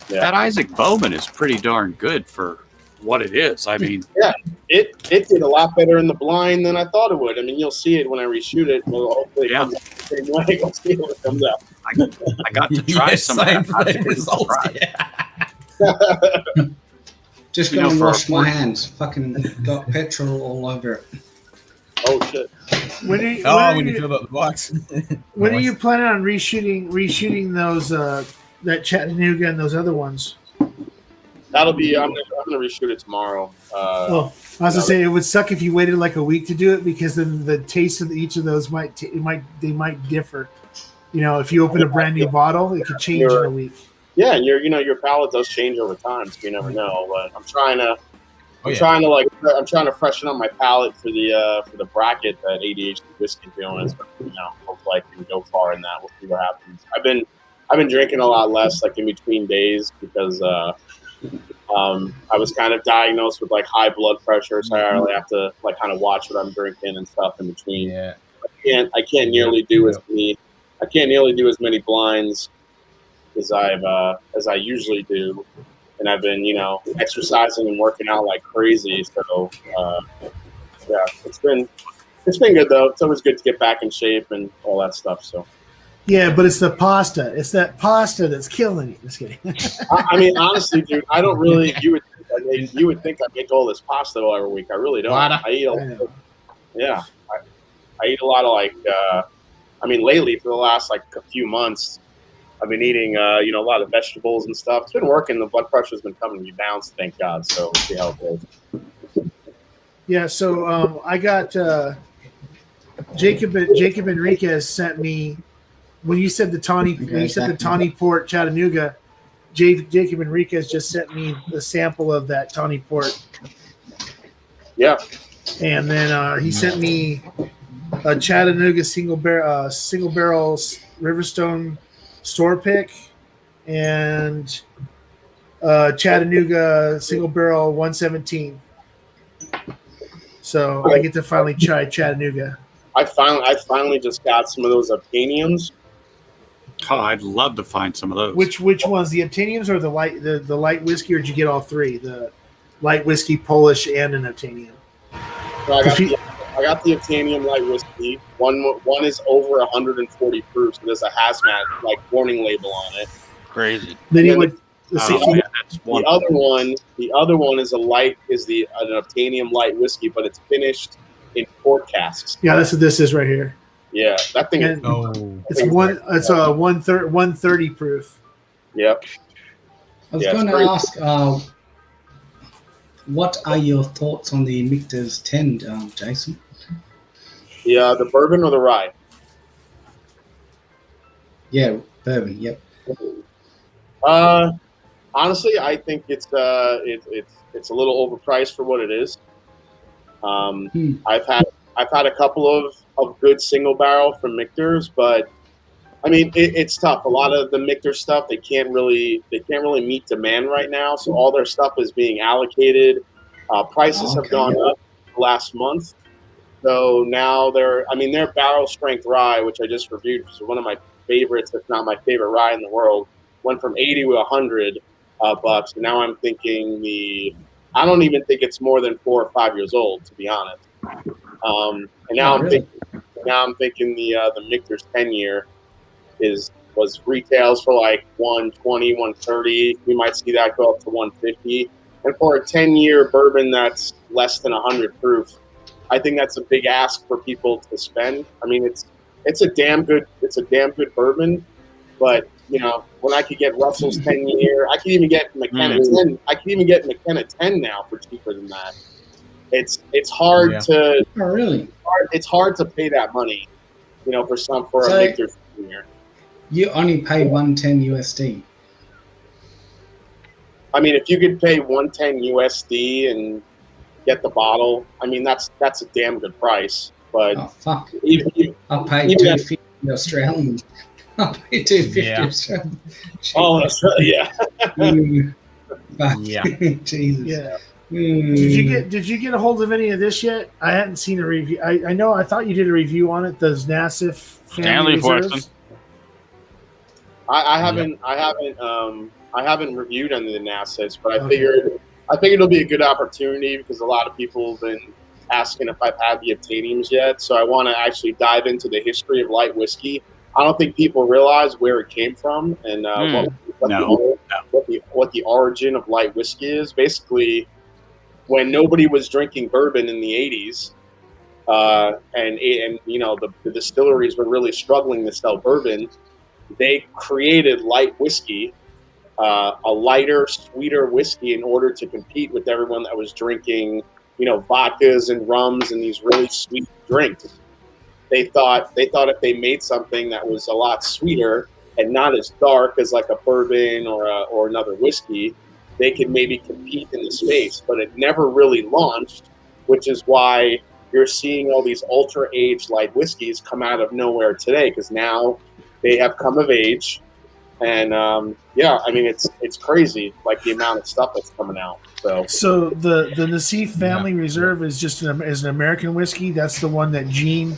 Yeah. That Isaac Bowman is pretty darn good for what it is. I mean, yeah, it did a lot better in the blind than I thought it would. I mean, you'll see it when I reshoot it. Well, hopefully, it comes out the same way. We'll see when it comes out. I got to try some of that. Results. Just go and wash my hands. Fucking got petrol all over it. Oh shit! When you filled up the box. When are you planning on reshooting those that Chattanooga and those other ones? That'll be. I'm gonna reshoot it tomorrow. I was gonna say it would suck if you waited like a week to do it because then the taste of each of those might differ. You know, if you open a brand new bottle, it could change in a week. Yeah, and your palate does change over time, so you never know. But I'm trying to freshen up my palate for the bracket that ADHD whiskey doing. So, you know, hopefully I can go far in that. We'll see what happens. I've been drinking a lot less, like in between days, because I was kind of diagnosed with like high blood pressure, so I really have to like kind of watch what I'm drinking and stuff in between. Yeah, I can't nearly do as many blinds as I usually do, and I've been, you know, exercising and working out like crazy. So yeah, it's been good though. It's always good to get back in shape and all that stuff. So yeah, but it's the pasta. It's that pasta that's killing you. Just kidding. I mean, honestly, dude, I don't really. You would think I make all this pasta every week. I really don't. I eat a lot of like. I mean, lately for the last like a few months, I've been eating a lot of vegetables and stuff. It's been working. The blood pressure's been coming down, so thank God. So we'll see how it goes. Yeah. So I got Jacob Enriquez sent me. When you said the Tawny Port Chattanooga, Jacob Enriquez just sent me the sample of that Tawny Port. Yeah. And then he sent me a Chattanooga single barrel Riverstone store pick and Chattanooga single barrel 117. So I get to finally try Chattanooga. I finally just got some of those Obtaniums. Oh, I'd love to find some of those. Which ones? The Obtaniums or the light whiskey, or did you get all three? The light whiskey, Polish, and an Obtanium. So I got the Obtanium light whiskey. One is over 140 proof, so there's a hazmat like warning label on it. Crazy. Then you would. The other one is an Obtanium light whiskey, but it's finished in port casks. Yeah, that's what this is right here. Yeah, that thing. It's 130 proof. Yep. I was going to ask, what are your thoughts on the Michter's 10, Jason? Yeah, the bourbon or the rye? Yeah, bourbon. Yep. Honestly, I think it's a little overpriced for what it is. I've had a couple of good single barrel from Michter's, but I mean it's tough. A lot of the Michter stuff they can't really meet demand right now, so all their stuff is being allocated. Prices have gone up. last month. So now their barrel strength rye, which I just reviewed, which is one of my favorites, if not my favorite rye in the world, went from 80 to 100 bucks. And now I'm thinking I don't even think it's more than 4 or 5 years old, to be honest. And now I'm thinking the Michter's 10-year was retails for like 120, 130. We might see that go up to 150. And for a 10-year bourbon that's less than 100 proof, I think that's a big ask for people to spend. I mean, it's a damn good bourbon, but when I could get Russell's 10-year, I could even get McKenna 10. I could even get McKenna 10 now for cheaper than that. It's hard to it's hard to pay that money, for a Michter's 10-year. You only pay $110 USD. I mean, if you could pay $110 USD and get the bottle, I mean that's a damn good price. But fuck, I'll pay $250 Australian. I'll pay $250 Australian. Oh, that's yeah. Jesus. Yeah. Did you get a hold of any of this yet? I hadn't seen a review. I know. I thought you did a review on it. Those Nassif family reserves. I haven't reviewed any of the Nassifs, but I figured it'll be a good opportunity because a lot of people have been asking if I've had the Obtaniums yet. So I want to actually dive into the history of light whiskey. I don't think people realize where it came from and what the origin of light whiskey is. Basically, when nobody was drinking bourbon in the 80s, and the distilleries were really struggling to sell bourbon, they created light whiskey, a lighter, sweeter whiskey in order to compete with everyone that was drinking, vodkas and rums and these really sweet drinks. They thought if they made something that was a lot sweeter and not as dark as like a bourbon or another whiskey, they could maybe compete in the space. But it never really launched, which is why you're seeing all these ultra-aged light whiskeys come out of nowhere today, because now they have come of age. And I mean, it's crazy, like the amount of stuff that's coming out. So the Nassif Family Reserve is just an American whiskey. That's the one that Gene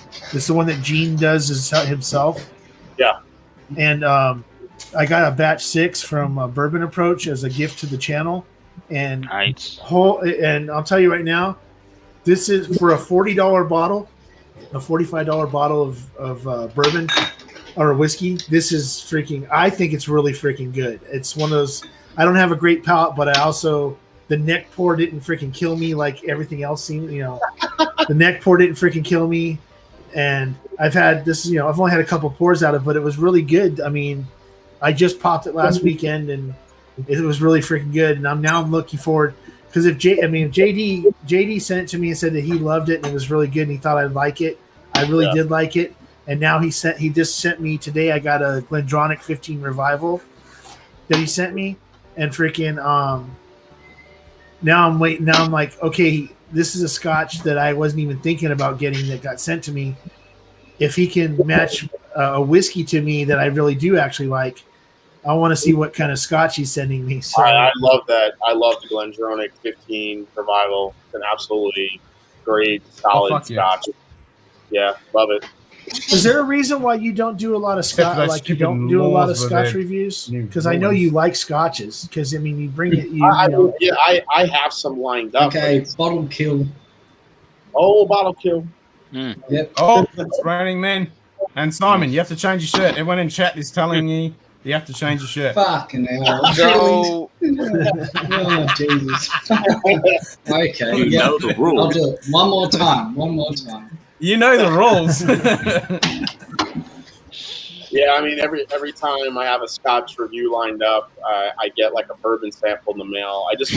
does himself. Yeah. And I got a batch 6 from Bourbon Approach as a gift to the channel. And nice. And I'll tell you right now, this is for a $40 bottle, a $45 bottle of bourbon or whiskey. This is freaking, I think it's really freaking good. It's one of those, I don't have a great palate, but I also, the neck pour didn't freaking kill me like everything else seemed, the neck pour didn't freaking kill me. And I've had this, I've only had a couple pours out of it, but it was really good. I mean, I just popped it last weekend and it was really freaking good. And I'm looking forward, because if JD sent it to me and said that he loved it and it was really good and he thought I'd like it. I really did like it. And now he just sent me today. I got a Glendronach 15 Revival that he sent me, and freaking now I'm waiting. Now I'm like, okay, this is a Scotch that I wasn't even thinking about getting that got sent to me. If he can match a whiskey to me that I really do actually like, I want to see what kind of Scotch he's sending me. So I love that. I love the Glendronach 15 Revival. It's an absolutely great, solid Scotch. Yeah, love it. Is there a reason why you don't do a lot of Scotch? Like you don't do a lot of Scotch reviews? Because I know you like Scotches. Because I mean, you bring it. I have some lined up. Okay, bottle kill. Oh, bottle kill. Yep. Oh, it's raining, man. And Simon, you have to change your shirt. Everyone in chat is telling you have to change your shirt. Fucking hell. So, oh, Jesus. Okay. You know the rules. I'll do it one more time. You know the rules. Yeah, I mean, every time I have a Scotch review lined up, I get like a bourbon sample in the mail. I just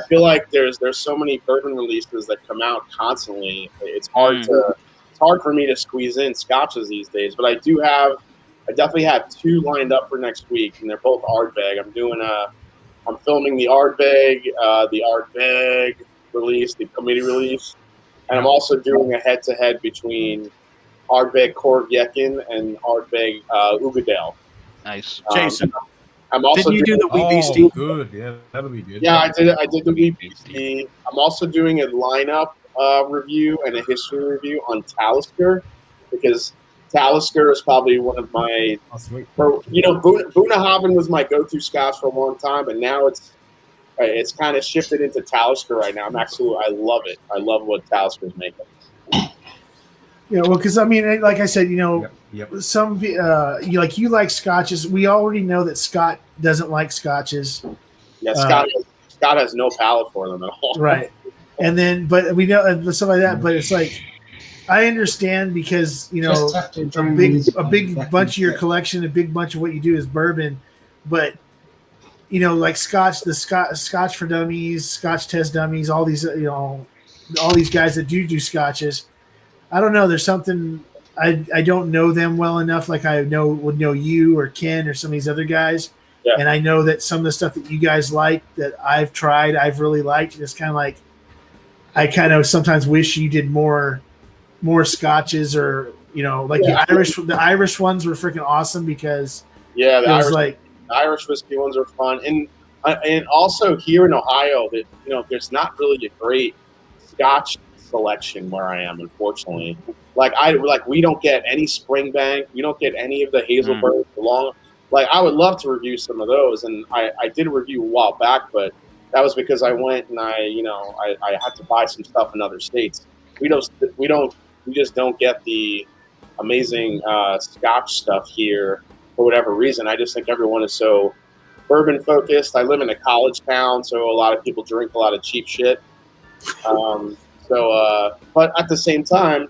feel like there's so many bourbon releases that come out constantly. It's hard for me to squeeze in Scotches these days. But I definitely have 2 lined up for next week, and they're both Ardbeg. I'm filming the Ardbeg release, the committee release. And I'm also doing a head-to-head between Ardbeg Korvyekin and Ardbeg Ugadale. Nice. Jason, I'm also Didn't you do the wheat beef Oh, stew? good. Yeah, that'll be good. Yeah, I did the wheat beef tea. I'm also doing a lineup review and a history review on Talisker because Talisker is probably one of my. Oh, sweet. Bunnahabhain was my go-to Scotch for a long time, and now it's kind of shifted into Talisker right now. I love it. I love what Talisker's making. Yeah, well, because I mean, like I said, Yep. some you like Scotches. We already know that Scott doesn't like Scotches. Yeah, Scott has no palate for them at all. Right. And then, but we know and stuff like that. But it's like, I understand because Just have to a join big these bunch of your collection, a big bunch of what you do is bourbon, but like Scotch, Scotch for Dummies, Scotch Test Dummies, all these all these guys that do Scotches. I don't know. There's something I don't know them well enough. Like I would know you or Ken or some of these other guys. Yeah. And I know that some of the stuff that you guys like that I've tried, I've really liked. And it's kind of like, I kind of sometimes wish you did more Scotches or, like the Irish ones were freaking awesome because the Irish whiskey ones are fun. And also here in Ohio that, there's not really a great Scotch selection where I am, unfortunately. We don't get any Springbank. We don't get any of the Hazelburg long. I would love to review some of those, and I did a review a while back, but that was because I went and I had to buy some stuff in other states. We just don't get the amazing Scotch stuff here for whatever reason. I just think everyone is so bourbon focused. I live in a college town, so a lot of people drink a lot of cheap shit. But at the same time,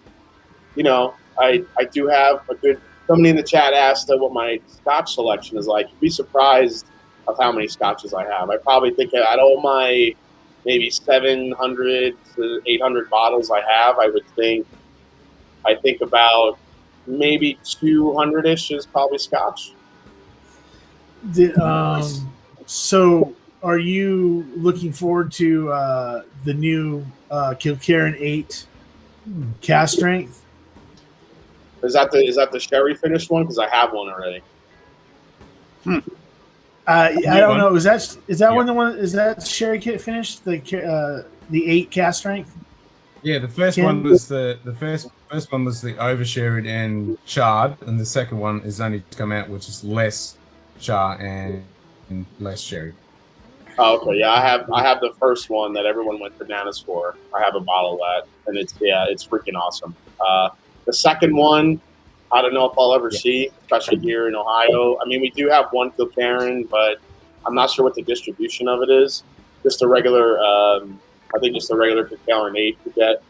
I do have a good. Somebody in the chat asked what my Scotch selection is like. You'd be surprised of how many Scotches I have. I probably think out of all my maybe 700 to 800 bottles I have, I think about maybe 200-ish is probably Scotch. So are you looking forward to the new Kilkerran 8 cast strength? Is that the sherry finished one? Because I have one already. I don't know. Is that sherry kit finished? The 8 cast strength? Yeah, the first one was the first one was the oversherried and charred, and the second one is only come out, which is less char and less sherry. Oh, okay. Yeah, I have the first one that everyone went bananas for. I have a bottle of that, and it's freaking awesome. The second one, I don't know if I'll ever see, especially here in Ohio. I mean, we do have one Kilkerran, but I'm not sure what the distribution of it is. Just a regular, I think just a regular Kilkerran 8 to get.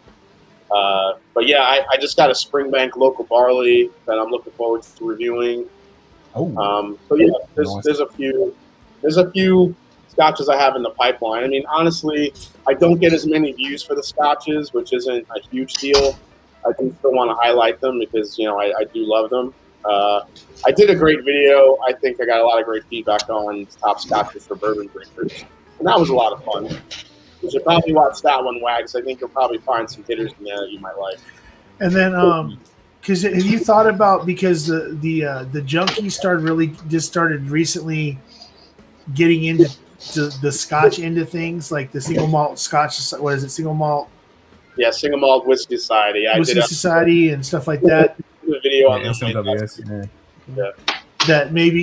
But yeah, I just got a Springbank local barley that I'm looking forward to reviewing. So yeah, there's a few Scotches I have in the pipeline. I mean, honestly, I don't get as many views for the Scotches, which isn't a huge deal. I do still want to highlight them because, I do love them. I did a great video. I think I got a lot of great feedback on top Scotches for bourbon drinkers. And that was a lot of fun. You should probably watch that one, Wags. I think you'll probably find some hitters in there that you might like. And then, because have you thought about, because the junkies started recently getting into the Scotch end of things, like the single malt Scotch, what is it, single malt? Yeah, Single Malt Whiskey Society. Whiskey Society and stuff like that. The video on SMWS. Yeah. That maybe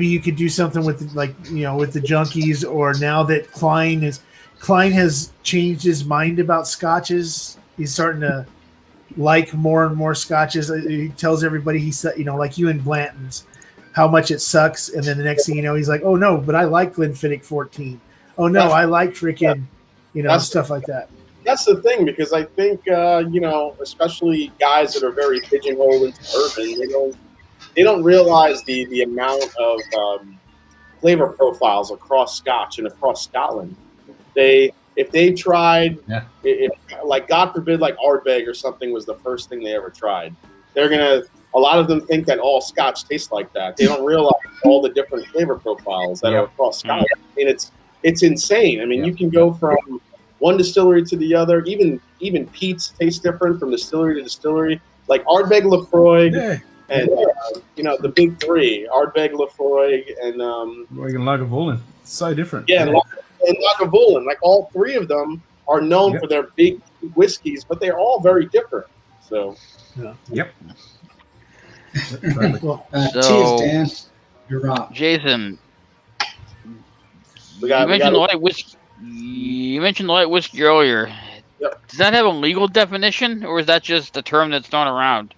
you could do something with with the junkies, or now that Klein has changed his mind about Scotches. He's starting to like more and more Scotches. He tells everybody like you and Blanton's, how much it sucks, and then the next thing you know, he's like, oh no, but I like Glenfiddich 14. Oh no, I like freaking stuff like that. That's the thing, because I think especially guys that are very pigeonholed into bourbon, they don't realize the amount of flavor profiles across Scotch and across Scotland. If they tried, like God forbid, like Ardbeg or something was the first thing they ever tried, a lot of them think that all Scotch tastes like that. They don't realize all the different flavor profiles that are across Scotland. I mean, it's insane. I mean, you can go from one distillery to the other. Even peats taste different from distillery to distillery. Like Ardbeg Lefroy And the big three: Ardbeg, Lafroig, and Lagavulin. So different. Yeah, and Lagavulin. Like all three of them are known for their big whiskeys, but they're all very different. So. Yep. Cheers, Dan. You're up. Jason, you mentioned light whiskey earlier. Yep. Does that have a legal definition, or is that just a term that's thrown around?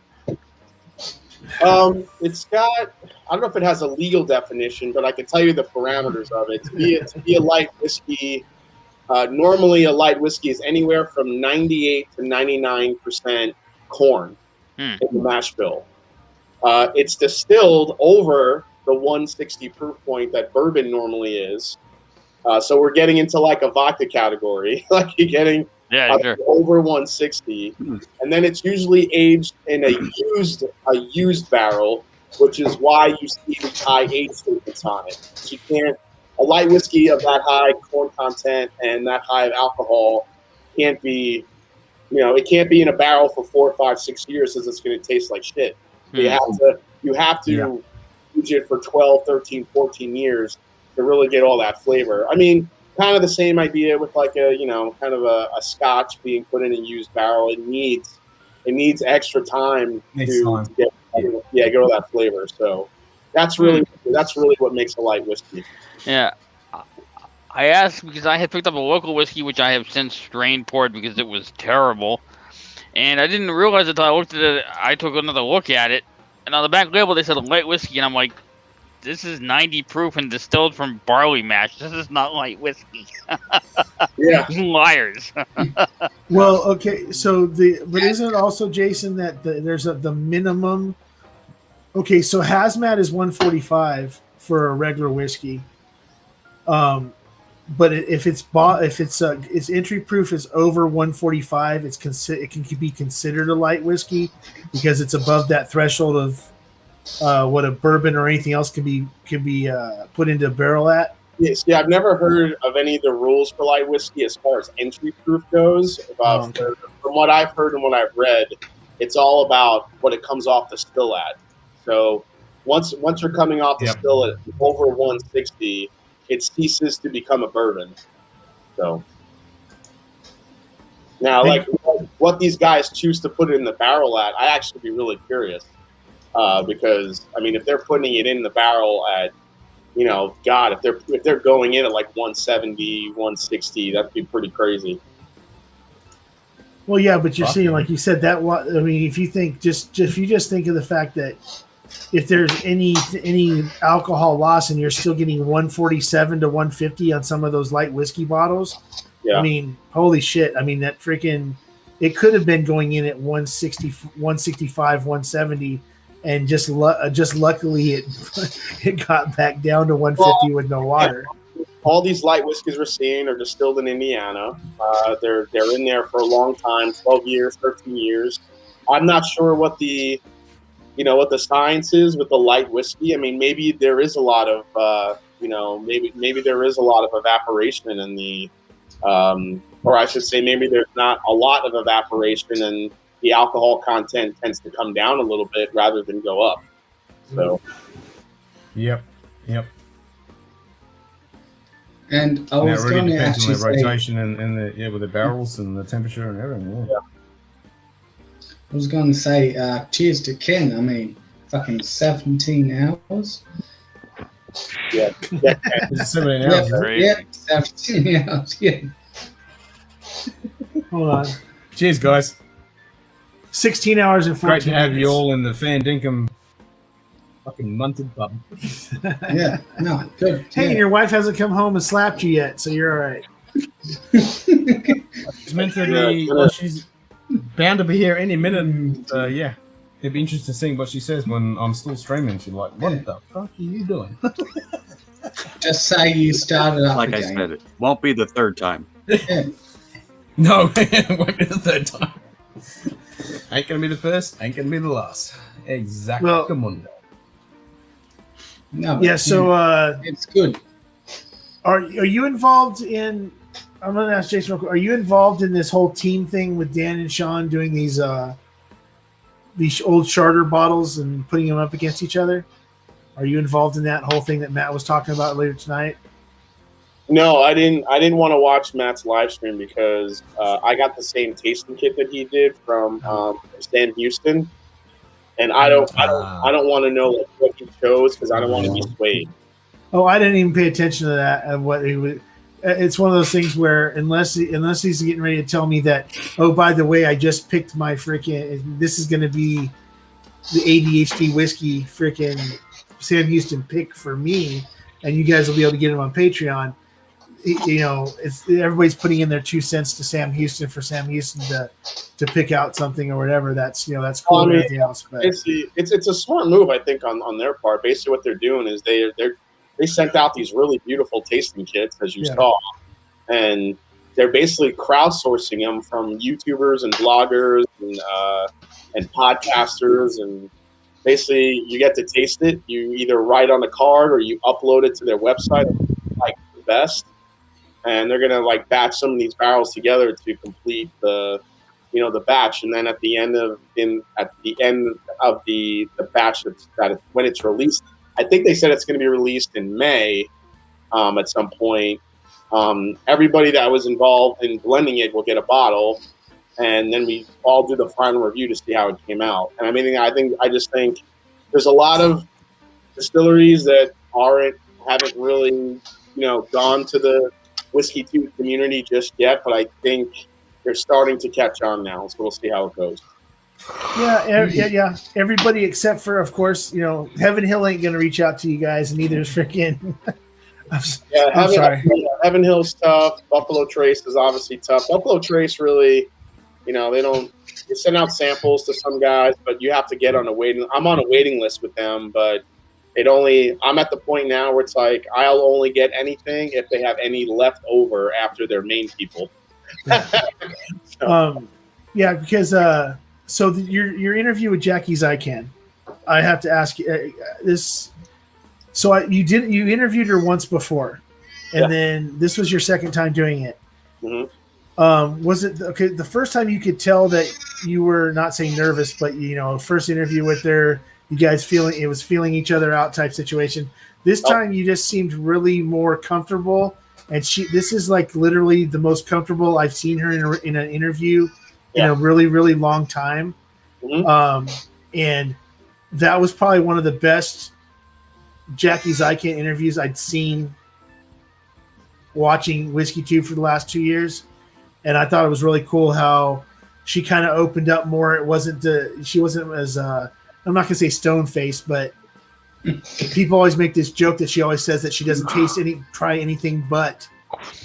It's got. I don't know if it has a legal definition, but I can tell you the parameters of it. To be a light whiskey, normally a light whiskey is anywhere from 98 to 99% corn in the mash bill. It's distilled over the 160 proof point that bourbon normally is. So we're getting into like a vodka category. Like you're getting over 160. And then it's usually aged in a used barrel, which is why you see the high age statements on it. You can't, a light whiskey of that high corn content and that high of alcohol can't be, it can't be in a barrel for 4, 5, 6 years because it's going to taste like shit. You have to use it for 12, 13, 14 years to really get all that flavor. I mean, kind of the same idea with like a, kind of a Scotch being put in a used barrel. It needs extra time to get all that flavor. So that's really what makes a light whiskey. Yeah. I asked because I had picked up a local whiskey, which I have since strain poured because it was terrible. And I didn't realize until I looked at it, I took another look at it. And on the back label, they said light whiskey. And I'm like, this is 90 proof and distilled from barley mash. This is not light whiskey. Yeah. Liars. Well, okay. So but isn't it also, Jason, that there's the minimum? Okay. So hazmat is 145 for a regular whiskey. But if its entry proof is over 145, it can be considered a light whiskey because it's above that threshold of what a bourbon or anything else can be put into a barrel at. Yes, yeah, I've never heard of any of the rules for light whiskey as far as entry proof goes. From what I've heard and what I've read, it's all about what it comes off the still at. So once you're coming off the still at over 160. It ceases to become a bourbon. So now, like what these guys choose to put it in the barrel at, I actually be really curious because I mean, if they're putting it in the barrel at, God, if they're going in at like 170, 160, that'd be pretty crazy. Well, yeah, but you're seeing, like you said, that. I mean, if you think if you just think of the fact that. If there's any alcohol loss and you're still getting 147 to 150 on some of those light whiskey bottles, I mean, holy shit. I mean, that freaking, it could have been going in at 160, 165, 170, and just luckily it got back down to 150 with no water. All these light whiskeys we're seeing are distilled in Indiana. They're in there for a long time, 12 years, 13 years. I'm not sure what the science is with the light whiskey. I mean, maybe there is a lot of, maybe there is a lot of evaporation in the, or I should say maybe there's not a lot of evaporation and the alcohol content tends to come down a little bit rather than go up. So. Yep. And I was going to actually say, rotation and the with the barrels and the temperature and everything. Yeah. I was going to say, cheers to Ken. I mean, fucking 17 hours. Yeah. 17 hours. Yeah, 17 hours. Yeah. Hold on. Cheers, guys. 16 hours and 14 Great to have minutes. you all in the Fan Dinkum fucking Munted pub. Yeah, no, good. Hey, and your wife hasn't come home and slapped you yet, so you're all right. It's meant to be. Well, she's bound to be here any minute. And, it'd be interesting to see what she says when I'm still streaming. She's like, "What the fuck are you doing?" Just say you started up like again. I said, it won't be the third time. No, it won't be the third time. Ain't gonna be the first. Ain't gonna be the last. Exactly. Well, Come on. No, yeah. So it's good. Are you involved in? I'm going to ask Jason real quick. Are you involved in this whole team thing with Dan and Sean doing these these old charter bottles and putting them up against each other? Are you involved in that whole thing that Matt was talking about later tonight? No, I didn't want to watch Matt's live stream because I got the same tasting kit that he did from Sam Houston, and I don't want to know like, what he chose because I don't want to be swayed. Oh, I didn't even pay attention to that. Of what he would. It's one of those things where unless he's getting ready to tell me that, oh, by the way, I just picked my freaking. This is going to be the ADHD whiskey freaking Sam Houston pick for me, and you guys will be able to get him on Patreon. You know, it's everybody's putting in their 2 cents to Sam Houston for Sam Houston to pick out something or whatever. That's that's cool. Well, I mean, and everything else, but it's a smart move, I think, on their part. Basically, what they're doing is they sent out these really beautiful tasting kits, as you saw, and they're basically crowdsourcing them from YouTubers and bloggers and podcasters, and basically you get to taste it. You either write on a card or you upload it to their website, like the best. And they're gonna like batch some of these barrels together to complete the batch, and then at the end of the batch when it's released, I think they said it's going to be released in May at some point. Everybody that was involved in blending it will get a bottle, and then we all do the final review to see how it came out. And I mean, I just think there's a lot of distilleries that haven't really gone to the Whiskey 2 community just yet, but I think they're starting to catch on now, so we'll see how it goes. Yeah. Everybody except for, of course, Heaven Hill ain't gonna reach out to you guys, and neither is freaking. I'm sorry. Heaven Hill's tough. Buffalo Trace is obviously tough. Buffalo Trace really, they send out samples to some guys, but you have to get on a waiting. I'm on a waiting list with them, but I'm at the point now where it's like I'll only get anything if they have any left over after their main people. Because your interview with Jackie Zykan, I have to ask you this. So you interviewed her once before, and then this was your second time doing it. Mm-hmm. Was it okay? The first time you could tell that you were not saying nervous, but first interview with her. You guys feeling each other out type situation. This time you just seemed really more comfortable, and this is like literally the most comfortable I've seen her in an interview in a really, really long time. Mm-hmm. And that was probably one of the best Jackie Zykan interviews I'd seen watching Whiskey 2 for the last 2 years. And I thought it was really cool how she kind of opened up more. She wasn't as I'm not gonna say stone faced, but people always make this joke that she always says that she doesn't try anything but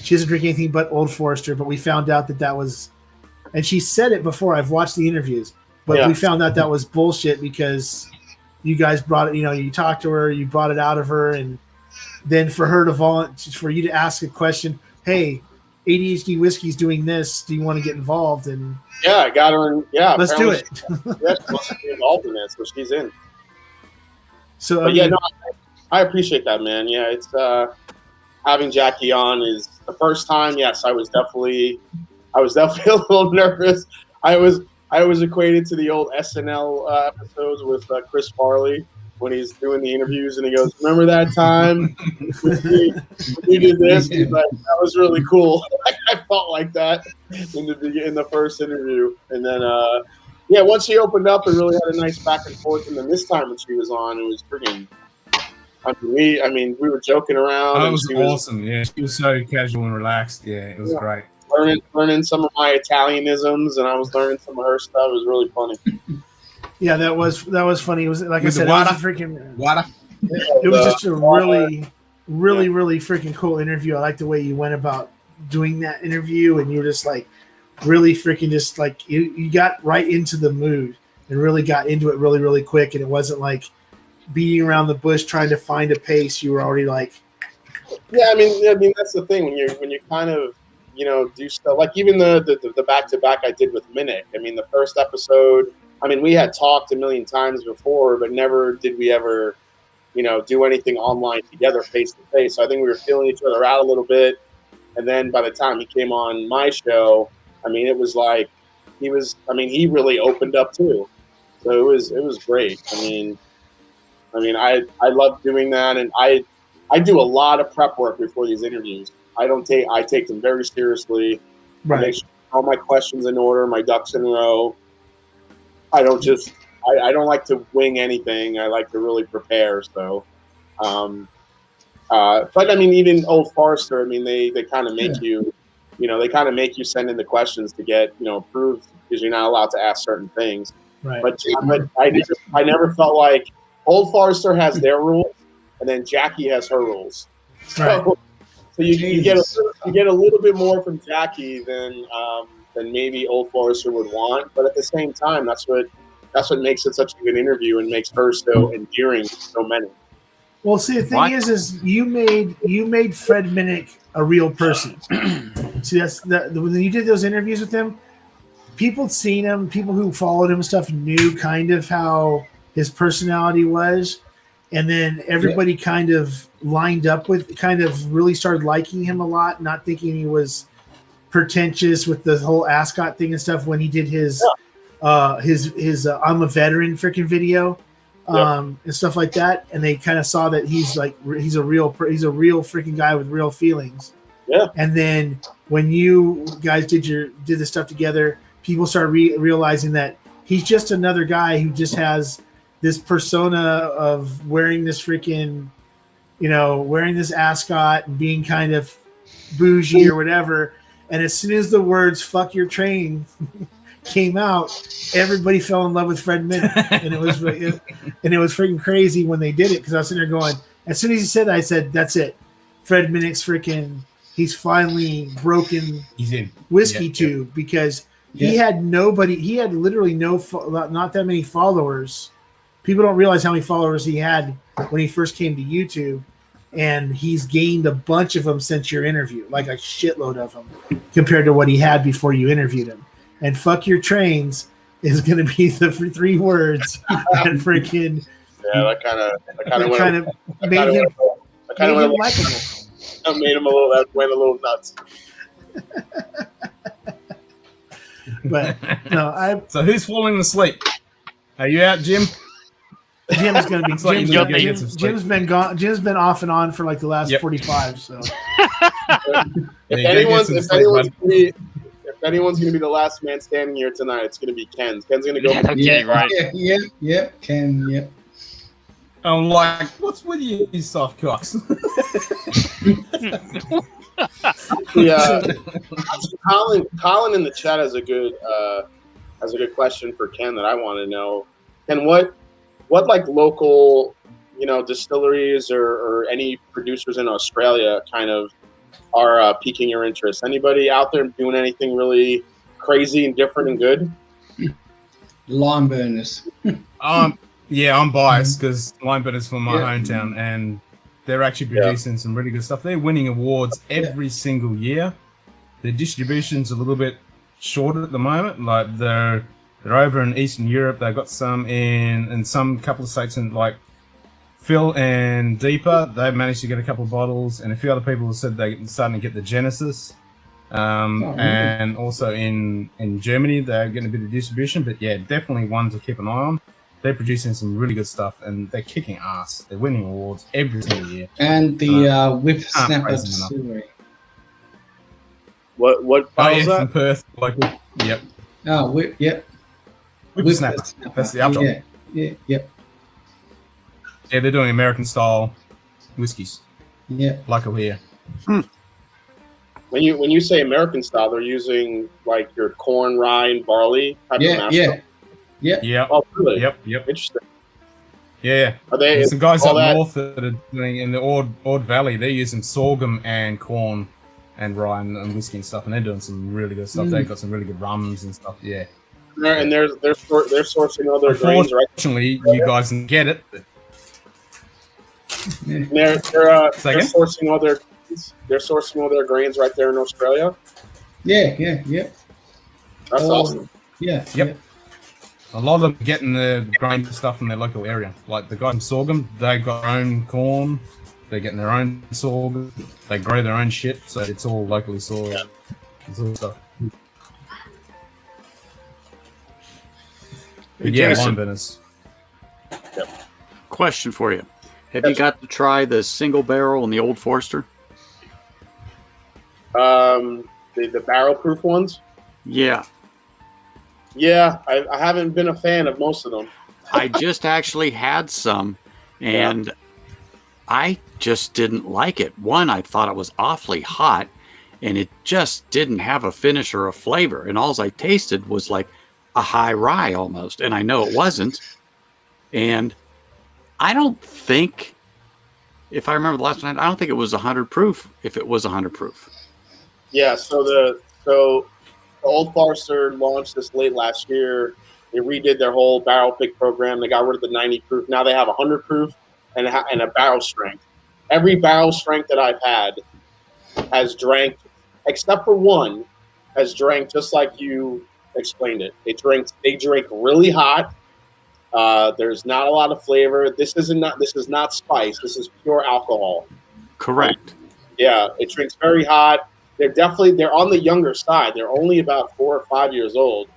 she doesn't drink anything but Old Forester. But we found out that was, and she said it before. I've watched the interviews, but we found out that was bullshit because you guys brought it. You talked to her, you brought it out of her, and then for her for you to ask a question, hey, ADHD Whiskey's doing this. Do you want to get involved? And I got her in. Yeah, let's do it. She wants to be involved in it, so she's in. So I appreciate that, man. Yeah, it's having Jackie on is the first time. Yes, I was definitely a little nervous. I was equated to the old SNL episodes with Chris Farley when he's doing the interviews, and he goes, "Remember that time we did this?" He's like, "That was really cool." I felt like that in the first interview, and then once she opened up, it really had a nice back and forth. And then this time when she was on, it was freaking. We were joking around. That was awesome. Yeah, she was so casual and relaxed. Yeah, it was great. Learning some of my Italianisms, and I was learning some of her stuff. It was really funny. Yeah, that was funny. It was like I said, it was a freaking water. It was just a really, really, really freaking cool interview. I like the way you went about doing that interview, and you were just like really freaking just like you got right into the mood and really got into it really, really quick. And it wasn't like beating around the bush trying to find a pace. You were already like, I mean that's the thing when you kind of do stuff like even the back-to-back I did with Minnick. I mean the first episode. I mean, we had talked a million times before, but never did we ever, do anything online together face to face. So I think we were feeling each other out a little bit. And then by the time he came on my show, I mean, it was like he really opened up too. So it was great. I love doing that, and I do a lot of prep work before these interviews. I take them very seriously. I make sure all my questions in order, my ducks in a row. I don't like to wing anything. I like to really prepare. So, but I mean, even Old Forester, I mean, they kind of make you, they kind of make you send in the questions to get, approved because you're not allowed to ask certain things. Right. But I never felt like Old Forester has their rules, and then Jackie has her rules. So you get a little bit more from Jackie than maybe Old Forester would want. But at the same time, that's what makes it such a good interview and makes her so endearing to so many. Well, see, the thing is you made Fred Minnick a real person. See, when you did those interviews with him, people seen him, people who followed him and stuff knew kind of how his personality was, and then everybody kind of lined up with, kind of really started liking him a lot, not thinking he was pretentious with the whole ascot thing and stuff when he did his I'm a veteran freaking video. And stuff like that, and they kind of saw that he's a real freaking guy with real feelings. Yeah. And then when you guys did the stuff together, people started realizing that he's just another guy who just has this persona of wearing this freaking, wearing this ascot and being kind of bougie or whatever. And as soon as the words "fuck your train" came out, everybody fell in love with Fred Minnick, and it was freaking crazy when they did it, because I was sitting there going, as soon as he said that, I said, that's it, Fred Minnick's freaking, he's finally broken whiskey tube, because he had literally not that many followers. People don't realize how many followers he had when he first came to YouTube, and he's gained a bunch of them since your interview, like a shitload of them compared to what he had before you interviewed him. And "fuck your trains" is going to be the 3 words that freaking that kind of made him likable. That made him went a little nuts. But no, So who's falling asleep? Are you out, Jim? Jim's going to be. Jim's been gone. Jim's been off and on for like the last 45. So if anyone's going to be the last man standing here tonight, it's going to be Ken. Ken's going to go. Yeah, Ken. Yeah. I'm like, what's with you soft cocks? Yeah. Colin in the chat has a good question for Ken that I want to know. Ken, what like local, distilleries or any producers in Australia kind of are piquing your interest? Anybody out there doing anything really crazy and different and good? Lime burners. Yeah, I'm biased because Lime Burners from my hometown, and they're actually producing some really good stuff. They're winning awards every single year. Their distribution's a little bit short at the moment. Like they're over in Eastern Europe. They've got some in some couple of states in like Phil and Deeper. They've managed to get a couple of bottles, and a few other people have said they're starting to get the Genesis. And also in Germany, they're getting a bit of distribution. But yeah, definitely one to keep an eye on. They're producing some really good stuff, and they're kicking ass. They're winning awards every single year. And the Whippersnapper Distillery. What bottle's that? From Perth, local. Yep. Oh, Whippersnapper. That's the outro. Yeah. Yeah, they're doing American style whiskeys. Yeah. Like over here. When you say American style, they're using like your corn, rye, and barley type of mash. Yeah. Oh, really? Yep. Interesting. Yeah. There's some guys up north that are doing in the Ord Valley. They're using sorghum and corn and rye and whiskey and stuff, and they're doing some really good stuff. They've got some really good rums and stuff. Yeah. And they're sourcing all their grains, right? Unfortunately, you guys can get it. They're sourcing all their grains right there in Australia. Yeah. That's awesome. Yeah. Yep. A lot of them getting the grain stuff in their local area. Like the guys in sorghum, they've got their own corn. They're getting their own sorghum. They grow their own shit, so it's all locally sourced. Yeah. It's all stuff. Hey, Yeah, Jason, wine bitters. question for you. Have you got to try the single barrel and the Old Forester? The barrel proof ones. Yeah. Yeah, I haven't been a fan of most of them. I just actually had some, and I just didn't like it. One, I thought it was awfully hot, and it just didn't have a finish or a flavor. And all I tasted was like a high rye almost, and I know it wasn't. And I don't think, if I remember the last night, I don't think it was 100 proof. If it was 100 proof. Yeah. So the Old Forester launched this late last year. They redid their whole barrel pick program. They got rid of the 90 proof. Now they have 100 proof and a barrel strength. Every barrel strength that I've had has drank, except for one, has drank just like you explained it. They drink really hot. There's not a lot of flavor. This is not spice. This is pure alcohol. Correct. Yeah, it drinks very hot. They're on the younger side. They're only about 4 or 5 years old.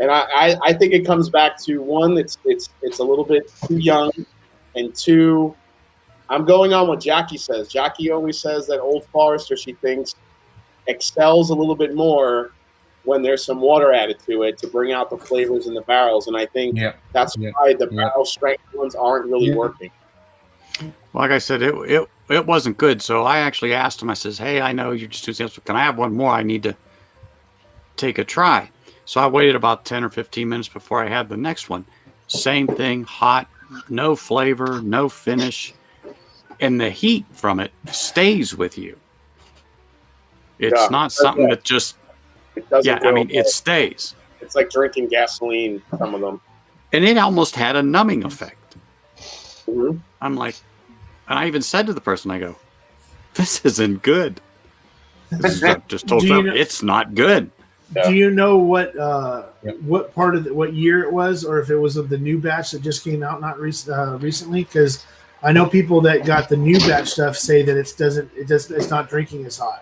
And I think it comes back to one, it's a little bit too young, and two, I'm going on what Jackie says. Jackie always says that Old Forester, she thinks, excels a little bit more when there's some water added to it to bring out the flavors in the barrels. And I think that's why the barrel strength ones aren't really working. Like I said, it wasn't good. So I actually asked him, I says, hey, I know you're just too simple. Can I have one more? I need to take a try. So I waited about 10 or 15 minutes before I had the next one. Same thing, hot, no flavor, no finish. And the heat from it stays with you. It's not something that just, it stays. It's like drinking gasoline, some of them. And it almost had a numbing effect. Mm-hmm. I'm like, and I even said to the person, I go, this isn't good. I just told them, it's not good. Do you know what part of what year it was, or if it was of the new batch that just came out recently? Because I know people that got the new batch stuff say that it's not drinking as high.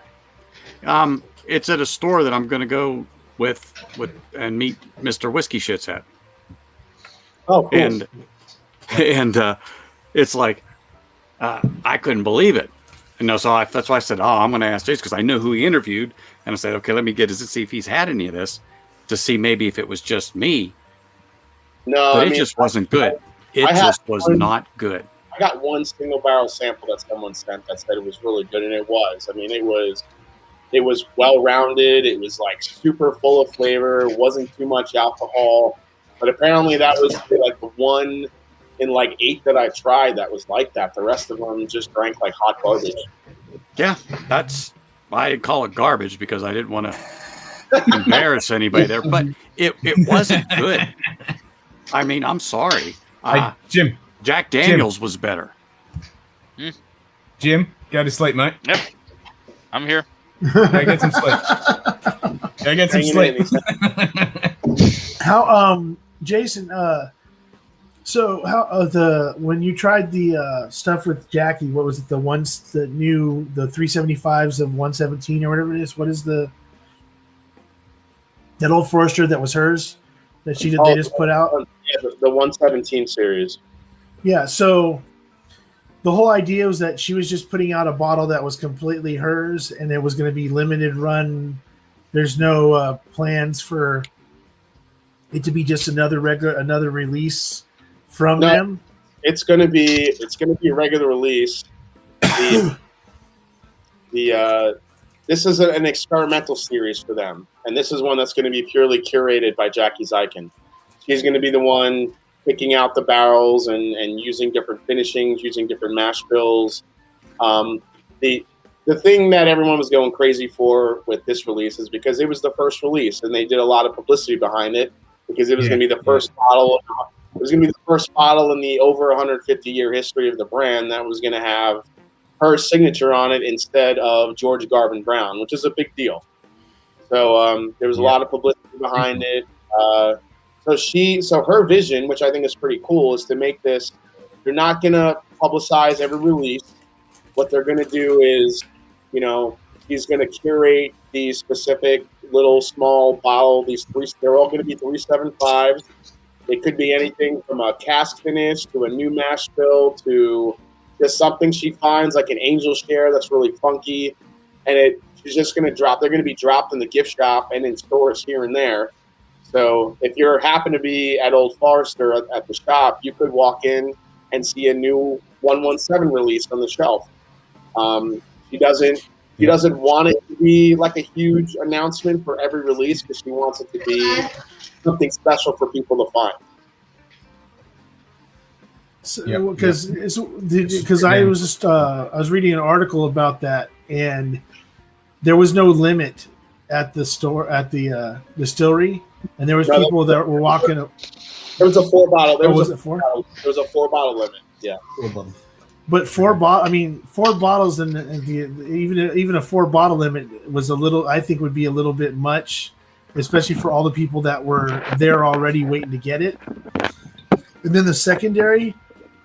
It's at a store that I'm going to go with and meet Mr. Whiskey Shits at. Oh, cool. And it's like I couldn't believe it. And so that's why I said, I'm going to ask Jason, because I knew who he interviewed. And I said, okay, let me see if he's had any of this to see maybe if it was just me. No, but it just wasn't good. It just was not good. I got one single barrel sample that someone sent that said it was really good, and it was. I mean, it was well rounded. It was like super full of flavor. Wasn't too much alcohol. But apparently that was like the one in like 8 that I tried that was like that. The rest of them just drank like hot garbage. Yeah, I call it garbage because I didn't want to embarrass anybody there, but it wasn't good. I mean, I'm sorry. Jim. Jack Daniels was better. Jim, go to sleep, mate. Yep. I'm here. Go get some sleep. Go get some sleep. How, Jason, so how when you tried the stuff with Jackie, what was it? The 375s of 117 or whatever it is. What is that Old Forester that was hers that they just put out? Yeah, the 117 series. Yeah. So the whole idea was that she was just putting out a bottle that was completely hers, and it was going to be limited run. There's no plans for it to be just another release from them. It's going to be a regular release. This is an experimental series for them, and this is one that's going to be purely curated by Jackie Zykin. She's going to be the one picking out the barrels and using different finishings, using different mash bills. The thing that everyone was going crazy for with this release is because it was the first release, and they did a lot of publicity behind it because it was going to be the first bottle. It was going to be the first bottle in the over 150-year history of the brand that was going to have her signature on it instead of George Garvin Brown, which is a big deal. So there was a lot of publicity behind it. So her vision, which I think is pretty cool, is to make this. They're not going to publicize every release. What they're going to do is, she's going to curate these specific little small bottle. They're all going to be 375s. It could be anything from a cask finish to a new mash bill to just something she finds like an angel share that's really funky, and she's just going to drop. They're going to be dropped in the gift shop and in stores here and there. So if you happen to be at Old Forester at the shop, you could walk in and see a new 117 release on the shelf. She doesn't want it to be like a huge announcement for every release because she wants it to be something special for people to find. Because I was reading an article about that, and there was no limit at the store at the distillery, and there was people that were walking. There was a 4-bottle. There was a 4. There was a 4-bottle limit. Yeah. 4 bottles. But 4 bottles, and even a 4-bottle limit was a little. I think would be a little bit much, especially for all the people that were there already waiting to get it. And then the secondary,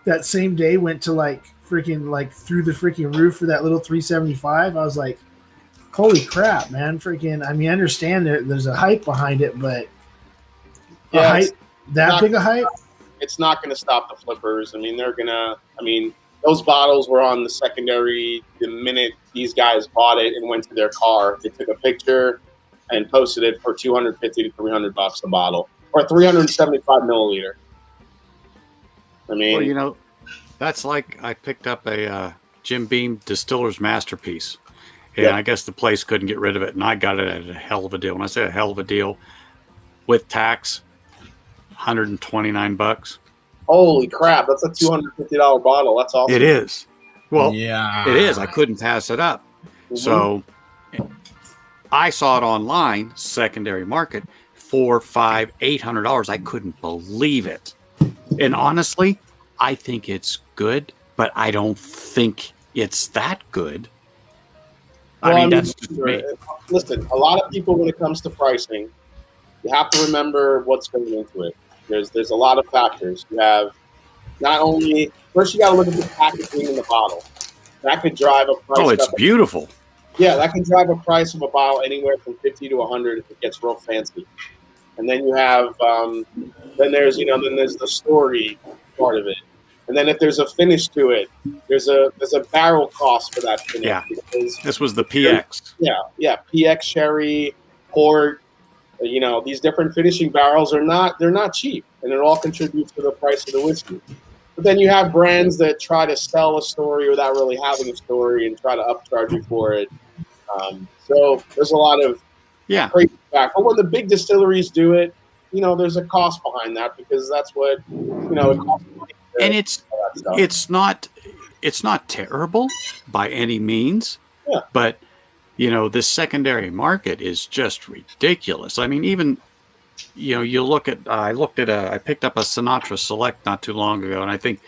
that same day went to freaking through the freaking roof for that little 375. I was like, holy crap, man! Freaking. I mean, I understand there's a hype behind it, but big a hype. It's not going to stop the flippers. I mean, those bottles were on the secondary the minute these guys bought it and went to their car. They took a picture and posted it for $250 to $300 a bottle, or 375 milliliter. I mean, well, that's like I picked up a Jim Beam Distiller's Masterpiece, and I guess the place couldn't get rid of it, and I got it at a hell of a deal. When I say a hell of a deal, with tax, $129. Holy crap! That's a $250 bottle. That's awesome. It is. Well, yeah, it is. I couldn't pass it up. Mm-hmm. So I saw it online, secondary market, $400, $500, $800. I couldn't believe it. And honestly, I think it's good, but I don't think it's that good. Well, I mean, that's just me. Listen, a lot of people, when it comes to pricing, you have to remember what's going into it. There's a lot of factors. You have not only first you got to look at the packaging in the bottle. That could drive a price. Oh, it's beautiful. Yeah, that can drive a price of a bottle anywhere from $50 to $100 if it gets real fancy. And then you have then there's the story part of it. And then if there's a finish to it, there's a barrel cost for that finish. Yeah, this was the PX. Yeah, PX sherry, port. These different finishing barrels they're not cheap, and it all contributes to the price of the whiskey. But then you have brands that try to sell a story without really having a story and try to upcharge you for it. So there's a lot of crazy back. But when the big distilleries do it, there's a cost behind that because that's what it costs money. And it's not terrible by any means. Yeah. But this secondary market is just ridiculous. I mean, even you look at I picked up a Sinatra Select not too long ago, and I think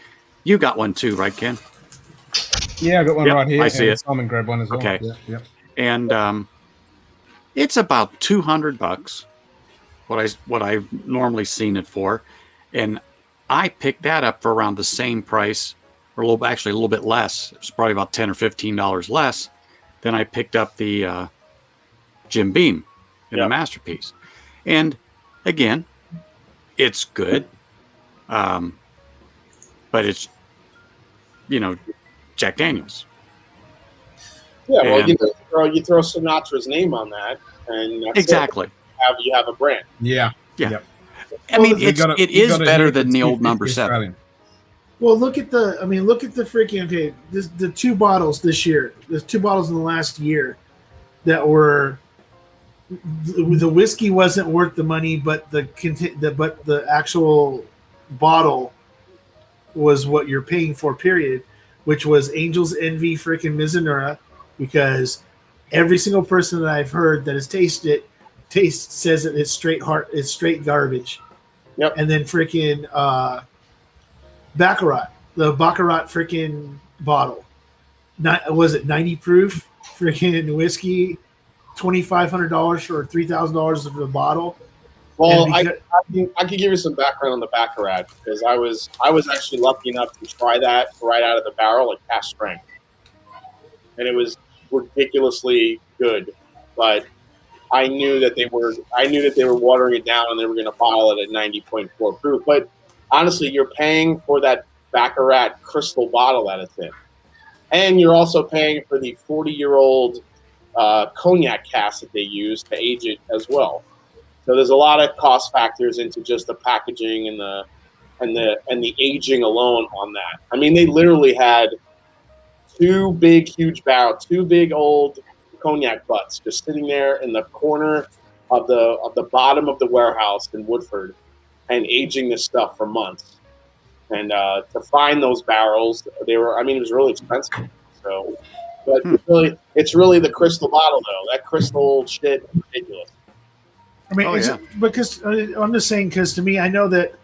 you got one too, right, Ken? Yeah, I got one right here. I see it. Simon grabbed one as well. Okay. Yeah. And it's about $200. What I've normally seen it for, and I picked that up for around the same price, or a little bit less. It was probably about $10 or $15 less than I picked up the Jim Beam in the Masterpiece. And again, it's good, but it's Jack Daniels. Yeah, well, you throw Sinatra's name on that, and that's exactly. You have a brand. Yeah. Yep. I mean, it is better than the old number 7. Well, look at the freaking the 2 bottles this year. There's 2 bottles in the last year that were the whiskey wasn't worth the money, but the actual bottle was what you're paying for. Period. Which was Angel's Envy freaking Mizunara, because every single person that I've heard that has tasted it says that it's straight garbage. Yep. And then freaking Baccarat, the Baccarat freaking bottle. Was it 90 proof freaking whiskey, $2,500 or $3,000 for the bottle? Well, I can give you some background on the Baccarat because I was actually lucky enough to try that right out of the barrel at cask strength, and it was ridiculously good. but I knew that they were watering it down and they were going to bottle it at 90.4 proof. But honestly, you're paying for that Baccarat crystal bottle that it's in, and you're also paying for the 40-year-old cognac cask that they use to age it as well. So there's a lot of cost factors into just the packaging and the aging alone on that. I mean, they literally had two big old cognac butts just sitting there in the corner of the bottom of the warehouse in Woodford and aging this stuff for months. And to find those barrels, it was really expensive. So, but it's really the crystal bottle though. That crystal shit is ridiculous. I mean, because I'm just saying, because to me, I know that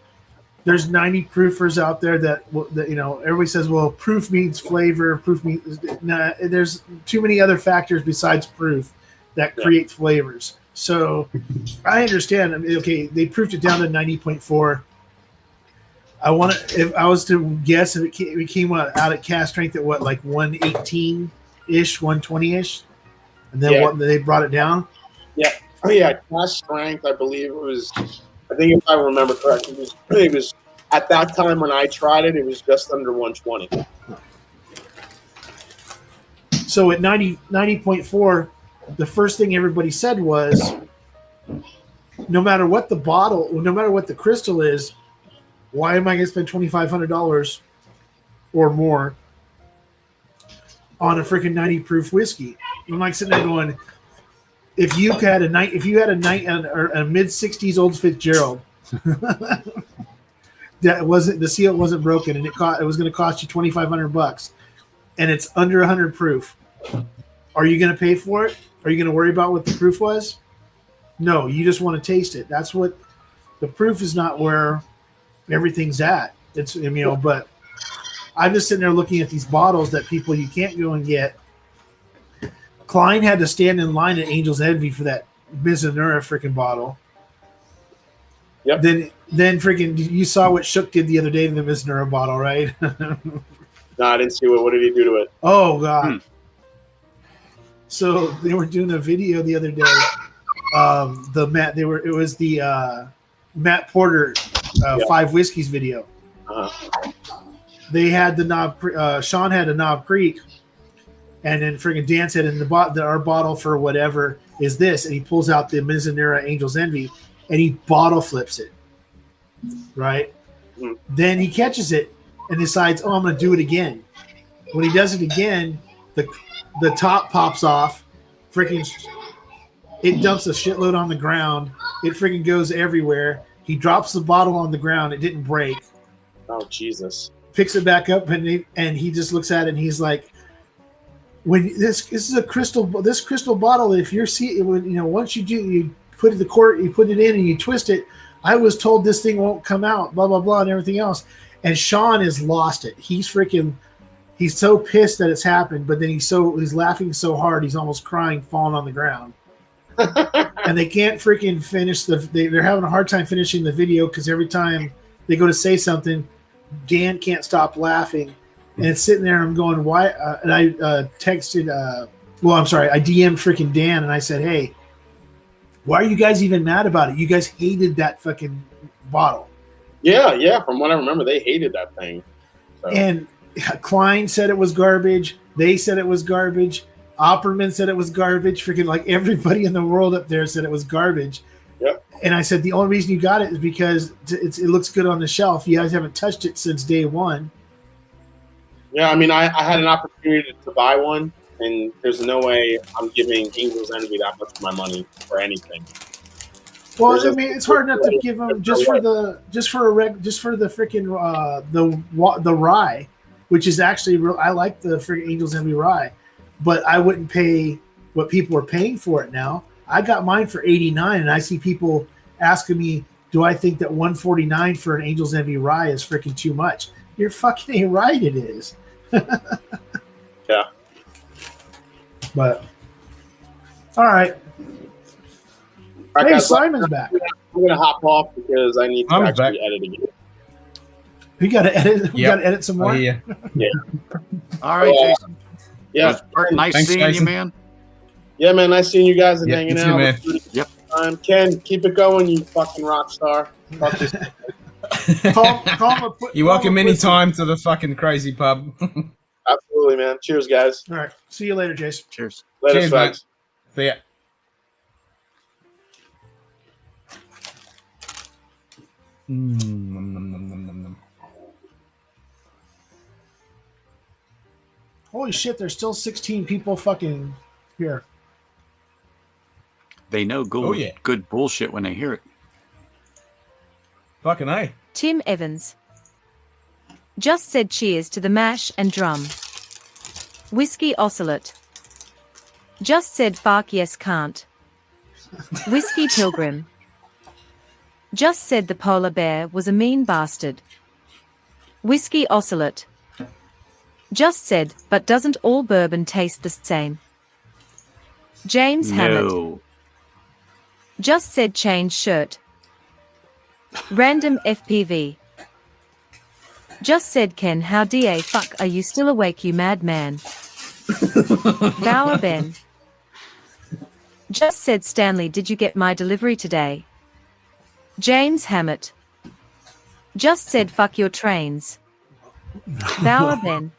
there's 90 proofers out there that everybody says, well, proof means flavor. Proof means there's too many other factors besides proof that create flavors. So I understand. I mean, okay, they proofed it down to 90.4. If I was to guess, if it came out at cast strength at what, like 118 ish, 120 ish, and then they brought it down. Yeah. Oh yeah, cast strength. I believe it was. I think if I remember correctly, it was at that time when I tried it. It was just under 120. So at 90.4, the first thing everybody said was, no matter what the bottle, no matter what the crystal is, why am I going to spend $2,500 or more on a freaking 90 proof whiskey? I'm like sitting there going, if you had a mid 60s Old Fitzgerald that wasn't, the seal wasn't broken, and it was going to cost you $2,500, and it's under 100 proof, are you going to pay for it? Are you going to worry about what the proof was? No, you just want to taste it. That's what the proof is, not where everything's at. It's, but I'm just sitting there looking at these bottles that people you can't go and get. Klein had to stand in line at Angel's Envy for that Mizunura freaking bottle. Yep. Then freaking, you saw what Shook did the other day to the Mizunura bottle, right? No, I didn't see what did he do to it? Oh God. So they were doing a video the other day. It was the Matt Porter 5 Whiskeys video. They had the Knob. Sean had a Knob Creek, and then freaking Dan said, "In our bottle for whatever is this," and he pulls out the Mizunura Angel's Envy, and he bottle flips it. Right. Then he catches it and decides, "Oh, I'm going to do it again." When he does it again, the top pops off. Freaking, it dumps a shitload on the ground. It freaking goes everywhere. He drops the bottle on the ground. It didn't break. Oh Jesus! Picks it back up and he just looks at it and he's like, "When this is a crystal bottle. If you're once you put it in and you twist it. I was told this thing won't come out. Blah blah blah and everything else." And Sean has lost it. He's so pissed that it's happened, but then he's laughing so hard he's almost crying, falling on the ground. And they can't freaking finish they're having a hard time finishing the video because every time they go to say something, Dan can't stop laughing, and it's sitting there. I'm going, why? And I texted. I DM'd freaking Dan, and I said, "Hey, why are you guys even mad about it? You guys hated that fucking bottle." Yeah. From what I remember, they hated that thing. So. And Klein said it was garbage. They said it was garbage. Opperman said it was garbage. Freaking like everybody in the world up there said it was garbage. Yep. And I said the only reason you got it is because it looks good on the shelf. You guys haven't touched it since day one. Yeah, I mean, I had an opportunity to buy one, and there's no way I'm giving Angel's Envy that much of my money for anything. Well, I mean, it's hard enough to give them just for the freaking the rye, which is actually real. I like the freaking Angel's Envy rye, but I wouldn't pay what people are paying for it now. I got mine for $89, and I see people asking me, "Do I think that $149 for an Angel's Envy rye is freaking too much?" You're fucking right, it is. Yeah. But all right. All right, Hey, guys, Simon's back. I'm gonna hop off because I need to actually edit again. You got to edit. We got to edit some more. Yeah. All right, Jason. Yeah. Nice Thanks, seeing Jason. you, man. Yeah, man. Nice seeing you guys and Yeah, hanging you too, out. man. Yep. Ken, keep it going, you fucking rock star. Fuck this. You're welcome anytime to the fucking crazy pub. Absolutely, man. Cheers, guys. All right. See you later, Jason. Cheers. Later, Cheers, mate. Swags. See ya. Nom, nom, nom, nom, nom, nom. Holy shit! There's still 16 people fucking here. They know good, Oh, yeah. good bullshit when they hear it. Fucking A. Tim Evans. Just said cheers to the mash and drum. Whiskey Ocelot. Just said fuck yes can't. Whiskey Pilgrim. Just said the polar bear was a mean bastard. Whiskey Ocelot. Just said, but doesn't all bourbon taste the same? James Hammett. No. Just said change shirt. Random FPV. Just said Ken, how da fuck are you still awake, you madman? Bauer Ben. Just said Stanley, did you get my delivery today? James Hammett. Just said fuck your trains. Bauer Ben.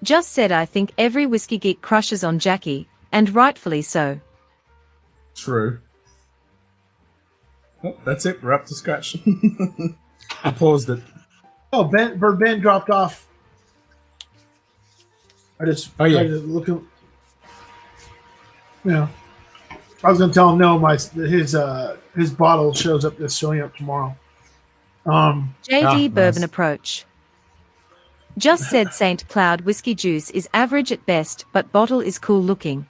Just said I think every whiskey geek crushes on Jackie, and rightfully so. True. Oh, that's it. We're up to scratch. I paused it. Oh, Ben dropped off. I just tried to look him. Yeah. I was gonna tell him no. His bottle is showing up tomorrow. JD Bourbon Approach. Just said St. Cloud whiskey juice is average at best, but bottle is cool looking.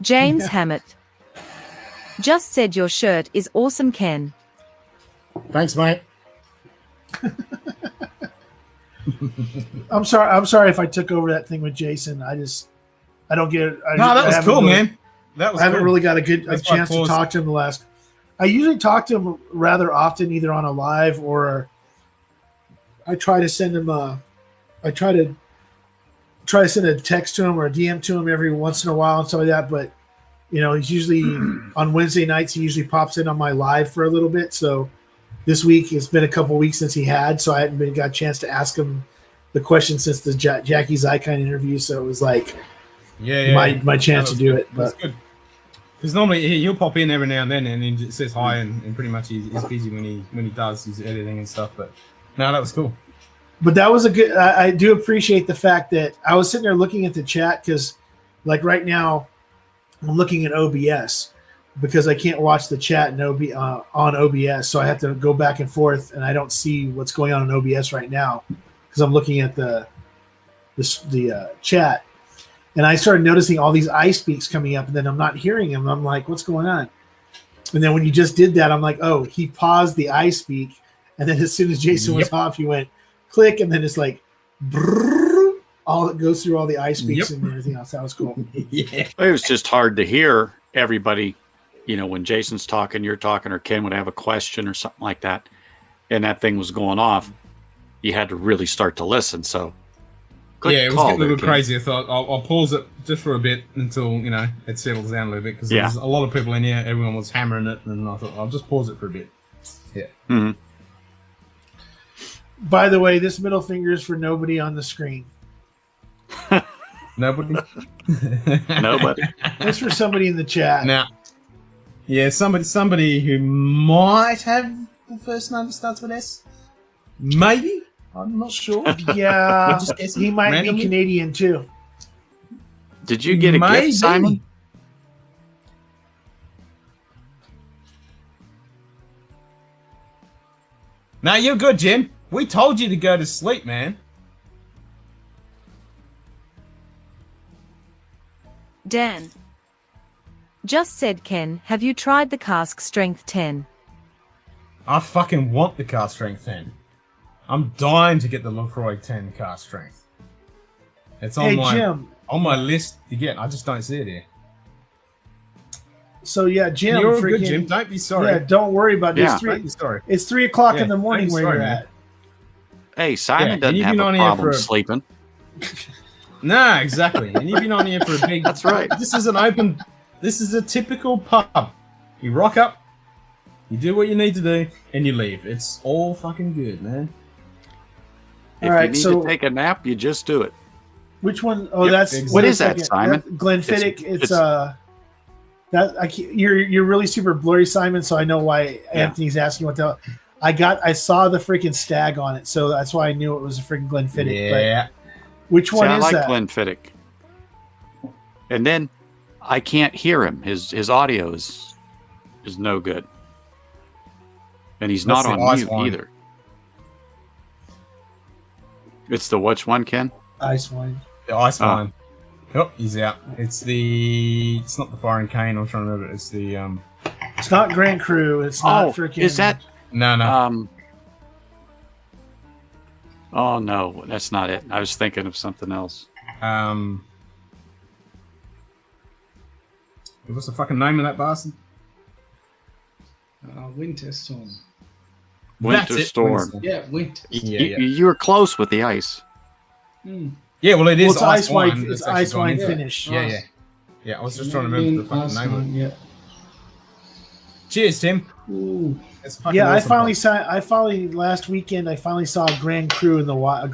James Hammett. Just said your shirt is awesome, Ken. Thanks, mate. I'm sorry if I took over that thing with Jason. I don't get it. That was cool, man. That was I haven't cool. really got a chance to talk to him the last. I usually talk to him rather often, either on a live or I try to send him I try to send a text to him or a DM to him every once in a while and stuff like that. But he's usually on Wednesday nights. He usually pops in on my live for a little bit. So this week it's been a couple weeks since he had, so I hadn't got a chance to ask him the question since the Jackie Zykind interview. So it was like, my chance to do it. But good. Because normally he'll pop in every now and then, and he says hi, and pretty much he's busy when he does his editing and stuff. But no, that was cool. But that was a good. I do appreciate the fact that I was sitting there looking at the chat because, like right now, I'm looking at OBS because I can't watch the chat on OBS, so I have to go back and forth, and I don't see what's going on in OBS right now because I'm looking at the chat. And I started noticing all these I speaks coming up, and then I'm not hearing them. I'm like, what's going on? And then when you just did that, I'm like, oh, he paused the I speak. And then as soon as Jason was off, he went click, and then it's like, brrr, all it goes through all the I speaks and everything else. That was cool. It was just hard to hear everybody, when Jason's talking, you're talking, or Ken would have a question or something like that, and that thing was going off. You had to really start to listen. So. Good it was call getting a little there, crazy. I thought I'll pause it just for a bit until it settles down a little bit because there's a lot of people in here. Everyone was hammering it, and I thought I'll just pause it for a bit. Yeah. Mm-hmm. By the way, this middle finger is for nobody on the screen. Nobody. Nobody. It's for somebody in the chat. Now, somebody who might have the first name that starts with S. Maybe. I'm not sure. Yeah, he might randomly be Canadian too. Did you get a gift, Simon? No, you're good, Jim. We told you to go to sleep, man. Dan. Just said Ken, have you tried the cask strength 10? I fucking want the cask strength 10. I'm dying to get the LaCroix 10 cask strength. It's on my list to get. I just don't see it here. So yeah, Jim. You're good, Jim. Don't be sorry. Yeah, don't worry about it. Don't be sorry. It's 3 o'clock in the morning where you're at. Hey, Simon doesn't have a problem sleeping. Nah, exactly. And you've been on here for a big. That's right. This is an open. This is a typical pub. You rock up, you do what you need to do, and you leave. It's all fucking good, man. If All right, you need so to take a nap, you just do it. which one? Oh, Yep, that's exactly. What is that, Simon? Glenfiddich. You're really super blurry, Simon. So I know why Anthony's asking what the. I saw the freaking stag on it, so that's why I knew it was a freaking Glenfiddich. Yeah. But which one I is like that? Glenfiddich. And then I can't hear him. His audio is no good. And he's That's not the on ice mute wine. either. It's the which one, Ken? Ice wine. The ice wine. Oh, he's out. It's not the Foreign Cane. I'm trying to remember. It's the It's not Grand Cru. It's not freaking. Is that? No. Oh no, that's not it. I was thinking of something else. What's the fucking name of that bastard? Winter Storm. Winter That's it, Storm. Winter Storm. Yeah, winter. You were close with the ice. Yeah, well, it is it's ice wine. It's that's actually ice gone wine into it. finish. Yeah. I was just trying to remember the fucking name of it. Yeah. Cheers, Tim. Ooh. It's fucking Yeah, awesome, I finally last weekend I finally saw a Grand Cru in the wild.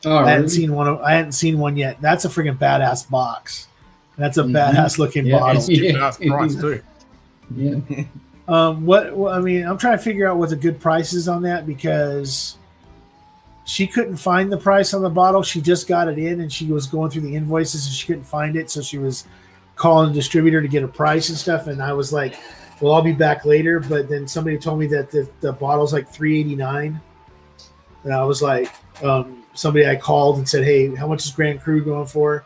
Oh, I hadn't really? seen one. I hadn't seen one yet. That's a freaking badass box. That's a badass looking Yeah, bottle. It's price too. Yeah. I mean, I'm trying to figure out what the good price is on that because she couldn't find the price on the bottle. She just got it in and she was going through the invoices and she couldn't find it. So she was calling the distributor to get a price and stuff. And I was like, well, I'll be back later. But then somebody told me that the bottle's like $3.89. And I was like, somebody I called and said, hey, how much is Grand Cru going for?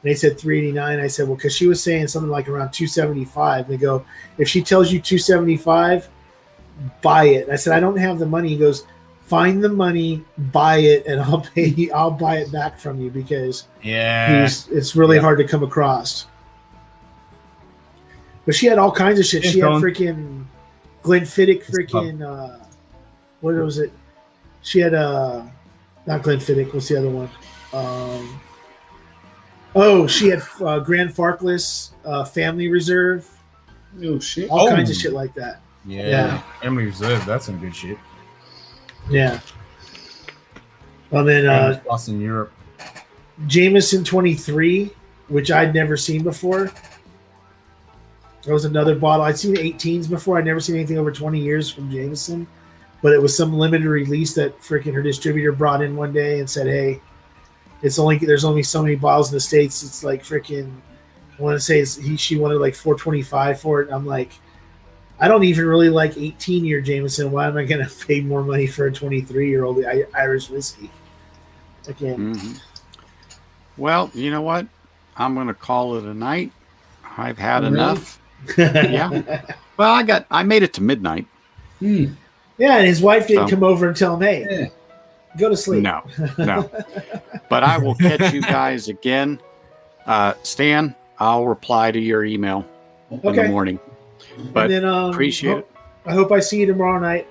And they said $3.89. I said, well, because she was saying something like around $2.75. They go, if she tells you $2.75, buy it. And I said, I don't have the money. He goes, find the money, buy it, and I'll pay you. I'll buy it back from you because it's really hard to come across. But she had all kinds of shit. She had freaking Glenfiddich, freaking what was it? She had not Glenfiddich. What's the other one? She had Grand Farkless, Family Reserve. Oh shit! All kinds of shit like that. Yeah. Family Reserve. That's some good shit. Yeah. And then plus in Europe, Jameson 23, which I'd never seen before. That was another bottle. I'd seen 18s before. I'd never seen anything over 20 years from Jameson. But it was some limited release that freaking her distributor brought in one day and said, hey, there's only so many bottles in the States. It's like freaking, I want to say she wanted like $4.25 for it. I'm like, I don't even really like 18-year Jameson. Why am I going to pay more money for a 23-year-old Irish whiskey? Again. Mm-hmm. Well, you know what? I'm going to call it a night. I've had enough. Yeah. Well, I made it to midnight. Yeah, and his wife didn't come over and tell him, hey, go to sleep. No. But I will catch you guys again. Stan, I'll reply to your email in the morning. But and then, appreciate it. I hope I see you tomorrow night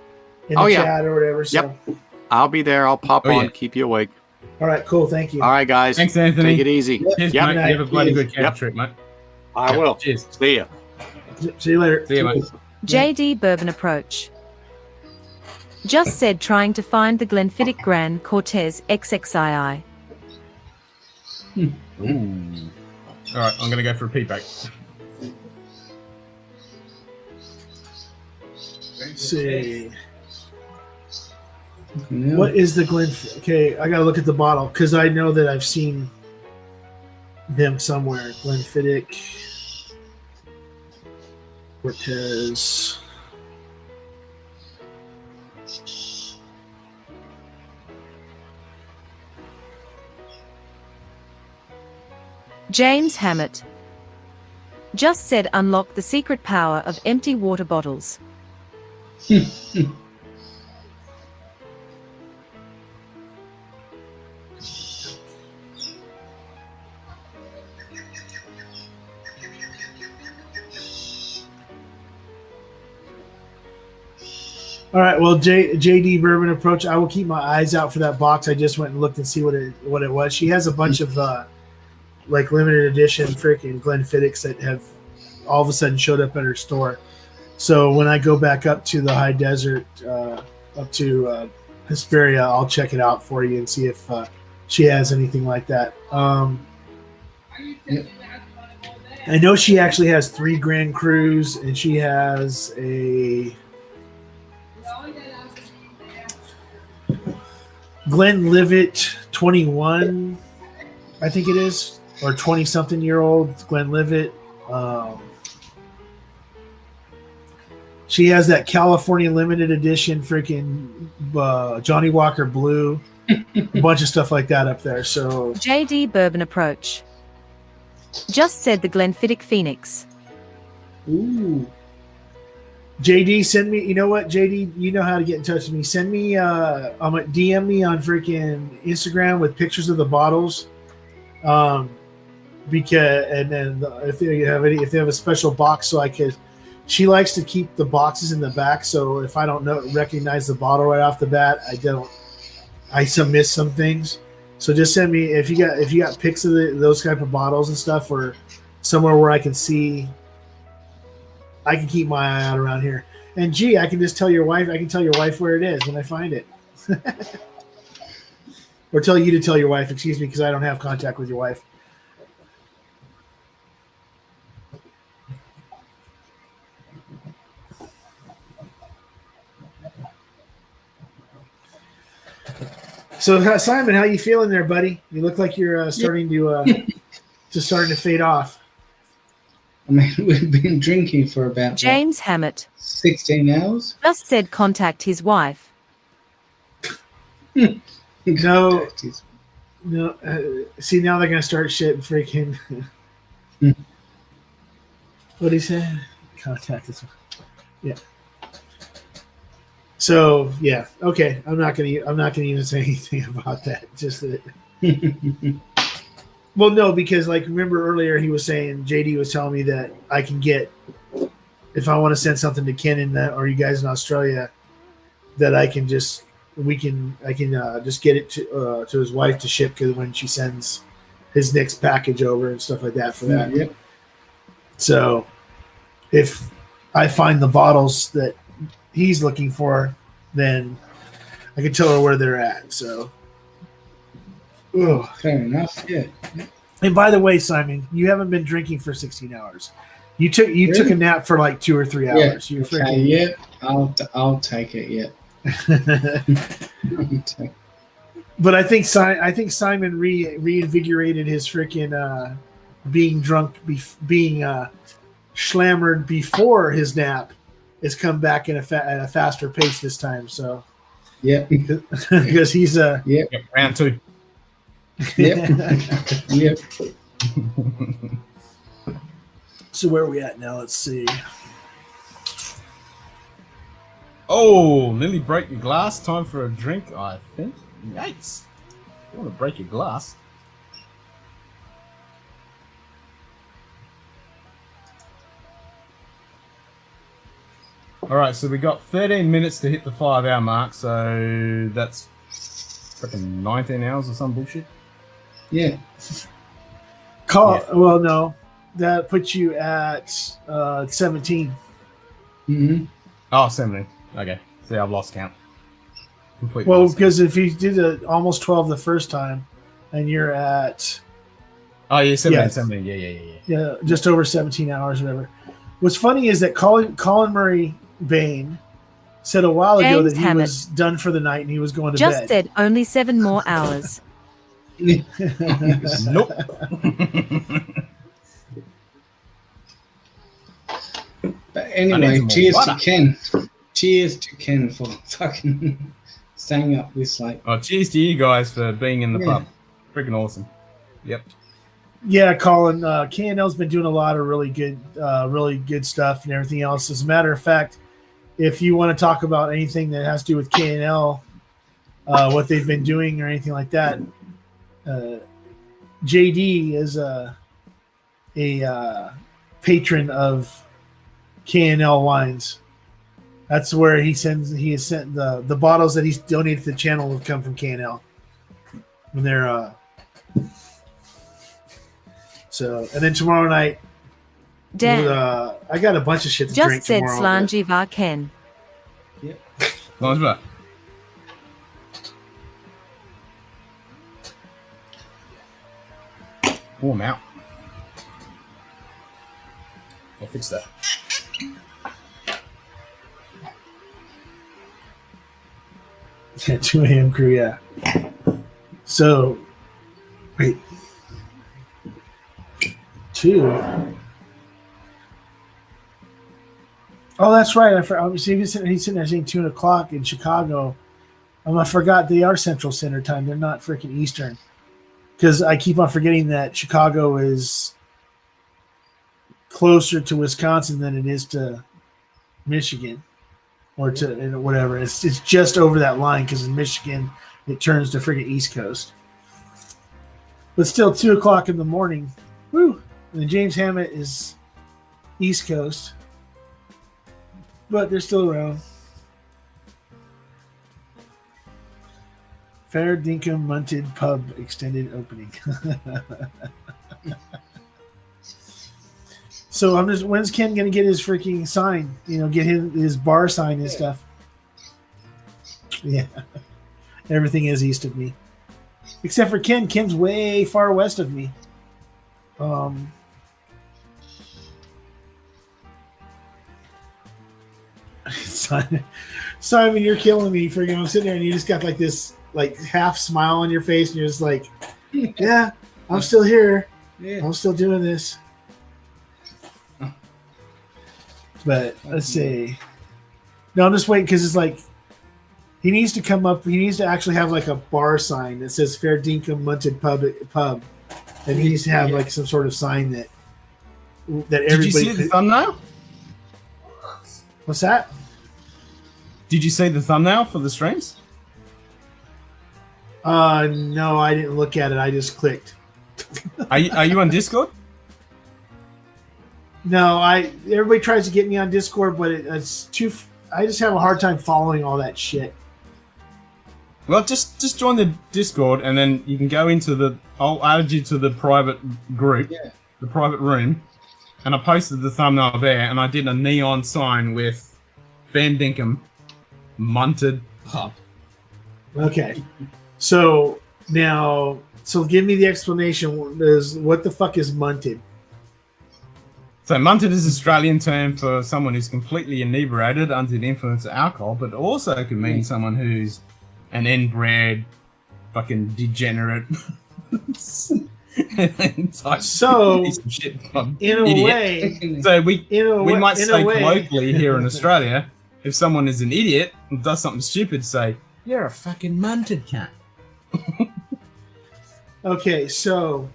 in the chat or whatever. So. Yep. I'll be there. I'll pop on, keep you awake. All right, cool. Thank you. All right, guys. Thanks, Anthony. Take it easy. Cheers, mate. You have a bloody good camp trip, mate. I will. Cheers. See ya. See you later. See you, mate. JD Bourbon Approach. Just said trying to find the Glenfiddich Grand Cortez XXII. Ooh. All right, I'm going to go for a peep back. Let's see. What is the Okay, I gotta look at the bottle because I know that I've seen them somewhere. Glenfiddich Cortez. James Hammett. Just said unlock the secret power of empty water bottles. All right. Well, JD Bourbon Approach. I will keep my eyes out for that box. I just went and looked and see what it was. She has a bunch of like limited edition freaking Glenfiddichs that have all of a sudden showed up at her store. So when I go back up to the high desert, up to Hesperia, I'll check it out for you and see if she has anything like that. I know she actually has 3 Grand Crus, and she has a Glenlivet 21, I think it is, or 20-something-year-old Glenlivet. She has that California limited edition freaking Johnny Walker Blue, a bunch of stuff like that up there. So JD Bourbon Approach. Just said the Glenfiddich Phoenix. Ooh. JD, send me. You know what, JD? You know how to get in touch with me. Send me. DM me on freaking Instagram with pictures of the bottles. Because and then if they have a special box, so I could. She likes to keep the boxes in the back, so if I don't recognize the bottle right off the bat, I miss some things. So just send me if you got pics of those type of bottles and stuff, or somewhere where I can see. I can keep my eye out around here. And gee, I can just tell your wife. I can tell your wife where it is when I find it, or tell you to tell your wife. Excuse me, because I don't have contact with your wife. So Simon, how you feeling there, buddy? You look like you're starting to fade off. I mean, we've been drinking for about James Hammett. 16 hours. Just said contact his wife. No. See, now they're gonna start shit freaking. What he said? Contact his wife. Yeah. So yeah, okay. I'm not gonna even say anything about that. Just that. Well, no, because like remember earlier he was saying JD was telling me that I can get if I want to send something to Ken or you guys in Australia, that I can just just get it to his wife to ship because when she sends his next package over and stuff like that for that. Yep. So if I find the bottles that he's looking for, then I can tell her where they're at. So, fair enough. Yeah. And by the way, Simon, you haven't been drinking for 16 hours. You took a nap for like 2 or 3 hours. Yeah. You're Okay, freaking. Yeah. I'll take it. Yeah. But I think Simon reinvigorated his freaking being drunk, being schlammered before his nap. Has come back at a faster pace this time. So, yeah, because he's round 2. Yep. So where are we at now? Let's see. Oh, nearly break your glass. Time for a drink, I think. Yikes! You want to break your glass? All right, so we got 13 minutes to hit the 5-hour mark, so that's freaking 19 hours or some bullshit. Yeah. Well, no, that puts you at 17. Mm-hmm. Oh, 17. Okay, see, I've lost count. Completely Well, lost because if you did almost 12 the first time, and you're at count. Oh yeah, 17, Yeah. 17. Yeah. Just over 17 hours, whatever. What's funny is that Colin Murray Bain said a while ago James that he Hammett. was done for the night and he was going to Just bed. said only 7 more hours. Nope. But I anyway, need some more cheers to butter. Ken. Cheers to Ken for fucking staying up this late. Oh, cheers to you guys for being in the Yeah. pub. Freaking awesome. Yep. Yeah, Colin, K&L's been doing a lot of really good stuff and everything else. As a matter of fact, if you want to talk about anything that has to do with K&L, what they've been doing or anything like that, JD is a patron of K&L wines, That's where he has sent the bottles that he's donated to the channel have come from K&L. When they're so, and then tomorrow night, Dan. I got a bunch of shit to Just drink said tomorrow. Slangy Varken. Nice, bro. Pull them out. I'll fix that. Yeah, 2 a.m. crew, yeah. So, wait. 2. Oh, that's right. He's sitting there saying 2 o'clock in Chicago. I forgot they are Central Standard Time. They're not freaking Eastern. Because I keep on forgetting that Chicago is closer to Wisconsin than it is to Michigan. Or to whatever. It's just over that line because in Michigan it turns to freaking East Coast. But still 2 o'clock in the morning. Woo! And then James Hammett is East Coast. But they're still around. Fair Dinkum Munted Pub extended opening. So when's Ken gonna get his freaking sign? Get his bar sign and stuff. Yeah. Everything is east of me. Except for Ken. Ken's way far west of me. Simon, you're killing me. I'm sitting there and you just got like this half smile on your face and you're just like, yeah, I'm still here. Yeah. I'm still doing this. But let's see. No, I'm just waiting because it's like he needs to come up. He needs to actually have like a bar sign that says Fair Dinkum Munted Pub, and he needs to have like some sort of sign that everybody. Did you see the thumbnail? What's that? Did you see the thumbnail for the streams? No, I didn't look at it. I just clicked. Are you on Discord? No, everybody tries to get me on Discord, but it's too. I just have a hard time following all that shit. Well, just join the Discord, and then you can go into I'll add you to the private group, the private room, and I posted the thumbnail there, and I did a neon sign with Van Dinkum Munted Pub. Okay, so now, give me the explanation. What the fuck is munted? So munted is an Australian term for someone who's completely inebriated under the influence of alcohol, but also can mean someone who's an inbred, fucking degenerate. So, in a way, so we might say colloquially here in Australia, if someone is an idiot and does something stupid, say, "You're a fucking munted cat." Okay, so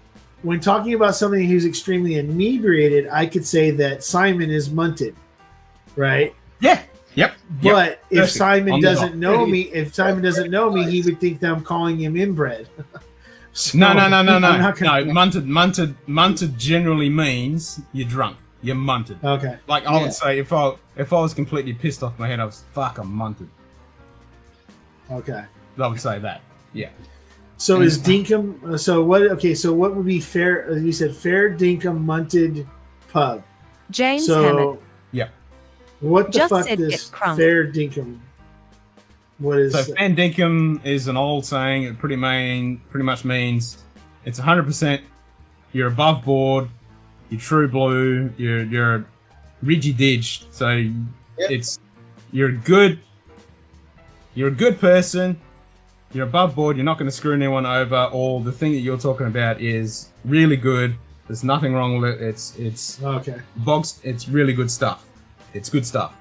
when talking about somebody who's extremely inebriated, I could say that Simon is munted, right? Yeah. Yep. But if Simon doesn't know me, he would think that I'm calling him inbred. So, no. Munted generally means you're drunk. You're munted. Okay. Like I would say, if I was completely pissed off my head, I was I'm munted. Okay. I would say that. Yeah. So is Dinkum? So what? Okay. So what would be fair? You said Fair Dinkum Munted Pub. James Hammett. Yeah. What the Just fuck said is get crunk. Fair Dinkum? What is? So Fair Dinkum is an old saying. It pretty much means it's 100%. You're above board. You're true blue. You're rigid edged. So you're a good person. You're above board. You're not going to screw anyone over. Or the thing that you're talking about is really good. There's nothing wrong with it. It's okay. Boxed. It's really good stuff. It's good stuff.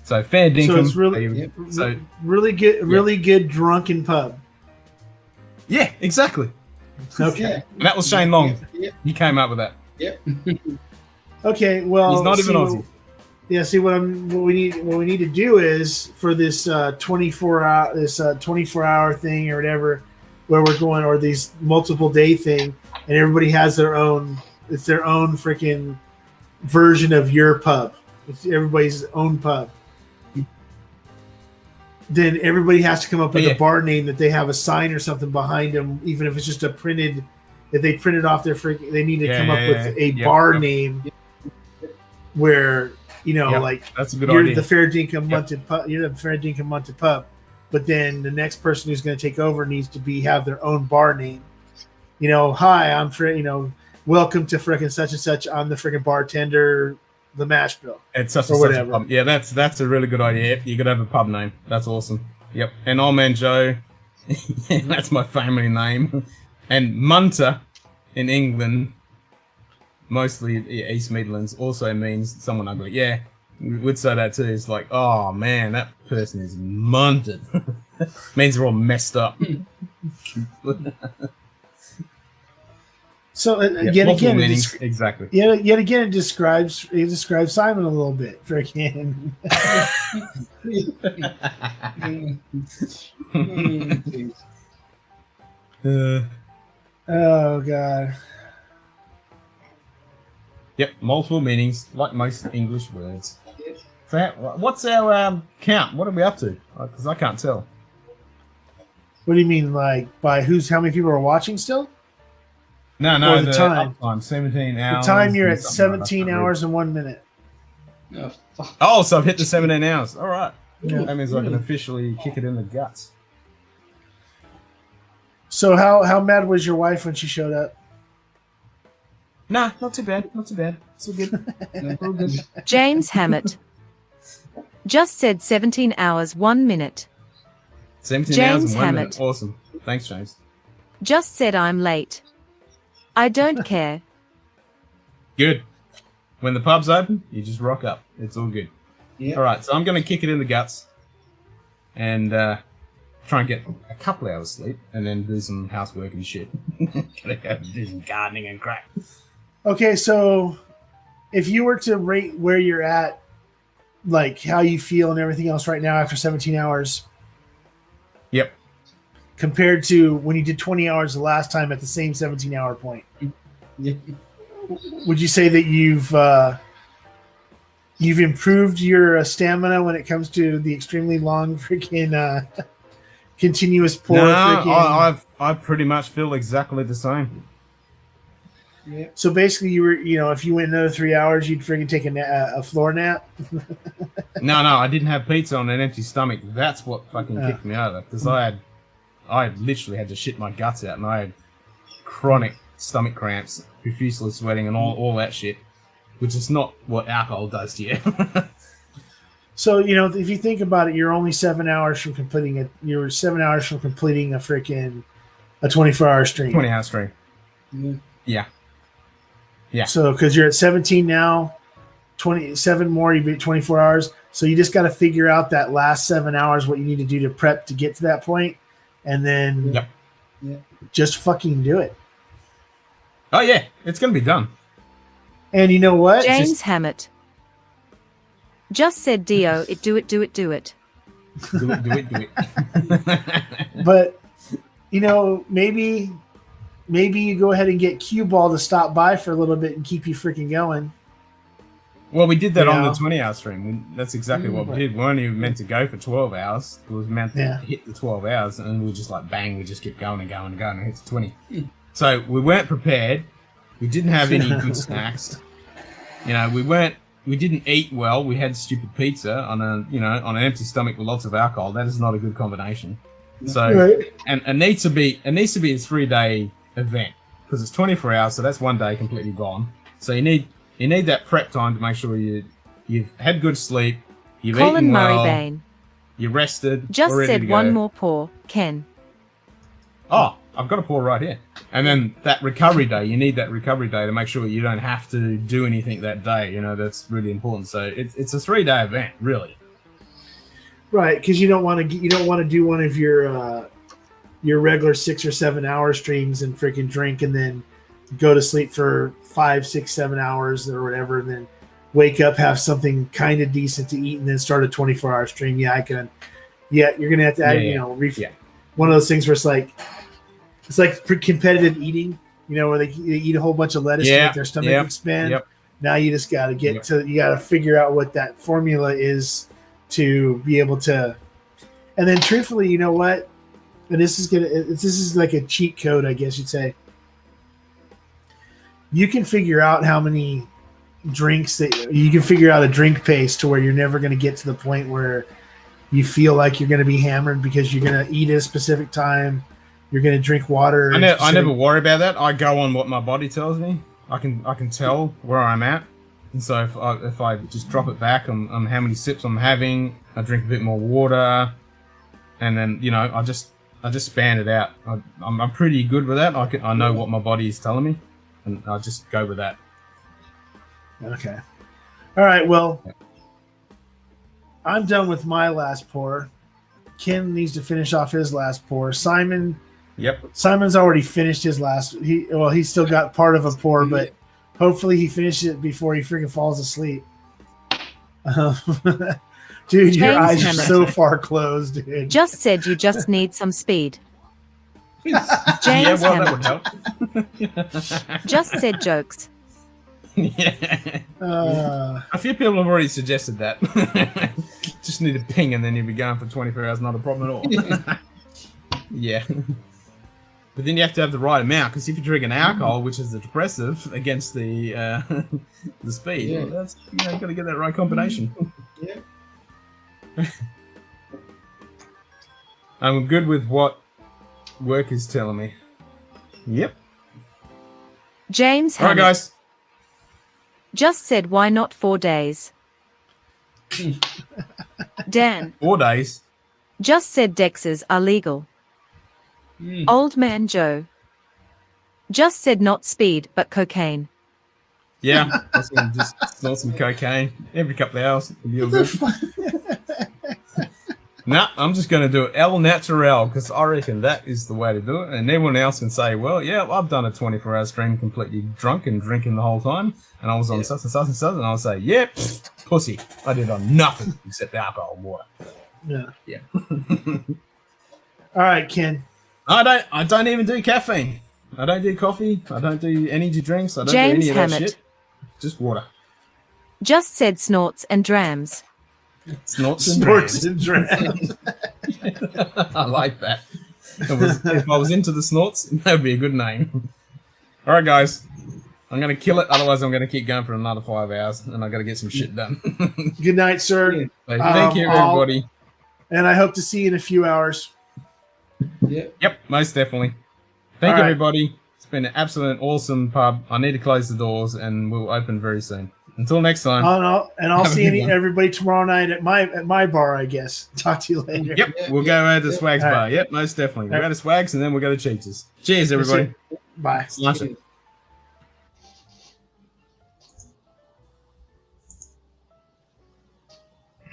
So Fair Dinkum. So it's really good drunken pub. Yeah, exactly. Okay. And that was Shane Long. He came up with that. Yep. Okay. Well, he's not even Aussie. Yeah. See what we need to do is for this 24 hour thing or whatever, where we're going, or these multiple day thing, and everybody has their own. It's their own freaking version of your pub. It's everybody's own pub. then everybody has to come up with a bar name that they have a sign or something behind them, even if it's just a printed. If they printed off their freaking, they need to come up with a bar name where like that's a good you're idea. the Fair Dinkum Munted Pup. You're the Fair Dinkum Munted Pup, but then the next person who's going to take over needs to have their own bar name. Hi, I'm welcome to frickin' such and such. I'm the frickin' bartender, the mash bill. It's such or a whatever. Pub. Yeah, that's a really good idea. You could have a pub name. That's awesome. Yep. And Old Man Joe, that's my family name. And Munter in England, mostly East Midlands, also means someone ugly. Yeah, we would say that too. It's like, oh man, that person is munted. Means they're all messed up. So yet again, exactly. Yet again, it describes Simon a little bit. Freaking. Oh god. Yep, multiple meanings, like most English words. So, what's our count? What are we up to? Because I can't tell. What do you mean, like by how many people are watching still? No, or the time. 17 hours. The time you're at 17 hours and 1 minute. Oh, so I've hit the 17 hours. All right. Yeah. That means I can officially kick it in the guts. So how mad was your wife when she showed up? Nah, not too bad. Not too bad. It's all good. All good. James Hammett just said 17 hours 1 minute. 17 James hours and 1 Hammett. minute. Awesome. Thanks, James. Just said I'm late. I don't care. Good. When the pub's open, you just rock up. It's all good. Yeah. All right, so I'm going to kick it in the guts and try and get a couple hours sleep and then do some housework and shit. Gotta go do some gardening and crap. Okay, so if you were to rate where you're at, like how you feel and everything else right now after 17 hours. Yep. Compared to when you did 20 hours the last time at the same 17-hour point. Would you say that you've improved your stamina when it comes to the extremely long freaking continuous pour? No, I pretty much feel exactly the same. Yeah. So basically, you were, if you went another 3 hours, you'd freaking take a floor nap. No, I didn't have pizza on an empty stomach. That's what fucking kicked me over because I literally had to shit my guts out, and I had chronic stomach cramps, profusely sweating, and all that shit, which is not what alcohol does to you. So if you think about it, you're only 7 hours from completing it. You're 7 hours from completing a 24-hour stream. 20-hour stream. Mm-hmm. Yeah. Yeah. So because you're at 17 now, 27 more, you'd be at 24 hours. So you just got to figure out that last 7 hours, what you need to do to prep to get to that point, and then just fucking do it. Oh yeah, it's gonna be done. And you know what? James Hammett just said, "Dio, do it. Do it. But maybe you go ahead and get Cue Ball to stop by for a little bit and keep you freaking going. Well, we did that on the 20-hour stream. That's exactly what we did. We weren't even meant to go for 12 hours. It was meant to hit the 12 hours, and we were just like, bang, we just kept going and going and going and hit the 20. So we weren't prepared. We didn't have any good snacks. We didn't eat well. We had stupid pizza on an empty stomach with lots of alcohol. That is not a good combination. So, and it needs to be a 3-day event because it's 24 hours, so that's 1 day completely gone. So you need that prep time to make sure you've had good sleep, you've Colin eaten Murray well, Bain you're rested. just ready said to go. one more pour, Ken. Oh, I've got a pour right here. And then that recovery day, you need that recovery day to make sure you don't have to do anything that day. That's really important. So it's a 3-day event, really. Right, because you don't want to do one of your regular 6 or 7 hour streams and freaking drink and then go to sleep for 5, 6, 7 hours or whatever, and then wake up, have something kind of decent to eat, and then start a 24-hour stream. Yeah, you're gonna have to add, one of those things where it's like competitive eating, where they eat a whole bunch of lettuce to make their stomach expand. Yep. Now you just got to you got to figure out what that formula is to be able to And then, truthfully, you know what? And this is like a cheat code, I guess you'd say. You can figure out how many drinks that you can figure out a drink pace to where you're never going to get to the point where you feel like you're going to be hammered because you're going to eat at a specific time. You're going to drink water. I never worry about that. I go on what my body tells me. I can tell where I'm at. And so if I just drop it back on how many sips I'm having, I drink a bit more water, and then I just span it out. I'm pretty good with that. I know what my body is telling me, and I just go with that. Okay. All right. Well, I'm done with my last pour. Ken needs to finish off his last pour. Simon. Yep. Simon's already finished his last. He's still got part of a pour, but hopefully he finishes it before he freaking falls asleep. Dude, your eyes are so far closed, dude. Just said you just need some speed. James that would help. Just said jokes. Yeah. A few people have already suggested that. Just need a ping and then you'll be going for 24 hours, not a problem at all. Yeah. But then you have to have the right amount, because if you're drinking alcohol, which is the depressive, against the the speed, well, that's you got to get that right combination. Yeah. I'm good with what work is telling me. Yep. James All right, Hammett guys. just said, why not 4 days? Dan 4 days. just said Dexes are legal. Old Man Joe just said not speed, but cocaine. Yeah, I was going to just snort some cocaine every couple of hours. It'll be all good. Nah, I'm just going to do it El Natural, because I reckon that is the way to do it. And everyone else can say, well, yeah, I've done a 24-hour stream completely drunk and drinking the whole time, and I was on such and such and such, and I'll say, yep, pussy. I did on nothing except alcohol and water. Yeah. All right, Ken. I don't even do caffeine. I don't do coffee. I don't do energy drinks. I don't James do any of that Hammett shit. Just water. just said snorts and drams. Snorts and drams. I like that. If I was into the snorts, that would be a good name. All right, guys. I'm going to kill it. Otherwise, I'm going to keep going for another 5 hours, and I've got to get some shit done. Good night, sir. Thank you, everybody. And I hope to see you in a few hours. Yep, most definitely. Thank you, everybody. It's been an absolute awesome pub. I need to close the doors, and we'll open very soon. Until next time. I'll see everybody tomorrow night at my bar, I guess. Talk to you later. Yep, we'll go out to Swag's bar. Yep, most definitely. We'll go to Swag's, and then we'll go to Cheaters. Cheers, everybody. Bye. Lunch it.